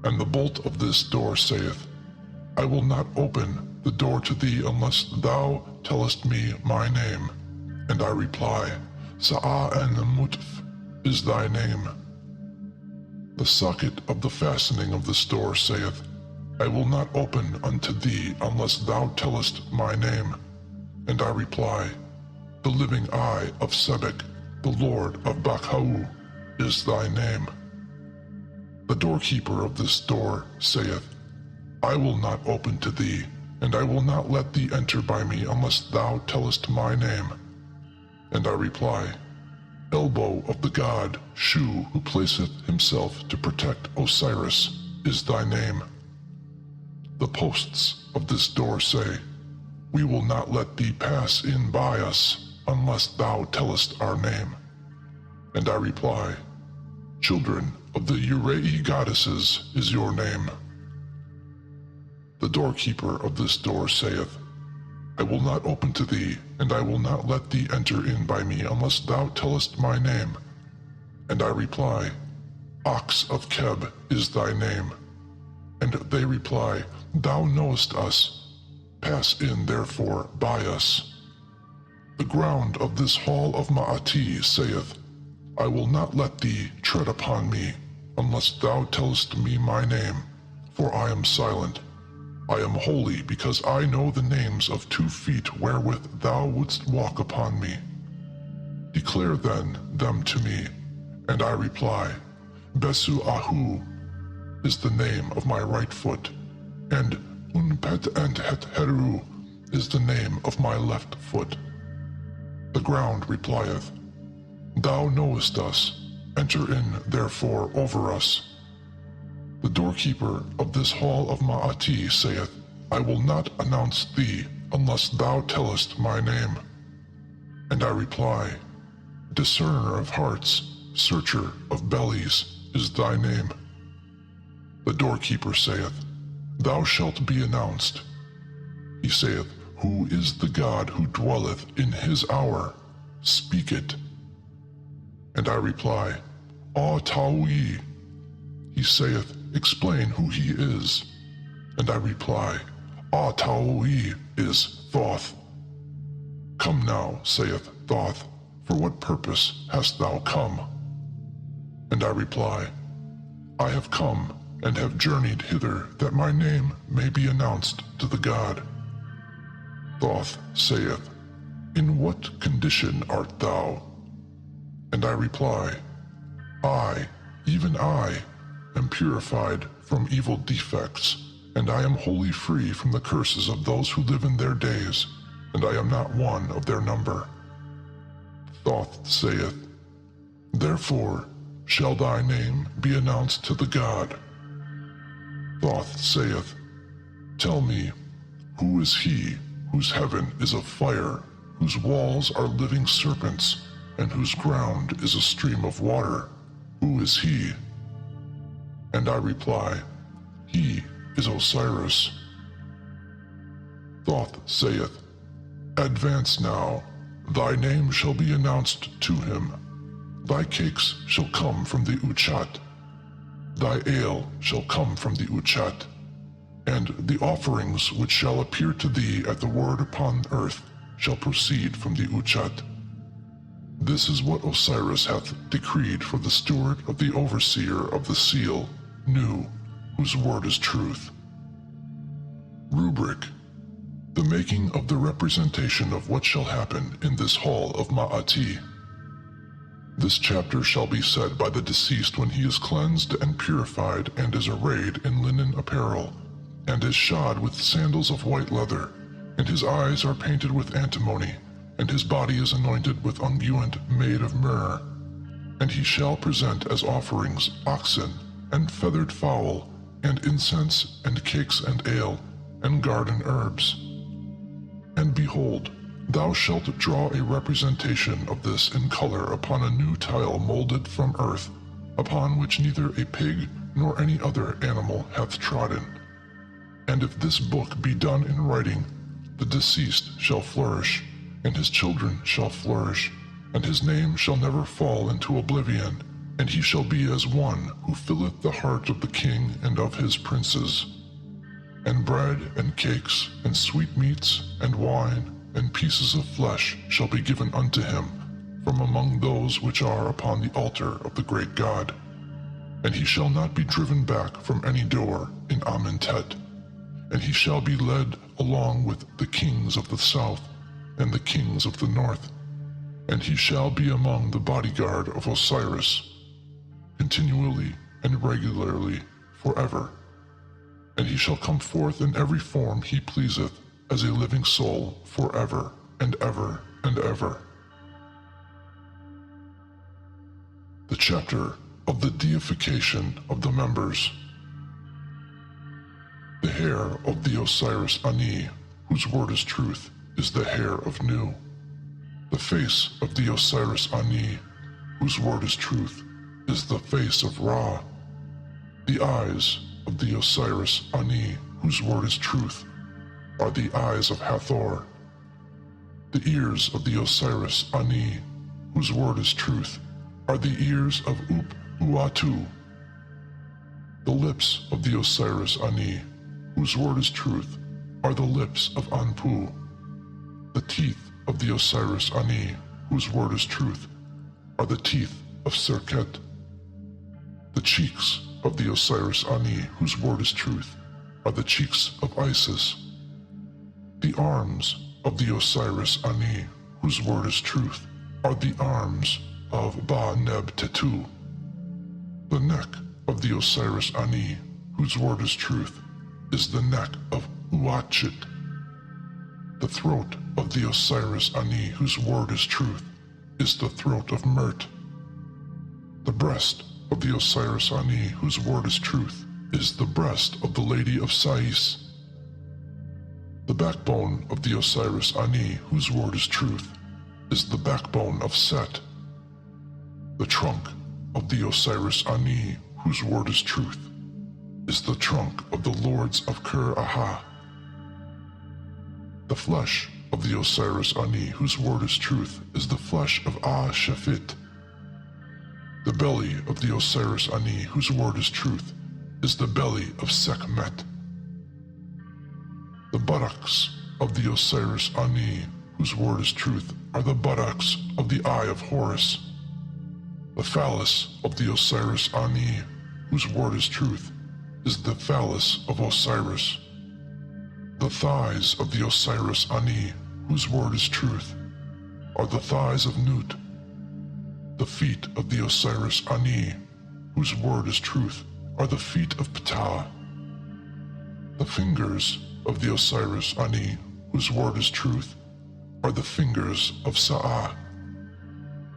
And the bolt of this door saith, I will not open the door to thee unless thou tellest me my name. And I reply, Sa'a an Mutf is thy name. The socket of the fastening of this door saith, I will not open unto thee unless thou tellest my name. And I reply, The living eye of Sebek, the Lord of Bakhau, is thy name. The doorkeeper of this door saith, I will not open to thee, and I will not let thee enter by me unless thou tellest my name. And I reply, Elbow of the god Shu, who placeth himself to protect Osiris, is thy name. The posts of this door say, We will not let thee pass in by us unless thou tellest our name. And I reply, Children of the Urei goddesses is your name. The doorkeeper of this door saith, I will not open to thee, and I will not let thee enter in by me unless thou tellest my name. And I reply, Ox of Keb is thy name. And they reply, Thou knowest us. Pass in therefore by us. The ground of this hall of Ma'ati saith, I will not let thee tread upon me, unless thou tellest me my name, for I am silent. I am holy because I know the names of 2 feet wherewith thou wouldst walk upon me. Declare then them to me. And I reply, Besu Ahu is the name of my right foot, and Unpet and Het Heru is the name of my left foot. The ground replieth, Thou knowest us, enter in therefore over us. The doorkeeper of this hall of Ma'ati saith, I will not announce thee unless thou tellest my name. And I reply, Discerner of hearts, searcher of bellies is thy name. The doorkeeper saith, Thou shalt be announced. He saith, Who is the God who dwelleth in his hour? Speak it. And I reply, Ah Taui. He saith, Explain who he is. And I reply, Ah Taui is Thoth. Come now, saith Thoth, for what purpose hast thou come? And I reply, I have come and have journeyed hither that my name may be announced to the god. Thoth saith, In what condition art thou? And I reply, I, even I, am purified from evil defects, and I am wholly free from the curses of those who live in their days, and I am not one of their number. Thoth saith, Therefore shall thy name be announced to the god. Thoth saith, Tell me, who is he whose heaven is of fire, whose walls are living serpents, and whose ground is a stream of water? Who is he? And I reply, He is Osiris. Thoth saith, Advance now, thy name shall be announced to him. Thy cakes shall come from the Uchat. Thy ale shall come from the Uchat. And the offerings which shall appear to thee at the word upon earth shall proceed from the Uchat. This is what Osiris hath decreed for the steward of the overseer of the seal, Nu, whose word is truth. Rubric: The making of the representation of what shall happen in this hall of Ma'ati. This chapter shall be said by the deceased when he is cleansed and purified and is arrayed in linen apparel, and is shod with sandals of white leather, and his eyes are painted with antimony, and his body is anointed with unguent made of myrrh. And he shall present as offerings oxen, and feathered fowl, and incense, and cakes and ale, and garden herbs. And behold, thou shalt draw a representation of this in color upon a new tile molded from earth, upon which neither a pig nor any other animal hath trodden. And if this book be done in writing, the deceased shall flourish, and his children shall flourish, and his name shall never fall into oblivion, and he shall be as one who filleth the heart of the king and of his princes. And bread and cakes and sweetmeats and wine and pieces of flesh shall be given unto him from among those which are upon the altar of the great God. And he shall not be driven back from any door in Amentet, and he shall be led along with the kings of the south and the kings of the north, and he shall be among the bodyguard of Osiris, continually and regularly forever. And he shall come forth in every form he pleaseth, as a living soul forever and ever and ever. The chapter of the deification of the members. The hair of the Osiris Ani, whose word is truth, is the hair of Nu. The face of the Osiris Ani, whose word is truth, is the face of Ra. The eyes of the Osiris Ani, whose word is truth, are the eyes of Hathor. The ears of the Osiris Ani, whose word is truth, are the ears of Up-Uatu. The lips of the Osiris Ani, whose word is truth, are the lips of Anpu. The teeth of the Osiris Ani, whose word is truth, are the teeth of Serket. The cheeks of the Osiris Ani, whose word is truth, are the cheeks of Isis. The arms of the Osiris Ani, whose word is truth, are the arms of Ba-Neb-Tetu. The neck of the Osiris Ani, whose word is truth, is the neck of Uatchit. The throat of the Osiris Ani, whose word is truth, is the throat of Mert. The breast of the Osiris Ani, whose word is truth, is the breast of the Lady of Sais. The backbone of the Osiris Ani, whose word is truth, is the backbone of Set. The trunk of the Osiris Ani, whose word is truth, is the trunk of the lords of Ker-Aha. The flesh of the Osiris Ani, whose word is truth, is the flesh of Ah-Shafit. The belly of the Osiris Ani, whose word is truth, is the belly of Sekhmet. The buttocks of the Osiris Ani, whose word is truth, are the buttocks of the eye of Horus. The phallus of the Osiris Ani, whose word is truth, is the phallus of Osiris. The thighs of the Osiris Ani, whose word is truth, are the thighs of Nut. The feet of the Osiris Ani, whose word is truth, are the feet of Ptah. The fingers of the Osiris Ani, whose word is truth, are the fingers of Sa'ah.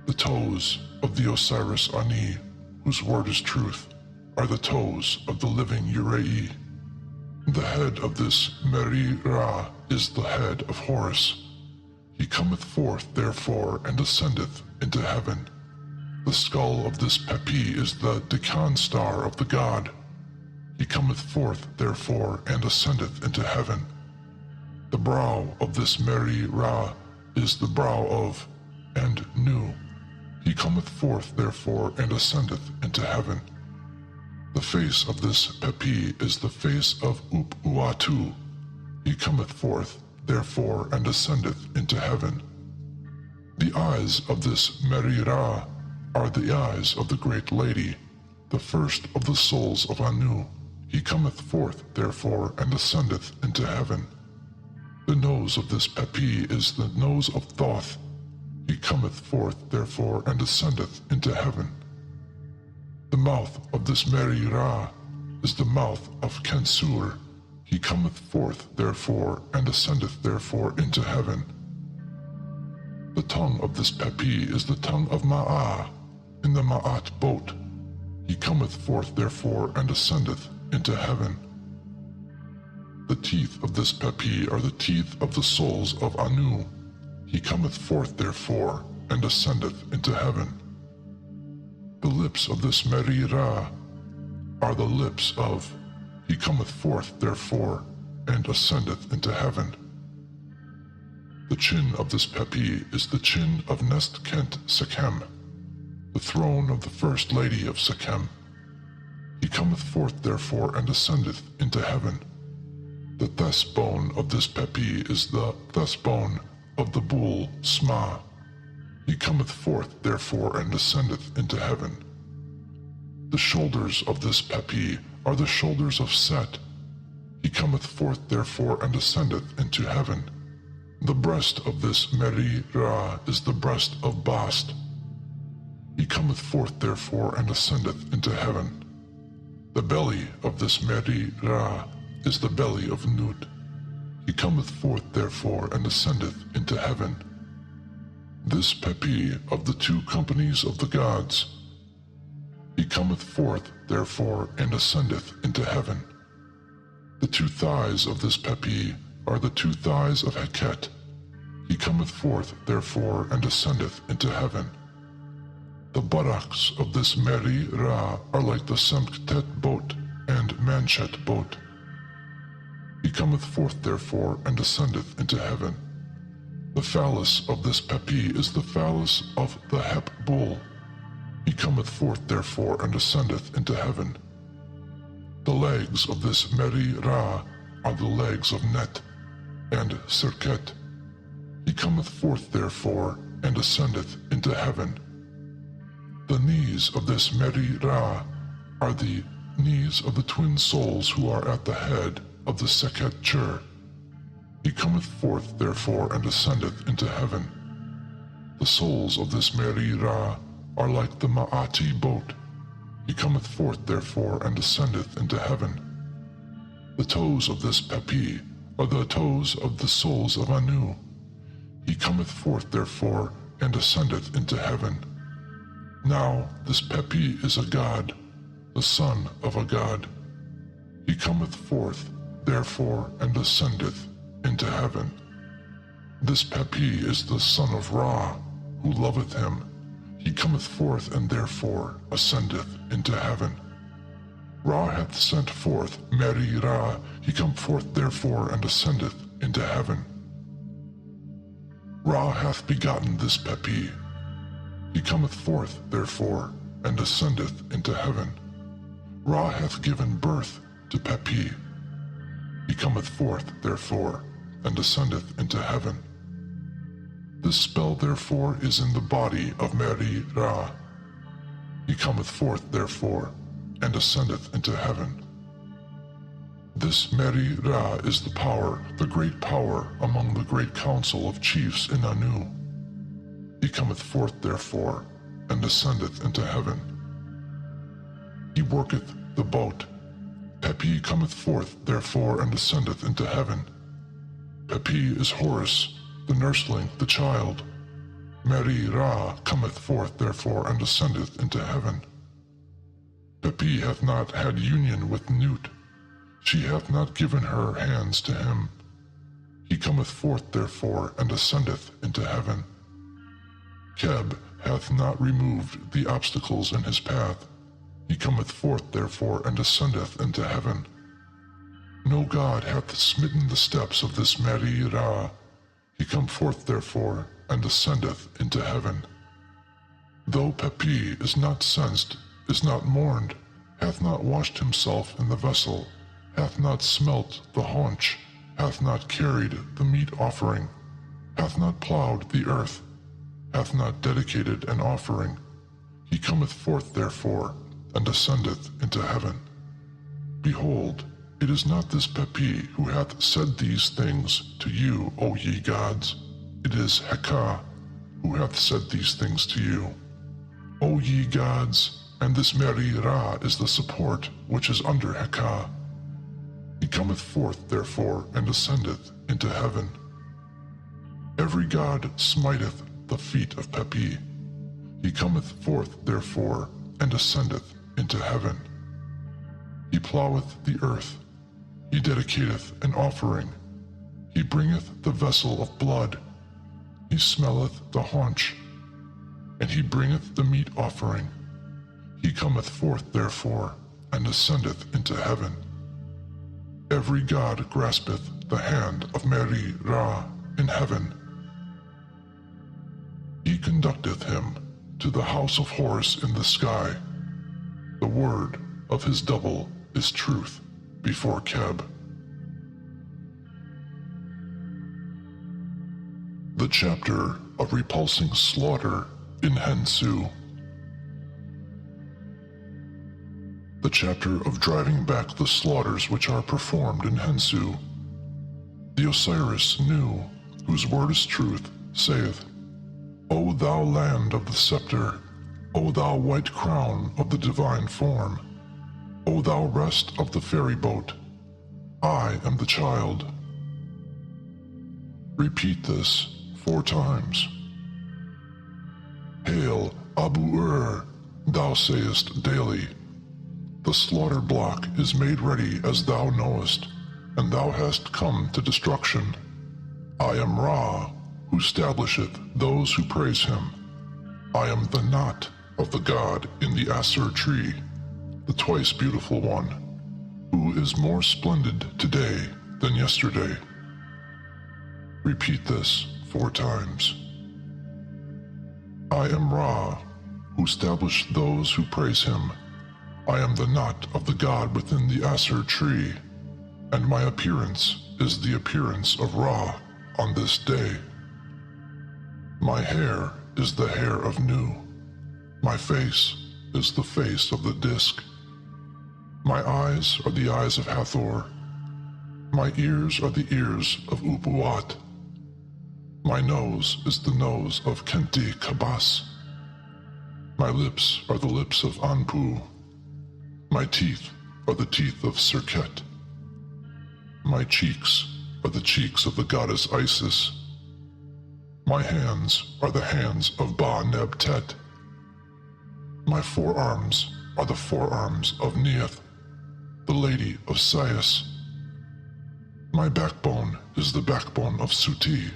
The toes of the Osiris Ani, whose word is truth, are the toes of the living Urei. The head of this Meri-Ra is the head of Horus. He cometh forth therefore and ascendeth into heaven. The skull of this Pepi is the Deccan star of the god. He cometh forth therefore and ascendeth into heaven. The brow of this Meri-Ra is the brow of and Nu. He cometh forth therefore and ascendeth into heaven. The face of this Pepi is the face of Up-Uatu. He cometh forth therefore and ascendeth into heaven. The eyes of this Meri-Ra are the eyes of the great lady, the first of the souls of Anu. He cometh forth therefore and ascendeth into heaven. The nose of this Pepi is the nose of Thoth. He cometh forth therefore and ascendeth into heaven. The mouth of this Meri-Ra is the mouth of Kensur. He cometh forth therefore and ascendeth therefore into heaven. The tongue of this Pepi is the tongue of Ma'ah in the Ma'at boat. He cometh forth therefore and ascendeth into heaven. The teeth of this Pepi are the teeth of the souls of Anu. He cometh forth therefore and ascendeth into heaven. The lips of this Meri-Ra are the lips of. He cometh forth therefore and ascendeth into heaven. The chin of this Pepi is the chin of Nest-Kent Sekhem, the throne of the first lady of Sekhem. He cometh forth therefore and ascendeth into heaven. The thesbone of this Pepi is the thesbone of the bull Sma. He cometh forth therefore and ascendeth into heaven. The shoulders of this Pepi are the shoulders of Set. He cometh forth therefore and ascendeth into heaven. The breast of this Meri-Ra is the breast of Bast. He cometh forth therefore and ascendeth into heaven. The belly of this Meri-Ra is the belly of Nut. He cometh forth therefore and ascendeth into heaven. This Pepi of the two companies of the gods. He cometh forth therefore and ascendeth into heaven. The two thighs of this Pepi are the two thighs of Heket. He cometh forth therefore and ascendeth into heaven. The buttocks of this Meri Ra are like the Semktet boat and Manchet boat. He cometh forth therefore and ascendeth into heaven. The phallus of this Pepi is the phallus of the Hep bull. He cometh forth therefore and ascendeth into heaven. The legs of this Meri Ra are the legs of Net and Serket. He cometh forth therefore and ascendeth into heaven. The knees of this Meri Ra are the knees of the twin souls who are at the head of the Seket Chur. He cometh forth therefore and ascendeth into heaven. The souls of this Meri Ra are like the Ma'ati boat. He cometh forth therefore and ascendeth into heaven. The toes of this Pepi are the toes of the souls of Anu. He cometh forth therefore and ascendeth into heaven. Now this Pepi is a god, the son of a god. He cometh forth therefore and ascendeth into heaven. This Pepi is the son of Ra, who loveth him. He cometh forth and therefore ascendeth into heaven. Ra hath sent forth Meri Ra, he come forth therefore and ascendeth into heaven. Ra hath begotten this Pepi. He cometh forth therefore and ascendeth into heaven. Ra hath given birth to Pepi. He cometh forth therefore and ascendeth into heaven. This spell therefore is in the body of Meri Ra. He cometh forth therefore and ascendeth into heaven. This Meri Ra is the power, the great power among the great council of chiefs in Anu. He cometh forth therefore and ascendeth into heaven. He worketh the boat. Pepi cometh forth therefore and ascendeth into heaven. Pepi is Horus, the nursling, the child. Meri Ra cometh forth therefore and ascendeth into heaven. Pepi hath not had union with Nut. She hath not given her hands to him. He cometh forth therefore and ascendeth into heaven. Keb hath not removed the obstacles in his path. He cometh forth therefore and ascendeth into heaven. No god hath smitten the steps of this Meri Ra. He come forth therefore and ascendeth into heaven. Though Pepi is not censed, is not mourned, hath not washed himself in the vessel, hath not smelt the haunch, hath not carried the meat offering, hath not plowed the earth, hath not dedicated an offering, he cometh forth therefore and ascendeth into heaven. Behold, it is not this Pepi who hath said these things to you, O ye gods. It is Heka who hath said these things to you, O ye gods, and this Meri Ra is the support which is under Heka. He cometh forth therefore and ascendeth into heaven. Every god smiteth the feet of Pepi. He cometh forth therefore and ascendeth into heaven. He ploweth the earth. He dedicateth an offering. He bringeth the vessel of blood. He smelleth the haunch. And he bringeth the meat offering. He cometh forth therefore and ascendeth into heaven. Every god graspeth the hand of Meri Ra in heaven. He conducteth him to the house of Horus in the sky. The word of his double is truth before Keb. The chapter of repulsing slaughter in Hensu. The chapter of driving back the slaughters which are performed in Hensu. The Osiris Nu, whose word is truth, saith, O thou land of the scepter, O thou white crown of the divine form, O thou rest of the ferry boat, I am the child. Repeat this 4 times. Hail, Abu-Ur, thou sayest daily. The slaughter block is made ready as thou knowest, and thou hast come to destruction. I am Ra, who stablisheth those who praise him. I am the knot of the god in the Asur tree, the twice beautiful one, who is more splendid today than yesterday. Repeat this 4 times. I am Ra, who established those who praise him. I am the knot of the god within the Asur tree, and my appearance is the appearance of Ra on this day. My hair is the hair of Nu. My face is the face of the disk. My eyes are the eyes of Hathor. My ears are the ears of Upuat. My nose is the nose of Kenti Kabas. My lips are the lips of Anpu. My teeth are the teeth of Serket. My cheeks are the cheeks of the goddess Isis. My hands are the hands of Ba-Neb-Tet. My forearms are the forearms of Neith, the lady of Sais. My backbone is the backbone of Suti.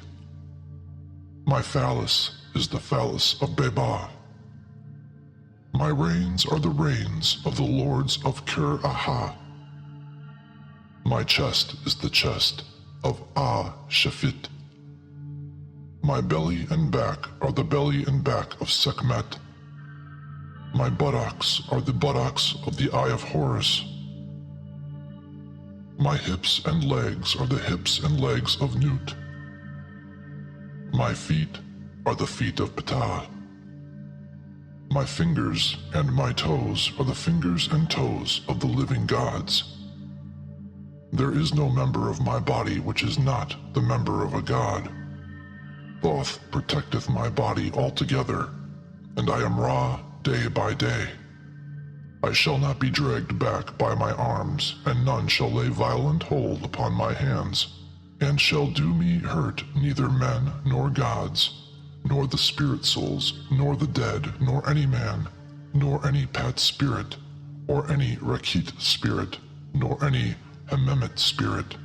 My phallus is the phallus of Beba. My reins are the reins of the lords of Ker-Aha. My chest is the chest of Ah-Shafit. My belly and back are the belly and back of Sekhmet. My buttocks are the buttocks of the Eye of Horus. My hips and legs are the hips and legs of Nut. My feet are the feet of Ptah. My fingers and my toes are the fingers and toes of the living gods. There is no member of my body which is not the member of a god. Thoth protecteth my body altogether, and I am Ra day by day. I shall not be dragged back by my arms, and none shall lay violent hold upon my hands, and shall do me hurt neither men nor gods, nor the spirit souls, nor the dead, nor any man, nor any Pat spirit, or any Rakit spirit, nor any Hememet spirit.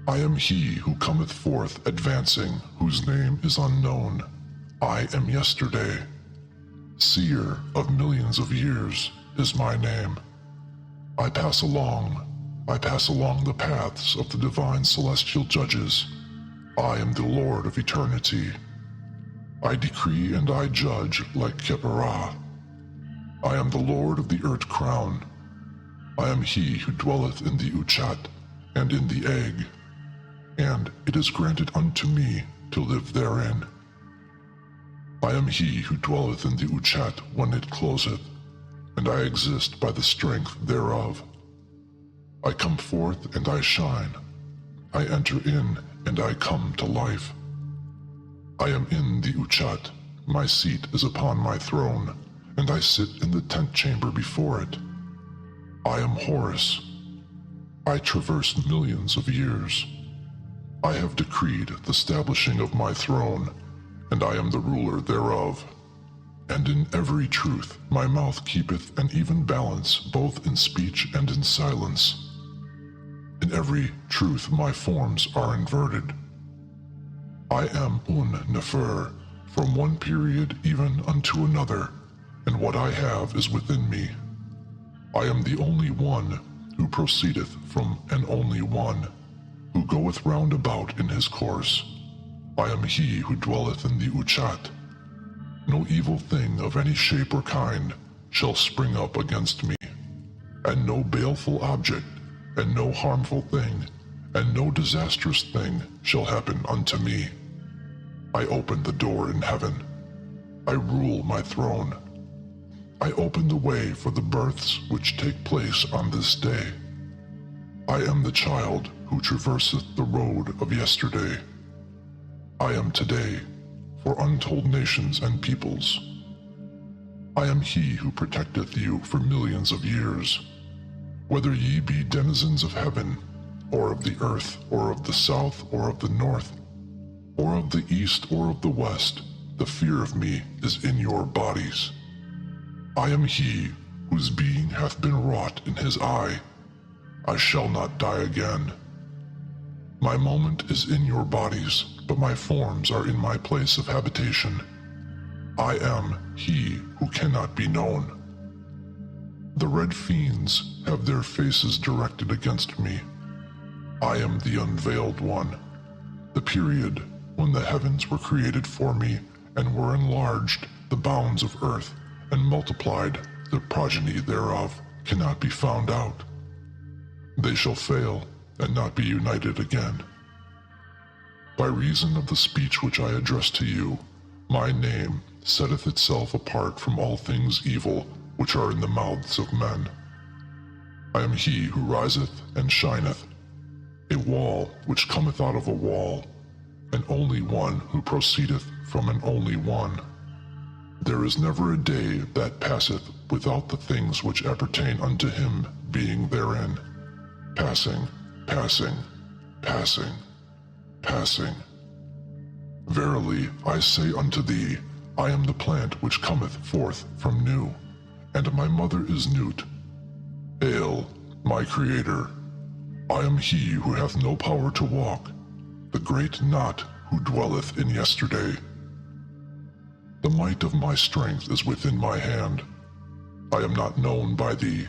I am he who cometh forth advancing, whose name is unknown. I am yesterday. Seer of millions of years is my name. I pass along the paths of the divine celestial judges. I am the Lord of eternity. I decree and I judge like Keperah. I am the Lord of the Urt crown. I am he who dwelleth in the Uchat and in the egg, and it is granted unto me to live therein. I am he who dwelleth in the Uchat when it closeth, and I exist by the strength thereof. I come forth and I shine. I enter in and I come to life. I am in the Uchat, my seat is upon my throne, and I sit in the tent chamber before it. I am Horus. I traverse millions of years. I have decreed the establishing of my throne, and I am the ruler thereof. And in every truth my mouth keepeth an even balance both in speech and in silence. In every truth my forms are inverted. I am Un-Nefer, from one period even unto another, and what I have is within me. I am the only one who proceedeth from an only one, who goeth round about in his course. I am he who dwelleth in the Uchat. No evil thing of any shape or kind shall spring up against me, and no baleful object, and no harmful thing, and no disastrous thing shall happen unto me. I open the door in heaven. I rule my throne. I open the way for the births which take place on this day. I am the child who traverseth the road of yesterday. I am today for untold nations and peoples. I am he who protecteth you for millions of years. Whether ye be denizens of heaven, or of the earth, or of the south, or of the north, or of the east, or of the west, the fear of me is in your bodies. I am he whose being hath been wrought in his eye. I shall not die again. My moment is in your bodies, but my forms are in my place of habitation. I am he who cannot be known. The red fiends have their faces directed against me. I am the unveiled one, the period when the heavens were created for me and were enlarged the bounds of earth and multiplied, the progeny thereof cannot be found out. They shall fail and not be united again. By reason of the speech which I address to you, my name setteth itself apart from all things evil which are in the mouths of men. I am he who riseth and shineth, a wall which cometh out of a wall, an only one who proceedeth from an only one. There is never a day that passeth without the things which appertain unto him being therein, passing, passing, passing, passing. Verily I say unto thee, I am the plant which cometh forth from new, and my mother is Nut. Hail, my Creator! I am he who hath no power to walk, the great Not who dwelleth in yesterday. The might of my strength is within my hand. I am not known by thee,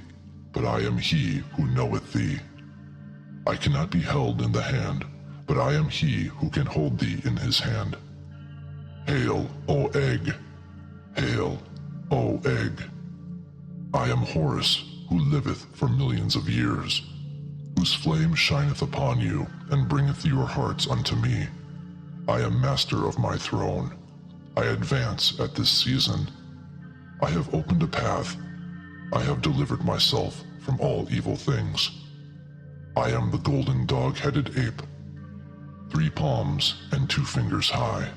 but I am he who knoweth thee. I cannot be held in the hand, but I am he who can hold thee in his hand. Hail, O egg! Hail, O egg! I am Horus, who liveth for millions of years, whose flame shineth upon you, and bringeth your hearts unto me. I am master of my throne. I advance at this season. I have opened a path. I have delivered myself from all evil things. I am the golden dog-headed ape, 3 palms and 2 fingers high,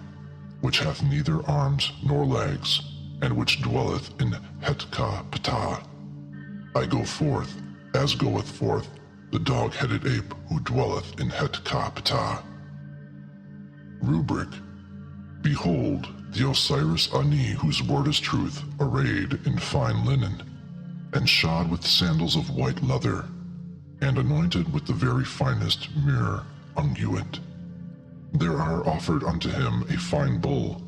which hath neither arms nor legs, and which dwelleth in Hetka-Ptah. I go forth, as goeth forth the dog-headed ape who dwelleth in Hetka-Ptah. Rubric. Behold, the Osiris Ani, whose word is truth, arrayed in fine linen, and shod with sandals of white leather, and anointed with the very finest myrrh unguent. There are offered unto him a fine bull,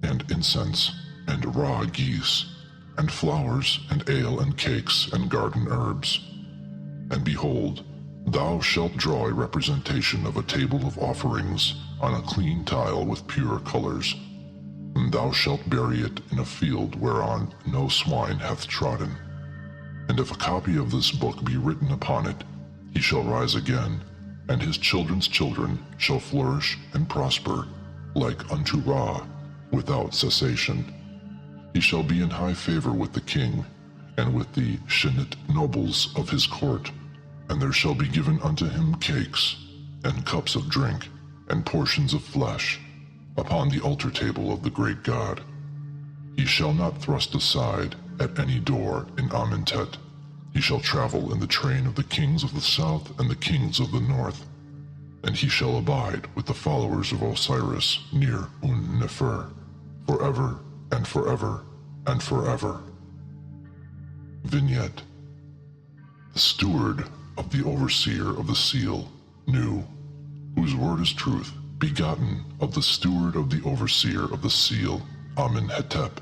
and incense, and raw geese, and flowers, and ale, and cakes, and garden herbs. And behold, thou shalt draw a representation of a table of offerings on a clean tile with pure colors, and thou shalt bury it in a field whereon no swine hath trodden. And if a copy of this book be written upon it, he shall rise again, and his children's children shall flourish and prosper, like unto Ra, without cessation. He shall be in high favor with the king, and with the Shinnit nobles of his court, and there shall be given unto him cakes, and cups of drink, and portions of flesh, upon the altar table of the great God. He shall not thrust aside at any door in Amentet. He shall travel in the train of the kings of the south and the kings of the north, and he shall abide with the followers of Osiris near Un-Nefer, forever and forever and forever. Vignette. The steward of the overseer of the seal, Nu, whose word is truth, begotten of the steward of the overseer of the seal, Amenhetep,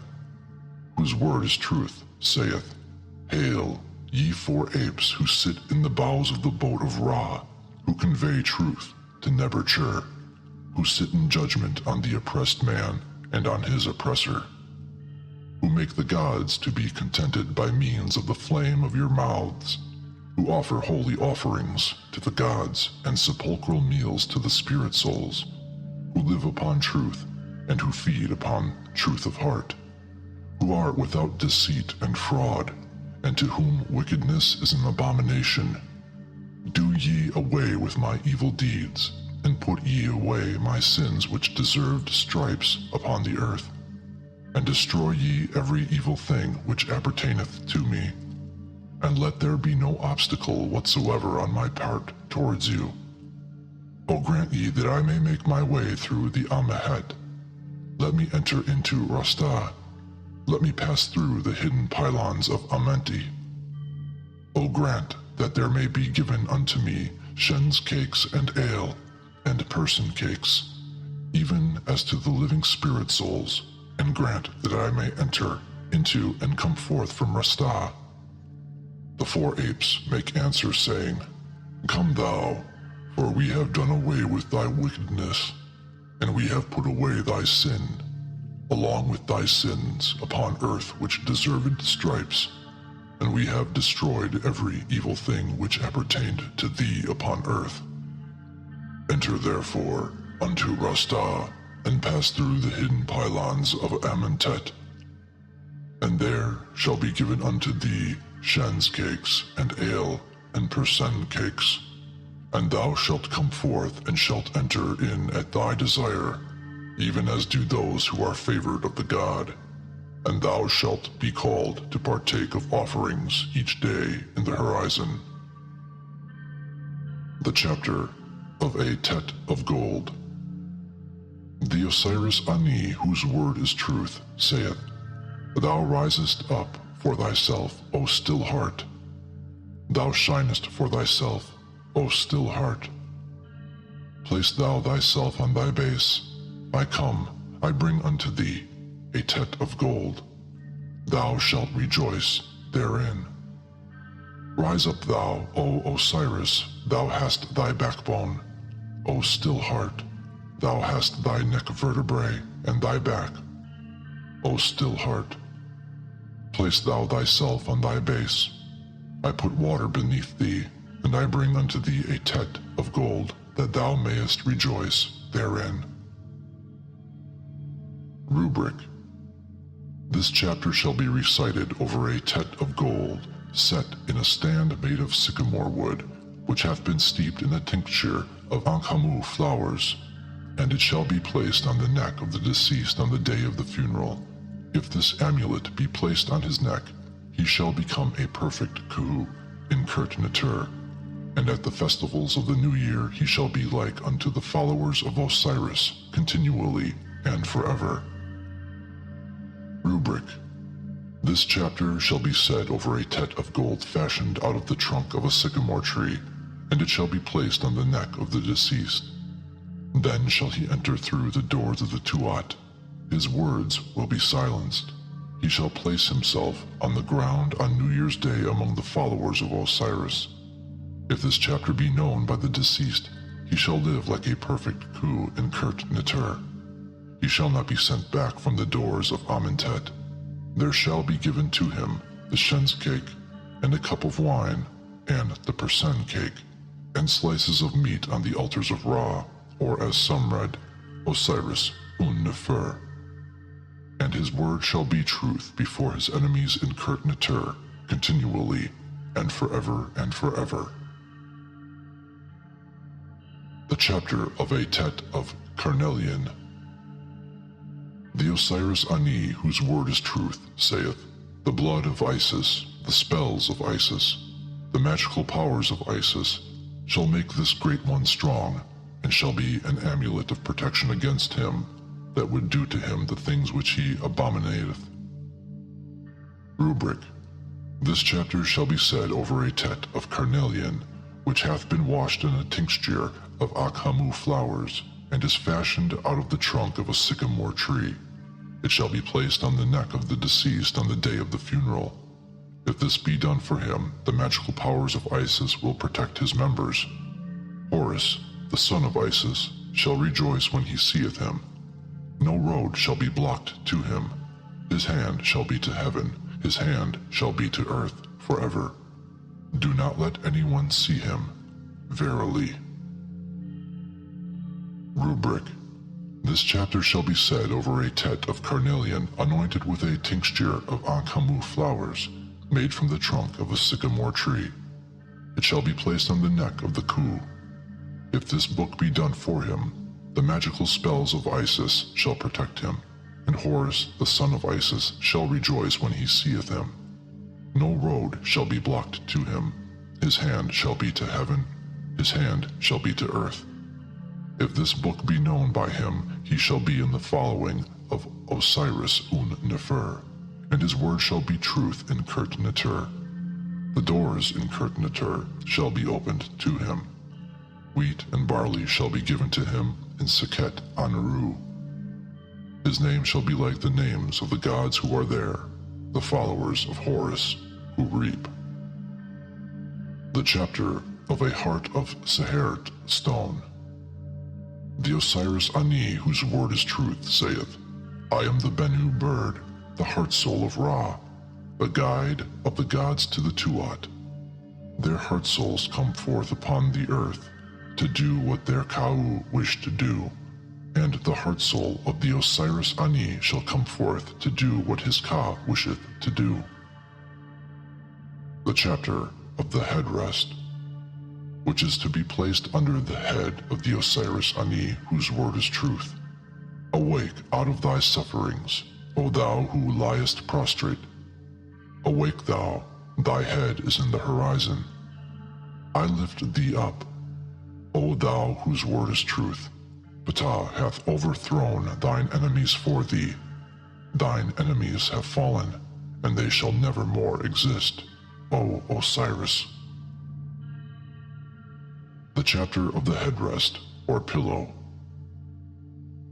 whose word is truth, saith, Hail, ye 4 apes who sit in the bows of the boat of Ra, who convey truth to Nebercher, who sit in judgment on the oppressed man and on his oppressor, who make the gods to be contented by means of the flame of your mouths, who offer holy offerings to the gods and sepulchral meals to the spirit souls, who live upon truth and who feed upon truth of heart, who are without deceit and fraud, and to whom wickedness is an abomination. Do ye away with my evil deeds, and put ye away my sins which deserved stripes upon the earth, and destroy ye every evil thing which appertaineth to me, and let there be no obstacle whatsoever on my part towards you. O grant ye that I may make my way through the Amahet. Let me enter into Rastah. Let me pass through the hidden pylons of Amenti. O grant that there may be given unto me Shen's cakes and ale, and person cakes, even as to the living spirit souls, and grant that I may enter into and come forth from Rastah. The 4 apes make answer, saying, Come thou, for we have done away with thy wickedness, and we have put away thy sin, along with thy sins upon earth which deserved stripes, and we have destroyed every evil thing which appertained to thee upon earth. Enter therefore unto Rastah, and pass through the hidden pylons of Amentet, and there shall be given unto thee shen's cakes, and ale, and persen cakes, and thou shalt come forth and shalt enter in at thy desire, even as do those who are favored of the god, and thou shalt be called to partake of offerings each day in the horizon. The chapter of a Tet of Gold. The Osiris Ani, whose word is truth, saith, Thou risest up for thyself, O still heart. Thou shinest for thyself, O still heart. Place thou thyself on thy base. I come, I bring unto thee a Tet of gold. Thou shalt rejoice therein. Rise up thou, O Osiris, thou hast thy backbone. O still heart, thou hast thy neck vertebrae and thy back. O still heart, place thou thyself on thy base. I put water beneath thee, and I bring unto thee a Tet of gold, that thou mayest rejoice therein. Rubric. This chapter shall be recited over a Tet of gold, set in a stand made of sycamore wood, which hath been steeped in a tincture of ankhamu flowers, and it shall be placed on the neck of the deceased on the day of the funeral. If this amulet be placed on his neck, he shall become a perfect Ku in Kurt Natur, and at the festivals of the new year he shall be like unto the followers of Osiris continually and forever. Rubric. This chapter shall be said over a Tet of gold fashioned out of the trunk of a sycamore tree, and it shall be placed on the neck of the deceased. Then shall he enter through the doors of the Tuat. His words will be silenced. He shall place himself on the ground on New Year's Day among the followers of Osiris. If this chapter be known by the deceased, he shall live like a perfect Ku in Kurt Natur. He shall not be sent back from the doors of Amentet. There shall be given to him the shen's cake, and a cup of wine, and the persen cake, and slices of meat on the altars of Ra, or as some read, Osiris Un Nefer. And his word shall be truth before his enemies in Kurt Natur, continually, and forever and forever. The chapter of a Tet of Carnelian. The Osiris Ani, whose word is truth, saith, The blood of Isis, the spells of Isis, the magical powers of Isis, shall make this great one strong, and shall be an amulet of protection against him that would do to him the things which he abominateth. Rubric. This chapter shall be said over a Tet of Carnelian, which hath been washed in a tincture of ankhamu flowers, and is fashioned out of the trunk of a sycamore tree. It shall be placed on the neck of the deceased on the day of the funeral. If this be done for him, the magical powers of Isis will protect his members. Horus, the son of Isis, shall rejoice when he seeth him. No road shall be blocked to him. His hand shall be to heaven, his hand shall be to earth forever. Do not let anyone see him. Verily. Rubric. This chapter shall be said over a Tet of Carnelian anointed with a tincture of ankhamu flowers, made from the trunk of a sycamore tree. It shall be placed on the neck of the Ku. If this book be done for him, the magical spells of Isis shall protect him, and Horus, the son of Isis, shall rejoice when he seeth him. No road shall be blocked to him. His hand shall be to heaven, his hand shall be to earth. If this book be known by him, he shall be in the following of Osiris Un Nefer, and his word shall be truth in Kurt Natur. The doors in Kurt Natur shall be opened to him. Wheat and barley shall be given to him in Seket Anru. His name shall be like the names of the gods who are there, the followers of Horus, who reap. The chapter of a heart of Seherit stone. The Osiris Ani, whose word is truth, saith, I am the Bennu bird, the heart soul of Ra, the guide of the gods to the Tuat. Their heart souls come forth upon the earth to do what their Kau wish to do, and the heart soul of the Osiris Ani shall come forth to do what his Ka wisheth to do. The chapter of the headrest, which is to be placed under the head of the Osiris Ani, whose word is truth. Awake out of thy sufferings, O thou who liest prostrate. Awake thou, thy head is in the horizon. I lift thee up, O thou whose word is truth. Ptah hath overthrown thine enemies for thee. Thine enemies have fallen, and they shall never more exist, O Osiris. The chapter of the headrest, or pillow.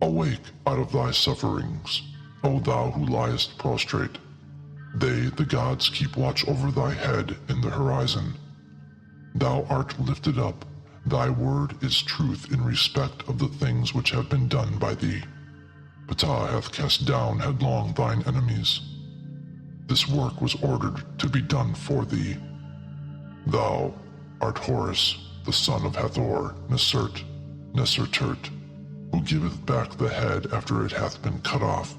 Awake out of thy sufferings, O thou who liest prostrate. They, the gods, keep watch over thy head in the horizon. Thou art lifted up, thy word is truth in respect of the things which have been done by thee. Ptah hath cast down headlong thine enemies. This work was ordered to be done for thee. Thou art Horus, the son of Hathor, Nesertert, who giveth back the head after it hath been cut off.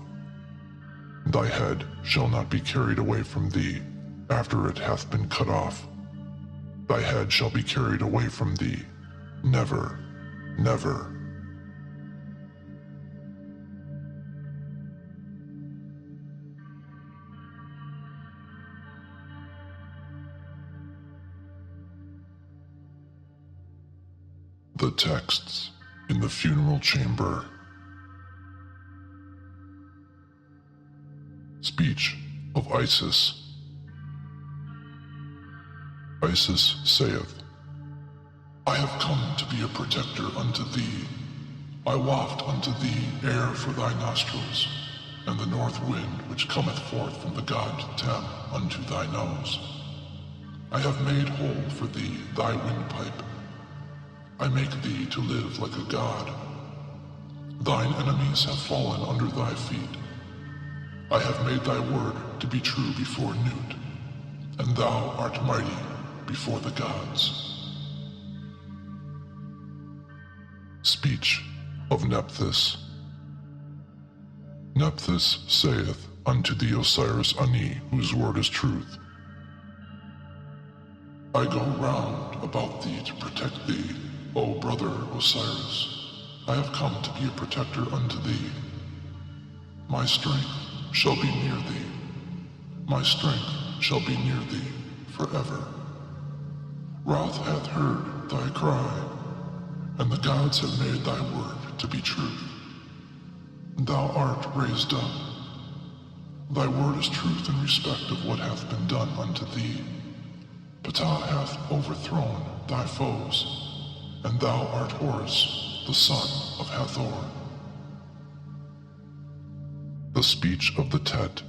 Thy head shall not be carried away from thee after it hath been cut off. Thy head shall be carried away from thee, never, never. The texts in the funeral chamber. Speech of Isis. Isis saith, I have come to be a protector unto thee. I waft unto thee air for thy nostrils, and the north wind which cometh forth from the god Tem unto thy nose. I have made whole for thee thy windpipe. I make thee to live like a god. Thine enemies have fallen under thy feet. I have made thy word to be true before Nut, and thou art mighty before the gods. Speech of Nephthys. Nephthys saith unto the Osiris Ani, whose word is truth, I go round about thee to protect thee, O brother Osiris. I have come to be a protector unto thee. My strength shall be near thee. My strength shall be near thee forever. Wrath hath heard thy cry, and the gods have made thy word to be truth. Thou art raised up. Thy word is truth in respect of what hath been done unto thee. Ptah hath overthrown thy foes, and thou art Horus, the son of Hathor. The speech of the Tet.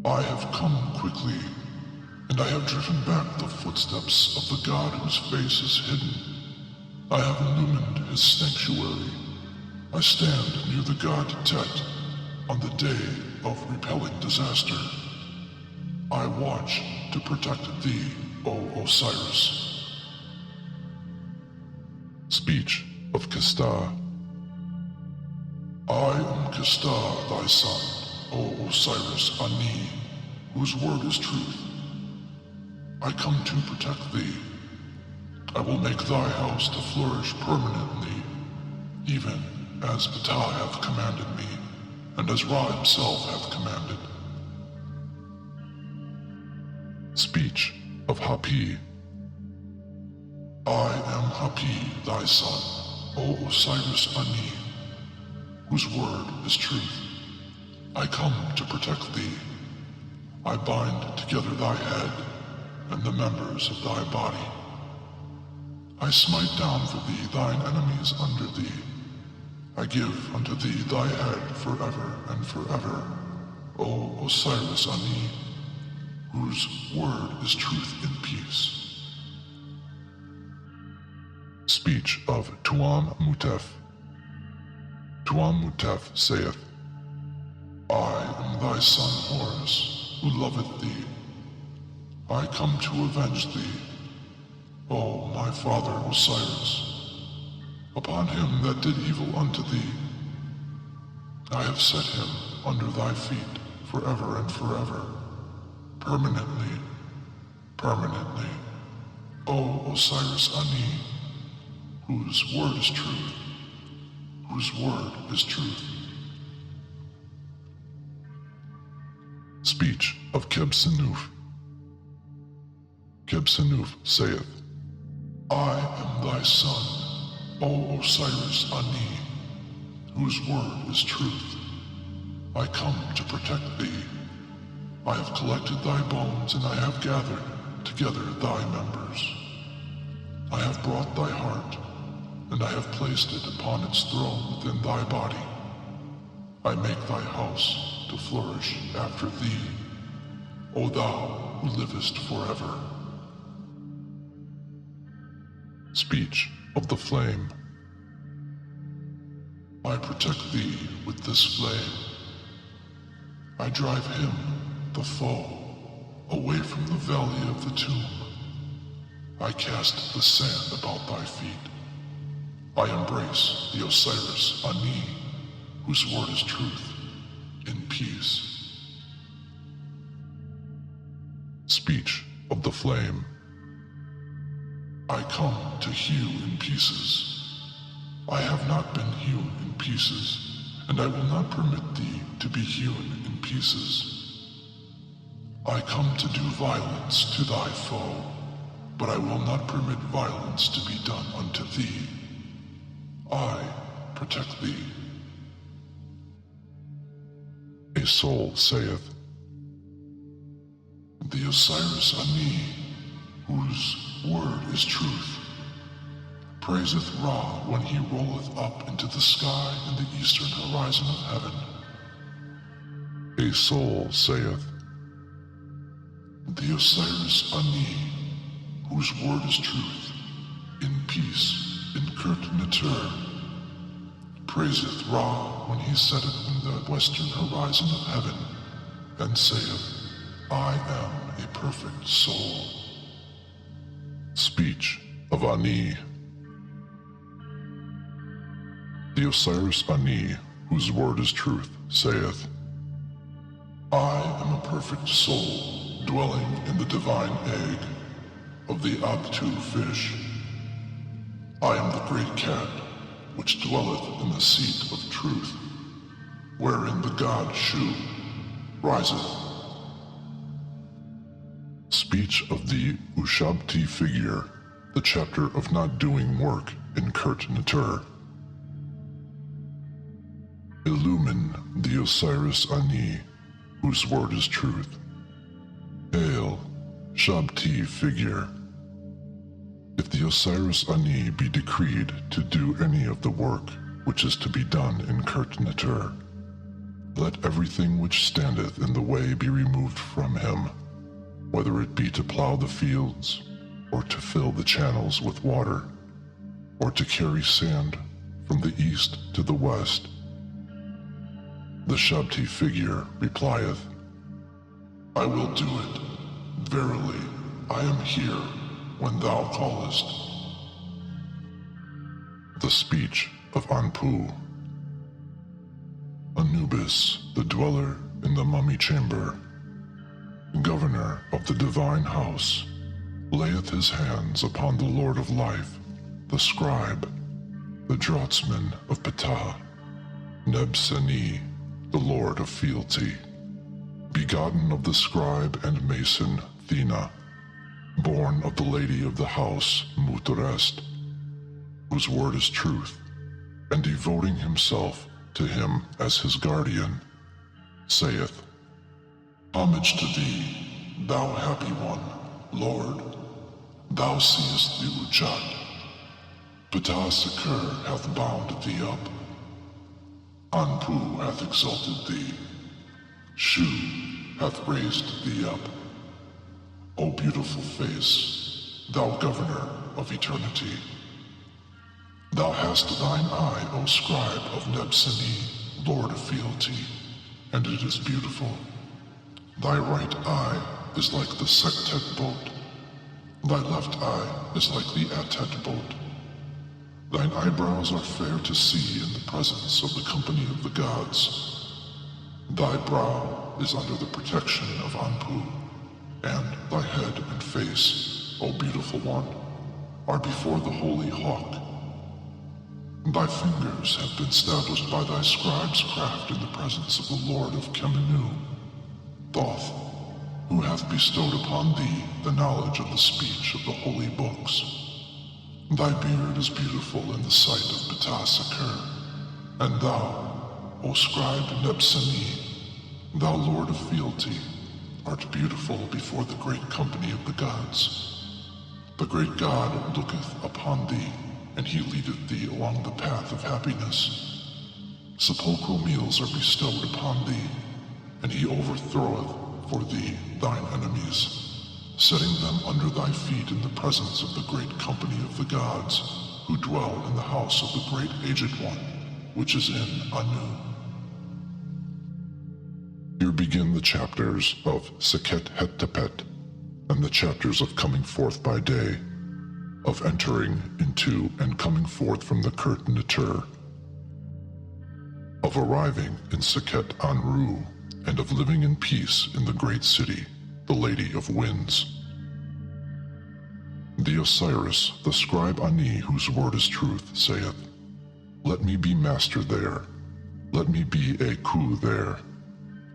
I have come quickly, and I have driven back the footsteps of the god whose face is hidden. I have illumined his sanctuary. I stand near the god Tet on the day of repelling disaster. I watch to protect thee, O Osiris. Speech of Kista. I am Kista, thy son, O Osiris Ani, whose word is truth. I come to protect thee. I will make thy house to flourish permanently, even as Ptah hath commanded me, and as Ra himself hath commanded. Speech of Hapi. I am Hapi, thy son, O Osiris Ani, whose word is truth. I come to protect thee. I bind together thy head and the members of thy body. I smite down for thee thine enemies under thee. I give unto thee thy head forever and forever, O Osiris Ani, whose word is truth in peace. Speech of Tuam Mutef. Tuam Mutef saith, I am thy son Horus, who loveth thee. I come to avenge thee, O my father Osiris, upon him that did evil unto thee. I have set him under thy feet forever and forever, permanently, permanently, O Osiris Ani, whose word is truth, whose word is truth. Speech of Kebsenuf. Kebsenuf saith, I am thy son, O Osiris Ani, whose word is truth. I come to protect thee. I have collected thy bones, and I have gathered together thy members. I have brought thy heart, and I have placed it upon its throne within thy body. I make thy house to flourish after thee, O thou who livest forever. Speech of the Flame. I protect thee with this flame. I drive him, the foe, away from the valley of the tomb. I cast the sand about thy feet. I embrace the Osiris Ani, whose word is truth, in peace. Speech of the Flame. I come to hew in pieces. I have not been hewn in pieces, and I will not permit thee to be hewn in pieces. I come to do violence to thy foe, but I will not permit violence to be done unto thee. I protect thee. A soul saith, the Osiris Ani, whose word is truth, praiseth Ra when he rolleth up into the sky in the eastern horizon of heaven. A soul saith, the Osiris Ani, whose word is truth, in peace, in Kurt Neter, praiseth Ra when he setteth in the western horizon of heaven, and saith, I am a perfect soul. Speech of Ani. The Osiris Ani, whose word is truth, saith, I am a perfect soul, dwelling in the divine egg of the Abtu fish. I am the great cat, which dwelleth in the seat of truth, wherein the god Shu riseth. Speech of the Ushabti figure, the chapter of not doing work in Kurt Neter. Illumine the Osiris Ani, whose word is truth. Hail, Shabti figure. If the Osiris Ani be decreed to do any of the work which is to be done in Kurt Neter, let everything which standeth in the way be removed from him, whether it be to plow the fields, or to fill the channels with water, or to carry sand from the east to the west. The Shabti figure replieth, I will do it. Verily, I am here when thou callest. The speech of Anpu. Anubis, the dweller in the mummy chamber, governor of the divine house, layeth his hands upon the Lord of life, the scribe, the draughtsman of Ptah, Nebseni, the Lord of fealty, begotten of the scribe and mason Thena, born of the lady of the house Mutarest, whose word is truth, and devoting himself to him as his guardian, saith, Homage to thee, thou happy one, Lord. Thou seest the Ujat. Ptah Seker hath bound thee up. Anpu hath exalted thee. Shu hath raised thee up. O beautiful face, thou governor of eternity. Thou hast thine eye, O scribe of Nebseni, lord of fealty, and it is beautiful. Thy right eye is like the Sektet boat. Thy left eye is like the Atet boat. Thine eyebrows are fair to see in the presence of the company of the gods. Thy brow is under the protection of Anpu, and thy head and face, O beautiful one, are before the holy hawk. Thy fingers have been established by thy scribe's craft in the presence of the Lord of Kemenu, Thoth, who hath bestowed upon thee the knowledge of the speech of the holy books. Thy beard is beautiful in the sight of Ptah-Seker, and thou, O scribe Nebseni, thou lord of fealty, art beautiful before the great company of the gods. The great God looketh upon thee, and he leadeth thee along the path of happiness. Sepulchral meals are bestowed upon thee, and he overthroweth for thee thine enemies, setting them under thy feet in the presence of the great company of the gods, who dwell in the house of the great aged one, which is in Anu. Here begin the chapters of Sekhet Hetepet, and the chapters of coming forth by day, of entering into and coming forth from the Kurt Netur, of arriving in Sekhet Anru, and of living in peace in the great city, the Lady of Winds. The Osiris, the scribe Ani, whose word is truth, saith, Let me be master there, let me be a Ku there,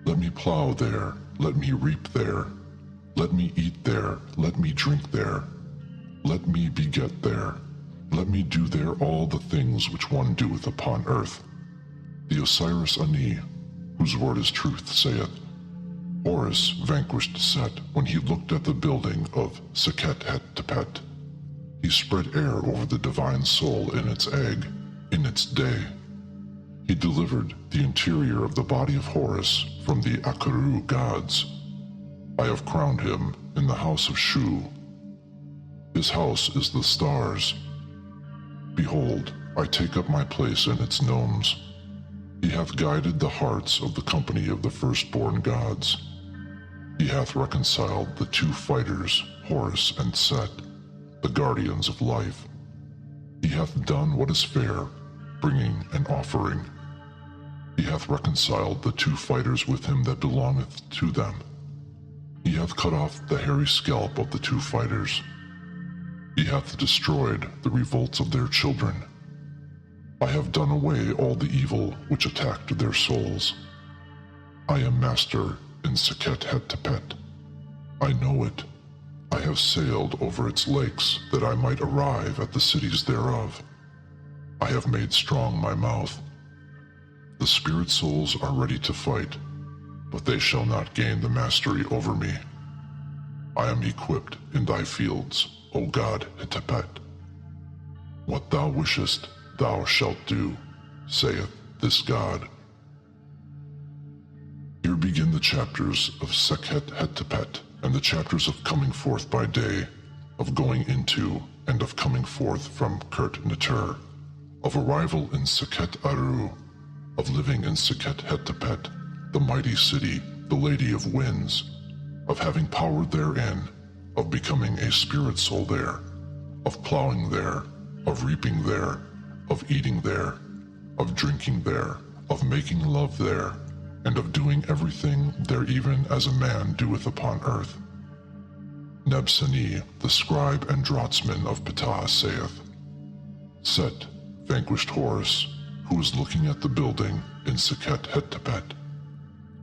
let me plow there, let me reap there, let me eat there, let me drink there, let me beget there, let me do there all the things which one doeth upon earth. The Osiris Ani, whose word is truth, saith, Horus vanquished Set when he looked at the building of Sekhet Hetepet. He spread air over the divine soul in its egg, in its day. He delivered the interior of the body of Horus from the Akaru gods. I have crowned him in the house of Shu. His house is the stars. Behold, I take up my place in its gnomes. He hath guided the hearts of the company of the firstborn gods. He hath reconciled the two fighters, Horus and Set, the guardians of life. He hath done what is fair, bringing an offering. He hath reconciled the two fighters with him that belongeth to them. He hath cut off the hairy scalp of the two fighters. He hath destroyed the revolts of their children. I have done away all the evil which attacked their souls. I am master in Sekhet Hetepet. I know it. I have sailed over its lakes that I might arrive at the cities thereof. I have made strong my mouth. The spirit souls are ready to fight, but they shall not gain the mastery over me. I am equipped in thy fields, O God Hetepet. What thou wishest, thou shalt do, saith this God. Here begin the chapters of Sekhet Hetepet, and the chapters of coming forth by day, of going into and of coming forth from Kurt Netur, of arrival in Sekhet Aru, of living in Sekhet Hetepet, the mighty city, the Lady of Winds, of having power therein, of becoming a spirit soul there, of plowing there, of reaping there, of eating there, of drinking there, of making love there, and of doing everything there even as a man doeth upon earth. Nebseni, the scribe and draughtsman of Ptah, saith, Set vanquished Horus, who was looking at the building in Sekhet Hetepet.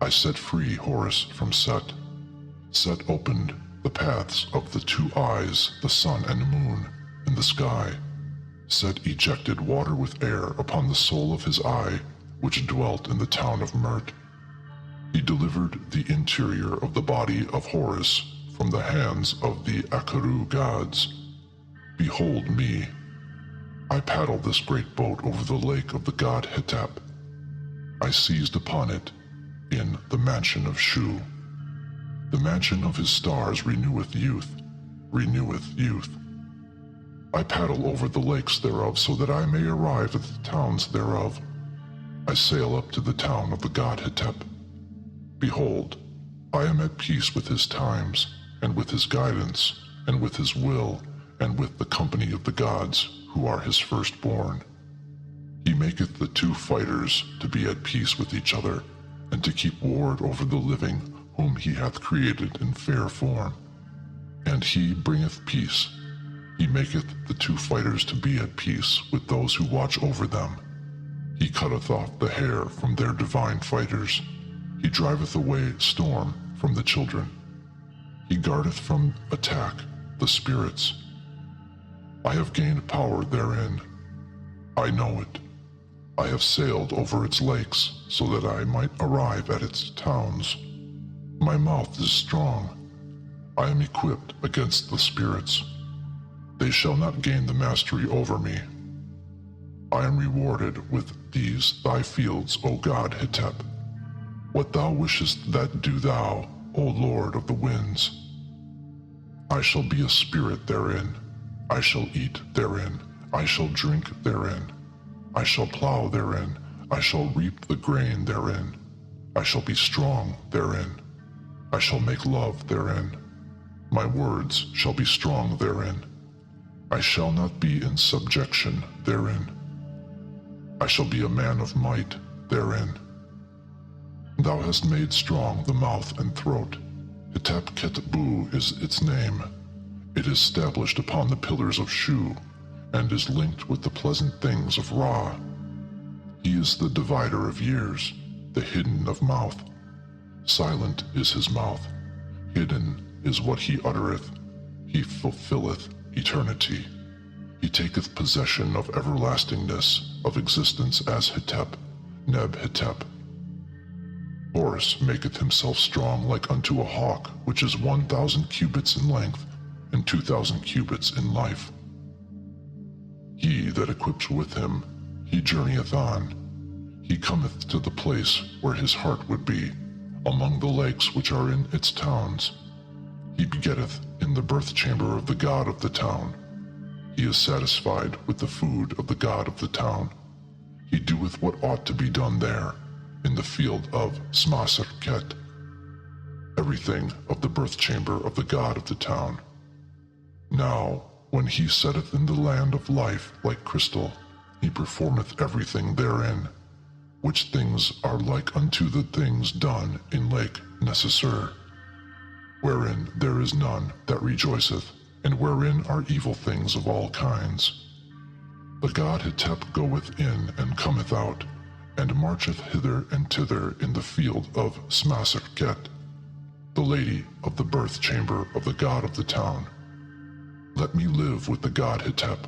I set free Horus from Set. Set opened the paths of the two eyes, the sun and moon, in the sky. Set ejected water with air upon the soul of his eye, which dwelt in the town of Mert. He delivered the interior of the body of Horus from the hands of the Akaru gods. Behold me. I paddle this great boat over the lake of the god Hetep. I seized upon it in the mansion of Shu. The mansion of his stars reneweth youth, reneweth youth. I paddle over the lakes thereof, so that I may arrive at the towns thereof. I sail up to the town of the god Hetep. Behold, I am at peace with his times, and with his guidance, and with his will, and with the company of the gods, who are his firstborn. He maketh the two fighters to be at peace with each other, and to keep ward over the living, whom he hath created in fair form. And he bringeth peace. He maketh the two fighters to be at peace with those who watch over them. He cutteth off the hair from their divine fighters. He driveth away storm from the children. He guardeth from attack the spirits. I have gained power therein. I know it. I have sailed over its lakes, so that I might arrive at its towns. My mouth is strong. I am equipped against the spirits. They shall not gain the mastery over me. I am rewarded with these thy fields, O god Hetep. What thou wishest that do thou, O Lord of the winds. I shall be a spirit therein. I shall eat therein. I shall drink therein. I shall plow therein. I shall reap the grain therein. I shall be strong therein. I shall make love therein. My words shall be strong therein. I shall not be in subjection therein. I shall be a man of might therein. Thou hast made strong the mouth and throat. Hetep Ketbu is its name. It is established upon the pillars of Shu, and is linked with the pleasant things of Ra. He is the divider of years, the hidden of mouth. Silent is his mouth. Hidden is what he uttereth. He fulfilleth eternity. He taketh possession of everlastingness, of existence as Hetep, Neb-Hetep. Horus maketh himself strong like unto a hawk, which is 1,000 cubits in length, and 2,000 cubits in life. He that equips with him, he journeyeth on. He cometh to the place where his heart would be, among the lakes which are in its towns. He begetteth in the birth chamber of the god of the town. He is satisfied with the food of the god of the town. He doeth what ought to be done there, in the field of Smaserket, everything of the birth chamber of the god of the town. Now, when he setteth in the land of life like crystal, he performeth everything therein, which things are like unto the things done in Lake Necessar, wherein there is none that rejoiceth, and wherein are evil things of all kinds. The god Hetep goeth in and cometh out, and marcheth hither and thither in the field of Smaserket, the lady of the birth chamber of the god of the town. Let me live with the god Hetep,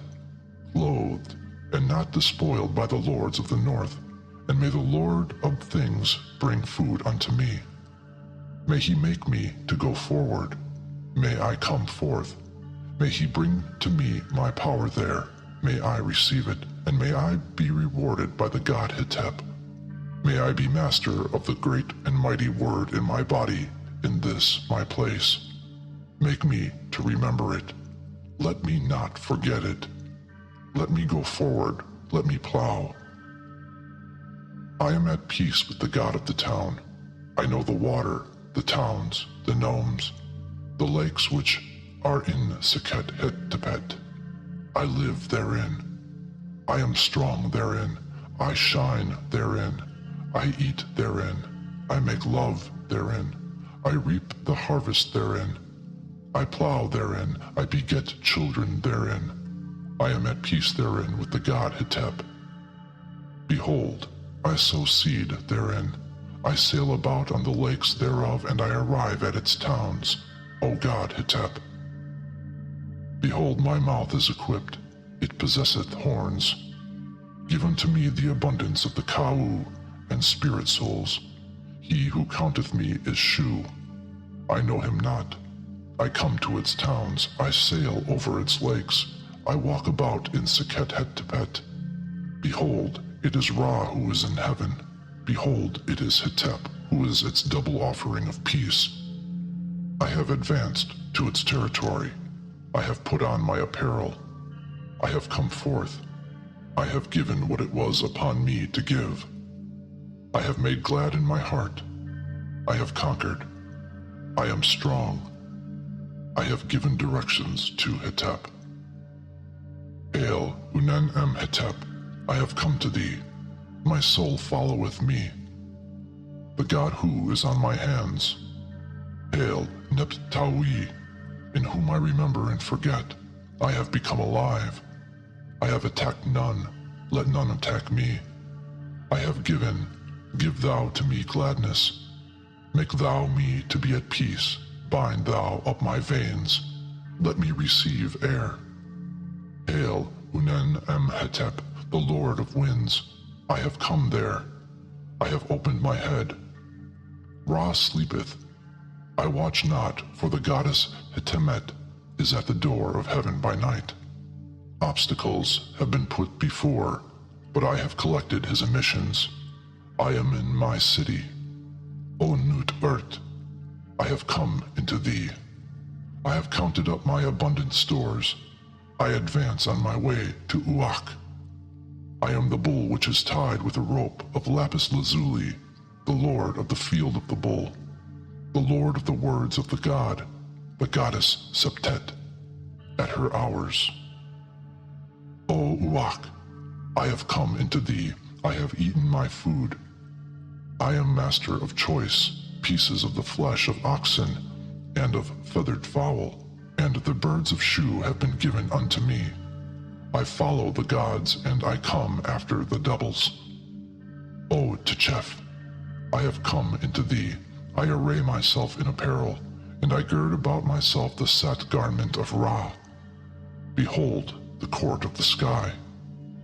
clothed and not despoiled by the lords of the north, and may the Lord of things bring food unto me. May he make me to go forward. May I come forth. May he bring to me my power there. May I receive it, and may I be rewarded by the god Hetep. May I be master of the great and mighty word in my body, in this my place. Make me to remember it. Let me not forget it. Let me go forward. Let me plow. I am at peace with the god of the town. I know the water, the towns, the gnomes, the lakes which are in Sekhet Hetepet. I live therein. I am strong therein. I shine therein. I eat therein. I make love therein. I reap the harvest therein. I plow therein. I beget children therein. I am at peace therein with the god Hetep. Behold, I sow seed therein. I sail about on the lakes thereof, and I arrive at its towns, O god Hetep. Behold, my mouth is equipped. It possesseth horns. Give unto me the abundance of the Kau and spirit souls. He who counteth me is Shu. I know him not. I come to its towns. I sail over its lakes. I walk about in Sekhet Hetepet. Behold, it is Ra who is in heaven. Behold, it is Hetep, who is its double offering of peace. I have advanced to its territory. I have put on my apparel. I have come forth. I have given what it was upon me to give. I have made glad in my heart. I have conquered. I am strong. I have given directions to Hetep. Hail, Unen-Em-Hetep, I have come to thee. My soul followeth me. The God who is on my hands. Hail, Neptawi, in whom I remember and forget. I have become alive. I have attacked none, let none attack me. I have given, give thou to me gladness. Make thou me to be at peace, bind thou up my veins, let me receive air. Hail, Unen-Em-Hetep, the Lord of winds, I have come there. I have opened my head. Ra sleepeth. I watch not, for the goddess Hetemet is at the door of heaven by night. Obstacles have been put before, but I have collected his emissions. I am in my city. O Nut-Ert, I have come into thee. I have counted up my abundant stores. I advance on my way to Uak. I am the bull which is tied with a rope of lapis lazuli, the lord of the field of the bull, the lord of the words of the god, the goddess Septet, at her hours. O Uak, I have come into thee, I have eaten my food. I am master of choice pieces of the flesh of oxen and of feathered fowl, and the birds of Shu have been given unto me. I follow the gods, and I come after the doubles. O Techef, I have come into thee. I array myself in apparel, and I gird about myself the set garment of Ra. Behold, the court of the sky,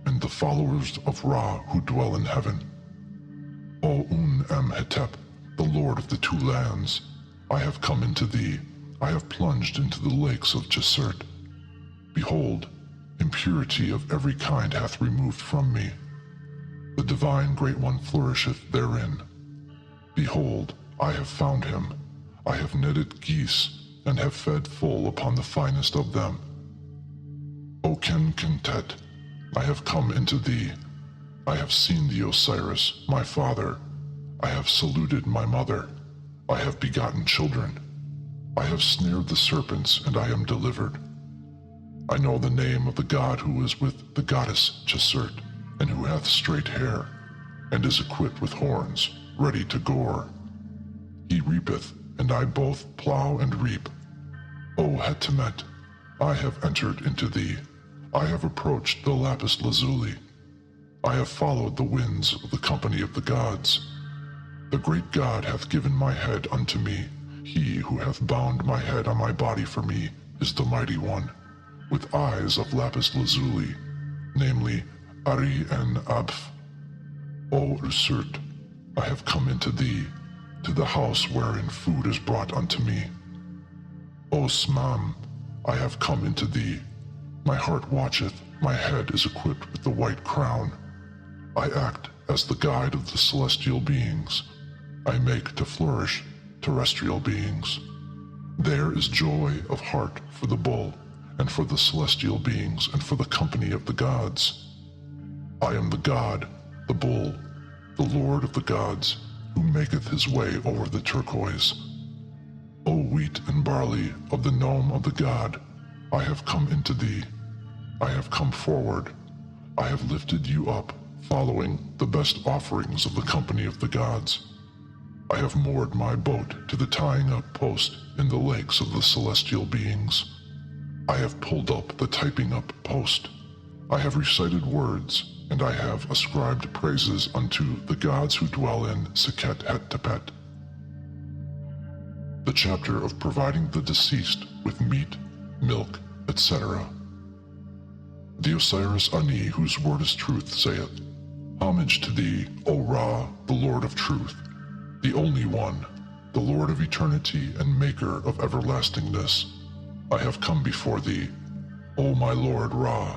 and the followers of Ra who dwell in heaven. O Un-Em-Hetep, the lord of the two lands, I have come into thee. I have plunged into the lakes of Jesert. Behold, impurity of every kind hath removed from me. The divine Great One flourisheth therein. Behold, I have found him. I have netted geese, and have fed full upon the finest of them. O Ken-Kentet, I have come into thee. I have seen the Osiris, my father. I have saluted my mother. I have begotten children. I have snared the serpents, and I am delivered. I know the name of the god who is with the goddess Jesert, and who hath straight hair, and is equipped with horns, ready to gore. He reapeth, and I both plow and reap. O Hetemet, I have entered into thee. I have approached the lapis lazuli. I have followed the winds of the company of the gods. The great God hath given my head unto me. He who hath bound my head on my body for me is the mighty one, with eyes of lapis lazuli, namely Ari and Abf. O Usert, I have come into thee, to the house wherein food is brought unto me. O Smam, I have come into thee. My heart watcheth, my head is equipped with the white crown. I act as the guide of the celestial beings. I make to flourish terrestrial beings. There is joy of heart for the bull, and for the celestial beings, and for the company of the gods. I am the god, the bull, the lord of the gods, who maketh his way over the turquoise. O wheat and barley of the nome of the god, I have come into thee. I have come forward. I have lifted you up, following the best offerings of the company of the gods. I have moored my boat to the tying up post in the lakes of the celestial beings. I have pulled up the typing up post. I have recited words, and I have ascribed praises unto the gods who dwell in Sekhet Het-Tepet. The chapter of providing the deceased with meat, milk, etc. The Osiris Ani, whose word is truth, saith, Homage to thee, O Ra, the Lord of truth, the only one, the Lord of eternity and maker of everlastingness. I have come before thee, O my Lord Ra.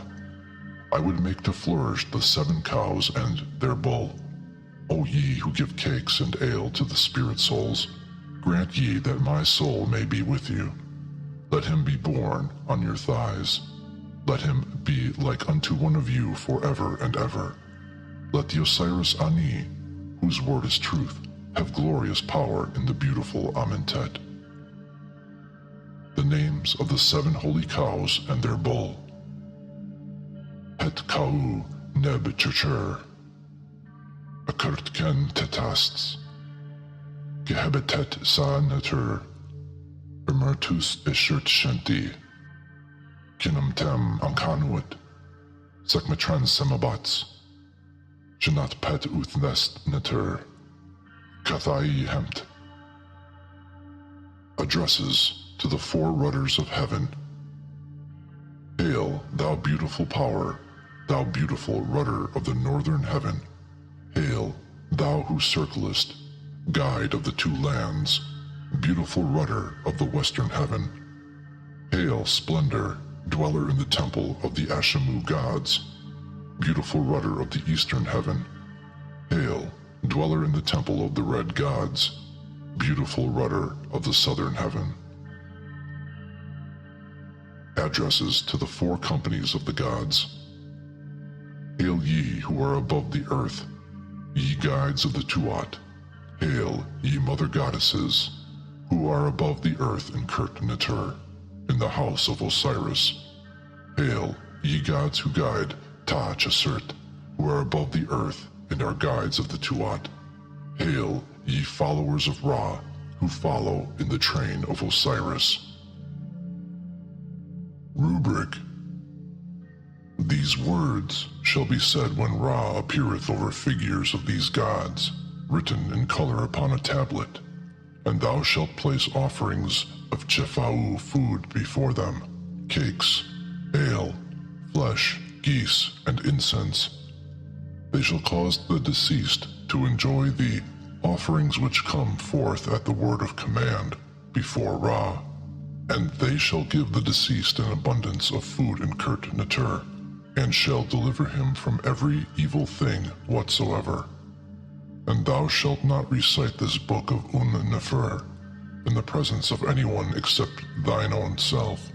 I would make to flourish the 7 cows and their bull. O ye who give cakes and ale to the spirit souls, grant ye that my soul may be with you. Let him be born on your thighs. Let him be like unto one of you forever and ever. Let the Osiris Ani, whose word is truth, have glorious power in the beautiful Amentet. The names of the 7 holy cows and their bull. Het kau neb churcher. Akurtken tetasts. Gehabitet sa natur. Emertus ishert shanti. Kinum tem ankanuit. Sekmetrans semabats. Janat pet uthnesth natur. Kathai hempt. Addresses to the 4 rudders of heaven. Hail, thou beautiful power, thou beautiful rudder of the northern heaven. Hail, thou who circlest, guide of the 2 lands, beautiful rudder of the western heaven. Hail, splendor, dweller in the temple of the Ashamu gods, beautiful rudder of the eastern heaven. Hail, dweller in the temple of the red gods, beautiful rudder of the southern heaven. Addresses to the 4 companies of the gods. Hail ye who are above the earth, ye guides of the Tuat. Hail, ye mother goddesses, who are above the earth in Kurt Natur, in the house of Osiris. Hail, ye gods who guide Ta Chasert, who are above the earth and are guides of the Tuat. Hail, ye followers of Ra, who follow in the train of Osiris. Rubric. These words shall be said when Ra appeareth over figures of these gods, written in color upon a tablet, and thou shalt place offerings of Chefau food before them, cakes, ale, flesh, geese, and incense. They shall cause the deceased to enjoy the offerings which come forth at the word of command before Ra, and they shall give the deceased an abundance of food in Kurt Natur, and shall deliver him from every evil thing whatsoever. And thou shalt not recite this book of Nefer in the presence of anyone except thine own self.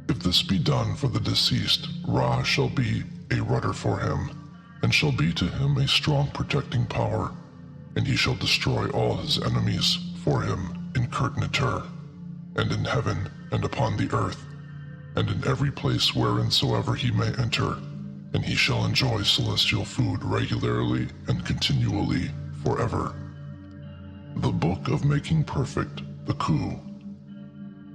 If this be done for the deceased, Ra shall be a rudder for him, and shall be to him a strong protecting power, and he shall destroy all his enemies for him in Kurt Natur, and in heaven, and upon the earth, and in every place whereinsoever he may enter, and he shall enjoy celestial food regularly and continually forever. The Book of Making Perfect, the Ku.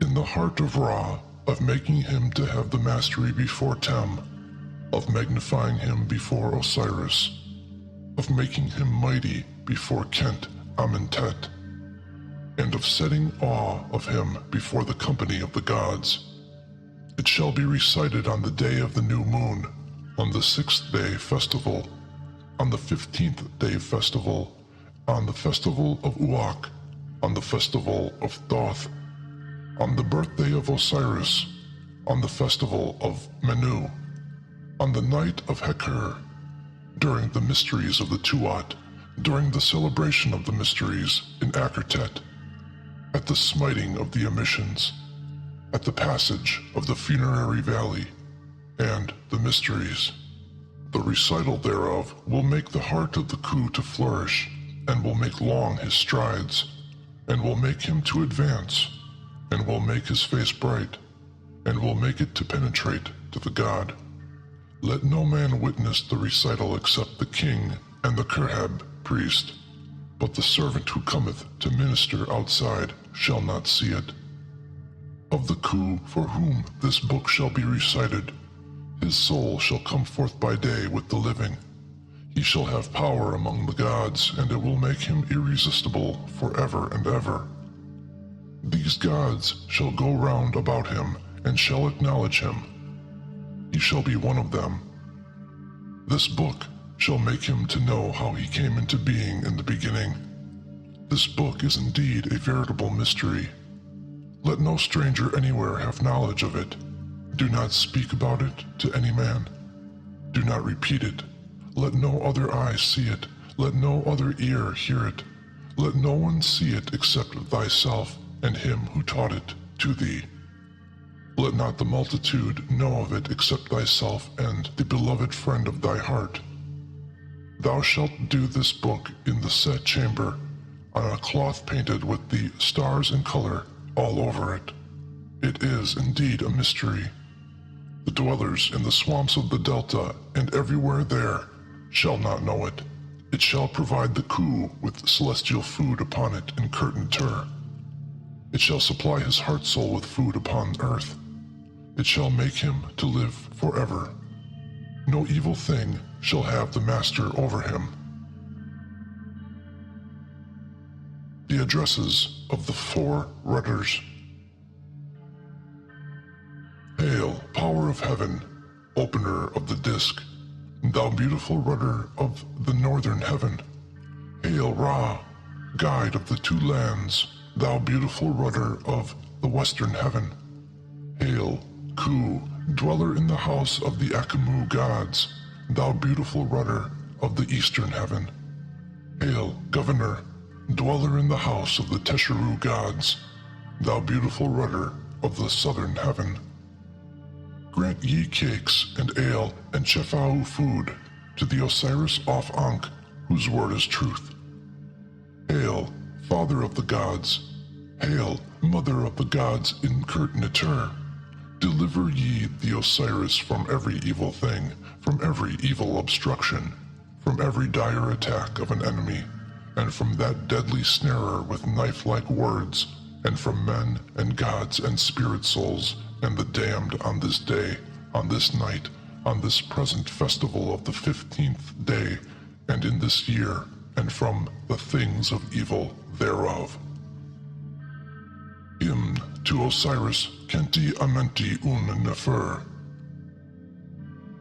In the heart of Ra, of making him to have the mastery before Tem, of magnifying him before Osiris, of making him mighty before Kent Amentet, and of setting awe of him before the company of the gods. It shall be recited on the day of the new moon, on the 6th day festival, on the 15th day festival, on the festival of Uak, on the festival of Thoth, on the birthday of Osiris, on the festival of Menu, on the night of Heker, during the mysteries of the Tuat, during the celebration of the mysteries in Akertet, at the smiting of the emissions, at the passage of the funerary valley, and the mysteries. The recital thereof will make the heart of the Ku to flourish, and will make long his strides, and will make him to advance, and will make his face bright, and will make it to penetrate to the god. Let no man witness the recital except the king and the Kerheb priest, but the servant who cometh to minister outside shall not see it. Of the Ku for whom this book shall be recited, his soul shall come forth by day with the living. He shall have power among the gods, and it will make him irresistible forever and ever. These gods shall go round about him, and shall acknowledge him. He shall be one of them. This book shall make him to know how he came into being in the beginning. This book is indeed a veritable mystery. Let no stranger anywhere have knowledge of it. Do not speak about it to any man. Do not repeat it. Let no other eye see it. let no other ear hear it. Let no one see it except thyself and him who taught it to thee. Let not the multitude know of it except thyself and the beloved friend of thy heart. Thou shalt do this book in the set chamber, on a cloth painted with the stars in color all over it. It is indeed a mystery. The dwellers in the swamps of the delta and everywhere there shall not know it. It shall provide the Khu with celestial food upon it in Kurt-Natur. It shall supply his heart soul with food upon earth. It shall make him to live forever. No evil thing shall have the master over him. The addresses of the four rudders. Hail, power of heaven, opener of the disk, thou beautiful rudder of the northern heaven. Hail, Ra, guide of the two lands, thou beautiful rudder of the western heaven. Hail, Khu, dweller in the house of the Akamu gods, thou beautiful rudder of the eastern heaven. Hail, governor, dweller in the house of the Tesheru gods, thou beautiful rudder of the southern heaven. Grant ye cakes and ale and Chefau food to the Osiris of Ankh, whose word is truth. Hail, father of the gods. Hail, mother of the gods in Kurt-Natur. Deliver ye the Osiris from every evil thing, from every evil obstruction, from every dire attack of an enemy, and from that deadly snarer with knife-like words, and from men and gods and spirit souls, and the damned on this day, on this night, on this present festival of the 15th day, and in this year, and from the things of evil thereof. Hymn to Osiris Kenti Amenti Un Nefer.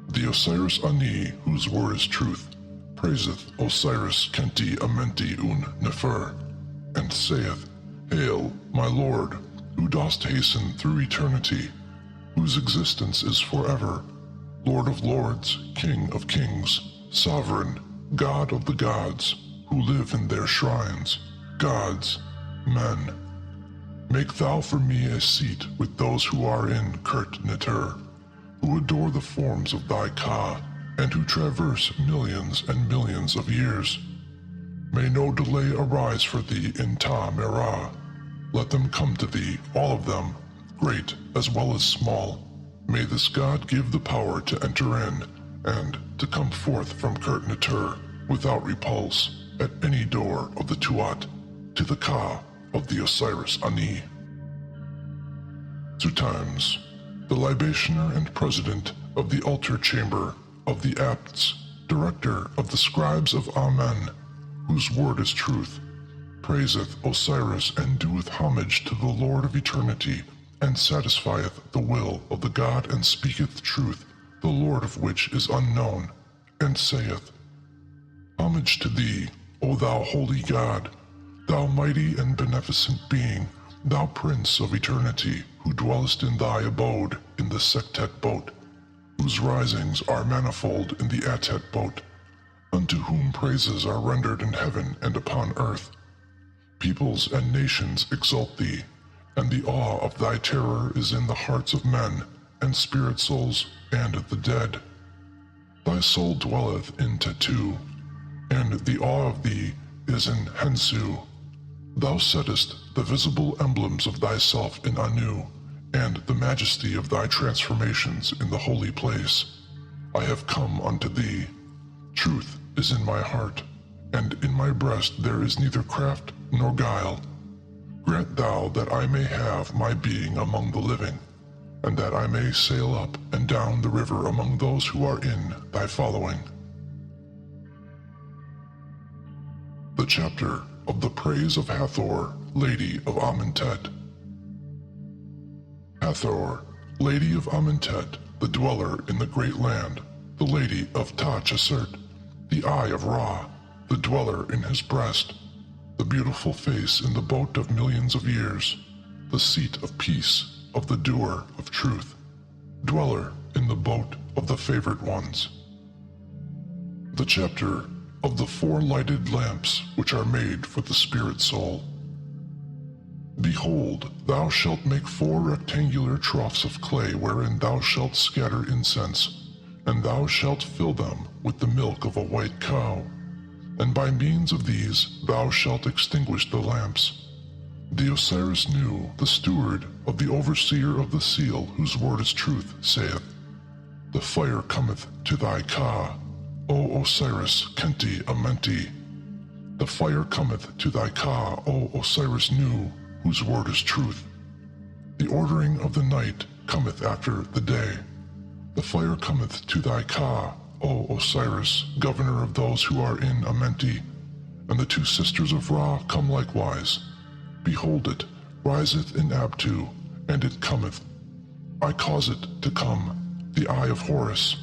The Osiris Ani, whose word is truth, praiseth Osiris Kenti Amenti Un Nefer, and saith, Hail, my Lord, who dost hasten through eternity, whose existence is forever, Lord of lords, King of kings, sovereign, God of the gods, who live in their shrines, gods, men. Make thou for me a seat with those who are in Kurt-Natur, who adore the forms of thy Ka, and who traverse millions and millions of years. May no delay arise for thee in Ta-Merah. Let them come to thee, all of them, great as well as small. May this god give the power to enter in, and to come forth from Kurt-Natur, without repulse, at any door of the Tuat, to the Ka of the Osiris Ani. Times, the libationer and president of the altar chamber of the Apts, director of the scribes of Amen, whose word is truth, praiseth Osiris and doeth homage to the Lord of eternity, and satisfieth the will of the God and speaketh truth, the Lord of which is unknown, and saith, Homage to thee, O thou holy God, thou mighty and beneficent being, thou prince of eternity, who dwellest in thy abode in the Sektet boat, whose risings are manifold in the Atet boat, unto whom praises are rendered in heaven and upon earth. Peoples and nations exalt thee, and the awe of thy terror is in the hearts of men, and spirit souls, and the dead. Thy soul dwelleth in Tetu, and the awe of thee is in Hensu. Thou settest the visible emblems of thyself in Anu, and the majesty of thy transformations in the holy place. I have come unto thee. Truth is in my heart, and in my breast there is neither craft nor guile. Grant thou that I may have my being among the living, and that I may sail up and down the river among those who are in thy following. The chapter of the praise of Hathor, Lady of Amentet. Hathor, Lady of Amentet, the dweller in the great land, the Lady of Ta-Chesert, the eye of Ra, the dweller in his breast, the beautiful face in the boat of millions of years, the seat of peace, of the doer of truth, dweller in the boat of the favored ones. The chapter of the 4 lighted lamps which are made for the spirit soul. Behold, thou shalt make 4 rectangular troughs of clay wherein thou shalt scatter incense, and thou shalt fill them with the milk of a white cow, and by means of these thou shalt extinguish the lamps. The Osiris Nu, the steward of the overseer of the seal, whose word is truth, saith, The fire cometh to thy Ka, O Osiris Khenti Amenti. The fire cometh to thy Ka, O Osiris Nu, whose word is truth. The ordering of the night cometh after the day. The fire cometh to thy Ka, O Osiris, governor of those who are in Amenti. And the 2 sisters of Ra come likewise. Behold, it riseth in Abtu, and it cometh. I cause it to come, the eye of Horus.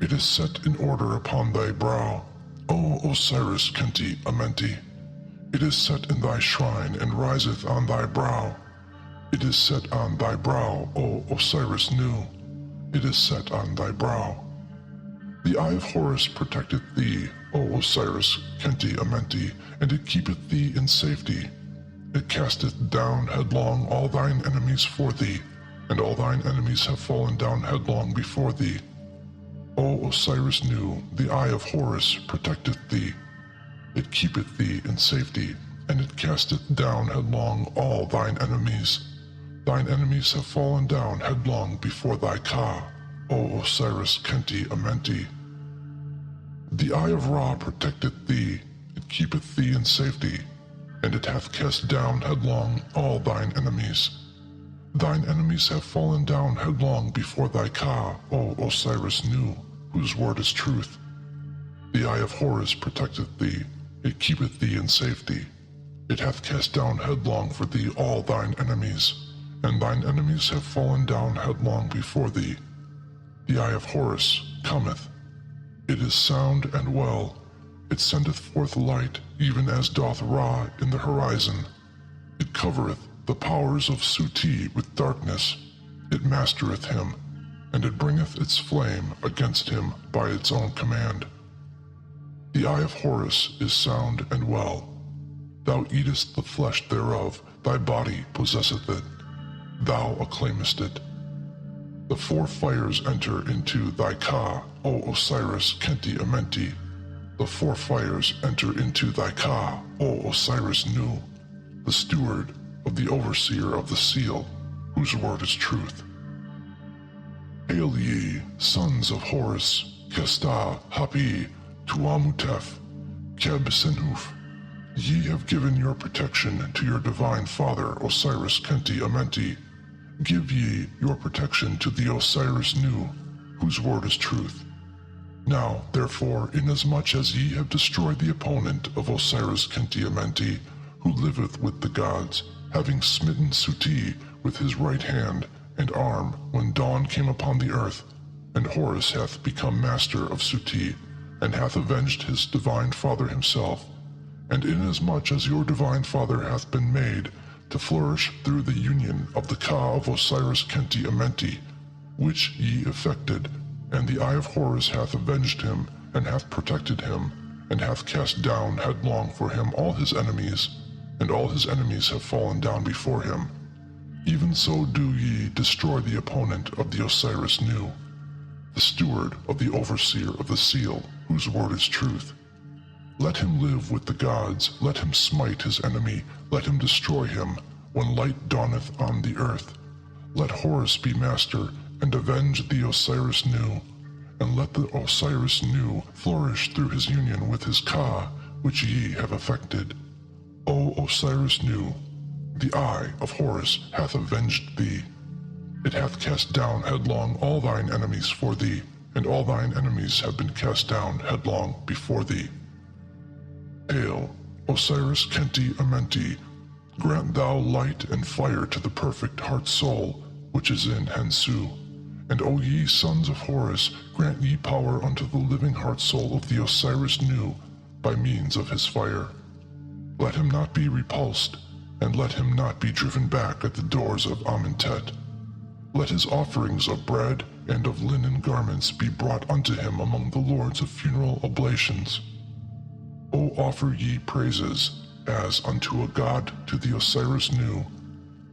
It is set in order upon thy brow, O Osiris Khenti Amenti. It is set in thy shrine, and riseth on thy brow. It is set on thy brow, O Osiris Nu. It is set on thy brow. The eye of Horus protecteth thee, O Osiris Khenti Amenti, and it keepeth thee in safety. It casteth down headlong all thine enemies for thee, and all thine enemies have fallen down headlong before thee. O Osiris Nu, the eye of Horus protecteth thee. It keepeth thee in safety, and it casteth down headlong all thine enemies. Thine enemies have fallen down headlong before thy Ka, O Osiris Khenti Amenti. The eye of Ra protecteth thee, it keepeth thee in safety, and it hath cast down headlong all thine enemies. Thine enemies have fallen down headlong before thy Ka, O Osiris Nu, whose word is truth. The eye of Horus protecteth thee, it keepeth thee in safety. It hath cast down headlong for thee all thine enemies, and thine enemies have fallen down headlong before thee. The eye of Horus cometh. It is sound and well. It sendeth forth light, even as doth Ra in the horizon. It covereth the powers of Suti with darkness. It mastereth him, and it bringeth its flame against him by its own command. The eye of Horus is sound and well. Thou eatest the flesh thereof, thy body possesseth it. Thou acclaimest it. The 4 fires enter into thy Ka, O Osiris Khenti Amenti. The 4 fires enter into thy Ka, O Osiris Nu, the steward of the overseer of the seal, whose word is truth. Hail ye, sons of Horus, Kesta, Hapi, Tuamutef, Keb Senhuf. Ye have given your protection to your divine father Osiris Khenti Amenti. Give ye your protection to the Osiris Nu, whose word is truth. Now, therefore, inasmuch as ye have destroyed the opponent of Osiris Khenti Amenti, who liveth with the gods, having smitten Suti with his right hand and arm when dawn came upon the earth, and Horus hath become master of Suti, and hath avenged his divine father himself, and inasmuch as your divine father hath been made to flourish through the union of the Ka of Osiris Khenti Amenti, which ye effected, and the eye of Horus hath avenged him, and hath protected him, and hath cast down headlong for him all his enemies, and all his enemies have fallen down before him. Even so do ye destroy the opponent of the Osiris Nu, the steward of the overseer of the seal, whose word is truth. Let him live with the gods, let him smite his enemy, let him destroy him, when light dawneth on the earth. Let Horus be master, and avenge the Osiris Nu, and let the Osiris Nu flourish through his union with his Ka, which ye have effected. O Osiris Nu, the eye of Horus hath avenged thee. It hath cast down headlong all thine enemies for thee, and all thine enemies have been cast down headlong before thee. Hail, Osiris Khenti Amenti, grant thou light and fire to the perfect heart soul, which is in Hensu. And O ye sons of Horus, grant ye power unto the living heart soul of the Osiris Nu, by means of his fire. Let him not be repulsed, and let him not be driven back at the doors of Amentet. Let his offerings of bread and of linen garments be brought unto him among the lords of funeral oblations. O offer ye praises, as unto a god to the Osiris-Nu,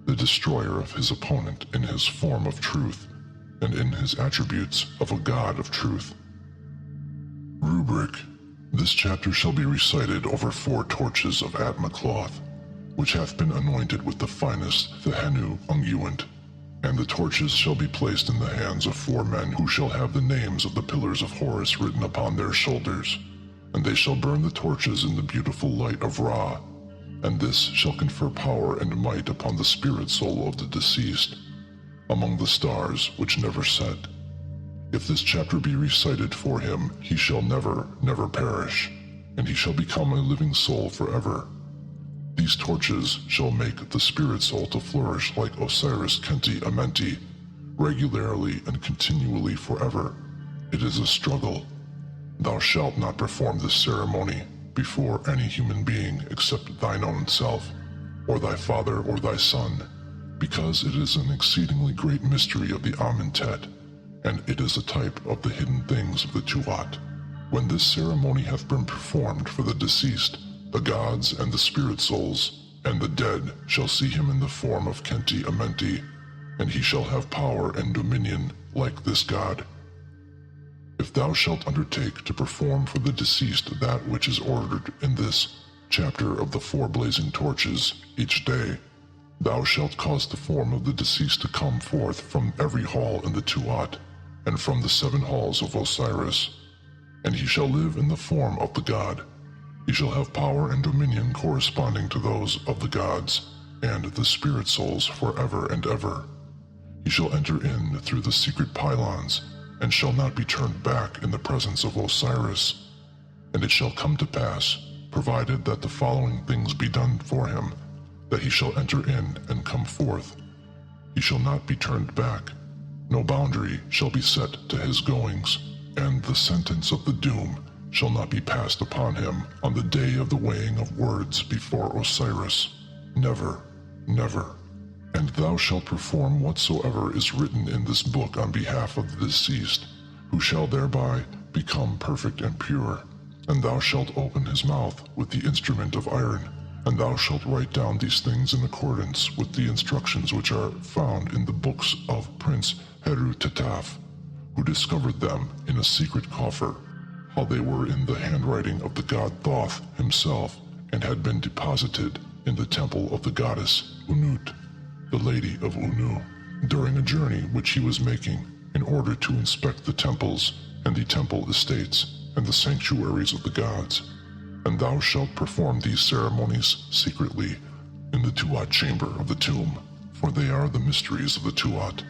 the destroyer of his opponent in his form of truth, and in his attributes of a god of truth. Rubric. This chapter shall be recited over 4 torches of Atma cloth, which hath been anointed with the finest Thehenu unguent, and the torches shall be placed in the hands of 4 men who shall have the names of the pillars of Horus written upon their shoulders, and they shall burn the torches in the beautiful light of Ra, and this shall confer power and might upon the spirit soul of the deceased, among the stars which never set. If this chapter be recited for him, he shall never perish, and he shall become a living soul forever. These torches shall make the spirit soul to flourish like Osiris Khenti Amenti, regularly and continually forever. It is a struggle. Thou shalt not perform this ceremony before any human being except thine own self, or thy father or thy son, because it is an exceedingly great mystery of the Amentet, and it is a type of the hidden things of the Tuat. When this ceremony hath been performed for the deceased, the gods and the spirit souls and the dead shall see him in the form of Khenti Amenti, and he shall have power and dominion like this god. If thou shalt undertake to perform for the deceased that which is ordered in this chapter of the 4 blazing torches each day, thou shalt cause the form of the deceased to come forth from every hall in the Tuat, and from the 7 halls of Osiris, and he shall live in the form of the god. He shall have power and dominion corresponding to those of the gods and the spirit souls forever and ever. He shall enter in through the secret pylons, and shall not be turned back in the presence of Osiris. And it shall come to pass, provided that the following things be done for him, that he shall enter in and come forth. He shall not be turned back. No boundary shall be set to his goings, and the sentence of the doom shall not be passed upon him on the day of the weighing of words before Osiris. Never, never. And thou shalt perform whatsoever is written in this book on behalf of the deceased, who shall thereby become perfect and pure. And thou shalt open his mouth with the instrument of iron, and thou shalt write down these things in accordance with the instructions which are found in the books of Prince Heru-Tetaf, who discovered them in a secret coffer, how they were in the handwriting of the god Thoth himself, and had been deposited in the temple of the goddess Unut, the Lady of Unu, during a journey which he was making in order to inspect the temples and the temple estates and the sanctuaries of the gods. And thou shalt perform these ceremonies secretly in the Tuat chamber of the tomb, for they are the mysteries of the Tuat,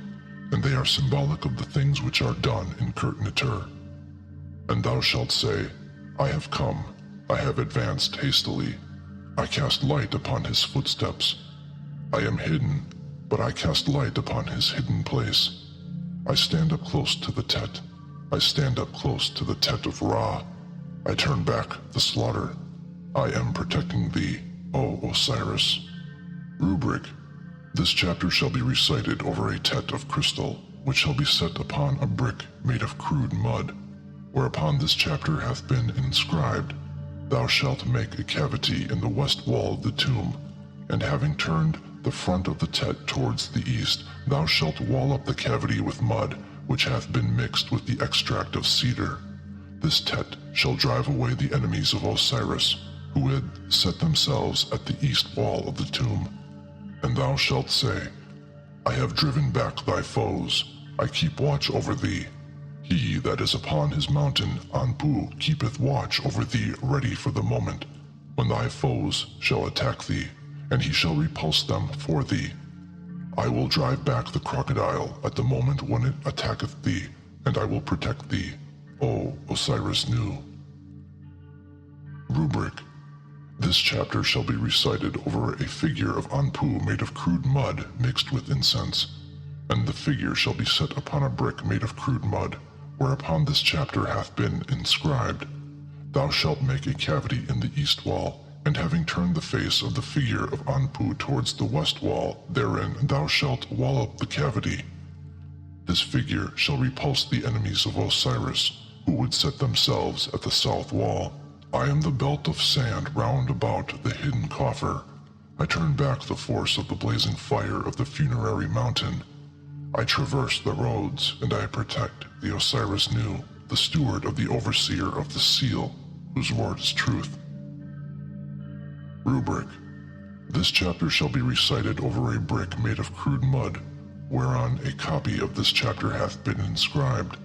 and they are symbolic of the things which are done in Kurt-Natur. And thou shalt say, I have come, I have advanced hastily, I cast light upon his footsteps. I am hidden, but I cast light upon his hidden place. I stand up close to the Tet. I stand up close to the Tet of Ra. I turn back the slaughter. I am protecting thee, O Osiris. Rubric. This chapter shall be recited over a Tet of crystal, which shall be set upon a brick made of crude mud, whereupon this chapter hath been inscribed, Thou shalt make a cavity in the west wall of the tomb, and having turned the front of the Tet towards the east, thou shalt wall up the cavity with mud, which hath been mixed with the extract of cedar. This Tet shall drive away the enemies of Osiris, who had set themselves at the east wall of the tomb. And thou shalt say, I have driven back thy foes, I keep watch over thee. He that is upon his mountain Anpu keepeth watch over thee, ready for the moment when thy foes shall attack thee, and he shall repulse them for thee. I will drive back the crocodile at the moment when it attacketh thee, and I will protect thee, O Osiris-Nu. Rubric. This chapter shall be recited over a figure of Anpu made of crude mud mixed with incense, and the figure shall be set upon a brick made of crude mud, whereupon this chapter hath been inscribed. Thou shalt make a cavity in the east wall, and having turned the face of the figure of Anpu towards the west wall, therein thou shalt wall up the cavity. This figure shall repulse the enemies of Osiris, who would set themselves at the south wall, I am the belt of sand round about the hidden coffer. I turn back the force of the blazing fire of the funerary mountain. I traverse the roads, and I protect the Osiris Nu, the steward of the overseer of the seal, whose word is truth. Rubric. This chapter shall be recited over a brick made of crude mud, whereon a copy of this chapter hath been inscribed.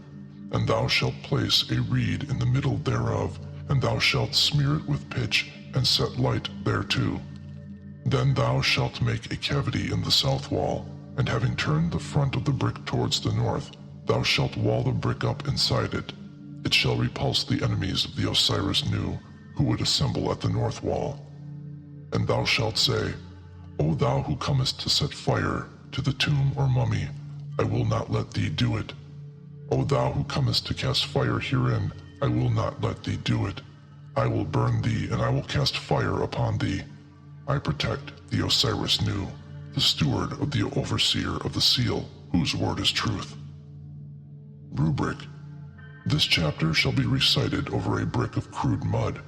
And thou shalt place a reed in the middle thereof, and thou shalt smear it with pitch, and set light thereto. Then thou shalt make a cavity in the south wall, and having turned the front of the brick towards the north, thou shalt wall the brick up inside it. It shall repulse the enemies of the Osiris Nu, who would assemble at the north wall. And thou shalt say, O thou who comest to set fire to the tomb or mummy, I will not let thee do it. O thou who comest to cast fire herein, I will not let thee do it. I will burn thee, and I will cast fire upon thee. I protect the Osiris Nu, the steward of the overseer of the seal, whose word is truth. Rubric. This chapter shall be recited over a brick of crude mud,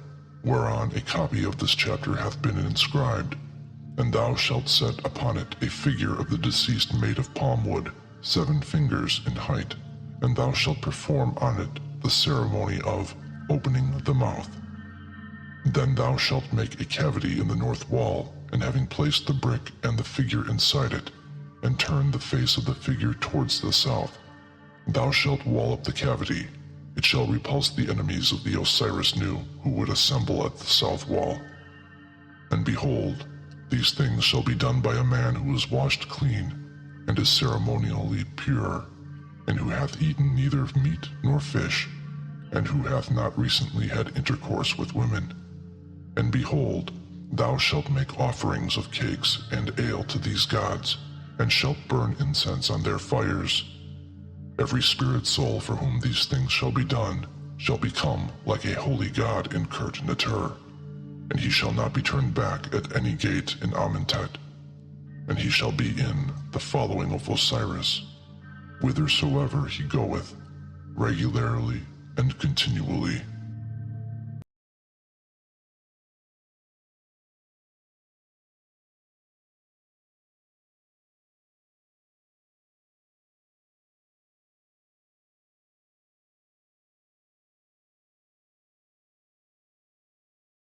whereon a copy of this chapter hath been inscribed. And thou shalt set upon it a figure of the deceased made of palm wood, 7 fingers in height, and thou shalt perform on it the ceremony of opening the mouth. Then thou shalt make a cavity in the north wall, and having placed the brick and the figure inside it, and turn the face of the figure towards the south, thou shalt wall up the cavity. It shall repulse the enemies of the Osiris Nu, who would assemble at the south wall. And behold, these things shall be done by a man who is washed clean, and is ceremonially pure, and who hath eaten neither meat nor fish, and who hath not recently had intercourse with women. And behold, thou shalt make offerings of cakes and ale to these gods, and shalt burn incense on their fires. Every spirit soul for whom these things shall be done shall become like a holy god in Kurt Natur, and he shall not be turned back at any gate in Amentet, and he shall be in the following of Osiris, whithersoever he goeth, regularly and continually.